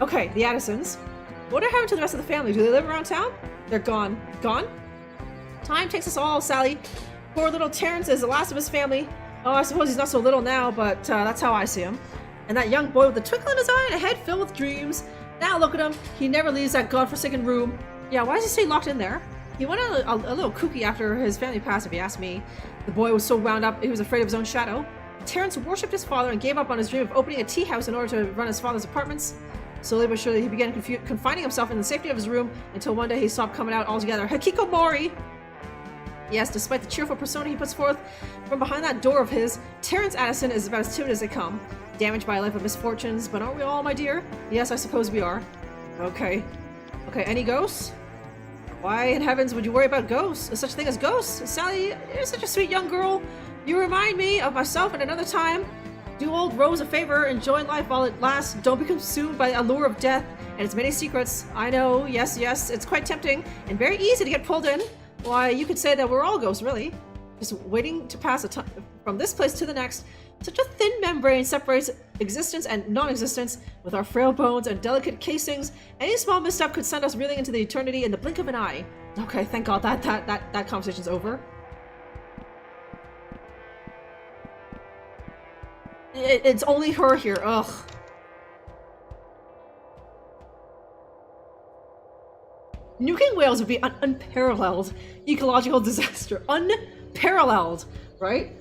Okay, the Addisons. What happened to the rest of the family? Do they live around town? They're gone. Gone? Time takes us all, Sally. Poor little Terrence is the last of his family. Oh, I suppose he's not so little now, but that's how I see him. And that young boy with the twinkle in his eye and a head filled with dreams. Now look at him. He never leaves that godforsaken room. Yeah, why does he stay locked in there? He went a little kooky after his family passed, if you ask me. The boy was so wound up, he was afraid of his own shadow. Terrence worshipped his father and gave up on his dream of opening a tea house in order to run his father's apartments. Slowly but surely, he began confining himself in the safety of his room until one day he stopped coming out altogether. Hikikomori! Yes, despite the cheerful persona he puts forth, from behind that door of his, Terrence Addison is about as timid as they come. Damaged by a life of misfortunes, but aren't we all, my dear? Yes, I suppose we are. Okay. Okay, any ghosts? Why in heavens would you worry about ghosts? Such a thing as ghosts? Sally, you're such a sweet young girl. You remind me of myself at another time. Do old Rose a favor, enjoy life while it lasts. Don't be consumed by the allure of death and its many secrets. I know, yes, it's quite tempting and very easy to get pulled in. Why, you could say that we're all ghosts, really. Just waiting to pass from this place to the next. Such a thin membrane separates existence and non-existence. With our frail bones and delicate casings, any small misstep could send us reeling into the eternity in the blink of an eye. Okay, thank God that conversation's over. It's only her here. Ugh. Nuking whales would be an unparalleled ecological disaster. Unparalleled, right?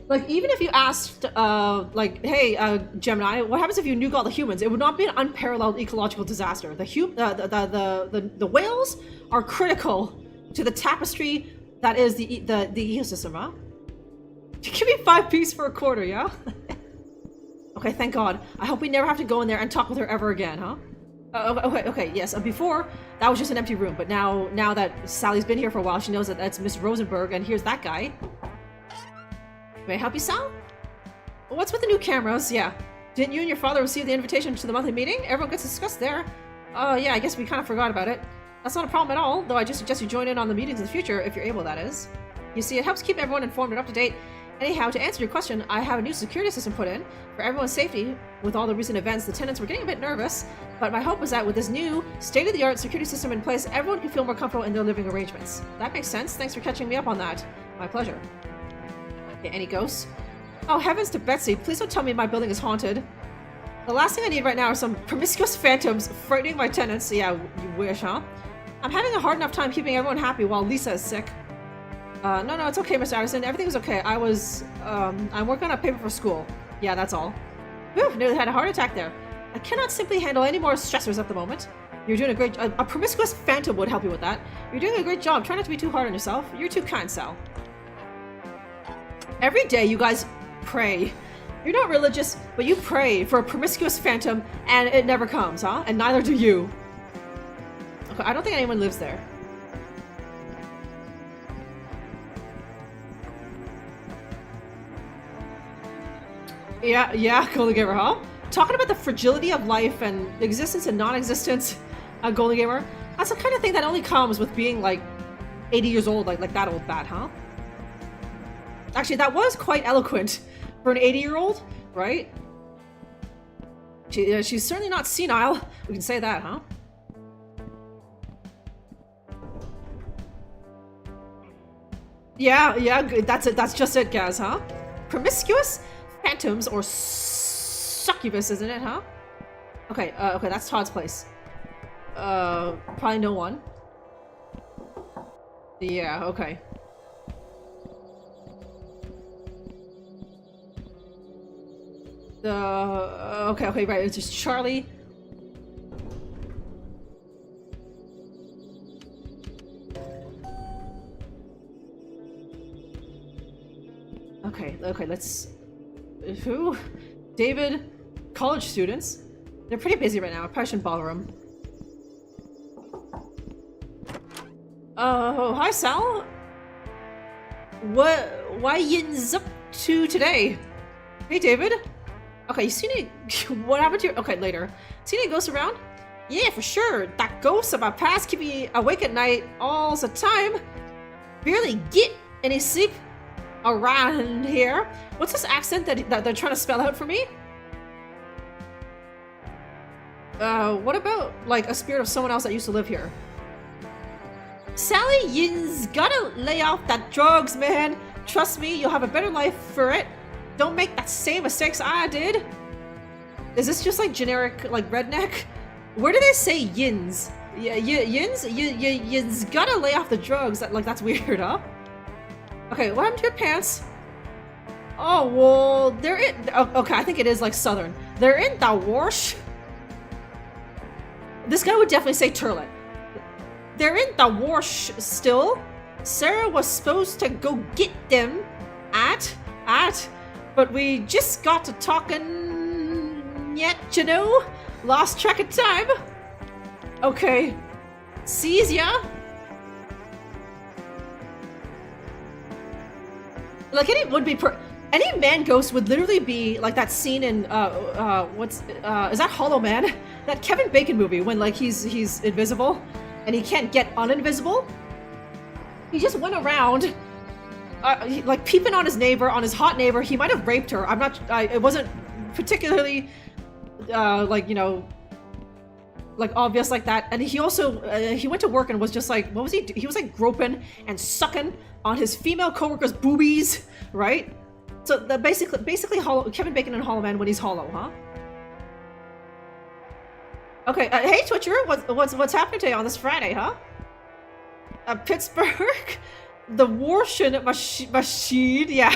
Like, even if you asked, like, hey, Gemini, what happens if you nuke all the humans? It would not be an unparalleled ecological disaster. The whales are critical to the tapestry that is the ecosystem, huh? Give me 5 pieces for a quarter, yeah? Okay, thank God. I hope we never have to go in there and talk with her ever again, huh? Okay, yes. Before, that was just an empty room, but now that Sally's been here for a while, she knows that that's Miss Rosenberg, and here's that guy. May I help you, Sal? What's with the new cameras? Yeah. Didn't you and your father receive the invitation to the monthly meeting? Everyone gets discussed there. Oh, yeah, I guess we kind of forgot about it. That's not a problem at all, though I just suggest you join in on the meetings in the future, if you're able, that is. You see, it helps keep everyone informed and up to date. Anyhow, to answer your question, I have a new security system put in for everyone's safety. With all the recent events, the tenants were getting a bit nervous, but my hope was that with this new state-of-the-art security system in place, everyone can feel more comfortable in their living arrangements. That makes sense. Thanks for catching me up on that. My pleasure. Okay, any ghosts? Oh, heavens to Betsy, please don't tell me my building is haunted. The last thing I need right now are some promiscuous phantoms frightening my tenants. Yeah, you wish, huh? I'm having a hard enough time keeping everyone happy while Lisa is sick. No, it's okay, Mr. Addison. Everything's okay. I'm working on a paper for school. Yeah, that's all. Whew, nearly had a heart attack there. I cannot simply handle any more stressors at the moment. You're doing a great a promiscuous phantom would help you with that. You're doing a great job. Try not to be too hard on yourself. You're too kind, Sal. Every day you guys pray. You're not religious, but you pray for a promiscuous phantom and it never comes, huh? And neither do you. Okay, I don't think anyone lives there. Yeah, Golden Gamer, huh? Talking about the fragility of life and existence and non-existence, Golden Gamer. That's the kind of thing that only comes with being like 80 years old, like that old bat, huh? Actually, that was quite eloquent for an 80-year-old, right? She's certainly not senile. We can say that, huh? Yeah, that's it. That's just it, Gaz, huh? Promiscuous phantoms or succubus, isn't it, huh? Okay, okay, that's Todd's place. Probably no one. Yeah, okay. Okay, right, it's just Charlie. Okay, let's... Who? David? College students? They're pretty busy right now, I probably shouldn't bother them. Oh, hi Sal? Why yins up to today? Hey David? Okay, you seen any... What happened to your... Okay, later. Seen any ghosts around? Yeah, for sure. That ghost of my past keep me awake at night all the time. Barely get any sleep around here. What's this accent that they're trying to spell out for me? What about, like, a spirit of someone else that used to live here? Sally, yin's gotta lay off that drugs, man. Trust me, you'll have a better life for it. Don't make that same mistakes I did. Is this just like generic, like redneck? Where do they say yins? Yeah, yins? Yins gotta lay off the drugs. That's weird, huh? Okay, what happened to your pants? Oh, well, they're in... Okay, I think it is like southern. They're in the wash. This guy would definitely say turlet. They're in the wash still. Sarah was supposed to go get them but we just got to talking yet, you know? Lost track of time. Okay. Sees ya? Like any man ghost would literally be like that scene in is that Hollow Man? That Kevin Bacon movie when like he's invisible and he can't get uninvisible. He just went around like peeping on his neighbor, on his hot neighbor. He might have raped her. I'm not. It wasn't particularly like, you know, like obvious like that. And he also he went to work and was just like, what was he? He was like groping and sucking on his female coworker's boobies, right? So the basically Kevin Bacon and Hollow Man when he's hollow, huh? Okay, hey Twitcher, what's happening today on this Friday, huh? Pittsburgh, the washing machine, yeah.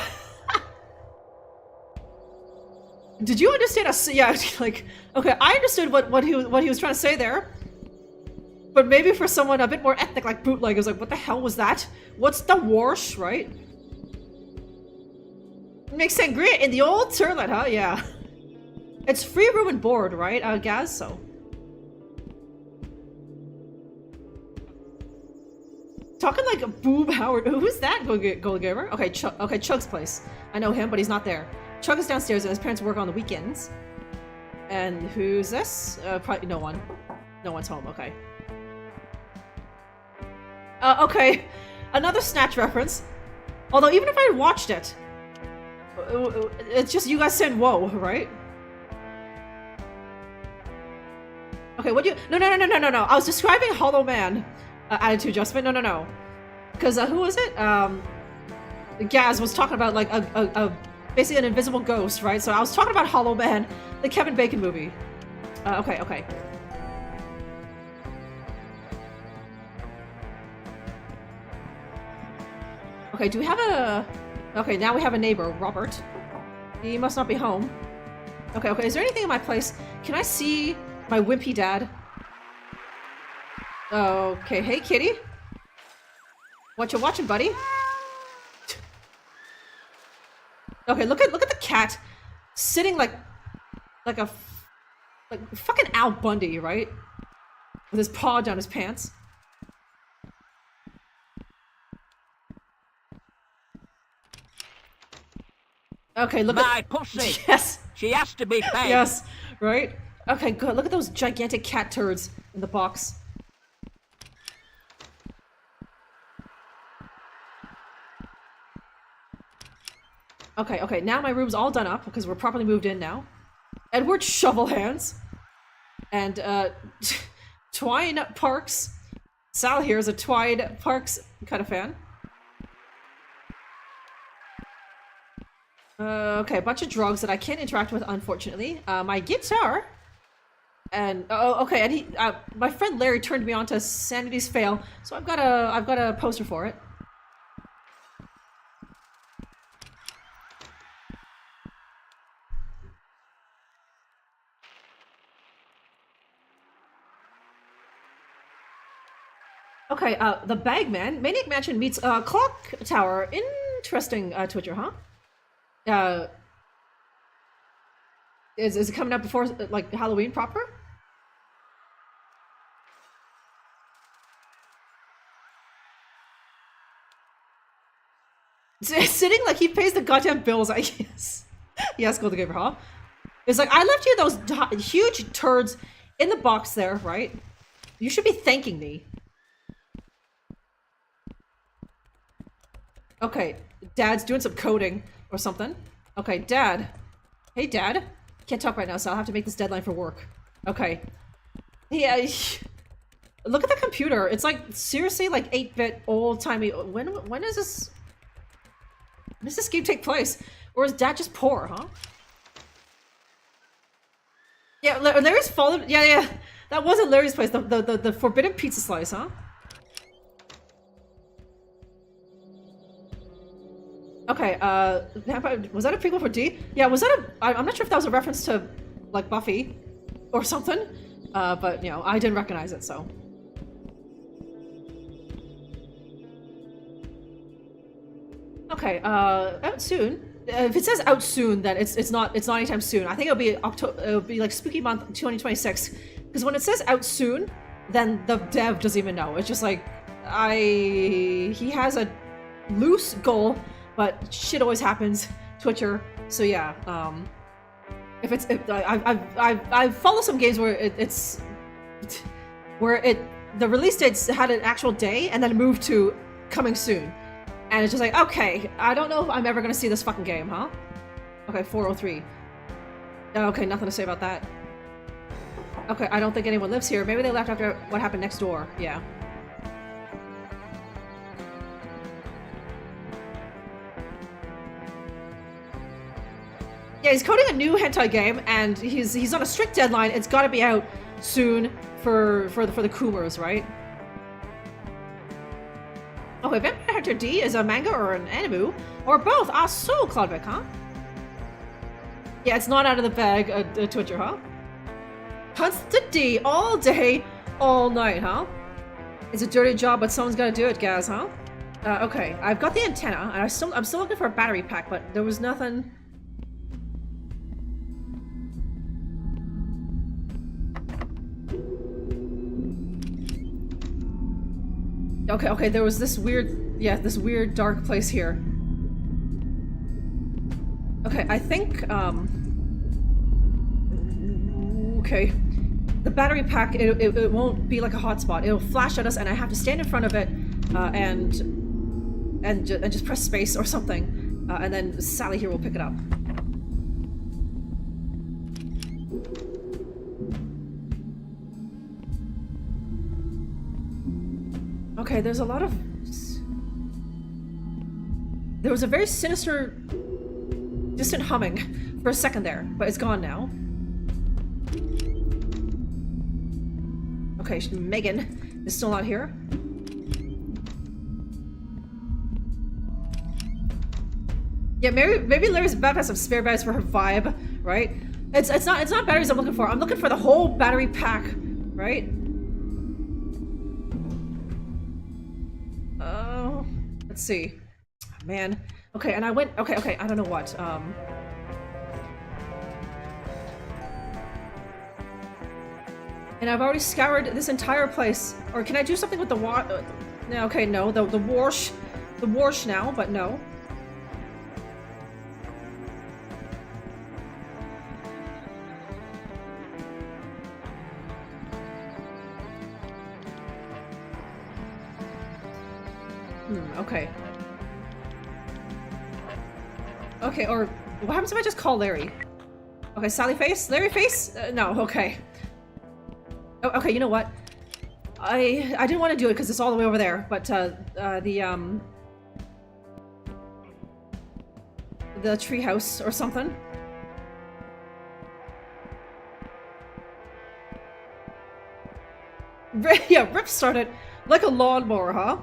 Did you understand? Yeah, like, okay, I understood what he was trying to say there, but maybe for someone a bit more ethnic like Bootleg, it was like, what the hell was that? What's the wash, right? Makes sangria in the old turlet, huh? Yeah. It's free room and board, right? Gaz, so. Talking like a Boob Howard. Who's that, Gold Gamer? Okay, okay, Chug's place. I know him, but he's not there. Chug is downstairs and his parents work on the weekends. And who's this? Probably no one. No one's home, okay. Okay. Another Snatch reference. Although even if I had watched it, it's just you guys saying whoa, right? Okay, what do you... No. I was describing Hollow Man. Attitude adjustment. No. Because who was it? Gaz was talking about like a basically an invisible ghost, right? So I was talking about Hollow Man, the Kevin Bacon movie. Okay. Okay, do we have a... Okay, now we have a neighbor, Robert. He must not be home. Okay, okay, is there anything in my place? Can I see my wimpy dad? Okay, hey kitty. What you watching, buddy? Okay, look at the cat sitting like fucking Al Bundy, right? With his paw down his pants. Okay, look My at pussy. yes, She has to be fed. yes, right. Okay, good. Look at those gigantic cat turds in the box. Okay, okay, now my room's all done up because we're properly moved in now. Edward Shovel Hands. And, Twine Parks. Sal here is a Twine Parks kind of fan. Okay, a bunch of drugs that I can't interact with, unfortunately. My guitar. And, oh, okay, and he, my friend Larry turned me on to Sanity's Fail, so I've got a poster for it. Okay, the Bagman. Maniac Mansion meets Clock Tower. Interesting, Twitcher, huh? Is it coming out before, like, Halloween proper? Sitting like he pays the goddamn bills, I guess. Yes, Golden Gamer, huh? It's like, I left you those huge turds in the box there, right? You should be thanking me. Okay, Dad's doing some coding or something. Okay, Dad. Hey, Dad. Can't talk right now, so I'll have to make this deadline for work. Okay. Yeah. Look at the computer. It's like, seriously, like 8-bit, old-timey. When is this? When does this game take place? Or is Dad just poor, huh? Yeah, Larry's fallen. Yeah, yeah. That wasn't Larry's place. The forbidden pizza slice, huh? Okay, was that a prequel for D? Yeah, was that I'm not sure if that was a reference to, like, Buffy or something, but, you know, I didn't recognize it, so. Okay, out soon. If it says out soon, then it's not anytime soon. I think it'll be it'll be like spooky month 2026, because when it says out soon, then the dev doesn't even know. It's just like, he has a loose goal, but shit always happens, Twitcher. So yeah, I've followed some games where the release dates had an actual day and then moved to coming soon, and it's just like, okay, I don't know if I'm ever gonna see this fucking game, huh? Okay, 403. Okay, nothing to say about that. Okay, I don't think anyone lives here. Maybe they left after what happened next door. Yeah. Yeah, he's coding a new hentai game, and he's on a strict deadline. It's got to be out soon for the Kumers, right? Okay, Vampire Hunter D is a manga or an anime, or both. Ah, so Claudvic, huh? Yeah, it's not out of the bag, Twitcher, huh? Hunts the D all day, all night, huh? It's a dirty job, but someone's gotta do it, guys, huh? Okay, I've got the antenna, and I'm still looking for a battery pack, but there was nothing. Okay, there was this weird dark place here. Okay, I think, okay. The battery pack, it won't be like a hotspot. It'll flash at us, and I have to stand in front of it, and just press space or something, and then Sally here will pick it up. Okay, there's a lot of... There was a very sinister, distant humming for a second there, but it's gone now. Okay, Megan is still not here. Yeah, maybe Larry's about to have some spare beds for her vibe, right? It's not batteries I'm looking for. I'm looking for the whole battery pack, right? Oh, let's see. Man. Okay, and I went. Okay. I don't know what. And I've already scoured this entire place. Or can I do something with the water? No. Okay, no. The wash now, but no. Okay. Okay, or what happens if I just call Larry? Okay, Sally Face? Larry Face? No, okay. Oh, okay, you know what? I didn't want to do it because it's all the way over there, but the treehouse or something. Yeah, Rip started like a lawnmower, huh?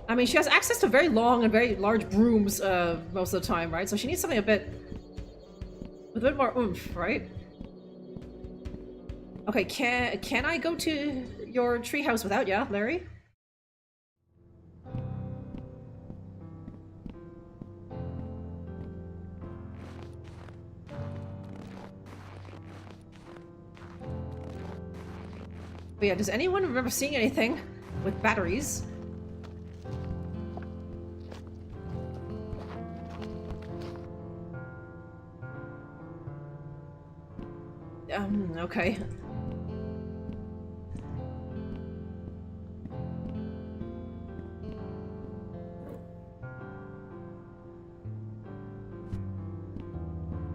I mean, she has access to very long and very large brooms most of the time, right? So she needs something with a bit more oomph, right? Okay, can I go to your treehouse without ya, Larry? But yeah, does anyone remember seeing anything with batteries? Okay.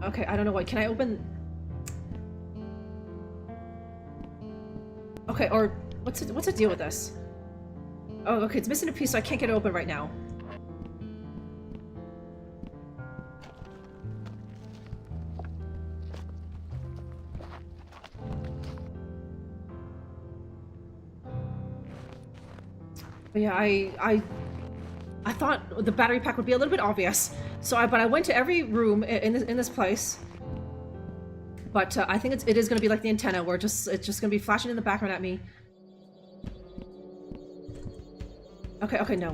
Okay, I don't know what. Can I open? Okay, or what's the deal with this? Oh, okay, it's missing a piece, so I can't get it open right now. But yeah, I thought the battery pack would be a little bit obvious, so I went to every room in this place. But I think it is going to be like the antenna, where it's just going to be flashing in the background at me. Okay, no.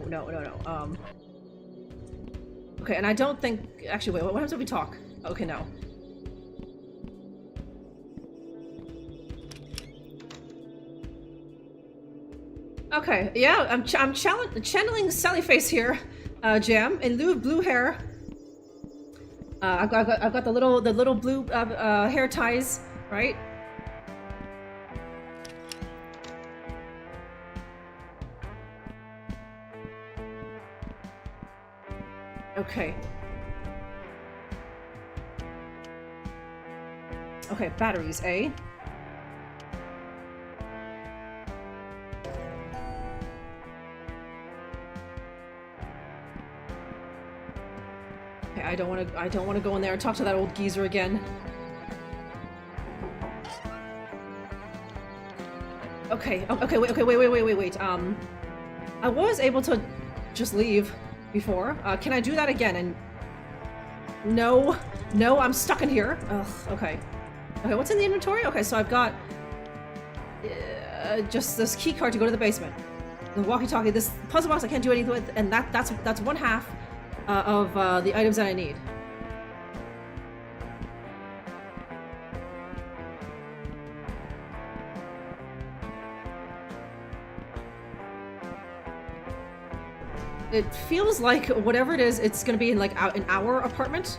Okay, and I don't think actually. Wait, what happens if we talk? Okay, no. Okay, yeah, I'm channeling Sally Face here, Jam, in lieu of blue hair. I've got the little blue hair ties, right? Okay. Okay, batteries, eh? I don't want to go in there and talk to that old geezer again. Okay, wait. I was able to just leave before. Can I do that again? And no, I'm stuck in here. Ugh, okay. Okay, what's in the inventory? Okay, so I've got just this key card to go to the basement. The walkie-talkie, this puzzle box I can't do anything with, and that's one half of the items that I need. It feels like whatever it is, it's gonna be in like in our apartment.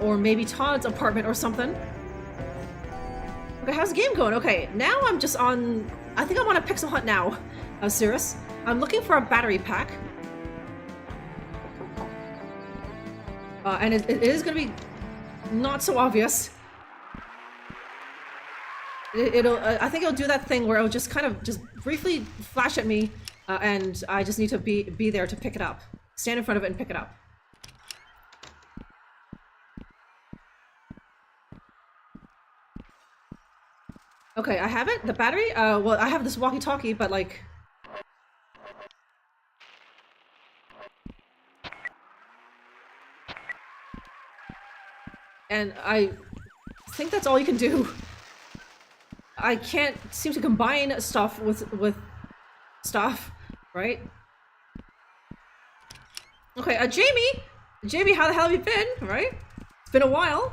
Or maybe Todd's apartment or something. Okay, how's the game going? Okay, now I'm just on... I think I'm on a pixel hunt now, Cirrus. I'm looking for a battery pack. And it is gonna be not so obvious. I think it'll do that thing where it'll just kind of just briefly flash at me, and I just need to be there to pick it up. Stand in front of it and pick it up. Okay, I have it. The battery. Well, I have this walkie-talkie, but like. and I think that's all you can do. I can't seem to combine stuff with stuff, right? Okay, Jamie, how the hell have you been, right? It's been a while.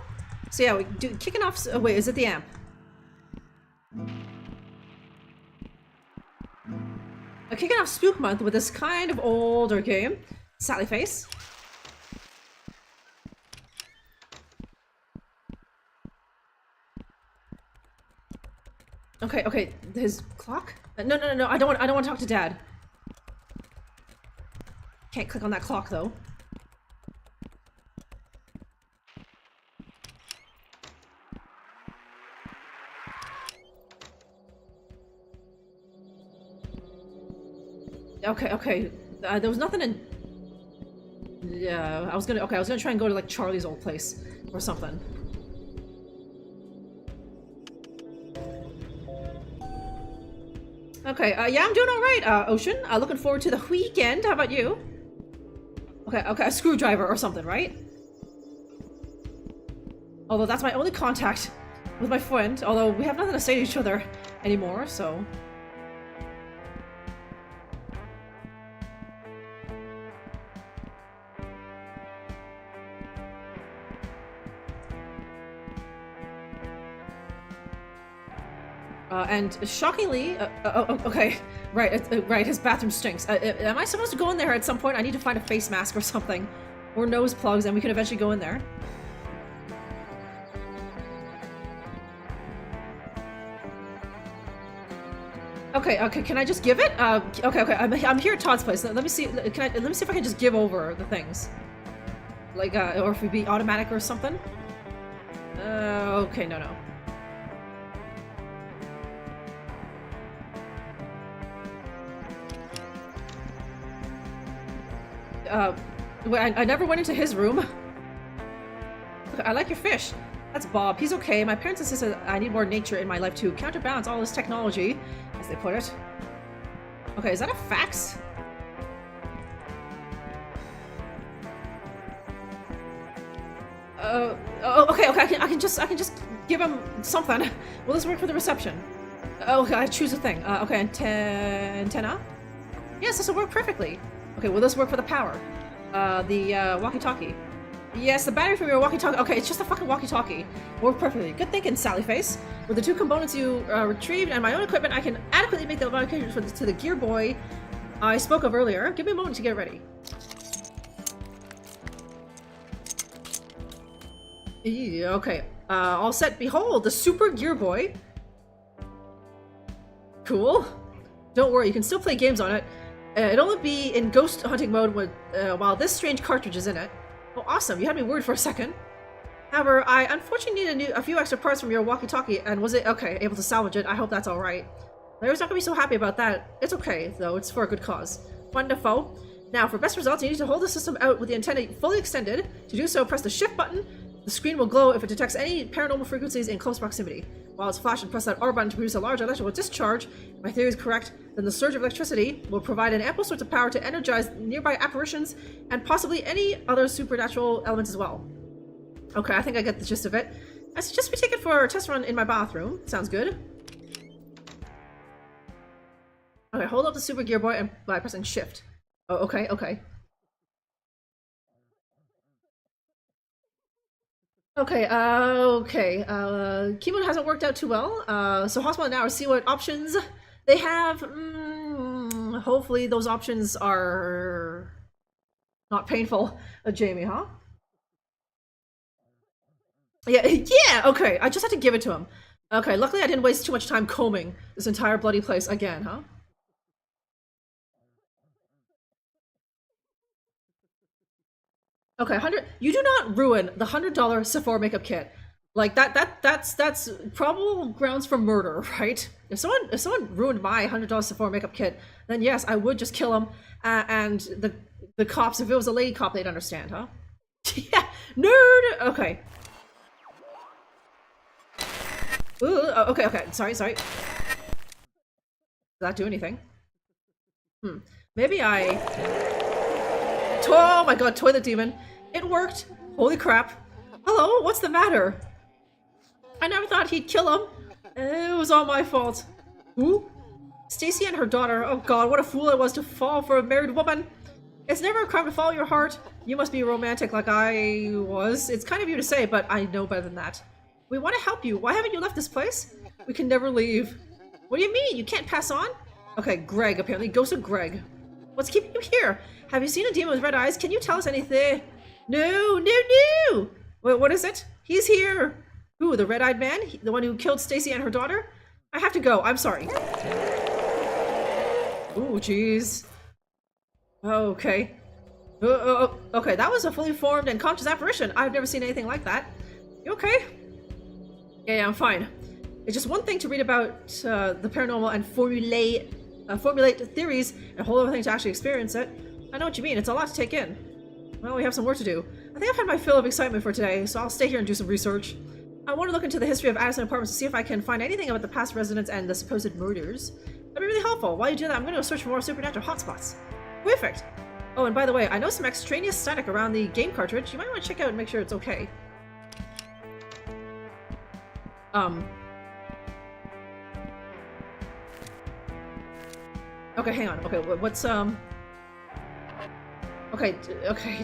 So yeah, we do kicking off. Oh, wait, is it the amp? Kicking off Spook Month with this kind of older game, Sallyface. Okay, his clock? No, I don't want to talk to Dad. Can't click on that clock though. Okay. There was nothing in. Yeah, I was gonna try and go to like Charlie's old place or something. Okay, yeah, I'm doing alright, Ocean. Looking forward to the weekend. How about you? Okay, a screwdriver or something, right? Although that's my only contact with my friend, although we have nothing to say to each other anymore, so... and shockingly, okay, right, his bathroom stinks. Am I supposed to go in there at some point? I need to find a face mask or something. Or nose plugs, and we can eventually go in there. Okay, can I just give it? Okay, I'm here at Todd's place. Let me see, let me see if I can just give over the things. Like, or if we be automatic or something. Okay, no. I never went into his room. I like your fish. That's Bob. He's okay. My parents insisted I need more nature in my life to counterbalance all this technology, as they put it. Okay, is that a fax? Okay, I can just give him something. Will this work for the reception? Okay, I choose a thing. Okay, antenna? Yes, this will work perfectly. Okay, will this work for the power? The walkie-talkie. Yes, the battery from your walkie-talkie. Okay, it's just a fucking walkie-talkie. Work perfectly. Good thinking, Sallyface. With the two components you retrieved and my own equipment, I can adequately make the modifications to the Gear Boy I spoke of earlier. Give me a moment to get ready. Okay, all set. Behold, the Super Gear Boy. Cool. Don't worry, you can still play games on it. It'll only be in ghost hunting mode while this strange cartridge is in it. Oh, awesome! You had me worried for a second. However, I unfortunately need a few extra parts from your walkie-talkie, and was it okay able to salvage it? I hope that's all right. Larry's not gonna be so happy about that. It's okay though. It's for a good cause. Wonderful. Now, for best results, you need to hold the system out with the antenna fully extended. To do so, press the shift button. The screen will glow if it detects any paranormal frequencies in close proximity. While it's flashed, and press that R button to produce a large electrical discharge. If my theory is correct, then the surge of electricity will provide an ample source of power to energize nearby apparitions and possibly any other supernatural elements as well. Okay, I think I get the gist of it. I suggest we take it for a test run in my bathroom. Sounds good. Okay, hold up the Super Gear Boy and by pressing shift. Oh, okay. Chemo hasn't worked out too well, so hospital now see what options they have. Hopefully those options are not painful. Jamie, huh? Yeah, okay, I just had to give it to him. Okay, luckily I didn't waste too much time combing this entire bloody place again, huh? Okay, you do not ruin the $100 Sephora makeup kit. Like that's probable grounds for murder, right? If someone ruined my $100 Sephora makeup kit, then yes, I would just kill him. And the cops, if it was a lady cop, they'd understand, huh? Yeah, nerd. Okay. Ooh, okay. Sorry. Did that do anything? Maybe I. Oh my god, toilet demon. It worked. Holy crap. Hello, what's the matter? I never thought he'd kill him. It was all my fault. Who? Stacy and her daughter. Oh god, what a fool I was to fall for a married woman. It's never a crime to follow your heart. You must be romantic like I was. It's kind of you to say, but I know better than that. We want to help you. Why haven't you left this place? We can never leave. What do you mean? You can't pass on? Okay, Greg, apparently. Ghost of Greg. What's keeping you here? Have you seen a demon with red eyes? Can you tell us anything? No, no, no! Wait, what is it? He's here! Who, the red-eyed man? The one who killed Stacy and her daughter? I have to go. I'm sorry. Ooh, jeez. Okay. Okay, that was a fully formed and conscious apparition. I've never seen anything like that. You okay? Yeah, I'm fine. It's just one thing to read about the paranormal and formulate theories, and a whole other thing to actually experience it. I know what you mean. It's a lot to take in. Well, we have some work to do. I think I've had my fill of excitement for today, so I'll stay here and do some research. I want to look into the history of Addison Apartments to see if I can find anything about the past residents and the supposed murders. That'd be really helpful. While you do that, I'm going to go search for more supernatural hotspots. Perfect! Oh, and by the way, I know some extraneous static around the game cartridge. You might want to check out and make sure it's okay. Okay, hang on. Okay, what's, Okay,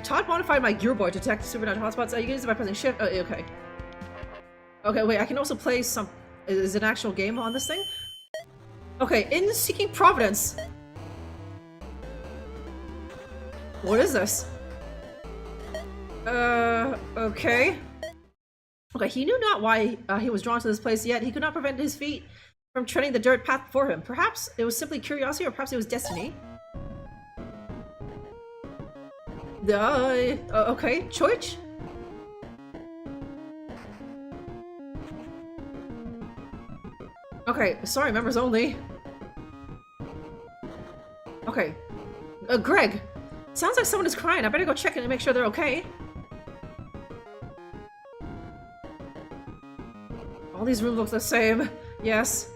Todd modified my gearboard to detect supernatural hotspots. You can use it by pressing shift. Okay. Okay, wait, I can also play some... Is it an actual game on this thing? Okay, in Seeking Providence. What is this? Okay. Okay, he knew not why he was drawn to this place, yet he could not prevent his feet from treading the dirt path before him. Perhaps it was simply curiosity, or perhaps it was destiny. Okay, Choich? Okay, sorry, members only. Okay. Greg! Sounds like someone is crying. I better go check in and make sure they're okay. All these rooms look the same. Yes.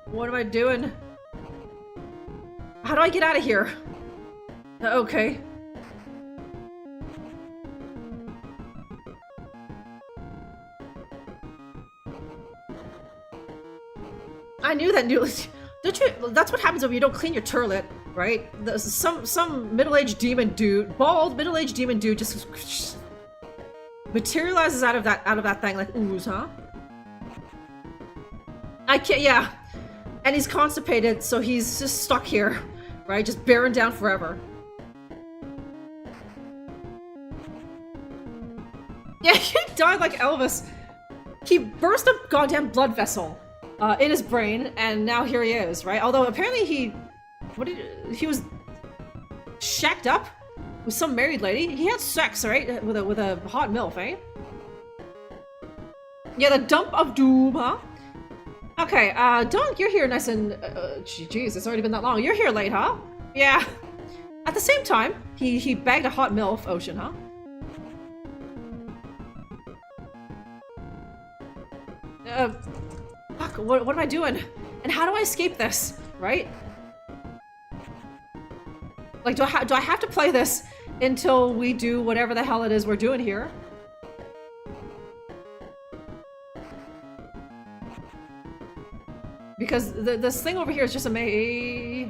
What am I doing? How do I get out of here? Okay. I knew that. That's what happens when you don't clean your toilet, right? Some middle-aged demon dude, bald middle-aged demon dude, just materializes out of that thing like ooze, huh? I can't. Yeah, and he's constipated, so he's just stuck here, right? Just bearing down forever. Yeah, he died like Elvis. He burst a goddamn blood vessel in his brain, and now here he is, right? Although apparently he was shacked up with some married lady. He had sex, right? With a hot MILF, eh? Yeah, the dump of doom, huh? Okay, Dunk, you're here nice and jeez, it's already been that long. You're here late, huh? Yeah. At the same time, he bagged a hot MILF, Ocean, huh? Fuck, what am I doing? And how do I escape this, right? Like, do I have to play this until we do whatever the hell it is we're doing here? Because this thing over here is just a maze.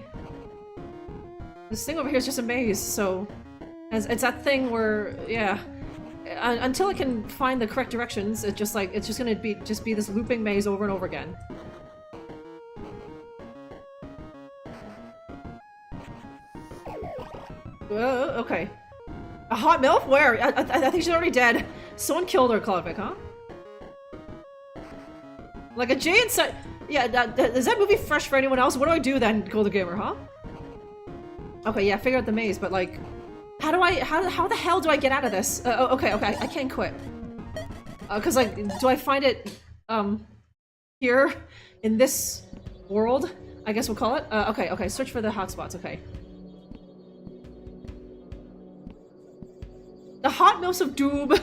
This thing over here is just a maze, so... It's that thing where, yeah... until I can find the correct directions, it's just gonna be this looping maze over and over again. Okay. A hot MILF? Where? I think she's already dead. Someone killed her, Klodvik, huh? Like a Jay and yeah, is that movie fresh for anyone else? What do I do then, Golden Gamer, huh? Okay, yeah, figure out the maze, but like... How the hell do I get out of this? Okay, I can't quit. Cause like, do I find it, here? In this world? I guess we'll call it? Okay, search for the hotspots, okay. The hot milfs of doom,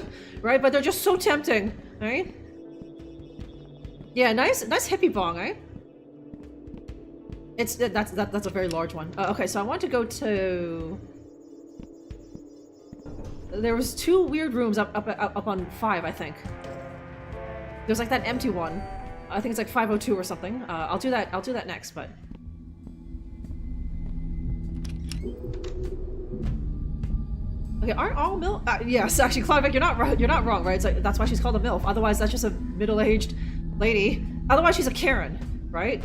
right? But they're just so tempting, right? Yeah, nice hippie bong, eh? That's a very large one. Okay, so I want to go to... There was 2 weird rooms up on 5, I think. There's like that empty one. I think it's like 502 or something. I'll do that next, but... Okay, aren't all MILF? Yes, actually, Clive, you're not wrong, right? It's like, that's why she's called a MILF. Otherwise, that's just a middle-aged lady. Otherwise, she's a Karen, right?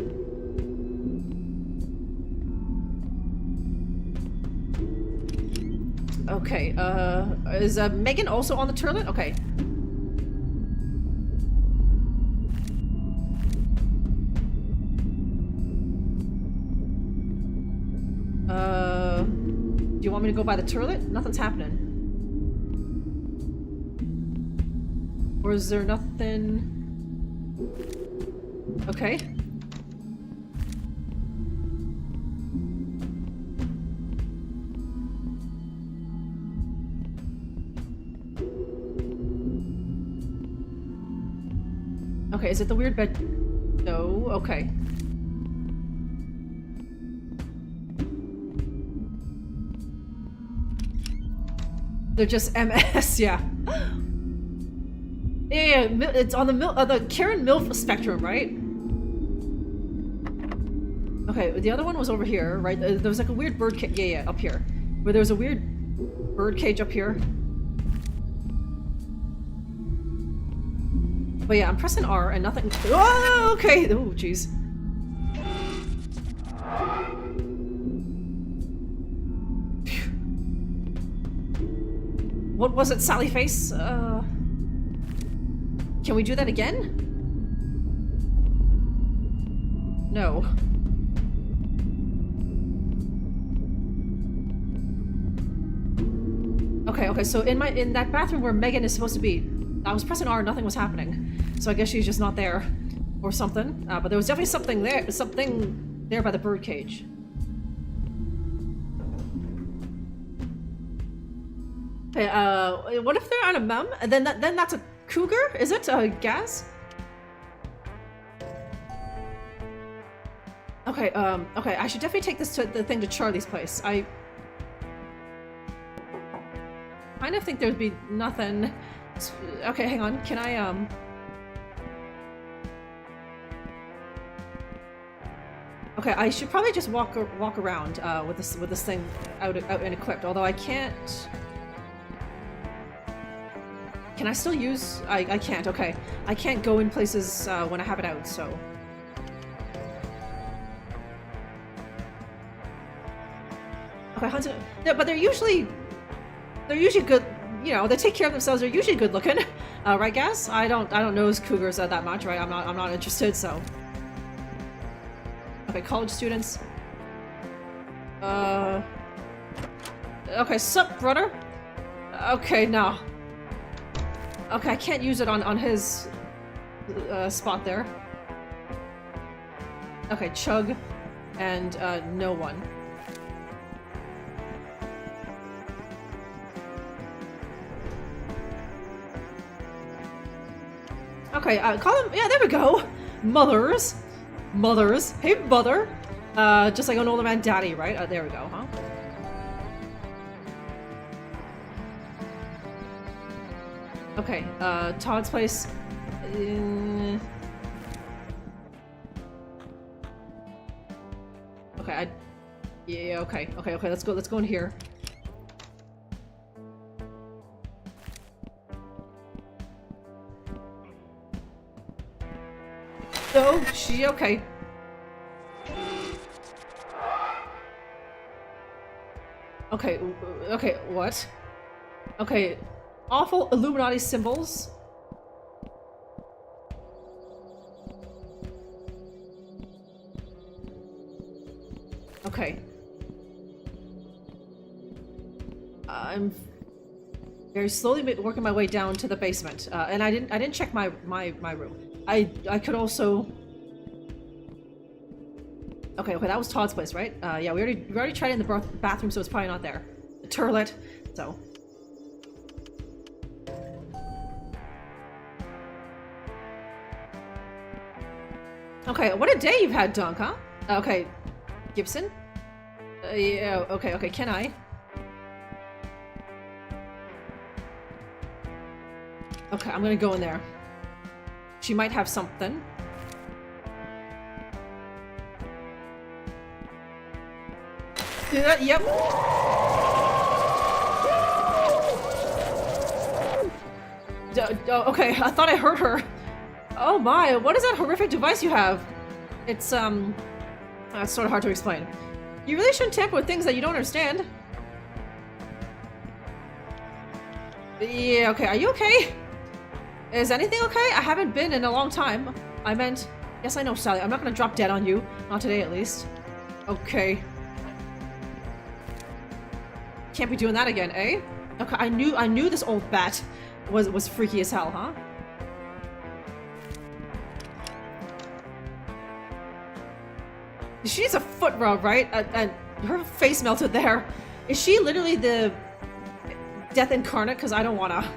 Okay, is Megan also on the turlet? Okay. Do you want me to go by the turlet? Nothing's happening. Or is there nothing? Okay. Okay, is it the weird bed? No, okay. They're just MS, yeah. Yeah, it's on the Karen MILF spectrum, right? Okay, the other one was over here, right? There was like a weird bird cage, yeah, up here. Where there was a weird bird cage up here. But yeah, I'm pressing R and nothing. Oh, okay. Oh, jeez. What was it, Sally Face? Can we do that again? No. Okay, so in that bathroom where Megan is supposed to be, I was pressing R, nothing was happening. So I guess she's just not there. Or something. But there was definitely something there by the bird cage. Okay, what if they're on a mum? And then that's a cougar? Is it? Gas? Okay, okay, I should definitely take this to the thing to Charlie's place. I kind of think there'd be nothing. Okay, hang on. Can I, Okay, I should probably just walk around with this thing out and equipped. Although I can't. Can I still use? I can't. Okay, I can't go in places when I have it out. So. Okay, hunting. Yeah, but they're usually good. You know, they take care of themselves. They're usually good looking, right, Gas? I don't nose cougars that much, right? I'm not interested. So. Okay, college students. Okay, sup, brother? Okay, no. Okay, I can't use it on his spot there. Okay, chug and no one. Okay, call him. Yeah, there we go. Mothers. Hey, mother. Just like an older man, daddy, right? There we go, huh? Okay, Todd's place. Okay, yeah, okay, let's go in here. Oh, she okay. Okay, what? Okay, awful Illuminati symbols. Okay. I'm very slowly working my way down to the basement, and I didn't check my room. I could also. Okay, that was Todd's place, right? Yeah, we already tried it in the bathroom, so it's probably not there. The turlet, so. Okay, what a day you've had, Dunk, huh? Okay, Gibson? Yeah, okay, can I? Okay, I'm gonna go in there. She might have something. Yep. Okay, I thought I heard her. Oh my, what is that horrific device you have? It's sort of hard to explain. You really shouldn't tamper with things that you don't understand. Yeah, okay, are you okay? Is anything okay? I haven't been in a long time. I meant... Yes, I know, Sally. I'm not gonna drop dead on you. Not today, at least. Okay. Can't be doing that again, eh? Okay, I knew this old bat was freaky as hell, huh? She needs a foot rub, right? And her face melted there. Is she literally the death incarnate? Because I don't wanna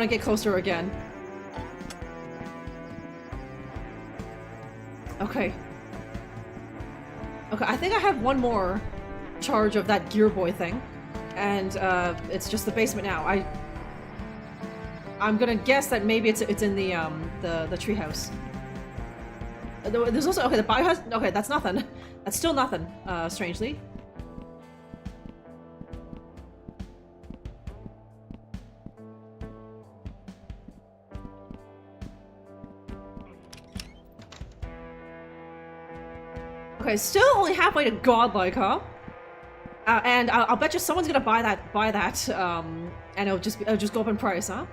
get close to her again. Okay. Okay, I think I have one more charge of that Gear Boy thing. And it's just the basement now. I'm gonna guess that maybe it's in the treehouse. There's also the biohazard. Okay, that's nothing. That's still nothing. Strangely. Okay, still only halfway to godlike, huh? And I'll bet you someone's gonna buy that, and it'll just go up in price, huh?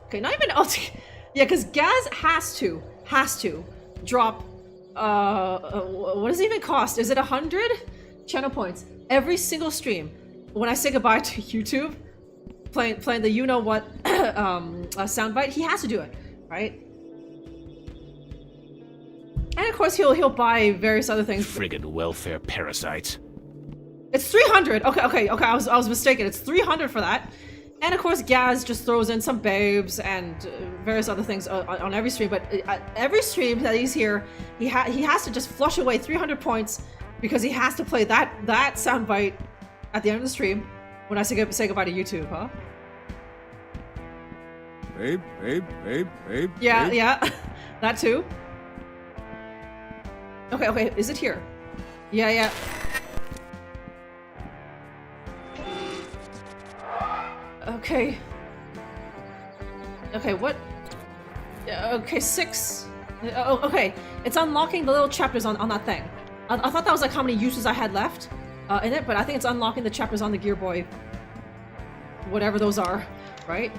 Okay, not even yeah, because Gaz has to drop. What does it even cost? Is it 100 channel points every single stream? When I say goodbye to YouTube, playing the you know what soundbite, he has to do it, right? And of course he'll buy various other things. Friggin' welfare parasites. It's 300. Okay. I was mistaken. It's 300 for that. And of course Gaz just throws in some babes and various other things on every stream. But every stream that he's here, he has to just flush away 300 points because he has to play that soundbite at the end of the stream when I say goodbye to YouTube, huh? Babe. Yeah, babe. yeah, that too. Okay, is it here? Yeah. Okay, what? Okay, 6. Oh, okay. It's unlocking the little chapters on that thing. I thought that was like how many uses I had left in it, but I think it's unlocking the chapters on the Gear Boy. Whatever those are, right?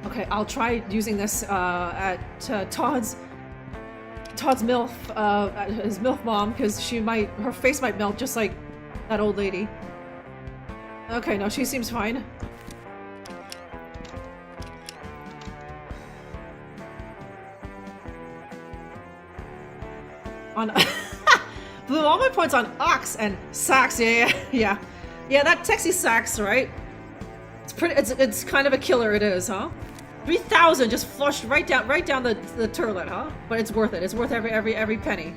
Okay, I'll try using this at Todd's MILF, his MILF mom, because her face might melt just like that old lady. Okay, no, she seems fine. Blew all my points on Ox and Sax. Yeah, that Texie Sax, right? It's kind of a killer. It is, huh? 3,000 just flushed right down the turlet, huh? But it's worth it. It's worth every penny.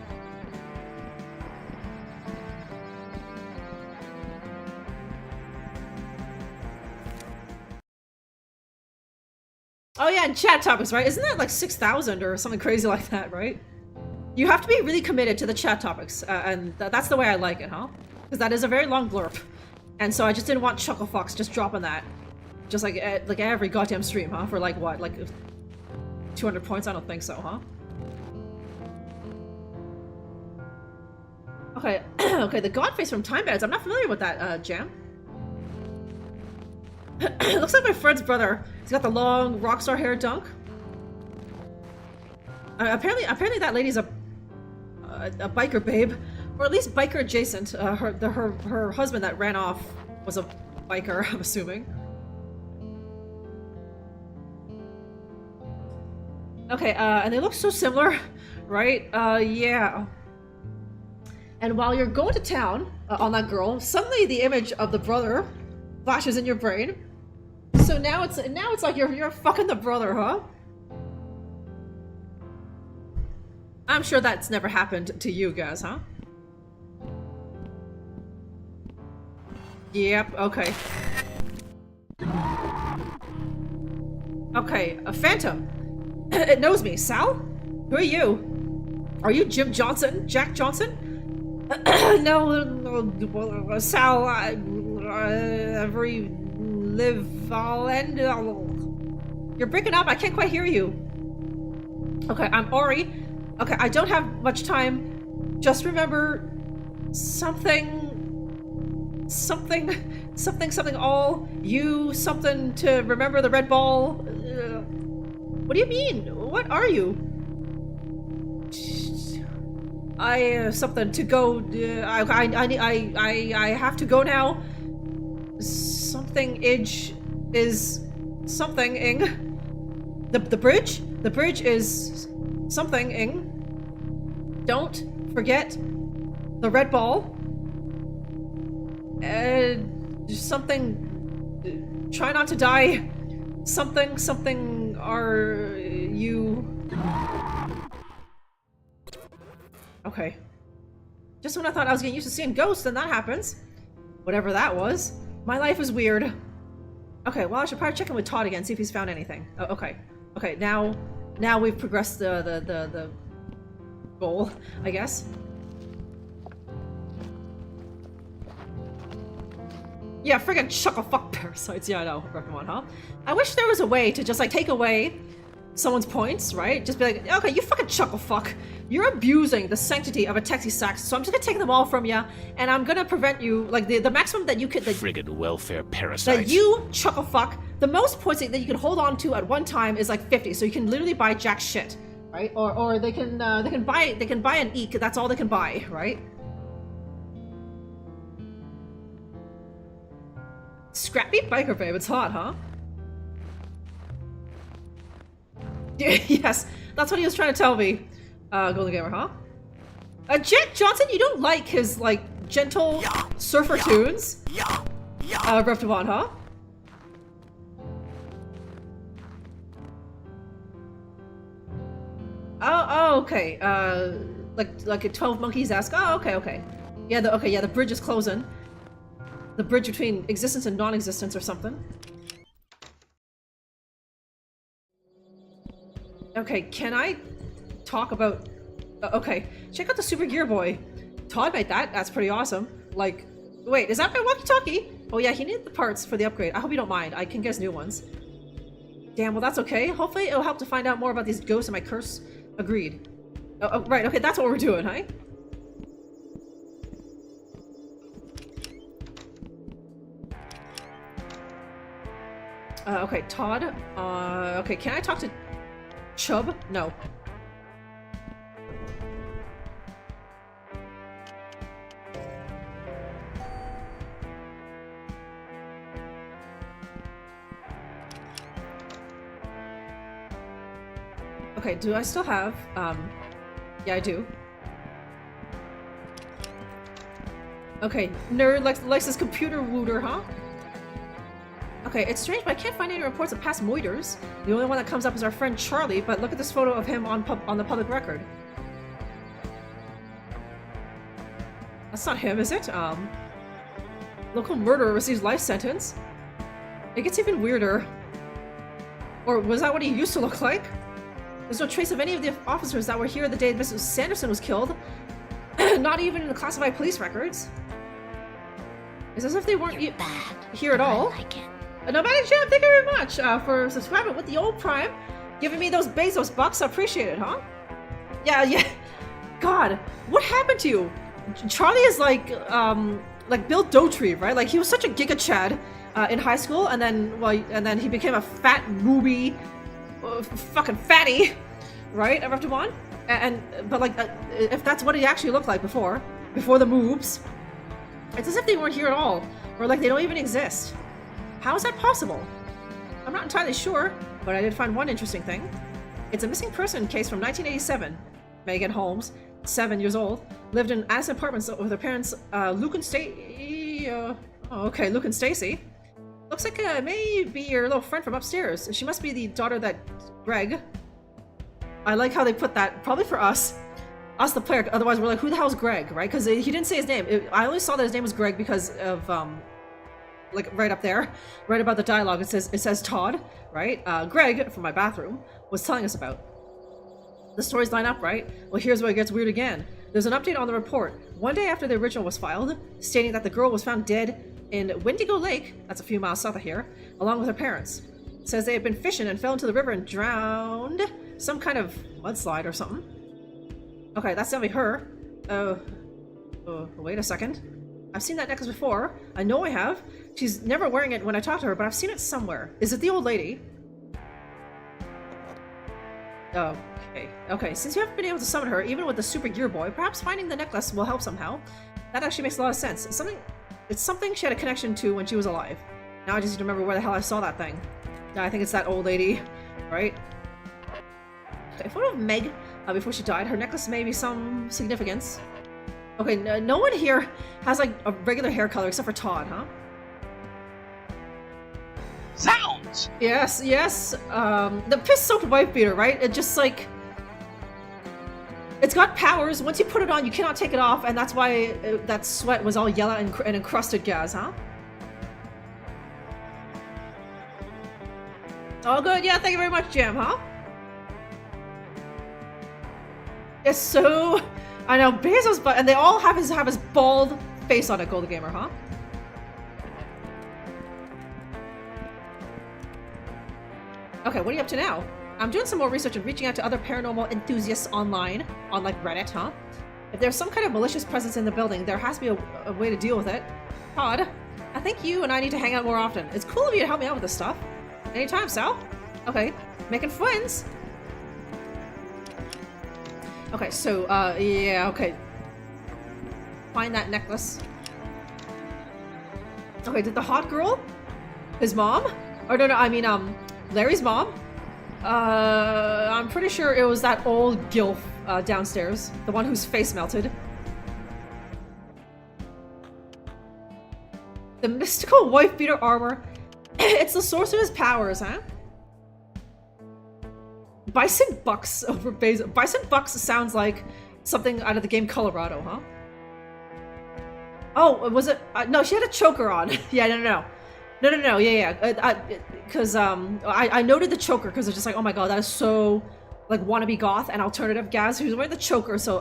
Oh yeah, and chat topics, right? Isn't that like 6,000 or something crazy like that, right? You have to be really committed to the chat topics, and that's the way I like it, huh? Because that is a very long blurb, and so I just didn't want Chuckle Fox just dropping that. Just like every goddamn stream, huh? For like what? Like 200 points? I don't think so, huh? Okay, okay, the Godface from Time Bands. I'm not familiar with that, Jam. Looks like my friend's brother. He's got the long rockstar hair dunk. Apparently that lady's a biker babe, or at least biker adjacent. Her husband that ran off was a biker, I'm assuming. Okay, and they look so similar, right? Yeah. And while you're going to town on that girl, suddenly the image of the brother flashes in your brain. So now it's like you're fucking the brother, huh? I'm sure that's never happened to you guys, huh? Yep, okay. Okay, a phantom. It knows me. Sal? Who are you? Are you Jim Johnson? Jack Johnson? No, Sal, every live, I'll end. You're breaking up, I can't quite hear you. Okay, I'm Ori. Okay, I don't have much time. Just remember something all you something to remember the red ball. What do you mean? What are you? I something to go. I have to go now. Something is something-ing. The bridge? The bridge is something-ing. Don't forget the red ball. Something. Try not to die. Something are you. Okay. Just when I thought I was getting used to seeing ghosts, then that happens. Whatever that was. My life is weird. Okay, well I should probably check in with Todd again, see if he's found anything. Oh, okay. Okay, now we've progressed the goal, I guess. Yeah, friggin' chuckle-fuck parasites. Yeah, I know. Rough one, huh? I wish there was a way to just, like, take away someone's points, right? Just be like, okay, you fucking chuckle-fuck. You're abusing the sanctity of a Texie sax, so I'm just gonna take them all from you, and I'm gonna prevent you, like, the maximum that you could, like, Friggin' welfare parasites. that you, chuckle-fuck, the most points that you can hold on to at one time is, like, 50, so you can literally buy jack shit, right? Or they can buy an eek, that's all they can buy, right? Scrappy biker babe, it's hot, huh? Yes, that's what he was trying to tell me. Golden Gamer, huh? Jack Johnson, you don't like his, like, gentle surfer tunes? Breath of One, huh? Oh, okay. Like a 12 Monkeys ask. Oh, okay. Yeah, the bridge is closing. The bridge between existence and non-existence or something. Okay, can I talk about... okay, check out the Super Gear Boy. Todd made that. That's pretty awesome. Like, wait, is that my walkie-talkie? Oh yeah, he needed the parts for the upgrade. I hope you don't mind. I can get us new ones. Damn, well that's okay. Hopefully it'll help to find out more about these ghosts and my curse. Agreed. Oh, right, okay, that's what we're doing, huh? Okay, Todd. Okay, can I talk to Chubb? No. Okay, do I still have, yeah, I do. Okay, nerd likes his computer wooter, huh? Okay, it's strange, but I can't find any reports of past moiters. The only one that comes up is our friend Charlie, but look at this photo of him on the public record. That's not him, is it? Local murderer receives life sentence. It gets even weirder. Or was that what he used to look like? There's no trace of any of the officers that were here the day Mrs. Sanderson was killed. Not even in the classified police records. It's as if they weren't here at all. I like it. No matter, Jam, thank you very much for subscribing with the old Prime. Giving me those Bezos bucks, I appreciate it, huh? Yeah. God, what happened to you? Charlie is like Bill Dotree, right? Like, he was such a giga chad in high school, and then he became a fat, mooby, fucking fatty, right? After one, but like, if that's what he actually looked like before the moobs, it's as if they weren't here at all, or like they don't even exist. How is that possible? I'm not entirely sure, but I did find one interesting thing. It's a missing person case from 1987. Megan Holmes. 7 years old, lived in Addison apartments with her parents, Luke and Stacy. Luke and Stacy. Looks like it may be your little friend from upstairs. She must be the daughter that Greg. I like how they put that, probably for us the player, otherwise we're like, who the hell's Greg, right? Because he didn't say his name. I only saw that his name was Greg because of, like, right up there, right about the dialogue, it says Todd, right? Greg, from my bathroom, was telling us about. The stories line up, right? Well, here's where it gets weird again. There's an update on the report. One day after the original was filed, stating that the girl was found dead in Wendigo Lake, that's a few miles south of here, along with her parents. It says they had been fishing and fell into the river and drowned. Some kind of mudslide or something. Okay, that's definitely her. Wait a second. I've seen that necklace before. I know I have. She's never wearing it when I talk to her, but I've seen it somewhere. Is it the old lady? Okay, since you haven't been able to summon her, even with the Super Gear Boy, perhaps finding the necklace will help somehow. That actually makes a lot of sense. It's something she had a connection to when she was alive. Now I just need to remember where the hell I saw that thing. Yeah, I think it's that old lady, right? Okay, photo of Meg before she died. Her necklace may be some significance. Okay, no one here has like a regular hair color except for Todd, huh? Sounds! Yes. The piss-soaked wife beater, right? It just like... It's got powers. Once you put it on, you cannot take it off, and that's why that sweat was all yellow and encrusted gas, huh? Oh, good. Yeah, thank you very much, Jam, huh? It's so... I know, Bezos, but... And they all have his bald face on it, Golden Gamer, huh? Okay, what are you up to now? I'm doing some more research and reaching out to other paranormal enthusiasts online, on like Reddit, huh? If there's some kind of malicious presence in the building, there has to be a way to deal with it. Todd, I think you and I need to hang out more often. It's cool of you to help me out with this stuff. Anytime, Sal. Okay, making friends. Okay, so, yeah, okay. Find that necklace. Okay, did the hot girl? His mom? Or no, I mean, Larry's mom? I'm pretty sure it was that old gilf, downstairs. The one whose face melted. The mystical wife-beater armor. It's the source of his powers, huh? Bison Bucks over Bezos. Bison Bucks sounds like something out of the game Colorado, huh? Oh, was it? No, she had a choker on. Yeah, no, yeah. Because I noted the choker because it's just like, oh my god, that is so like wannabe goth and alternative. Gaz, who's wearing the choker, so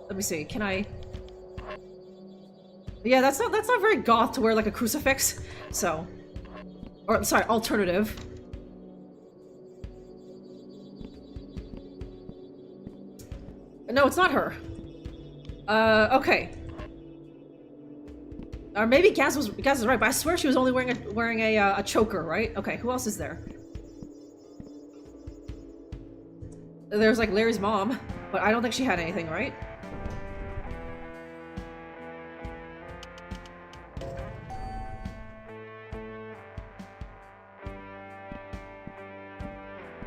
let me see. Can I? Yeah, that's not very goth to wear like a crucifix. So, or sorry, alternative. No, it's not her. Okay. Or maybe Gaz is right, but I swear she was only wearing a choker, right? Okay, who else is there? There's like Larry's mom, but I don't think she had anything, right?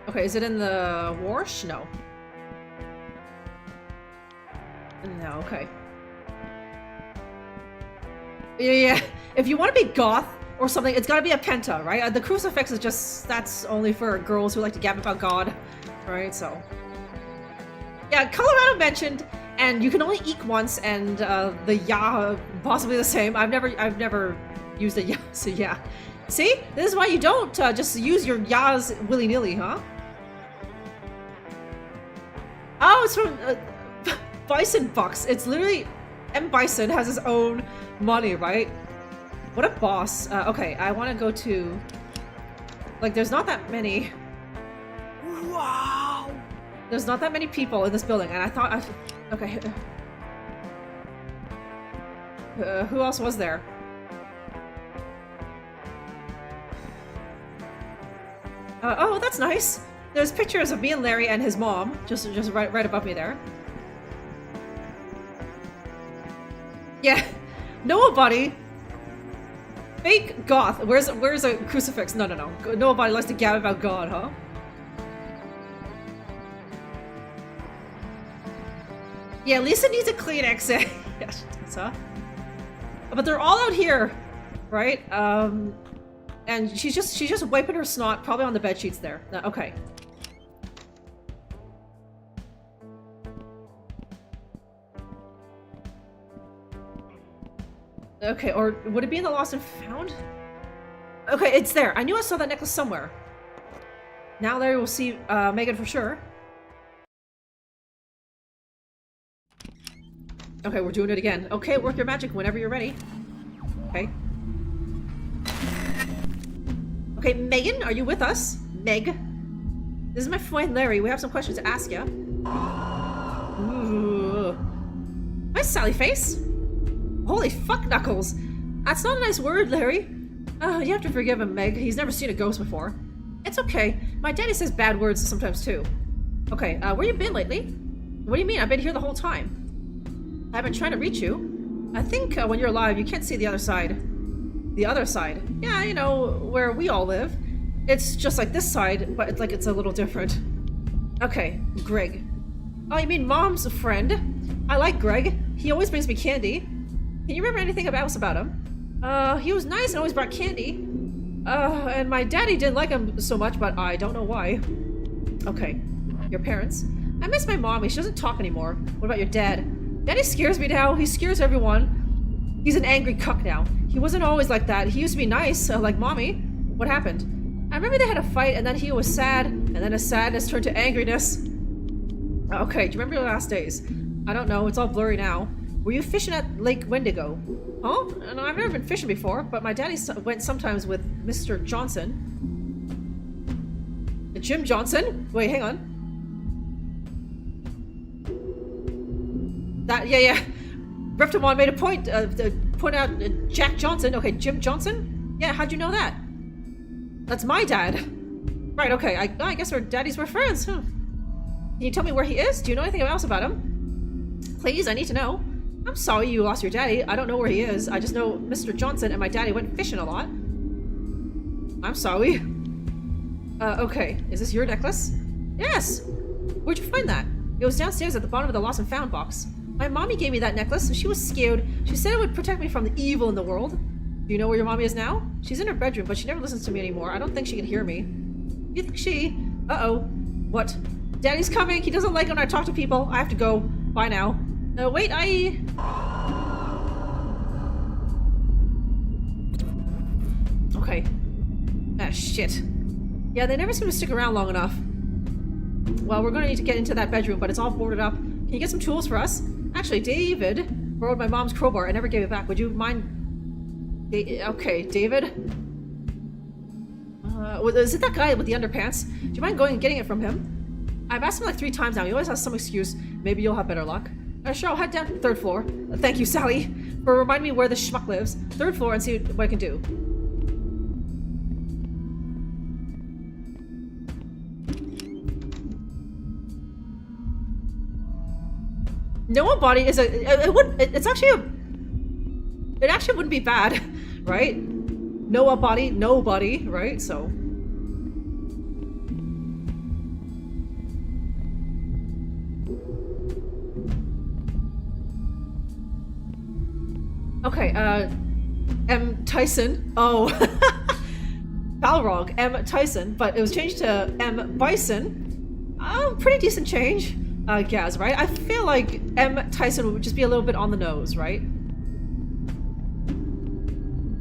Okay, is it in the wash? No. No, okay. Yeah, if you want to be goth or something, it's gotta be a penta, right? The crucifix is just, that's only for girls who like to gab about God, right? So, yeah, Colorado mentioned, and you can only eek once, and the ya possibly the same. I've never used a ya, so yeah. See, this is why you don't just use your yas willy-nilly, huh? Oh, it's from Bison Bucks. It's literally M. Bison has his own money, right? What a boss. Okay, I want to go to... Like, there's not that many... Wow! There's not that many people in this building, and I thought... Okay. Who else was there? Oh, that's nice. There's pictures of me and Larry and his mom, just right above me there. Yeah, nobody. Fake goth. Where's a crucifix? No. Nobody likes to gab about God, huh? Yeah, Lisa needs a Kleenex. Yeah, she does, huh? But they're all out here, right? And she's just wiping her snot, probably on the bed sheets there. Okay. Okay, or would it be in the lost and found? Okay, it's there. I knew I saw that necklace somewhere. Now Larry will see Megan for sure. Okay, we're doing it again. Okay, work your magic whenever you're ready. Okay. Okay, Megan, are you with us? Meg. This is my friend Larry. We have some questions to ask you. Ooh. Hi, Sally Face. Holy fuck, Knuckles. That's not a nice word, Larry. You have to forgive him, Meg. He's never seen a ghost before. It's okay. My daddy says bad words sometimes, too. Okay, where you been lately? What do you mean? I've been here the whole time. I've been trying to reach you. I think when you're alive, you can't see the other side. The other side? Yeah, you know, where we all live. It's just like this side, but it's like it's a little different. Okay, Greg. Oh, you mean Mom's friend? I like Greg. He always brings me candy. Can you remember anything else about him? He was nice and always brought candy. And my daddy didn't like him so much, but I don't know why. Okay, your parents. I miss my mommy. She doesn't talk anymore. What about your dad? Daddy scares me now. He scares everyone. He's an angry cuck now. He wasn't always like that. He used to be nice, like Mommy. What happened? I remember they had a fight, and then he was sad, and then his sadness turned to angriness. Okay, do you remember your last days? I don't know. It's all blurry now. Were you fishing at Lake Wendigo? Huh? No, I've never been fishing before, but my daddy went sometimes with Mr. Johnson. Jim Johnson? Wait, hang on. That, yeah. Reptimon made a point to point out Jack Johnson. Okay, Jim Johnson? Yeah, how'd you know that? That's my dad. Right, okay, I guess our daddies were friends, huh? Can you tell me where he is? Do you know anything else about him? Please, I need to know. I'm sorry you lost your daddy. I don't know where he is. I just know Mr. Johnson and my daddy went fishing a lot. I'm sorry. Okay. Is this your necklace? Yes! Where'd you find that? It was downstairs at the bottom of the lost and found box. My mommy gave me that necklace. She was scared. She said it would protect me from the evil in the world. Do you know where your mommy is now? She's in her bedroom, but she never listens to me anymore. I don't think she can hear me. You think she... Uh-oh. What? Daddy's coming. He doesn't like when I talk to people. I have to go. Bye now. Wait, Okay. Ah, shit. Yeah, they never seem to stick around long enough. Well, we're gonna need to get into that bedroom, but it's all boarded up. Can you get some tools for us? Actually, David borrowed my mom's crowbar. I never gave it back. Would you mind... Okay, David? Is it that guy with the underpants? Do you mind going and getting it from him? I've asked him like 3 times now. He always has some excuse. Maybe you'll have better luck. Sure, I'll head down to the 3rd floor. Thank you, Sally, for reminding me where the schmuck lives. 3rd floor and see what I can do. Noah body is it actually wouldn't be bad, right? Noah body, nobody, right? So. Okay, M. Tyson. Oh. Balrog, M. Tyson, but it was changed to M. Bison. Oh, pretty decent change, Gaz, right? I feel like M. Tyson would just be a little bit on the nose, right?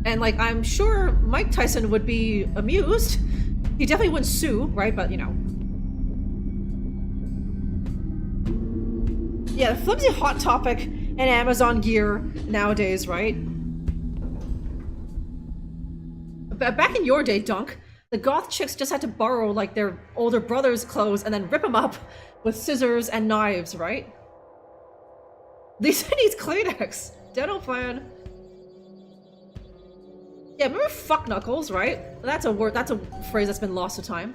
And, like, I'm sure Mike Tyson would be amused. He definitely wouldn't sue, right? But, you know. Yeah, flimsy hot topic and Amazon gear nowadays, right? Back in your day, Dunk, the goth chicks just had to borrow, like, their older brother's clothes and then rip them up with scissors and knives, right? Lisa needs Kleenex. Dental plan. Yeah, remember fuck knuckles, right? That's a word, that's a phrase that's been lost to time.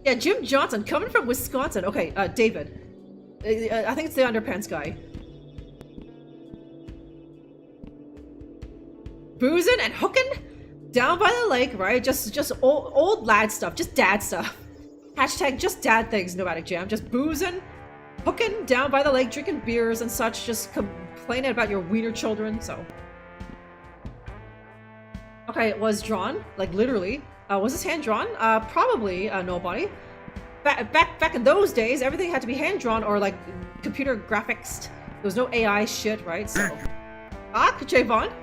Yeah, Jim Johnson, coming from Wisconsin. Okay, David. I think it's the underpants guy. Boozing and hooking down by the lake, right? Just old lad stuff, just dad stuff. Hashtag just dad things, Nomadic Jam. Just boozing hooking down by the lake, drinking beers and such, just complaining about your wiener children, so. Okay, it was drawn, like literally. Was his hand drawn? Probably nobody. Back in those days, everything had to be hand drawn or like computer graphics. There was no AI shit, right? So, Javon.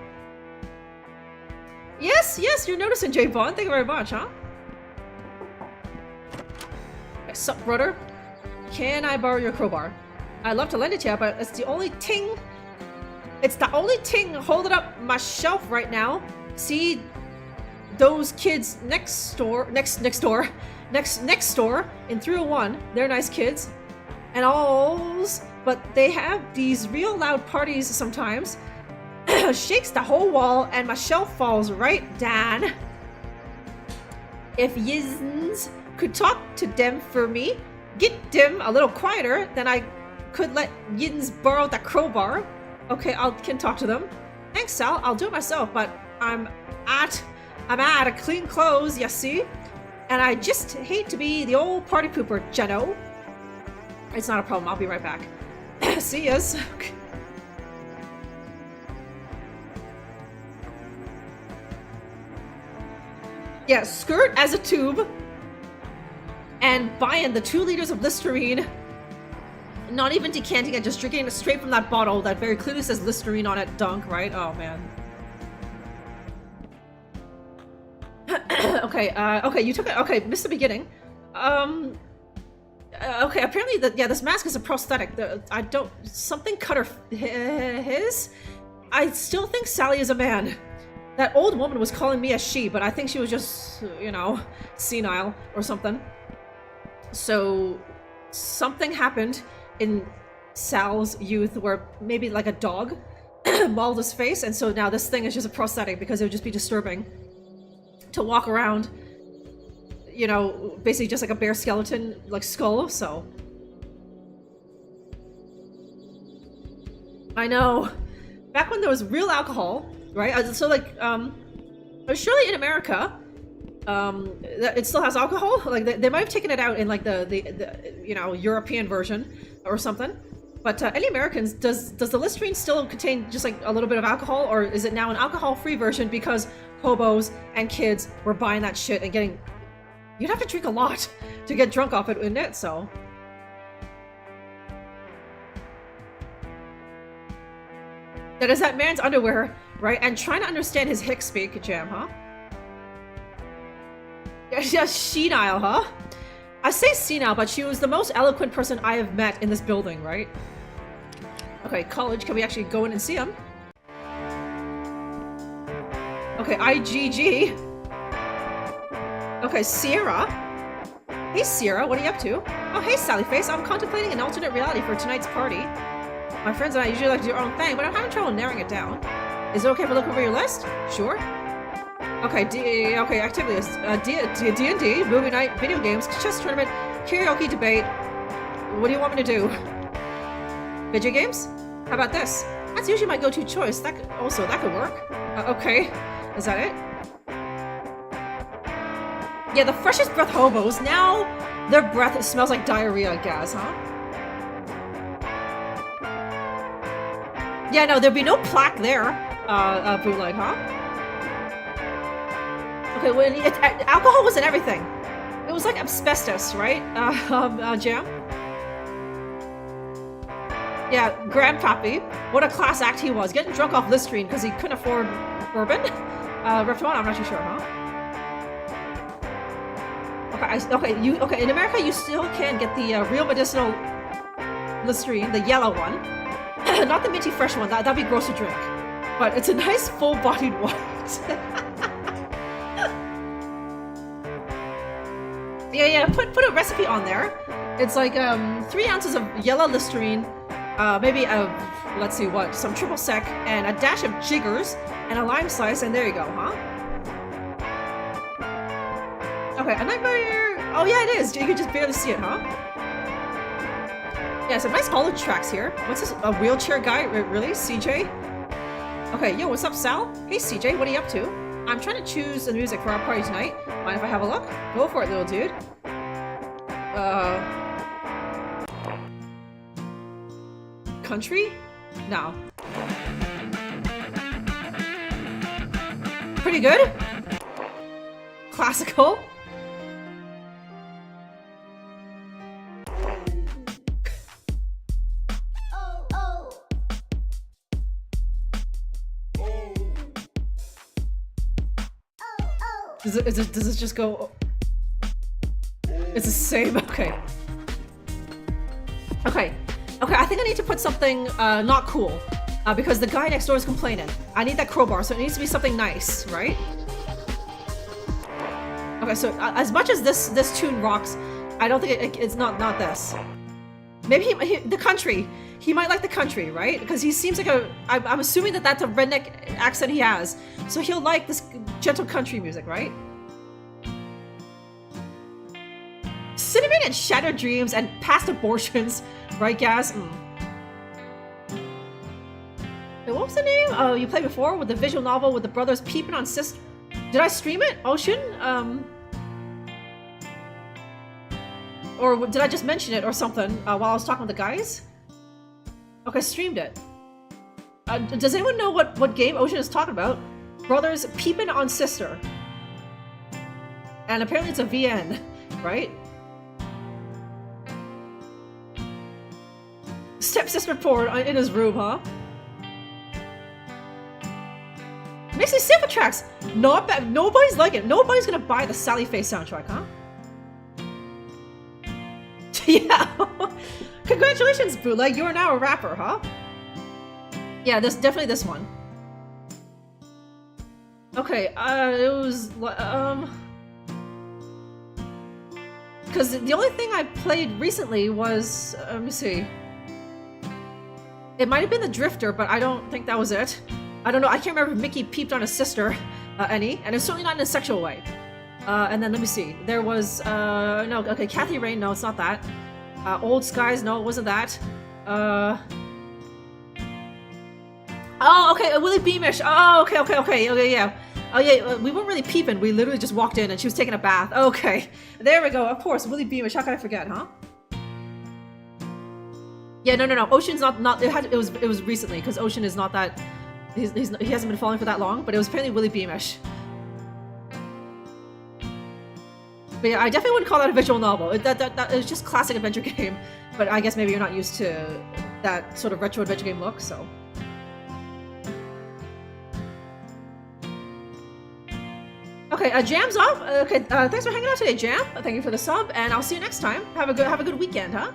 Yes, you're noticing, Javon. Thank you very much, huh? Hey, sup, brother? Can I borrow your crowbar? I'd love to lend it to you, but it's the only thing. It's the only thing holding up my shelf right now. See those kids next door in 301. They're nice kids and alls, but they have these real loud parties sometimes. Shakes the whole wall and my shelf falls right down. If yins could talk to them for me, get them a little quieter, then I could let yins borrow the crowbar. Okay, I can talk to them. Thanks, Sal. I'll do it myself, but I'm out of clean clothes, you see? And I just hate to be the old party pooper, Jeno. It's not a problem, I'll be right back. See yas. Yeah, skirt as a tube. And buying the 2 liters of Listerine. Not even decanting it, just drinking it straight from that bottle that very clearly says Listerine on it, dunk, right? Oh, man. Okay, you took it. Okay, missed the beginning. Okay, apparently this mask is a prosthetic. Something cut her his? I still think Sally is a man. That old woman was calling me a she, but I think she was just, you know, senile or something. So, something happened in Sal's youth where maybe like a dog mauled his face, and so now this thing is just a prosthetic because it would just be disturbing to walk around, you know, basically just like a bare skeleton, like skull, so. I know. Back when there was real alcohol, right? So like, surely in America, it still has alcohol. Like they might have taken it out in like the you know, European version or something. But any Americans, does the Listerine still contain just like a little bit of alcohol, or is it now an alcohol-free version because hobos and kids were buying that shit and getting... You'd have to drink a lot to get drunk off it, wouldn't it? So... That is that man's underwear, right? And trying to understand his hick speak, Jam, huh? Yeah, senile, huh? I say senile, but she was the most eloquent person I have met in this building, right? Okay, college, can we actually go in and see him? Okay, IGG. Okay, Sierra. Hey, Sierra, what are you up to? Oh, hey, Sallyface, I'm contemplating an alternate reality for tonight's party. My friends and I usually like to do our own thing, but I'm having trouble narrowing it down. Is it okay if I look over your list? Sure. Okay, okay, activities. D&D, movie night, video games, chess tournament, karaoke debate. What do you want me to do? Video games? How about this? That's usually my go-to choice. That could work. Okay. Is that it? Yeah, the freshest breath hobos. Now their breath smells like diarrhea gas, huh? Yeah, no, there'd be no plaque there. Bootleg, huh? Okay, when alcohol wasn't everything. It was like asbestos, right? Jam? Yeah, Grandpappy. What a class act he was. Getting drunk off Listerine because he couldn't afford bourbon. Riftuan, I'm not too sure, huh? Okay, in America you still can get the real medicinal Listerine, the yellow one. Not the minty fresh one, that'd be gross to drink. But it's a nice full-bodied white. Yeah, put a recipe on there. It's like 3 ounces of yellow Listerine, maybe let's see what, some triple sec, and a dash of jiggers, and a lime slice, and there you go, huh? Okay, a nightmare. Oh yeah, it is. You can just barely see it, huh? Yeah, some nice college tracks here. What's this? A wheelchair guy? Really? CJ? Okay, yo, what's up, Sal? Hey, CJ, what are you up to? I'm trying to choose the music for our party tonight. Mind if I have a look? Go for it, little dude. country? No. Pretty good? Classical? Does this just go... It's the same? Okay. Okay. Okay, I think I need to put something not cool. Because the guy next door is complaining. I need that crowbar, so it needs to be something nice, right? Okay, so as much as this tune rocks, I don't think it's not this. Maybe the country. He might like the country, right? Because he seems like I'm assuming that that's a redneck accent he has. So he'll like this gentle country music, right? Cinnamon and shattered dreams and past abortions, right, Gaz? Hey, what was the name? Oh, you played before with the visual novel with the brothers peeping on sister. Did I stream it, Ocean? Or did I just mention it or something while I was talking with the guys? Okay, streamed it. Does anyone know what game Ocean is talking about? Brothers peeping on sister. And apparently it's a VN, right? Stepsister porn in his room, huh? Makes these sample tracks not bad. Nobody's like it. Nobody's gonna buy the Sally Face soundtrack, huh? Yeah. Congratulations, Bootleg. You are now a rapper, huh? Yeah, definitely this one. Okay, it was because the only thing I played recently was let me see. It might have been the Drifter, but I don't think that was it. I don't know. I can't remember if Mickey peeped on his sister any, and it's certainly not in a sexual way. And then let me see. There was no. Okay, Kathy Rain. No, it's not that. Old Skies. No, it wasn't that. Oh, okay. Willie Beamish. Oh, okay. Yeah. Oh, yeah. We weren't really peeping. We literally just walked in, and she was taking a bath. Okay, there we go. Of course, Willie Beamish. How could I forget, huh? Yeah, no. Ocean's not. It was recently because Ocean is not that. He hasn't been following for that long, but it was apparently Willie Beamish. But yeah, I definitely wouldn't call that a visual novel. That is just classic adventure game. But I guess maybe you're not used to that sort of retro adventure game look, so. Okay, Jam's off. Okay, thanks for hanging out today, Jam. Thank you for the sub, and I'll see you next time. Have a good weekend, huh?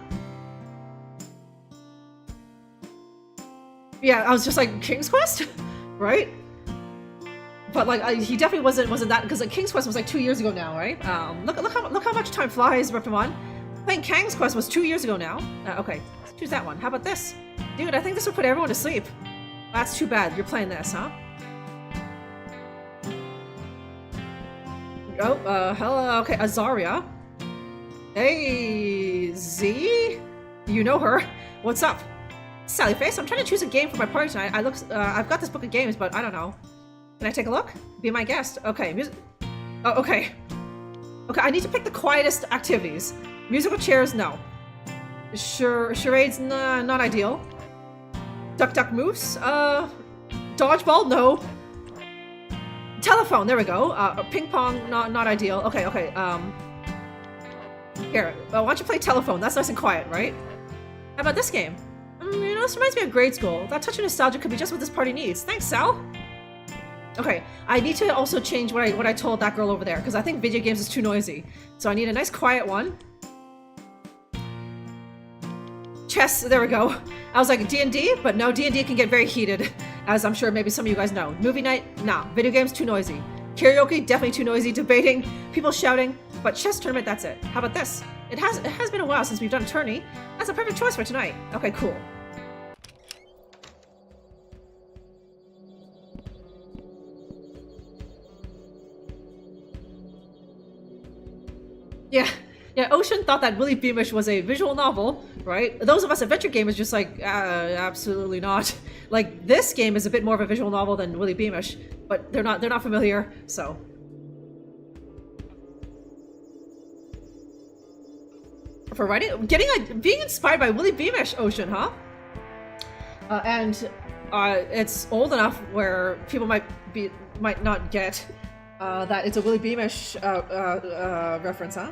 Yeah, I was just like King's Quest, right? But like he definitely wasn't that because like King's Quest was like 2 years ago now, right? Look how much time flies, Reptimon. Playing King's Quest was 2 years ago now. Okay, let's choose that one. How about this, dude? I think this will put everyone to sleep. That's too bad. You're playing this, huh? Oh, hello. Okay, Azaria. Hey, Z. You know her. What's up? Sally Face, I'm trying to choose a game for my party tonight. I've got this book of games, but I don't know. Can I take a look? Be my guest. Okay, oh, okay. Okay, I need to pick the quietest activities. Musical chairs, no. Charades, nah, not ideal. Duck Moose, dodgeball, no. Telephone, there we go. Ping pong, not ideal. Okay, here, why don't you play telephone? That's nice and quiet, right? How about this game? You know, this reminds me of grade school. That touch of nostalgia could be just what this party needs. Thanks, Sal. Okay, I need to also change what I told that girl over there, because I think video games is too noisy. So I need a nice quiet one. Chess, there we go. I was like, D&D? But no, D&D can get very heated, as I'm sure maybe some of you guys know. Movie night? Nah. Video games, too noisy. Karaoke? Definitely too noisy. Debating? People shouting? But chess tournament, that's it. How about this? It has been a while since we've done a tourney. That's a perfect choice for tonight. Okay, cool. Yeah, Ocean thought that Willie Beamish was a visual novel, right? Those of us adventure gamers just like, absolutely not. Like, this game is a bit more of a visual novel than Willie Beamish, but they're not familiar, so. For writing, being inspired by Willie Beamish, Ocean, huh? And it's old enough where people might not get that it's a Willie Beamish reference, huh?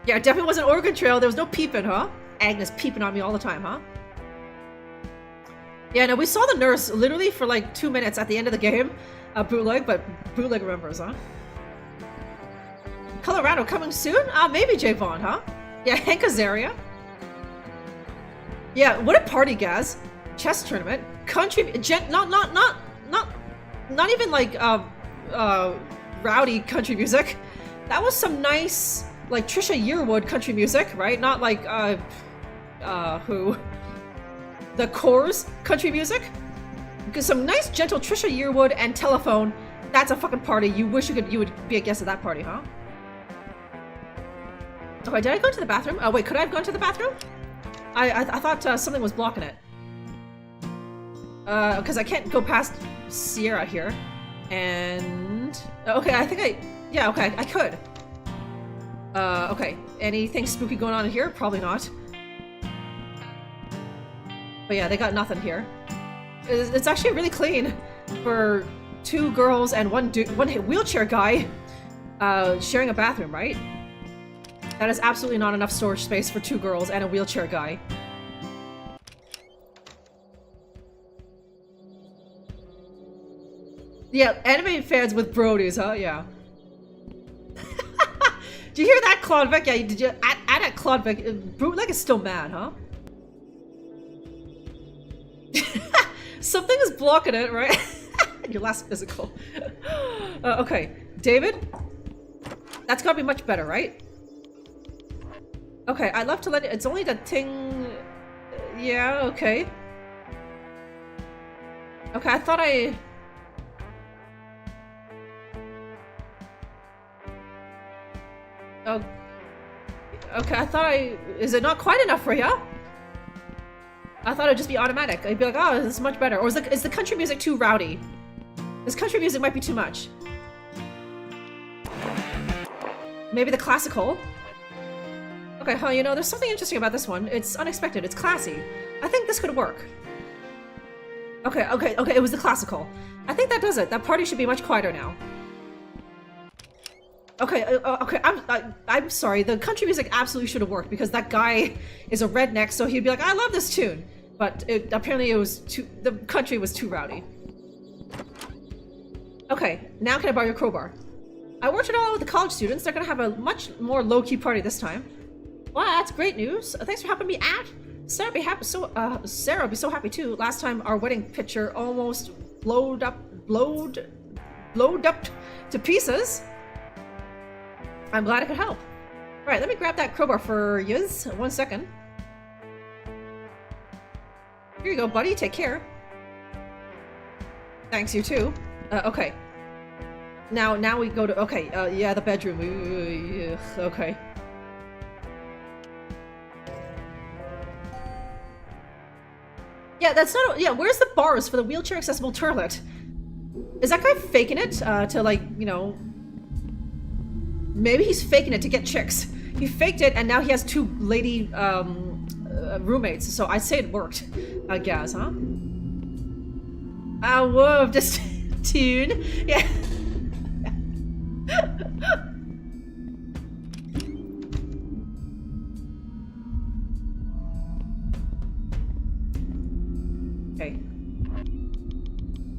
Yeah, it definitely wasn't Oregon Trail. There was no peeping, huh? Agnes peeping on me all the time, huh? Yeah, no, we saw the nurse literally for like 2 minutes at the end of the game. Bootleg, but Bootleg remembers, huh? Colorado coming soon? Maybe Javon, huh? Yeah, Hank Azaria. Yeah, what a party, Gaz. Chess tournament. Country, not even like, rowdy country music. That was some nice, like, Trisha Yearwood country music, right? Not like, who? The Coors country music? Because some nice, gentle Trisha Yearwood and Telephone. That's a fucking party. You wish you would be a guest at that party, huh? Okay, did I go to the bathroom? Oh, wait, could I have gone to the bathroom? I thought something was blocking it. Because I can't go past Sierra here. And... okay, I think yeah, okay, I could. Okay. Anything spooky going on in here? Probably not. But yeah, they got nothing here. It's actually really clean for 2 girls and one wheelchair guy sharing a bathroom, right? That is absolutely not enough storage space for 2 girls and a wheelchair guy. Yeah, anime fans with Brodies, huh? Yeah. Did you hear that, Claudvic? Yeah, did you add at Claudvic? Bootleg is still mad, huh? Something is blocking it, right? Your last physical. Okay, David? That's gotta be much better, right? Okay, I'd love to let it- it's only the thing... yeah, okay. Okay, I thought I... oh... okay, I thought I... is it not quite enough for you? I thought it'd just be automatic. I'd be like, oh, this is much better. Or is the country music too rowdy? This country music might be too much. Maybe the classical? Okay, huh, you know, there's something interesting about this one. It's unexpected, it's classy. I think this could work. Okay, it was the classical. I think that does it. That party should be much quieter now. Okay, okay, I'm sorry. The country music absolutely should have worked because that guy is a redneck, so he'd be like, I love this tune. But apparently it was the country was too rowdy. Okay, now can I borrow your crowbar? I worked it all out with the college students. They're gonna have a much more low-key party this time. Wow, that's great news. Thanks for helping me out. Sarah be happy. Sarah be so happy too. Last time our wedding picture almost blowed up to pieces. I'm glad I could help. All right, let me grab that crowbar for yous. 1 second. Here you go, buddy. Take care. Thanks, you too. Okay. Now we go to... okay, yeah, the bedroom. Okay. Yeah, that's not... yeah, where's the bars for the wheelchair-accessible toilet? Is that guy faking it to, like, you know... maybe he's faking it to get chicks. He faked it, and now he has 2 lady, roommates, so I'd say it worked, I guess, huh? Whoa, just tune. Yeah. Okay.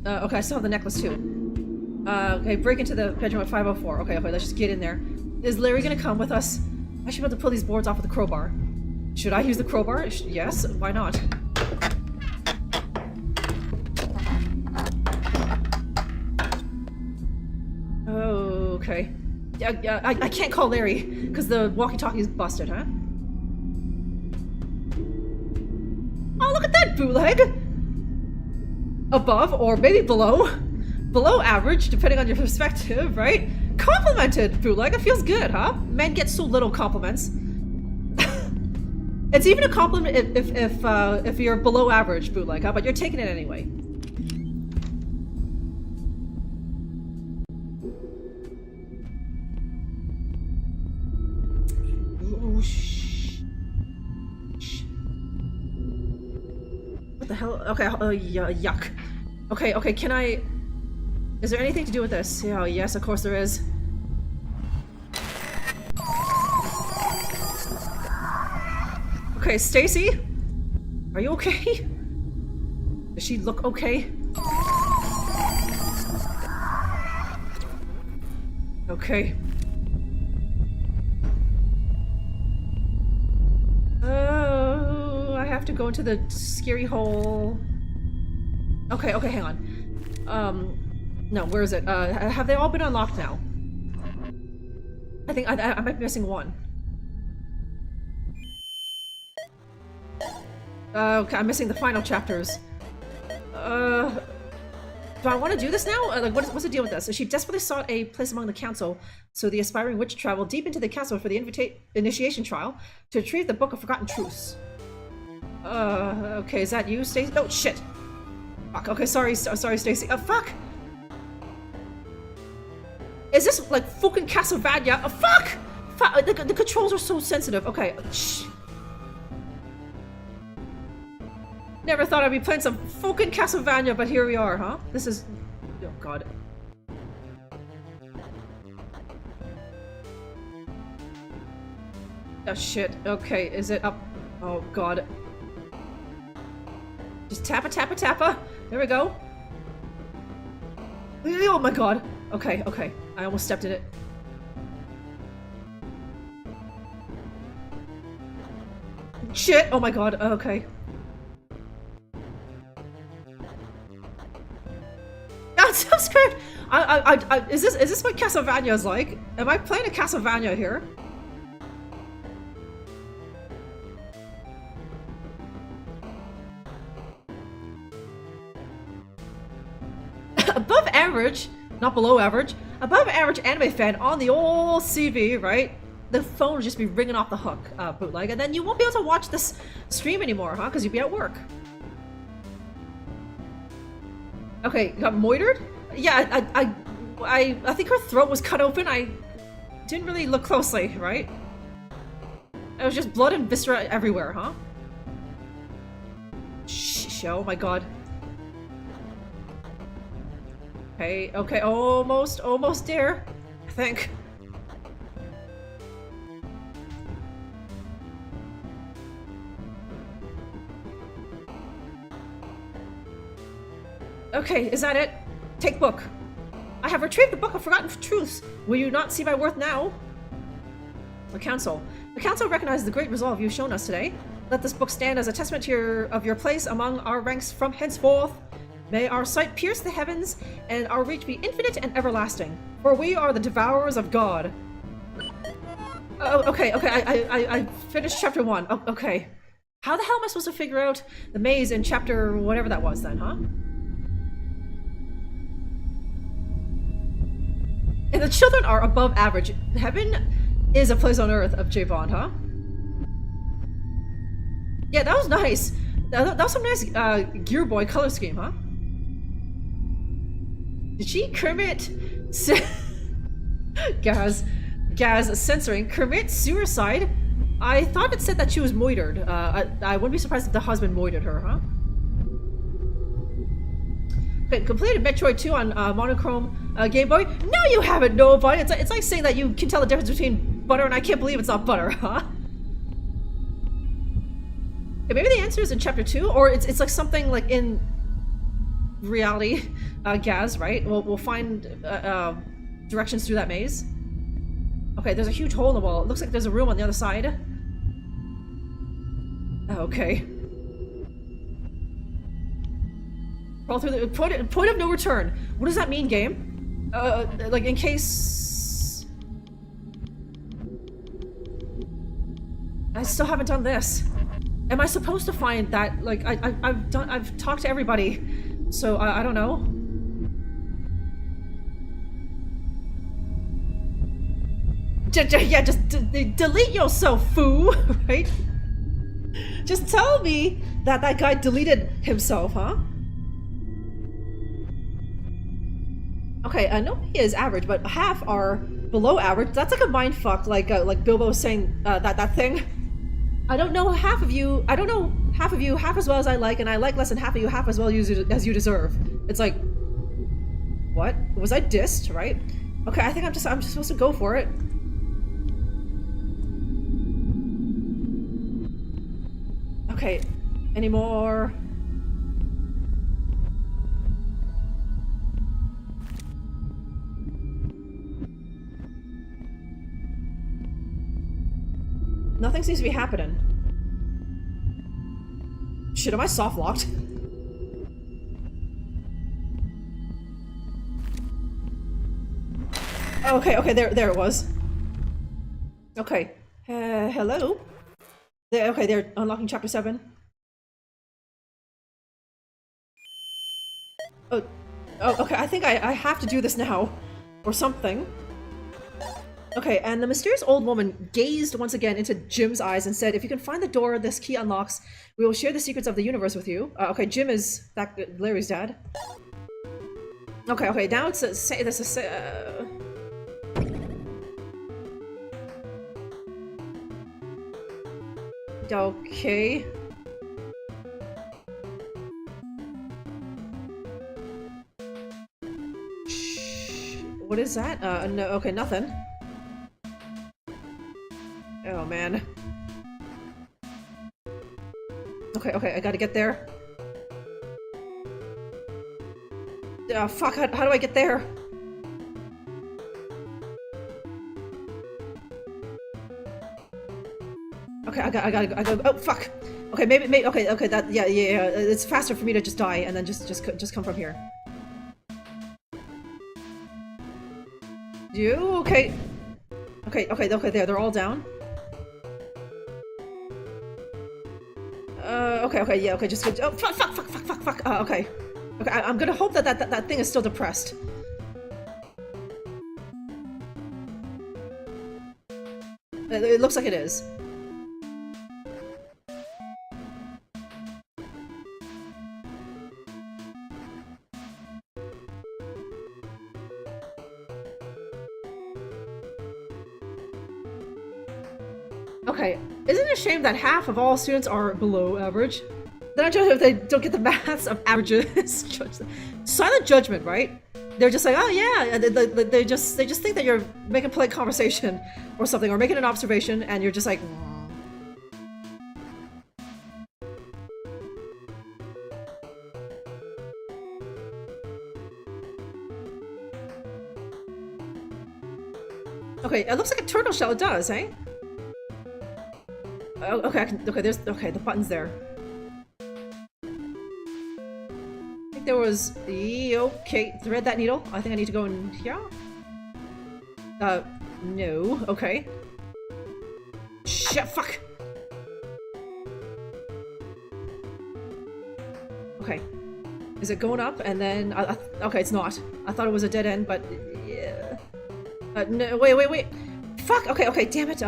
Okay, I still have the necklace too. Okay, break into the bedroom at 504. Okay, let's just get in there. Is Larry gonna come with us? I should be able to pull these boards off with the crowbar. Should I use the crowbar? Yes, why not? Okay. Yeah, I can't call Larry, because the walkie-talkie is busted, huh? Oh, look at that bootleg! Above, or maybe below. Below average, depending on your perspective, right? Complimented, bootleg. It feels good, huh? Men get so little compliments. It's even a compliment if you're below average, bootleg, huh? But you're taking it anyway. Oh, What the hell? Okay, yuck. Okay, can I... Is there anything to do with this? Yeah, yes, of course there is. Okay, Stacy? Are you okay? Does she look okay? Okay. Oh, I have to go into the scary hole. Okay, hang on. No, where is it? Have they all been unlocked now? I think I might be missing one. Okay, I'm missing the final chapters. Do I want to do this now? Like, what's the deal with this? She desperately sought a place among the council, so the aspiring witch traveled deep into the castle for the initiation trial to retrieve the Book of Forgotten Truths. Okay, is that you, Stacy? Oh, shit! Fuck, okay, sorry, Stacy. Fuck! Is this, like, fucking Castlevania? Fuck! Fuck! The controls are so sensitive. Okay, shh. Never thought I'd be playing some fucking Castlevania, but here we are, huh? This is... Oh, God. Oh, shit. Okay, is it up? Oh, God. Just tappa. There we go. Oh, my God. Okay. I almost stepped in it. Shit! Oh, my God. Okay. Subscribe. Is this what Castlevania is like? Am I playing a Castlevania here? Above average, not below average. Above average anime fan on the old CV, right? The phone will just be ringing off the hook, bootleg, and then you won't be able to watch this stream anymore, huh? Because you'll be at work. Okay, got moitered? Yeah, I think her throat was cut open. I didn't really look closely, right? It was just blood and viscera everywhere, huh? Shh, oh my God. Okay, almost there, I think. Okay, is that it? Take book. I have retrieved the Book of Forgotten Truths. Will you not see my worth now? The Council. The Council recognizes the great resolve you've shown us today. Let this book stand as a testament to your place among our ranks from henceforth. May our sight pierce the heavens, and our reach be infinite and everlasting. For we are the devourers of God. Oh, okay, I finished chapter 1. Oh, okay. How the hell am I supposed to figure out the maze in chapter whatever that was then, huh? And the children are above average. Heaven is a place on earth of J. Bond, huh? Yeah, that was nice. That was some nice Gear Boy color scheme, huh? Did she commit... Gaz censoring. Commit suicide? I thought it said that she was moitered. I wouldn't be surprised if the husband moitered her, huh? Okay, completed Metroid 2 on monochrome Game Boy. No, you haven't, nobody. It's like saying that you can tell the difference between butter and I can't believe it's not butter, huh? Okay, maybe the answer is in chapter 2, or it's like something like in reality. Gaz, right? We'll find directions through that maze. Okay, there's a huge hole in the wall. It looks like there's a room on the other side. Okay. Crawl through the point of no return. What does that mean, game? Like in case I still haven't done this. Am I supposed to find that? Like I've talked to everybody, so I don't know. Yeah, just delete yourself, foo, right? Just tell me that that guy deleted himself, huh? Okay, nobody is average, but half are below average. That's like a mindfuck, like Bilbo saying that thing. I don't know half half of you half as well as I like, and I like less than half of you half as well as you deserve. It's like, what? Was I dissed, right? Okay, I think I'm just supposed to go for it. Okay, any more? Nothing seems to be happening. Shit, am I soft locked? Okay, there it was. Okay. Hello? Okay, they're unlocking chapter 7. Oh, okay, I think I have to do this now. Or something. Okay, and the mysterious old woman gazed once again into Jim's eyes and said, if you can find the door this key unlocks, we will share the secrets of the universe with you. Okay, Jim is Larry's dad. Okay, now it's okay. What is that? No, okay, nothing. Oh, man. Okay, I gotta get there. Fuck, how do I get there? Okay, I gotta, oh, fuck! Okay, maybe, okay, that, yeah, it's faster for me to just die and then just come from here. You, okay. Okay, they're all down. Okay, yeah, okay, just go, oh, fuck, okay. Okay, I'm gonna hope that thing is still depressed. It looks like it is. Okay, isn't it a shame that half of all students are below average? They're not judged if they don't get the maths of averages. Silent judgment, right? They're just like, oh yeah, they just think that you're making polite conversation or something, or making an observation, and you're just like, okay, it looks like a turtle shell. It does, eh? Oh, okay, the button's there. I think there was, okay, thread that needle. I think I need to go in here. No, okay. Shit, fuck! Okay. Is it going up and then, okay, it's not. I thought it was a dead end, but, yeah. No, wait. Fuck, okay, damn it,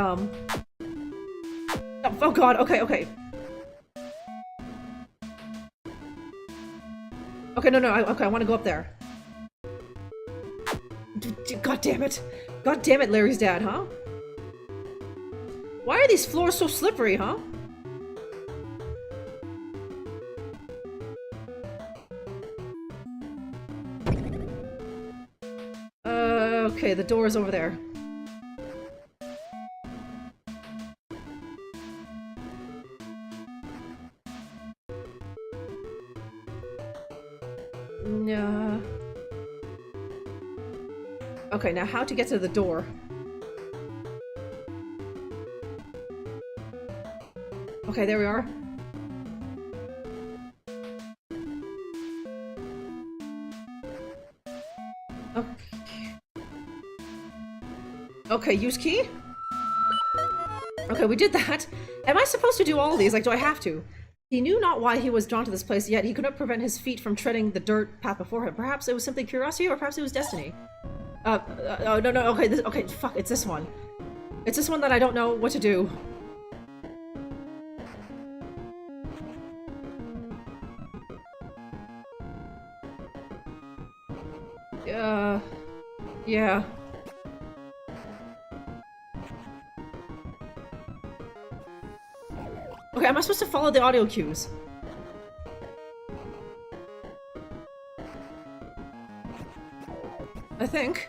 oh god, okay. Okay, no, I want to go up there. God damn it, Larry's dad, huh? Why are these floors so slippery, huh? Okay, the door is over there. No. Okay, now how to get to the door? Okay, there we are. Okay, use key? Okay, we did that. Am I supposed to do all of these? Like, do I have to? He knew not why he was drawn to this place, yet he could not prevent his feet from treading the dirt path before him. Perhaps it was simply curiosity, or perhaps it was destiny. No, okay, okay, fuck, it's this one. It's this one that I don't know what to do. Yeah. Okay, am I supposed to follow the audio cues? I think.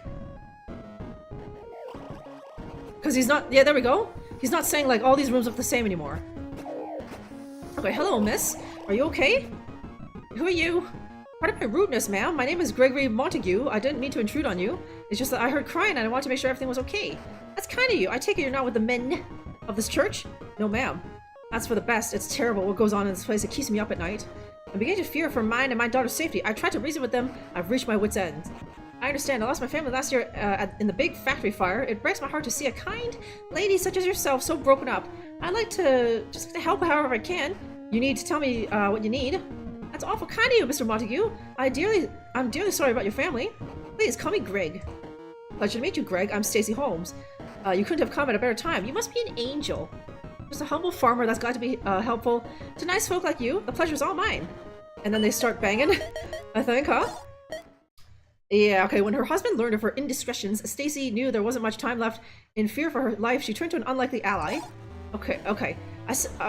Because he's not- yeah, there we go. He's not saying like all these rooms look the same anymore. Okay, hello miss. Are you okay? Who are you? Pardon my rudeness, ma'am. My name is Gregory Montague. I didn't mean to intrude on you. It's just that I heard crying and I wanted to make sure everything was okay. That's kind of you. I take it you're not with the men of this church? No, ma'am. That's for the best. It's terrible what goes on in this place. It keeps me up at night. I'm beginning to fear for mine and my daughter's safety. I tried to reason with them. I've reached my wit's end. I understand. I lost my family last year in the big factory fire. It breaks my heart to see a kind lady such as yourself so broken up. I'd like to just help however I can. You need to tell me what you need. That's awful kind of you, Mr. Montague. I'm dearly sorry about your family. Please call me Greg. Pleasure to meet you, Greg. I'm Stacy Holmes. You couldn't have come at a better time. You must be an angel. Just a humble farmer that's glad to be helpful to nice folk like you. The pleasure's all mine. And then they start banging, I think, huh? Yeah, okay, when her husband learned of her indiscretions, Stacy knew there wasn't much time left. In fear for her life, she turned to an unlikely ally. Okay.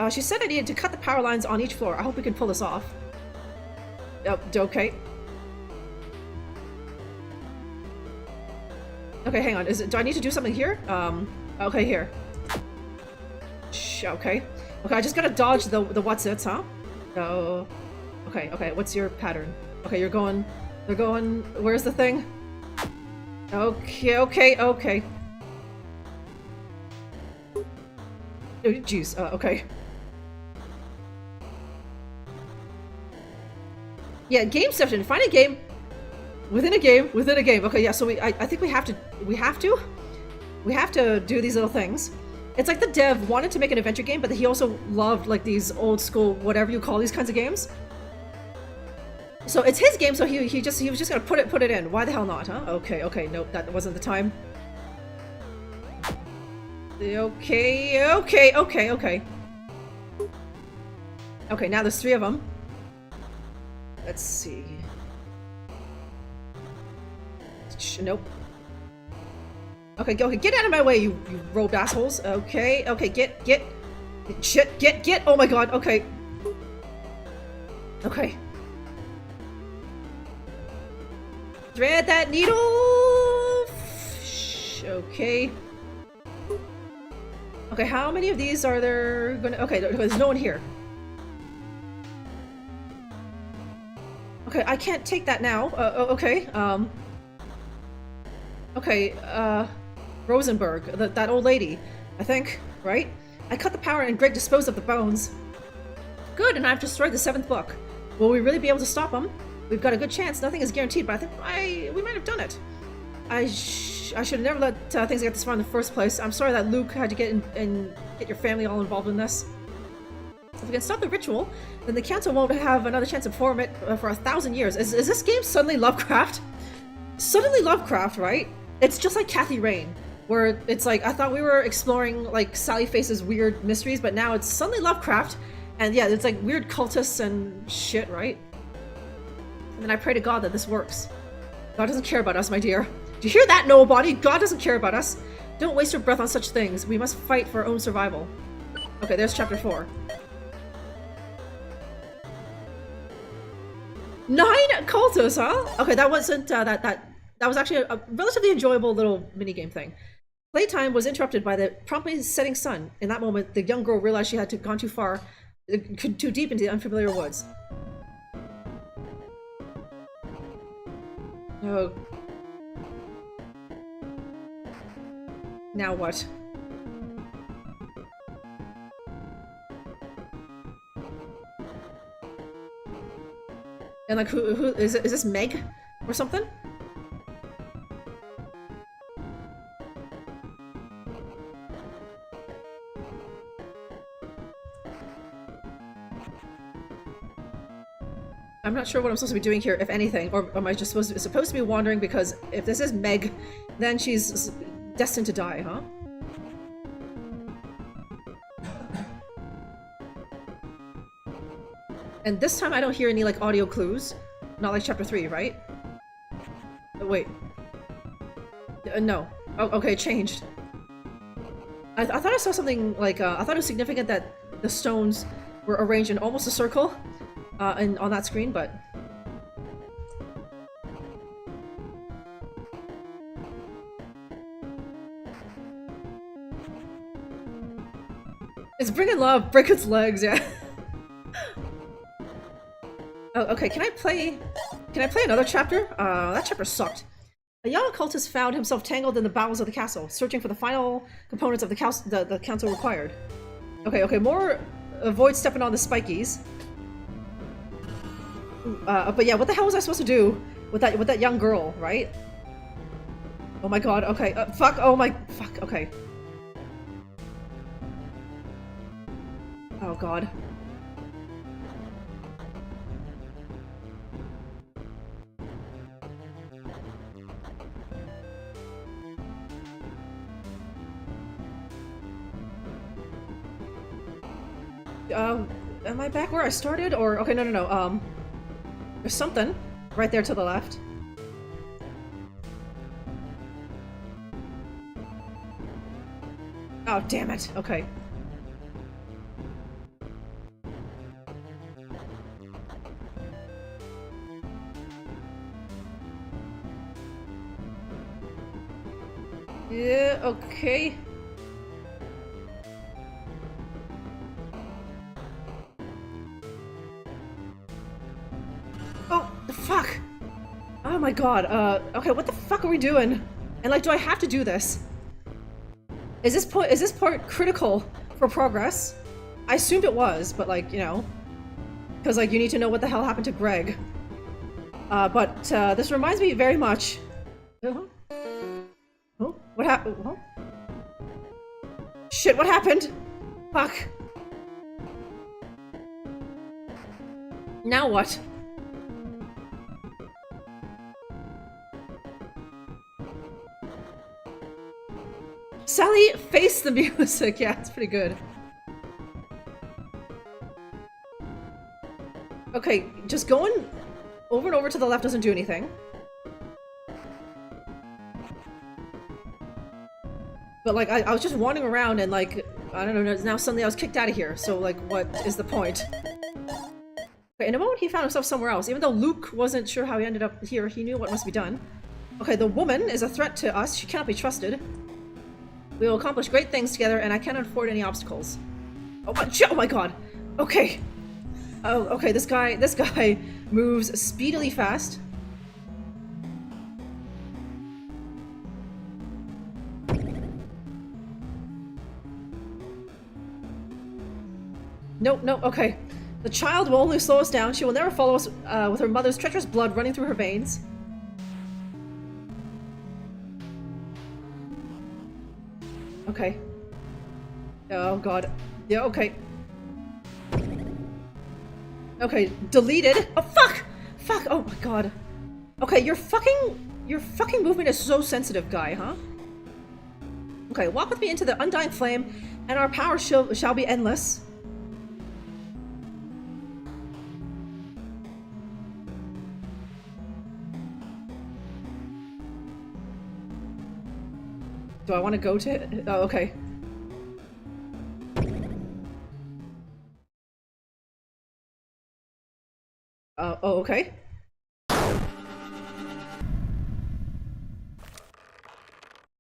She said I needed to cut the power lines on each floor. I hope we can pull this off. Okay. Okay, hang on. Do I need to do something here? Okay, here. Okay. Okay, I just gotta dodge the what's-its, huh? Oh. Okay, what's your pattern? Okay, they're going... Where's the thing? Okay. Oh, jeez, okay. Yeah, game session. Find a game within a game within a game. Okay, yeah, so I think we have to do these little things. It's like the dev wanted to make an adventure game, but he also loved like these old school, whatever you call these kinds of games. So it's his game, so he was just gonna put it in. Why the hell not, huh? Okay, nope, that wasn't the time. Okay. Okay, now there's 3 of them. Let's see. Nope. Okay, go. Get out of my way, you robed assholes. Okay, get. Shit, get. Oh my god, okay. Okay. Thread that needle! Okay. Okay, how many of these are there gonna- okay, there's no one here. Okay, I can't take that now. Okay, okay, Rosenberg, that old lady, I think, right? I cut the power and Greg disposed of the bones. Good, and I've destroyed the 7th book. Will we really be able to stop them? We've got a good chance. Nothing is guaranteed, but I think we might have done it. I should have never let things get this far in the first place. I'm sorry that Luke had to get your family all involved in this. If we can stop the ritual, then the council won't have another chance to perform it for 1,000 years. Is this game suddenly Lovecraft? Suddenly Lovecraft, right? It's just like Kathy Rain, where it's like, I thought we were exploring like Sally Face's weird mysteries, but now it's suddenly Lovecraft, and yeah, it's like weird cultists and shit, right? And then I pray to God that this works. God doesn't care about us, my dear. Do you hear that, nobody? God doesn't care about us. Don't waste your breath on such things. We must fight for our own survival. Okay, there's chapter 4. 9 cultists, huh? Okay, that wasn't, that was actually a relatively enjoyable little minigame thing. Playtime was interrupted by the promptly setting sun. In that moment, the young girl realized she had gone too far, too deep into the unfamiliar woods. Oh. Now what? And like, who is this Meg or something? I'm not sure what I'm supposed to be doing here, if anything, or am I just supposed to be wandering, because if this is Meg, then she's destined to die, huh? And this time I don't hear any, like, audio clues. Not like chapter 3, right? Oh, wait. No. Oh, okay, it changed. I thought I saw something, like, I thought it was significant that the stones were arranged in almost a circle and on that screen, but... It's bringing love, break its legs, yeah. Oh, okay, can I play another chapter? That chapter sucked. A young occultist found himself tangled in the bowels of the castle, searching for the final components of the council required. Okay, more avoid stepping on the spikies. But yeah, what the hell was I supposed to do with that young girl, right? Oh my god, okay, fuck, okay. Oh god. Am I back where I started? Or, okay, no. There's something right there to the left. Oh, damn it. Okay. Yeah, okay. Oh, the fuck! Oh my god, okay, what the fuck are we doing? And like, do I have to do this? Is this part critical for progress? I assumed it was, but like, you know, because like, you need to know what the hell happened to Greg. But this reminds me very much... Oh, what happened? Oh. Shit, what happened? Fuck. Now what? Sally, face the music. Yeah, it's pretty good. Okay, just going over and over to the left doesn't do anything. But like, I was just wandering around and like, I don't know, now suddenly I was kicked out of here, so like, what is the point? Okay, in a moment he found himself somewhere else. Even though Luke wasn't sure how he ended up here, he knew what must be done. Okay, the woman is a threat to us. She cannot be trusted. We will accomplish great things together, and I cannot afford any obstacles. Oh my god! Okay. Oh, okay, this guy moves speedily fast. No, okay. The child will only slow us down. She will never follow us with her mother's treacherous blood running through her veins. Okay. Oh god. Yeah, okay. Okay, deleted. Oh fuck! Fuck! Oh my god. Okay, your fucking movement is so sensitive, guy, huh? Okay, walk with me into the undying flame, and our power shall be endless. Do I want to go to... Oh, okay. Oh, okay.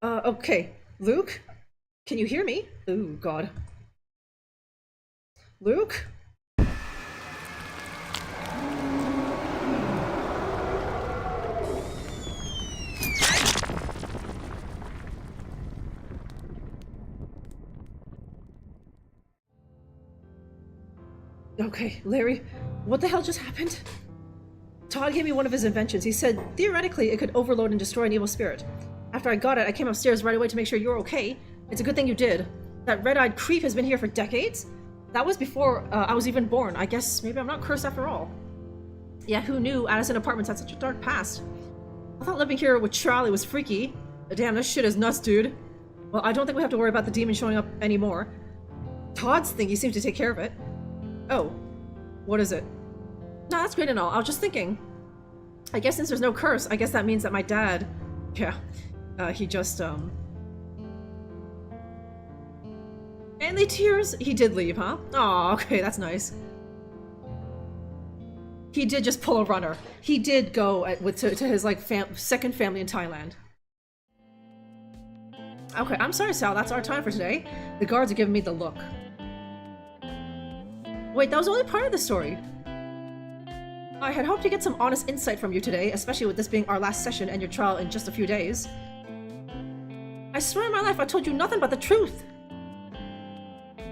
Okay. Luke? Can you hear me? Ooh, God. Luke? Okay, Larry, what the hell just happened? Todd gave me one of his inventions. He said, theoretically, it could overload and destroy an evil spirit. After I got it, I came upstairs right away to make sure you're okay. It's a good thing you did. That red-eyed creep has been here for decades? That was before I was even born. I guess maybe I'm not cursed after all. Yeah, who knew Addison Apartments had such a dark past? I thought living here with Charlie was freaky. Damn, this shit is nuts, dude. Well, I don't think we have to worry about the demon showing up anymore. Todd's thingy seems to take care of it. Oh, what is it? No, that's great and all. I was just thinking. I guess since there's no curse, I guess that means that my dad... Yeah, he just, Manly tears? He did leave, huh? Oh, okay, that's nice. He did just pull a runner. He did go to his like second family in Thailand. Okay, I'm sorry, Sal. That's our time for today. The guards are giving me the look. Wait, that was only part of the story. I had hoped to get some honest insight from you today, especially with this being our last session and your trial in just a few days. I swear on my life I told you nothing but the truth.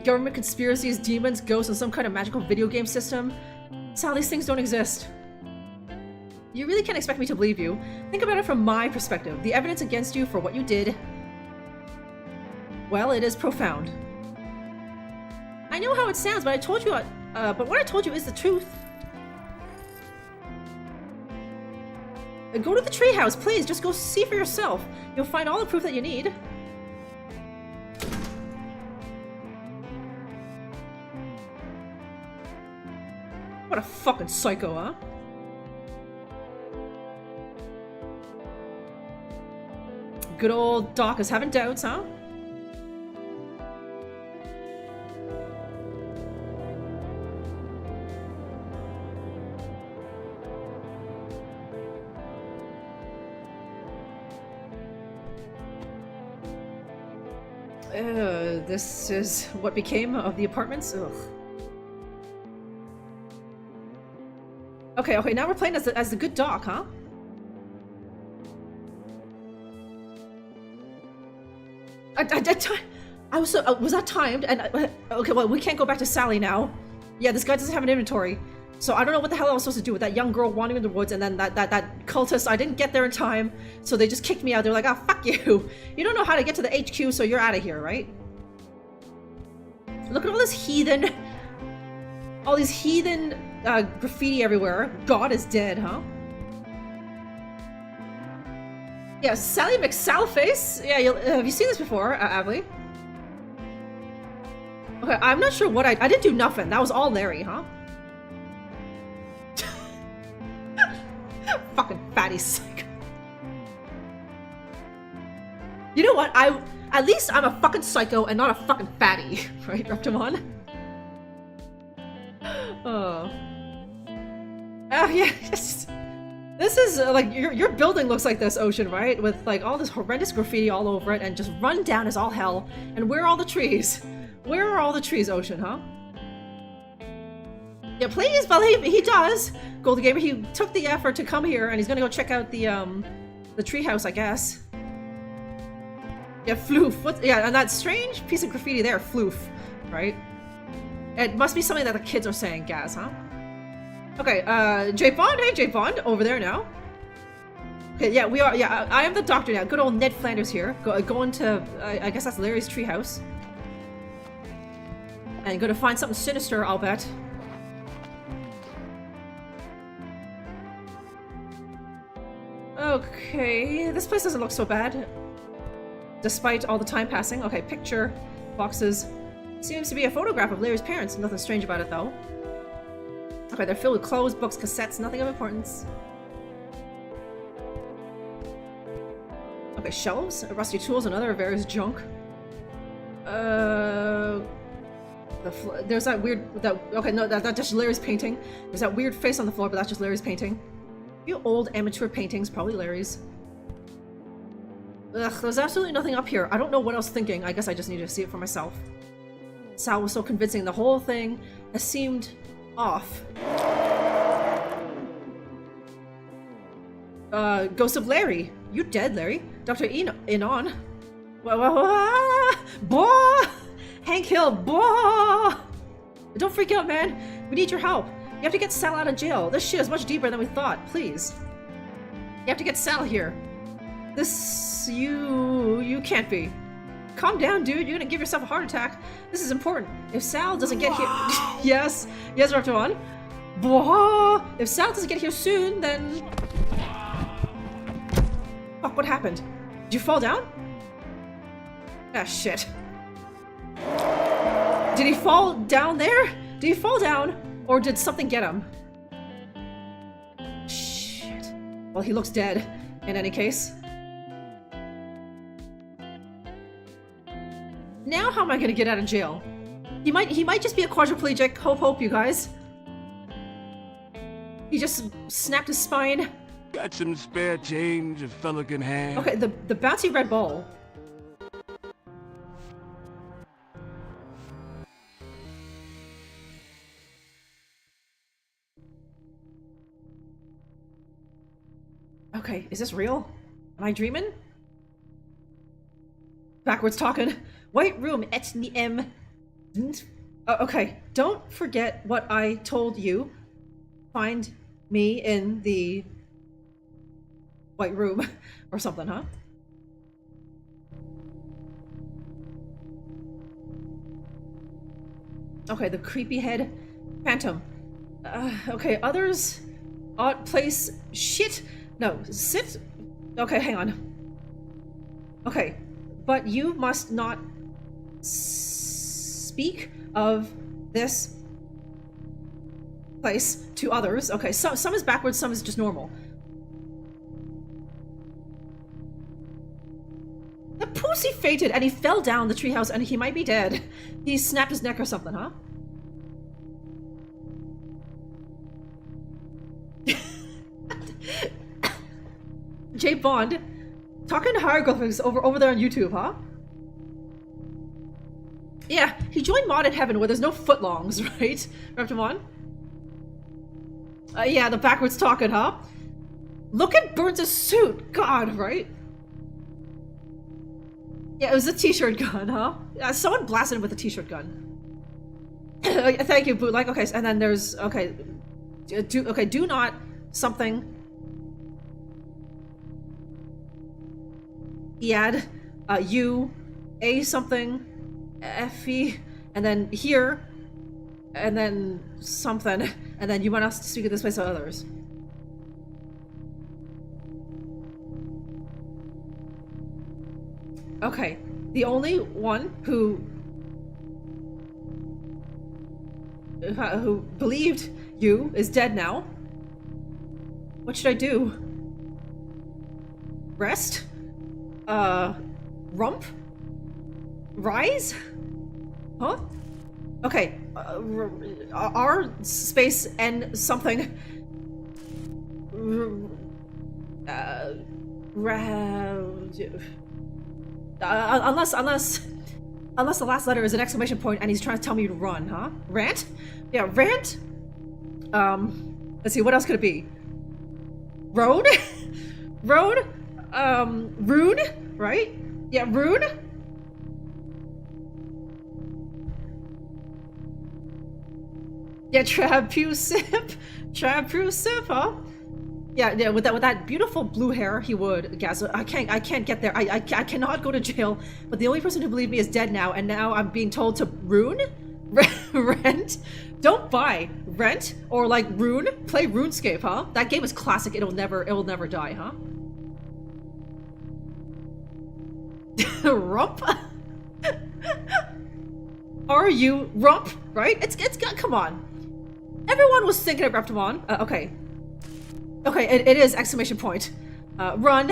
Government conspiracies, demons, ghosts, and some kind of magical video game system. Sal, these things don't exist. You really can't expect me to believe you. Think about it from my perspective. The evidence against you for what you did, well, it is profound. I know how it sounds, but I told you, but what I told you is the truth. Go to the treehouse, please. Just go see for yourself. You'll find all the proof that you need. What a fucking psycho, huh? Good old Doc is having doubts, huh? This is what became of the apartments? Ugh. Okay, now we're playing as the good Doc, huh? Was that timed? And okay, well, we can't go back to Sally now. Yeah, this guy doesn't have an inventory. So I don't know what the hell I was supposed to do with that young girl wandering in the woods, and then that cultist, I didn't get there in time, so they just kicked me out. They're like, ah, fuck you. You don't know how to get to the HQ, so you're out of here, right? Look at all this heathen... all these heathen graffiti everywhere. God is dead, huh? Yeah, Sally McSalface? Yeah, have you seen this before, Avli? Okay, I'm not sure what I didn't do nothing. That was all Larry, huh? Fucking fatty psycho. You know what? At least I'm a fucking psycho and not a fucking fatty, right, Reptimon? Oh. Yeah. This is like your building looks like this, Ocean, right? With like all this horrendous graffiti all over it and just run down as all hell. And where are all the trees? Where are all the trees, Ocean, huh? Yeah, please believe me, he does. Golden Gamer, he took the effort to come here and he's gonna go check out the treehouse, I guess. Yeah, floof. Yeah, and that strange piece of graffiti there, floof, right? It must be something that the kids are saying, Gaz, huh? Okay, J Bond, hey J Bond, over there now. Okay, yeah, we are. Yeah, I am the doctor now. Good old Ned Flanders here. Going to, I guess that's Larry's treehouse, and going to find something sinister, I'll bet. Okay, this place doesn't look so bad, despite all the time passing. Okay, picture boxes. Seems to be a photograph of Larry's parents. Nothing strange about it, though. Okay, they're filled with clothes, books, cassettes, nothing of importance. Okay, shelves, rusty tools, and other various junk. There's that weird... okay, no, that's just Larry's painting. There's that weird face on the floor, but that's just Larry's painting. A few old amateur paintings, probably Larry's. Ugh, there's absolutely nothing up here. I don't know what I was thinking. I guess I just need to see it for myself. Sal was so convincing. The whole thing has seemed off. Ghost of Larry. You dead, Larry. Dr. Enon. Boah! Hank Hill, boah! Don't freak out, man. We need your help. You have to get Sal out of jail. This shit is much deeper than we thought. Please. You have to get Sal here. This... You can't be. Calm down, dude. You're gonna give yourself a heart attack. This is important. If Sal doesn't get here... Yes, Raptor1. Boah! If Sal doesn't get here soon, then... Fuck, what happened? Did you fall down? Ah, shit. Did he fall down there? Did he fall down? Or did something get him? Shit. Well, he looks dead, in any case. Now how am I gonna get out of jail? He might just be a quadriplegic. Hope, you guys. He just snapped his spine. Got some spare change a fella can have. Okay, the bouncy red ball. Okay, is this real? Am I dreaming? Backwards talking. White room, etniem. Okay, don't forget what I told you. Find me in the white room or something, huh? Okay, the creepy head phantom. Okay, others odd place shit. No, sit. Okay, hang on. Okay, but you must not speak of this place to others. Okay, some is backwards, some is just normal. The pussy fainted and he fell down the treehouse and he might be dead. He snapped his neck or something, huh? J Bond talking hieroglyphics over there on YouTube, huh? Yeah, he joined Mod in Heaven where there's no footlongs, right? Reptimon? Yeah, the backwards talking, huh? Look at Burns' suit! God, right? Yeah, it was a t-shirt gun, huh? Someone blasted him with a t-shirt gun. Thank you, bootleg. Okay, and then there's... Okay. Do not... Something... Iad, you, a something, Effie, and then here, and then something, and then you want us to speak of this place to others. Okay, the only one who believed you is dead now. What should I do? Rest? Rump? Rise? Huh? Okay, R space N something. Unless the last letter is an exclamation point and he's trying to tell me to run, huh? Rant? Yeah, rant? Let's see, what else could it be? Road? Road? Rune? Right? Yeah, rune? Yeah, Trabusip? Trabusip, huh? Yeah, with that beautiful blue hair, he would. Yeah, so I can't get there. I cannot go to jail. But the only person who believed me is dead now, and now I'm being told to rune? Rent? Don't buy. Rent? Or like rune? Play RuneScape, huh? That game is classic. It will never die, huh? Rump? Are you rump? Right? It's got. Come on. Everyone was thinking of Reptimon. Okay. Okay, it is exclamation point. Run.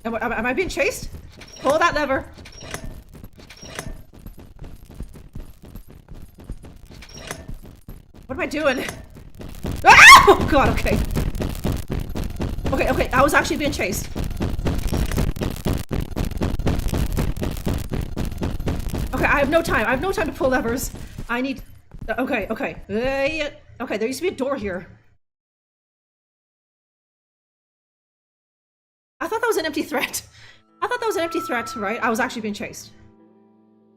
Am I being chased? Pull that lever. What am I doing? Ah! Oh god, okay. Okay, I was actually being chased. Okay, I have no time. I have no time to pull levers. I need... Okay. Okay, there used to be a door here. I thought that was an empty threat. Right? I was actually being chased.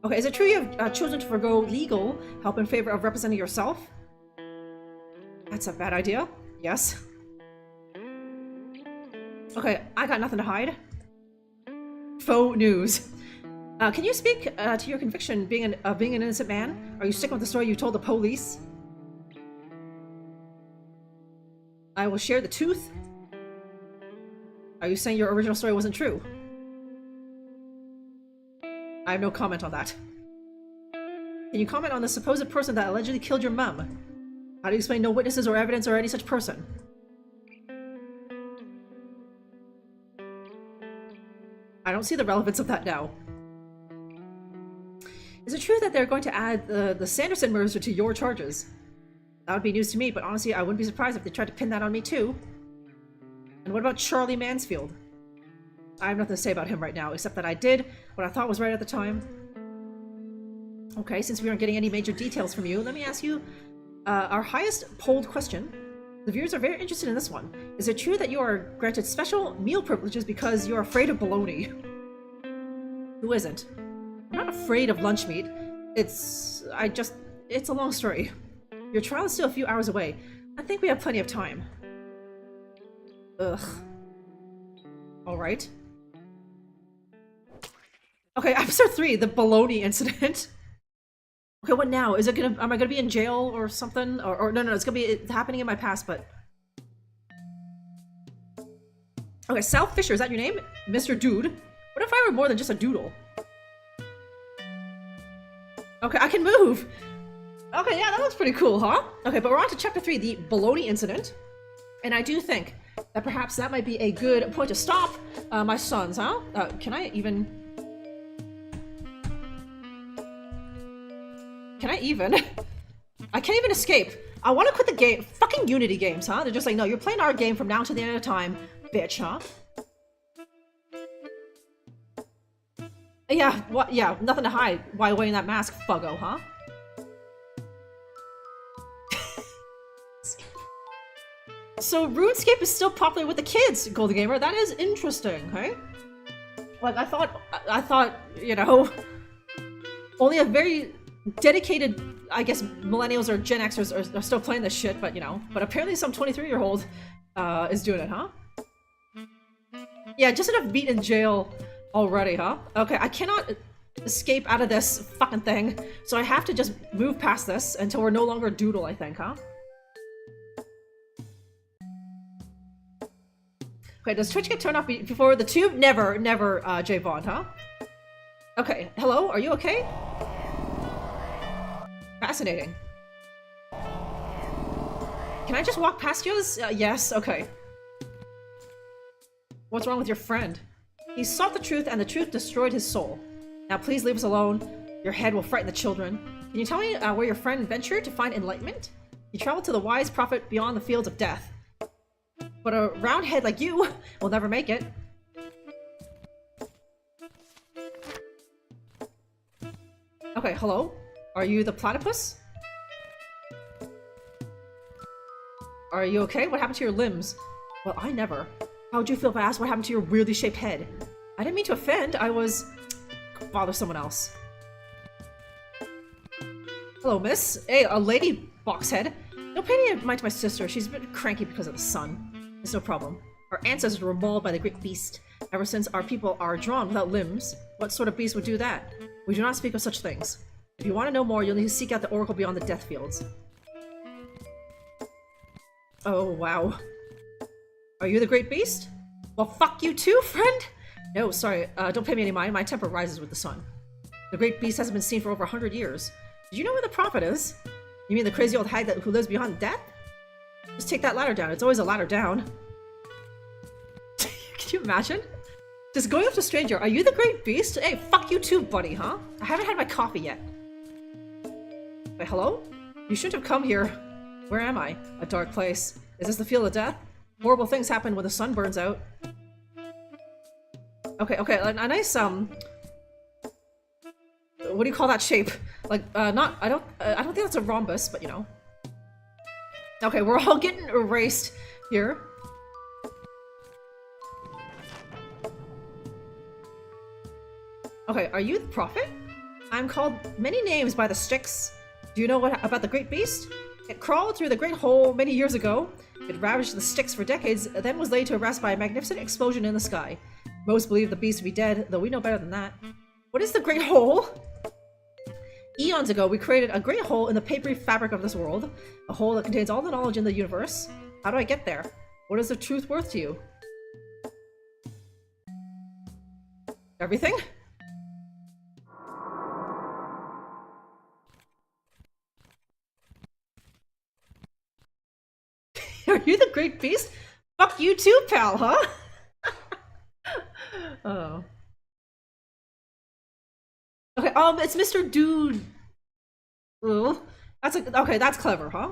Okay, is it true you have chosen to forgo legal help in favor of representing yourself? That's a bad idea. Yes. Okay, I got nothing to hide. Faux news. Can you speak to your conviction being an innocent man? Are you sticking with the story you told the police? I will share the truth. Are you saying your original story wasn't true? I have no comment on that. Can you comment on the supposed person that allegedly killed your mum? How do you explain no witnesses or evidence or any such person? I don't see the relevance of that now. Is it true that they're going to add the Sanderson murder to your charges? That would be news to me, but honestly, I wouldn't be surprised if they tried to pin that on me too. And what about Charlie Mansfield? I have nothing to say about him right now, except that I did what I thought was right at the time. Okay, since we aren't getting any major details from you, let me ask you our highest polled question. The viewers are very interested in this one. Is it true that you are granted special meal privileges because you're afraid of bologna? Who isn't? I'm not afraid of lunch meat. It's a long story. Your trial is still a few hours away. I think we have plenty of time. Ugh. Alright. Okay, episode 3, the bologna incident. Okay, what now? Is it am I gonna be in jail or something? Or no, it's gonna be happening in my past, but... Okay, Sal Fisher, is that your name? Mr. Dude? What if I were more than just a doodle? Okay, I can move! Okay, yeah, that looks pretty cool, huh? Okay, but we're on to chapter 3, the bologna incident. And I do think that perhaps that might be a good point to stop my sons, huh? Can I even... I can't even escape. I want to quit the game. Fucking Unity games, huh? They're just like, no, you're playing our game from now to the end of time, bitch, huh? Yeah, what? Yeah, nothing to hide. Why wearing that mask, fuggo, huh? So RuneScape is still popular with the kids, Golden Gamer. That is interesting, hey? Like, I thought, you know, only a very dedicated, I guess, millennials or Gen Xers are still playing this shit, but, you know. But apparently some 23-year-old is doing it, huh? Yeah, just enough beat in jail already, huh? Okay, I cannot escape out of this fucking thing, so I have to just move past this until we're no longer Doodle, I think, huh? Okay, does Twitch get turned off before the tube? Never, Jay Vaughn, huh? Okay, hello, are you okay? Fascinating. Can I just walk past you? Yes, okay. What's wrong with your friend? He sought the truth and the truth destroyed his soul. Now please leave us alone. Your head will frighten the children. Can you tell me where your friend ventured to find enlightenment? He traveled to the wise prophet beyond the fields of death. But a round head like you will never make it. Okay, hello? Are you the platypus? Are you okay? What happened to your limbs? Well, I never. How would you feel if I asked what happened to your weirdly shaped head? I didn't mean to offend, I was... bother someone else. Hello, miss. Hey, a lady boxhead. Don't pay any mind to my sister, she's been cranky because of the sun. It's no problem. Our ancestors were mauled by the great beast. Ever since our people are drawn without limbs, what sort of beast would do that? We do not speak of such things. If you want to know more, you'll need to seek out the oracle beyond the death fields. Oh, wow. Are you the great beast? Well, fuck you too, friend! No, sorry, don't pay me any mind. My temper rises with the sun. The great beast hasn't been seen for over 100 years. Did you know where the prophet is? You mean the crazy old hag who lives beyond death? Just take that ladder down. It's always a ladder down. Can you imagine? Just going up to a stranger. Are you the great beast? Hey, fuck you too, buddy, huh? I haven't had my coffee yet. Wait, hello? You shouldn't have come here. Where am I? A dark place. Is this the field of death? Horrible things happen when the sun burns out. Okay, a nice, what do you call that shape? Like, I don't think that's a rhombus, but you know. Okay, we're all getting erased here. Okay, are you the prophet? I'm called many names by the Styx. Do you know what about the great beast? It crawled through the great hole many years ago. It ravaged the Styx for decades, then was laid to rest by a magnificent explosion in the sky. Most believe the beast to be dead, though we know better than that. What is the great hole? Eons ago, we created a great hole in the papery fabric of this world. A hole that contains all the knowledge in the universe. How do I get there? What is the truth worth to you? Everything? Are you the great beast? Fuck you too, pal, huh? Oh. it's Mr. Dude. Ooh, okay, that's clever, huh?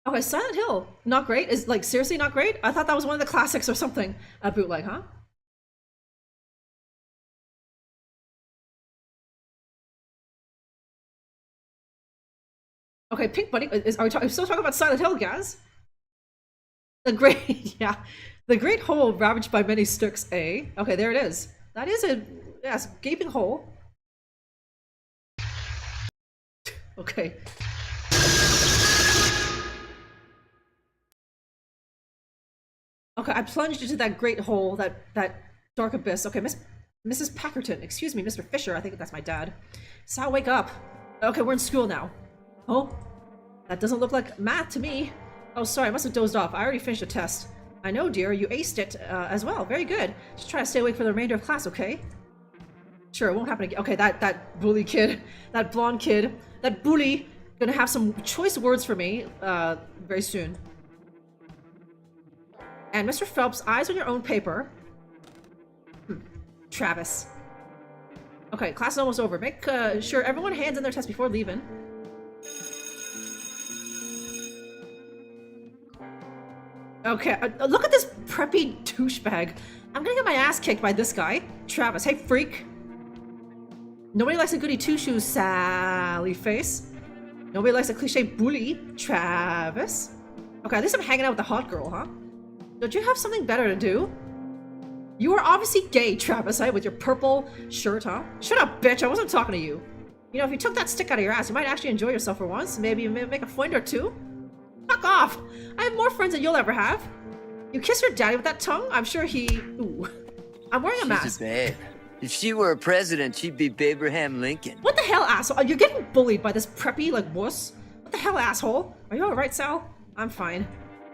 Okay, Silent Hill, not great. Is like seriously not great? I thought that was one of the classics or something. A bootleg, huh? Okay, Pink Bunny. Are we still talking about Silent Hill, guys? The great, yeah, the great hole ravaged by many sticks. Okay, there it is. That is a yes, gaping hole. Okay. Okay, I plunged into that great hole, that dark abyss. Okay, Mrs. Packerton, excuse me, Mr. Fisher. I think that's my dad. Sal, wake up. Okay, we're in school now. Oh, that doesn't look like math to me. Oh, sorry, I must have dozed off. I already finished the test. I know, dear. You aced it as well. Very good. Just try to stay awake for the remainder of class, okay? Sure, it won't happen again. Okay, that bully kid, that blonde kid, that bully, gonna have some choice words for me very soon. And Mr. Phelps, eyes on your own paper. Travis. Okay, class is almost over. Make sure everyone hands in their test before leaving. Okay, look at this preppy douchebag. I'm gonna get my ass kicked by this guy. Travis, hey freak. Nobody likes a goody two-shoes, Sally face. Nobody likes a cliche bully, Travis. Okay, at least I'm hanging out with the hot girl, huh? Don't you have something better to do? You are obviously gay, Travis, with your purple shirt, huh? Shut up, bitch, I wasn't talking to you. You know, if you took that stick out of your ass, you might actually enjoy yourself for once. Maybe make a friend or two. Fuck off! I have more friends than you'll ever have. You kiss your daddy with that tongue? I'm sure he... Ooh. I'm wearing a mask. She's a babe. If she were a president, she'd be Abraham Lincoln. What the hell, asshole? You're getting bullied by this preppy, like, wuss. What the hell, asshole? Are you alright, Sal? I'm fine.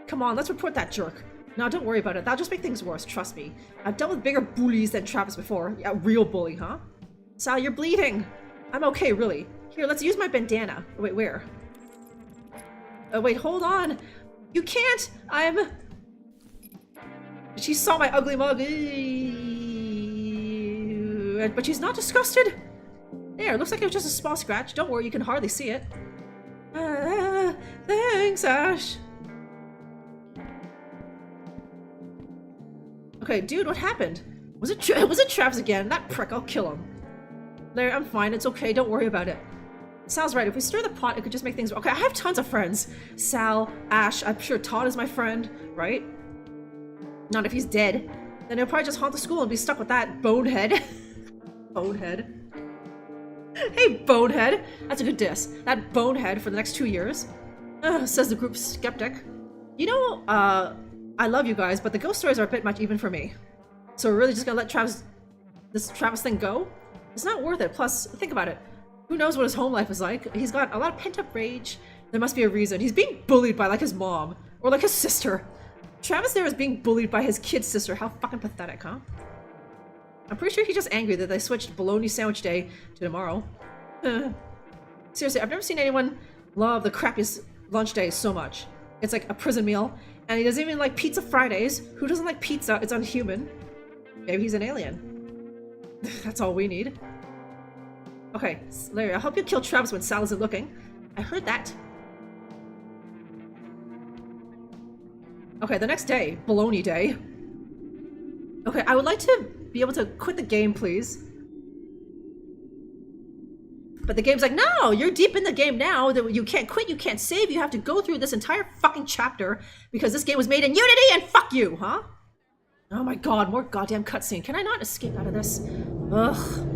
Come on, let's report that jerk. No, don't worry about it. That'll just make things worse, trust me. I've dealt with bigger bullies than Travis before. Yeah, real bully, huh? Sal, you're bleeding. I'm okay, really. Here, let's use my bandana. Wait, where? Wait, hold on. You can't! She saw my ugly mug. But she's not disgusted. There, looks like it was just a small scratch. Don't worry, you can hardly see it. Thanks, Ash. Okay, dude, what happened? Was it Travis again? That prick, I'll kill him. Larry, I'm fine. It's okay. Don't worry about it. Sal's right. If we stir the pot, it could just make things... Okay, I have tons of friends. Sal, Ash, I'm sure Todd is my friend, right? Not if he's dead. Then he'll probably just haunt the school and be stuck with that bonehead. Bonehead. Hey, bonehead. That's a good diss. That bonehead for the next 2 years. Says the group skeptic. You know, I love you guys, but the ghost stories are a bit much even for me. So we're really just gonna let this Travis thing go? It's not worth it. Plus, think about it. Who knows what his home life is like? He's got a lot of pent-up rage. There must be a reason. He's being bullied by, like, his mom. Or, like, his sister. Travis there is being bullied by his kid sister. How fucking pathetic, huh? I'm pretty sure he's just angry that they switched bologna sandwich day to tomorrow. Seriously, I've never seen anyone love the crappiest lunch day so much. It's like a prison meal. And he doesn't even like pizza Fridays. Who doesn't like pizza? It's unhuman. Maybe he's an alien. That's all we need. Okay, Larry, I'll help you kill Travis when Sal isn't looking. I heard that. Okay, the next day. Baloney day. Okay, I would like to be able to quit the game, please. But the game's like, no, you're deep in the game now. You can't quit, you can't save. You have to go through this entire fucking chapter because this game was made in Unity and fuck you, huh? Oh my god, more goddamn cutscene. Can I not escape out of this? Ugh.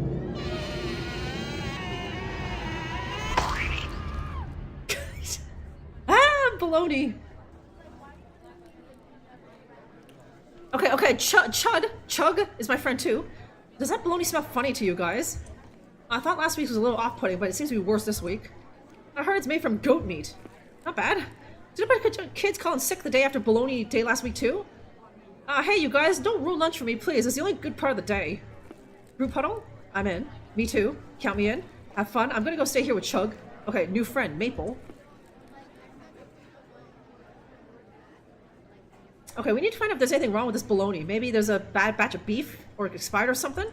Baloney. Okay, Chug is my friend too. Does that baloney smell funny to you guys? I thought last week was a little off-putting, but it seems to be worse this week. I heard it's made from goat meat. Not bad. Did kids call in sick the day after baloney day last week too? Hey you guys, don't ruin lunch for me, please. It's the only good part of the day. Group huddle? I'm in. Me too. Count me in. Have fun. I'm gonna go stay here with Chug. Okay, new friend, Maple. Okay, we need to find out if there's anything wrong with this bologna. Maybe there's a bad batch of beef or expired or something,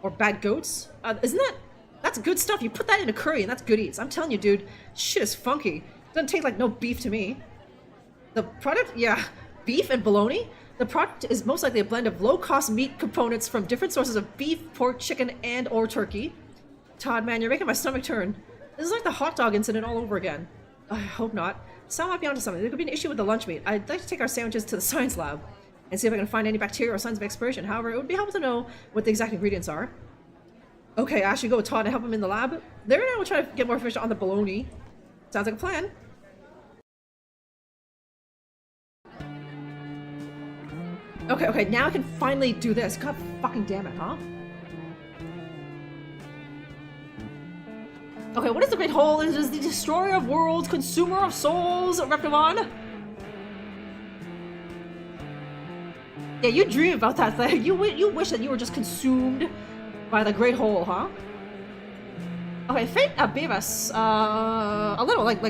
or bad goats. Isn't that? That's good stuff. You put that in a curry and that's good eats. I'm telling you, dude, shit is funky. Doesn't taste like no beef to me. The product, yeah, beef and bologna. The product is most likely a blend of low-cost meat components from different sources of beef, pork, chicken, and or turkey. Todd, man, you're making my stomach turn. This is like the hot dog incident all over again. I hope not. Sal might be onto something. There could be an issue with the lunch meat. I'd like to take our sandwiches to the science lab and see if I can find any bacteria or signs of expiration. However, it would be helpful to know what the exact ingredients are. Okay, I should go with Todd and help him in the lab. There and I will try to get more information on the bologna. Sounds like a plan. Okay, now I can finally do this. God fucking damn it, huh? Okay, what is the Great Hole? It is the destroyer of worlds, consumer of souls, Reptivon. Yeah, you dream about that thing. You wish that you were just consumed by the Great Hole, huh? Okay, Fate Beavis, a little, like,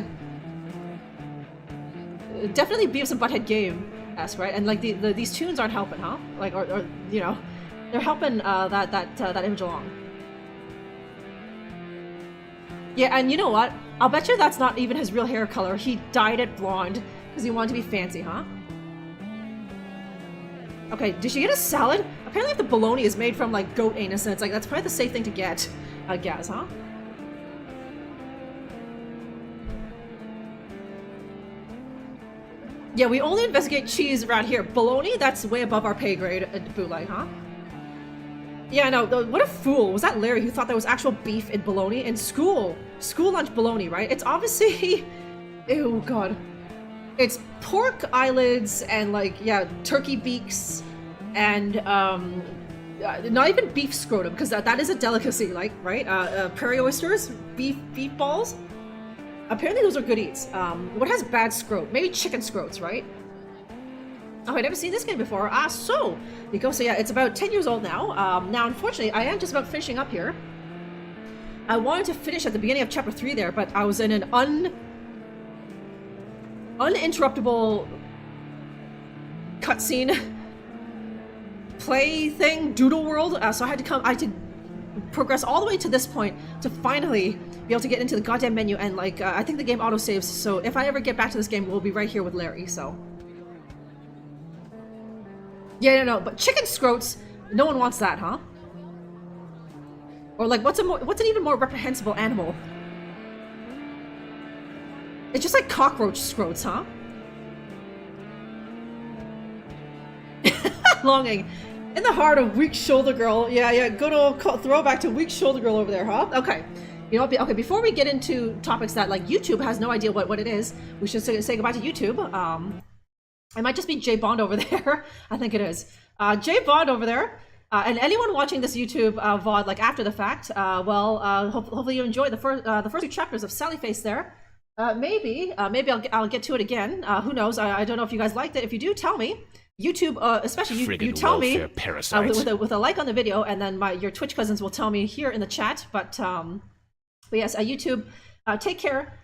definitely Beavis and Butthead game-esque, right? And, like, these tunes aren't helping, huh? Like, or you know, they're helping, that image along. Yeah, and you know what? I'll bet you that's not even his real hair color. He dyed it blonde because he wanted to be fancy, huh? Okay, did she get a salad? Apparently the bologna is made from, like, goat anus, and it's like, that's probably the safe thing to get, I guess, huh? Yeah, we only investigate cheese around here. Bologna? That's way above our pay grade at Bootleg, huh? Yeah, no, what a fool. Was that Larry who thought there was actual beef in bologna? In school lunch bologna, right? It's obviously... Ew, God. It's pork eyelids and, like, yeah, turkey beaks and, not even beef scrotum, because that is a delicacy, like, right? Prairie oysters, beef balls. Apparently those are good eats. What has bad scrot? Maybe chicken scrots, right? Oh, I've never seen this game before. So yeah, it's about 10 years old now. Now, unfortunately, I am just about finishing up here. I wanted to finish at the beginning of chapter 3 there, but I was in an uninterruptible cutscene play thing, doodle world. So I had to progress all the way to this point to finally be able to get into the goddamn menu, and like, I think the game autosaves, so if I ever get back to this game, we'll be right here with Larry, so. Yeah, no, but chicken scroats, no one wants that, huh? Or like, what's an even more reprehensible animal? It's just like cockroach scroats, huh? Longing. In the heart of Weak Shoulder Girl. Yeah, good old throwback to Weak Shoulder Girl over there, huh? Okay. You know what? Okay, before we get into topics that, like, YouTube has no idea what it is, we should say goodbye to YouTube. It might just be J Bond over there. I think it is. J Bond over there. And anyone watching this YouTube VOD, like, after the fact, hopefully you enjoyed the first 2 chapters of Sallyface there. Maybe I'll get to it again. Who knows? I don't know if you guys liked it. If you do, tell me. YouTube, especially you tell me with a like on the video, and then your Twitch cousins will tell me here in the chat. But yes, YouTube, take care.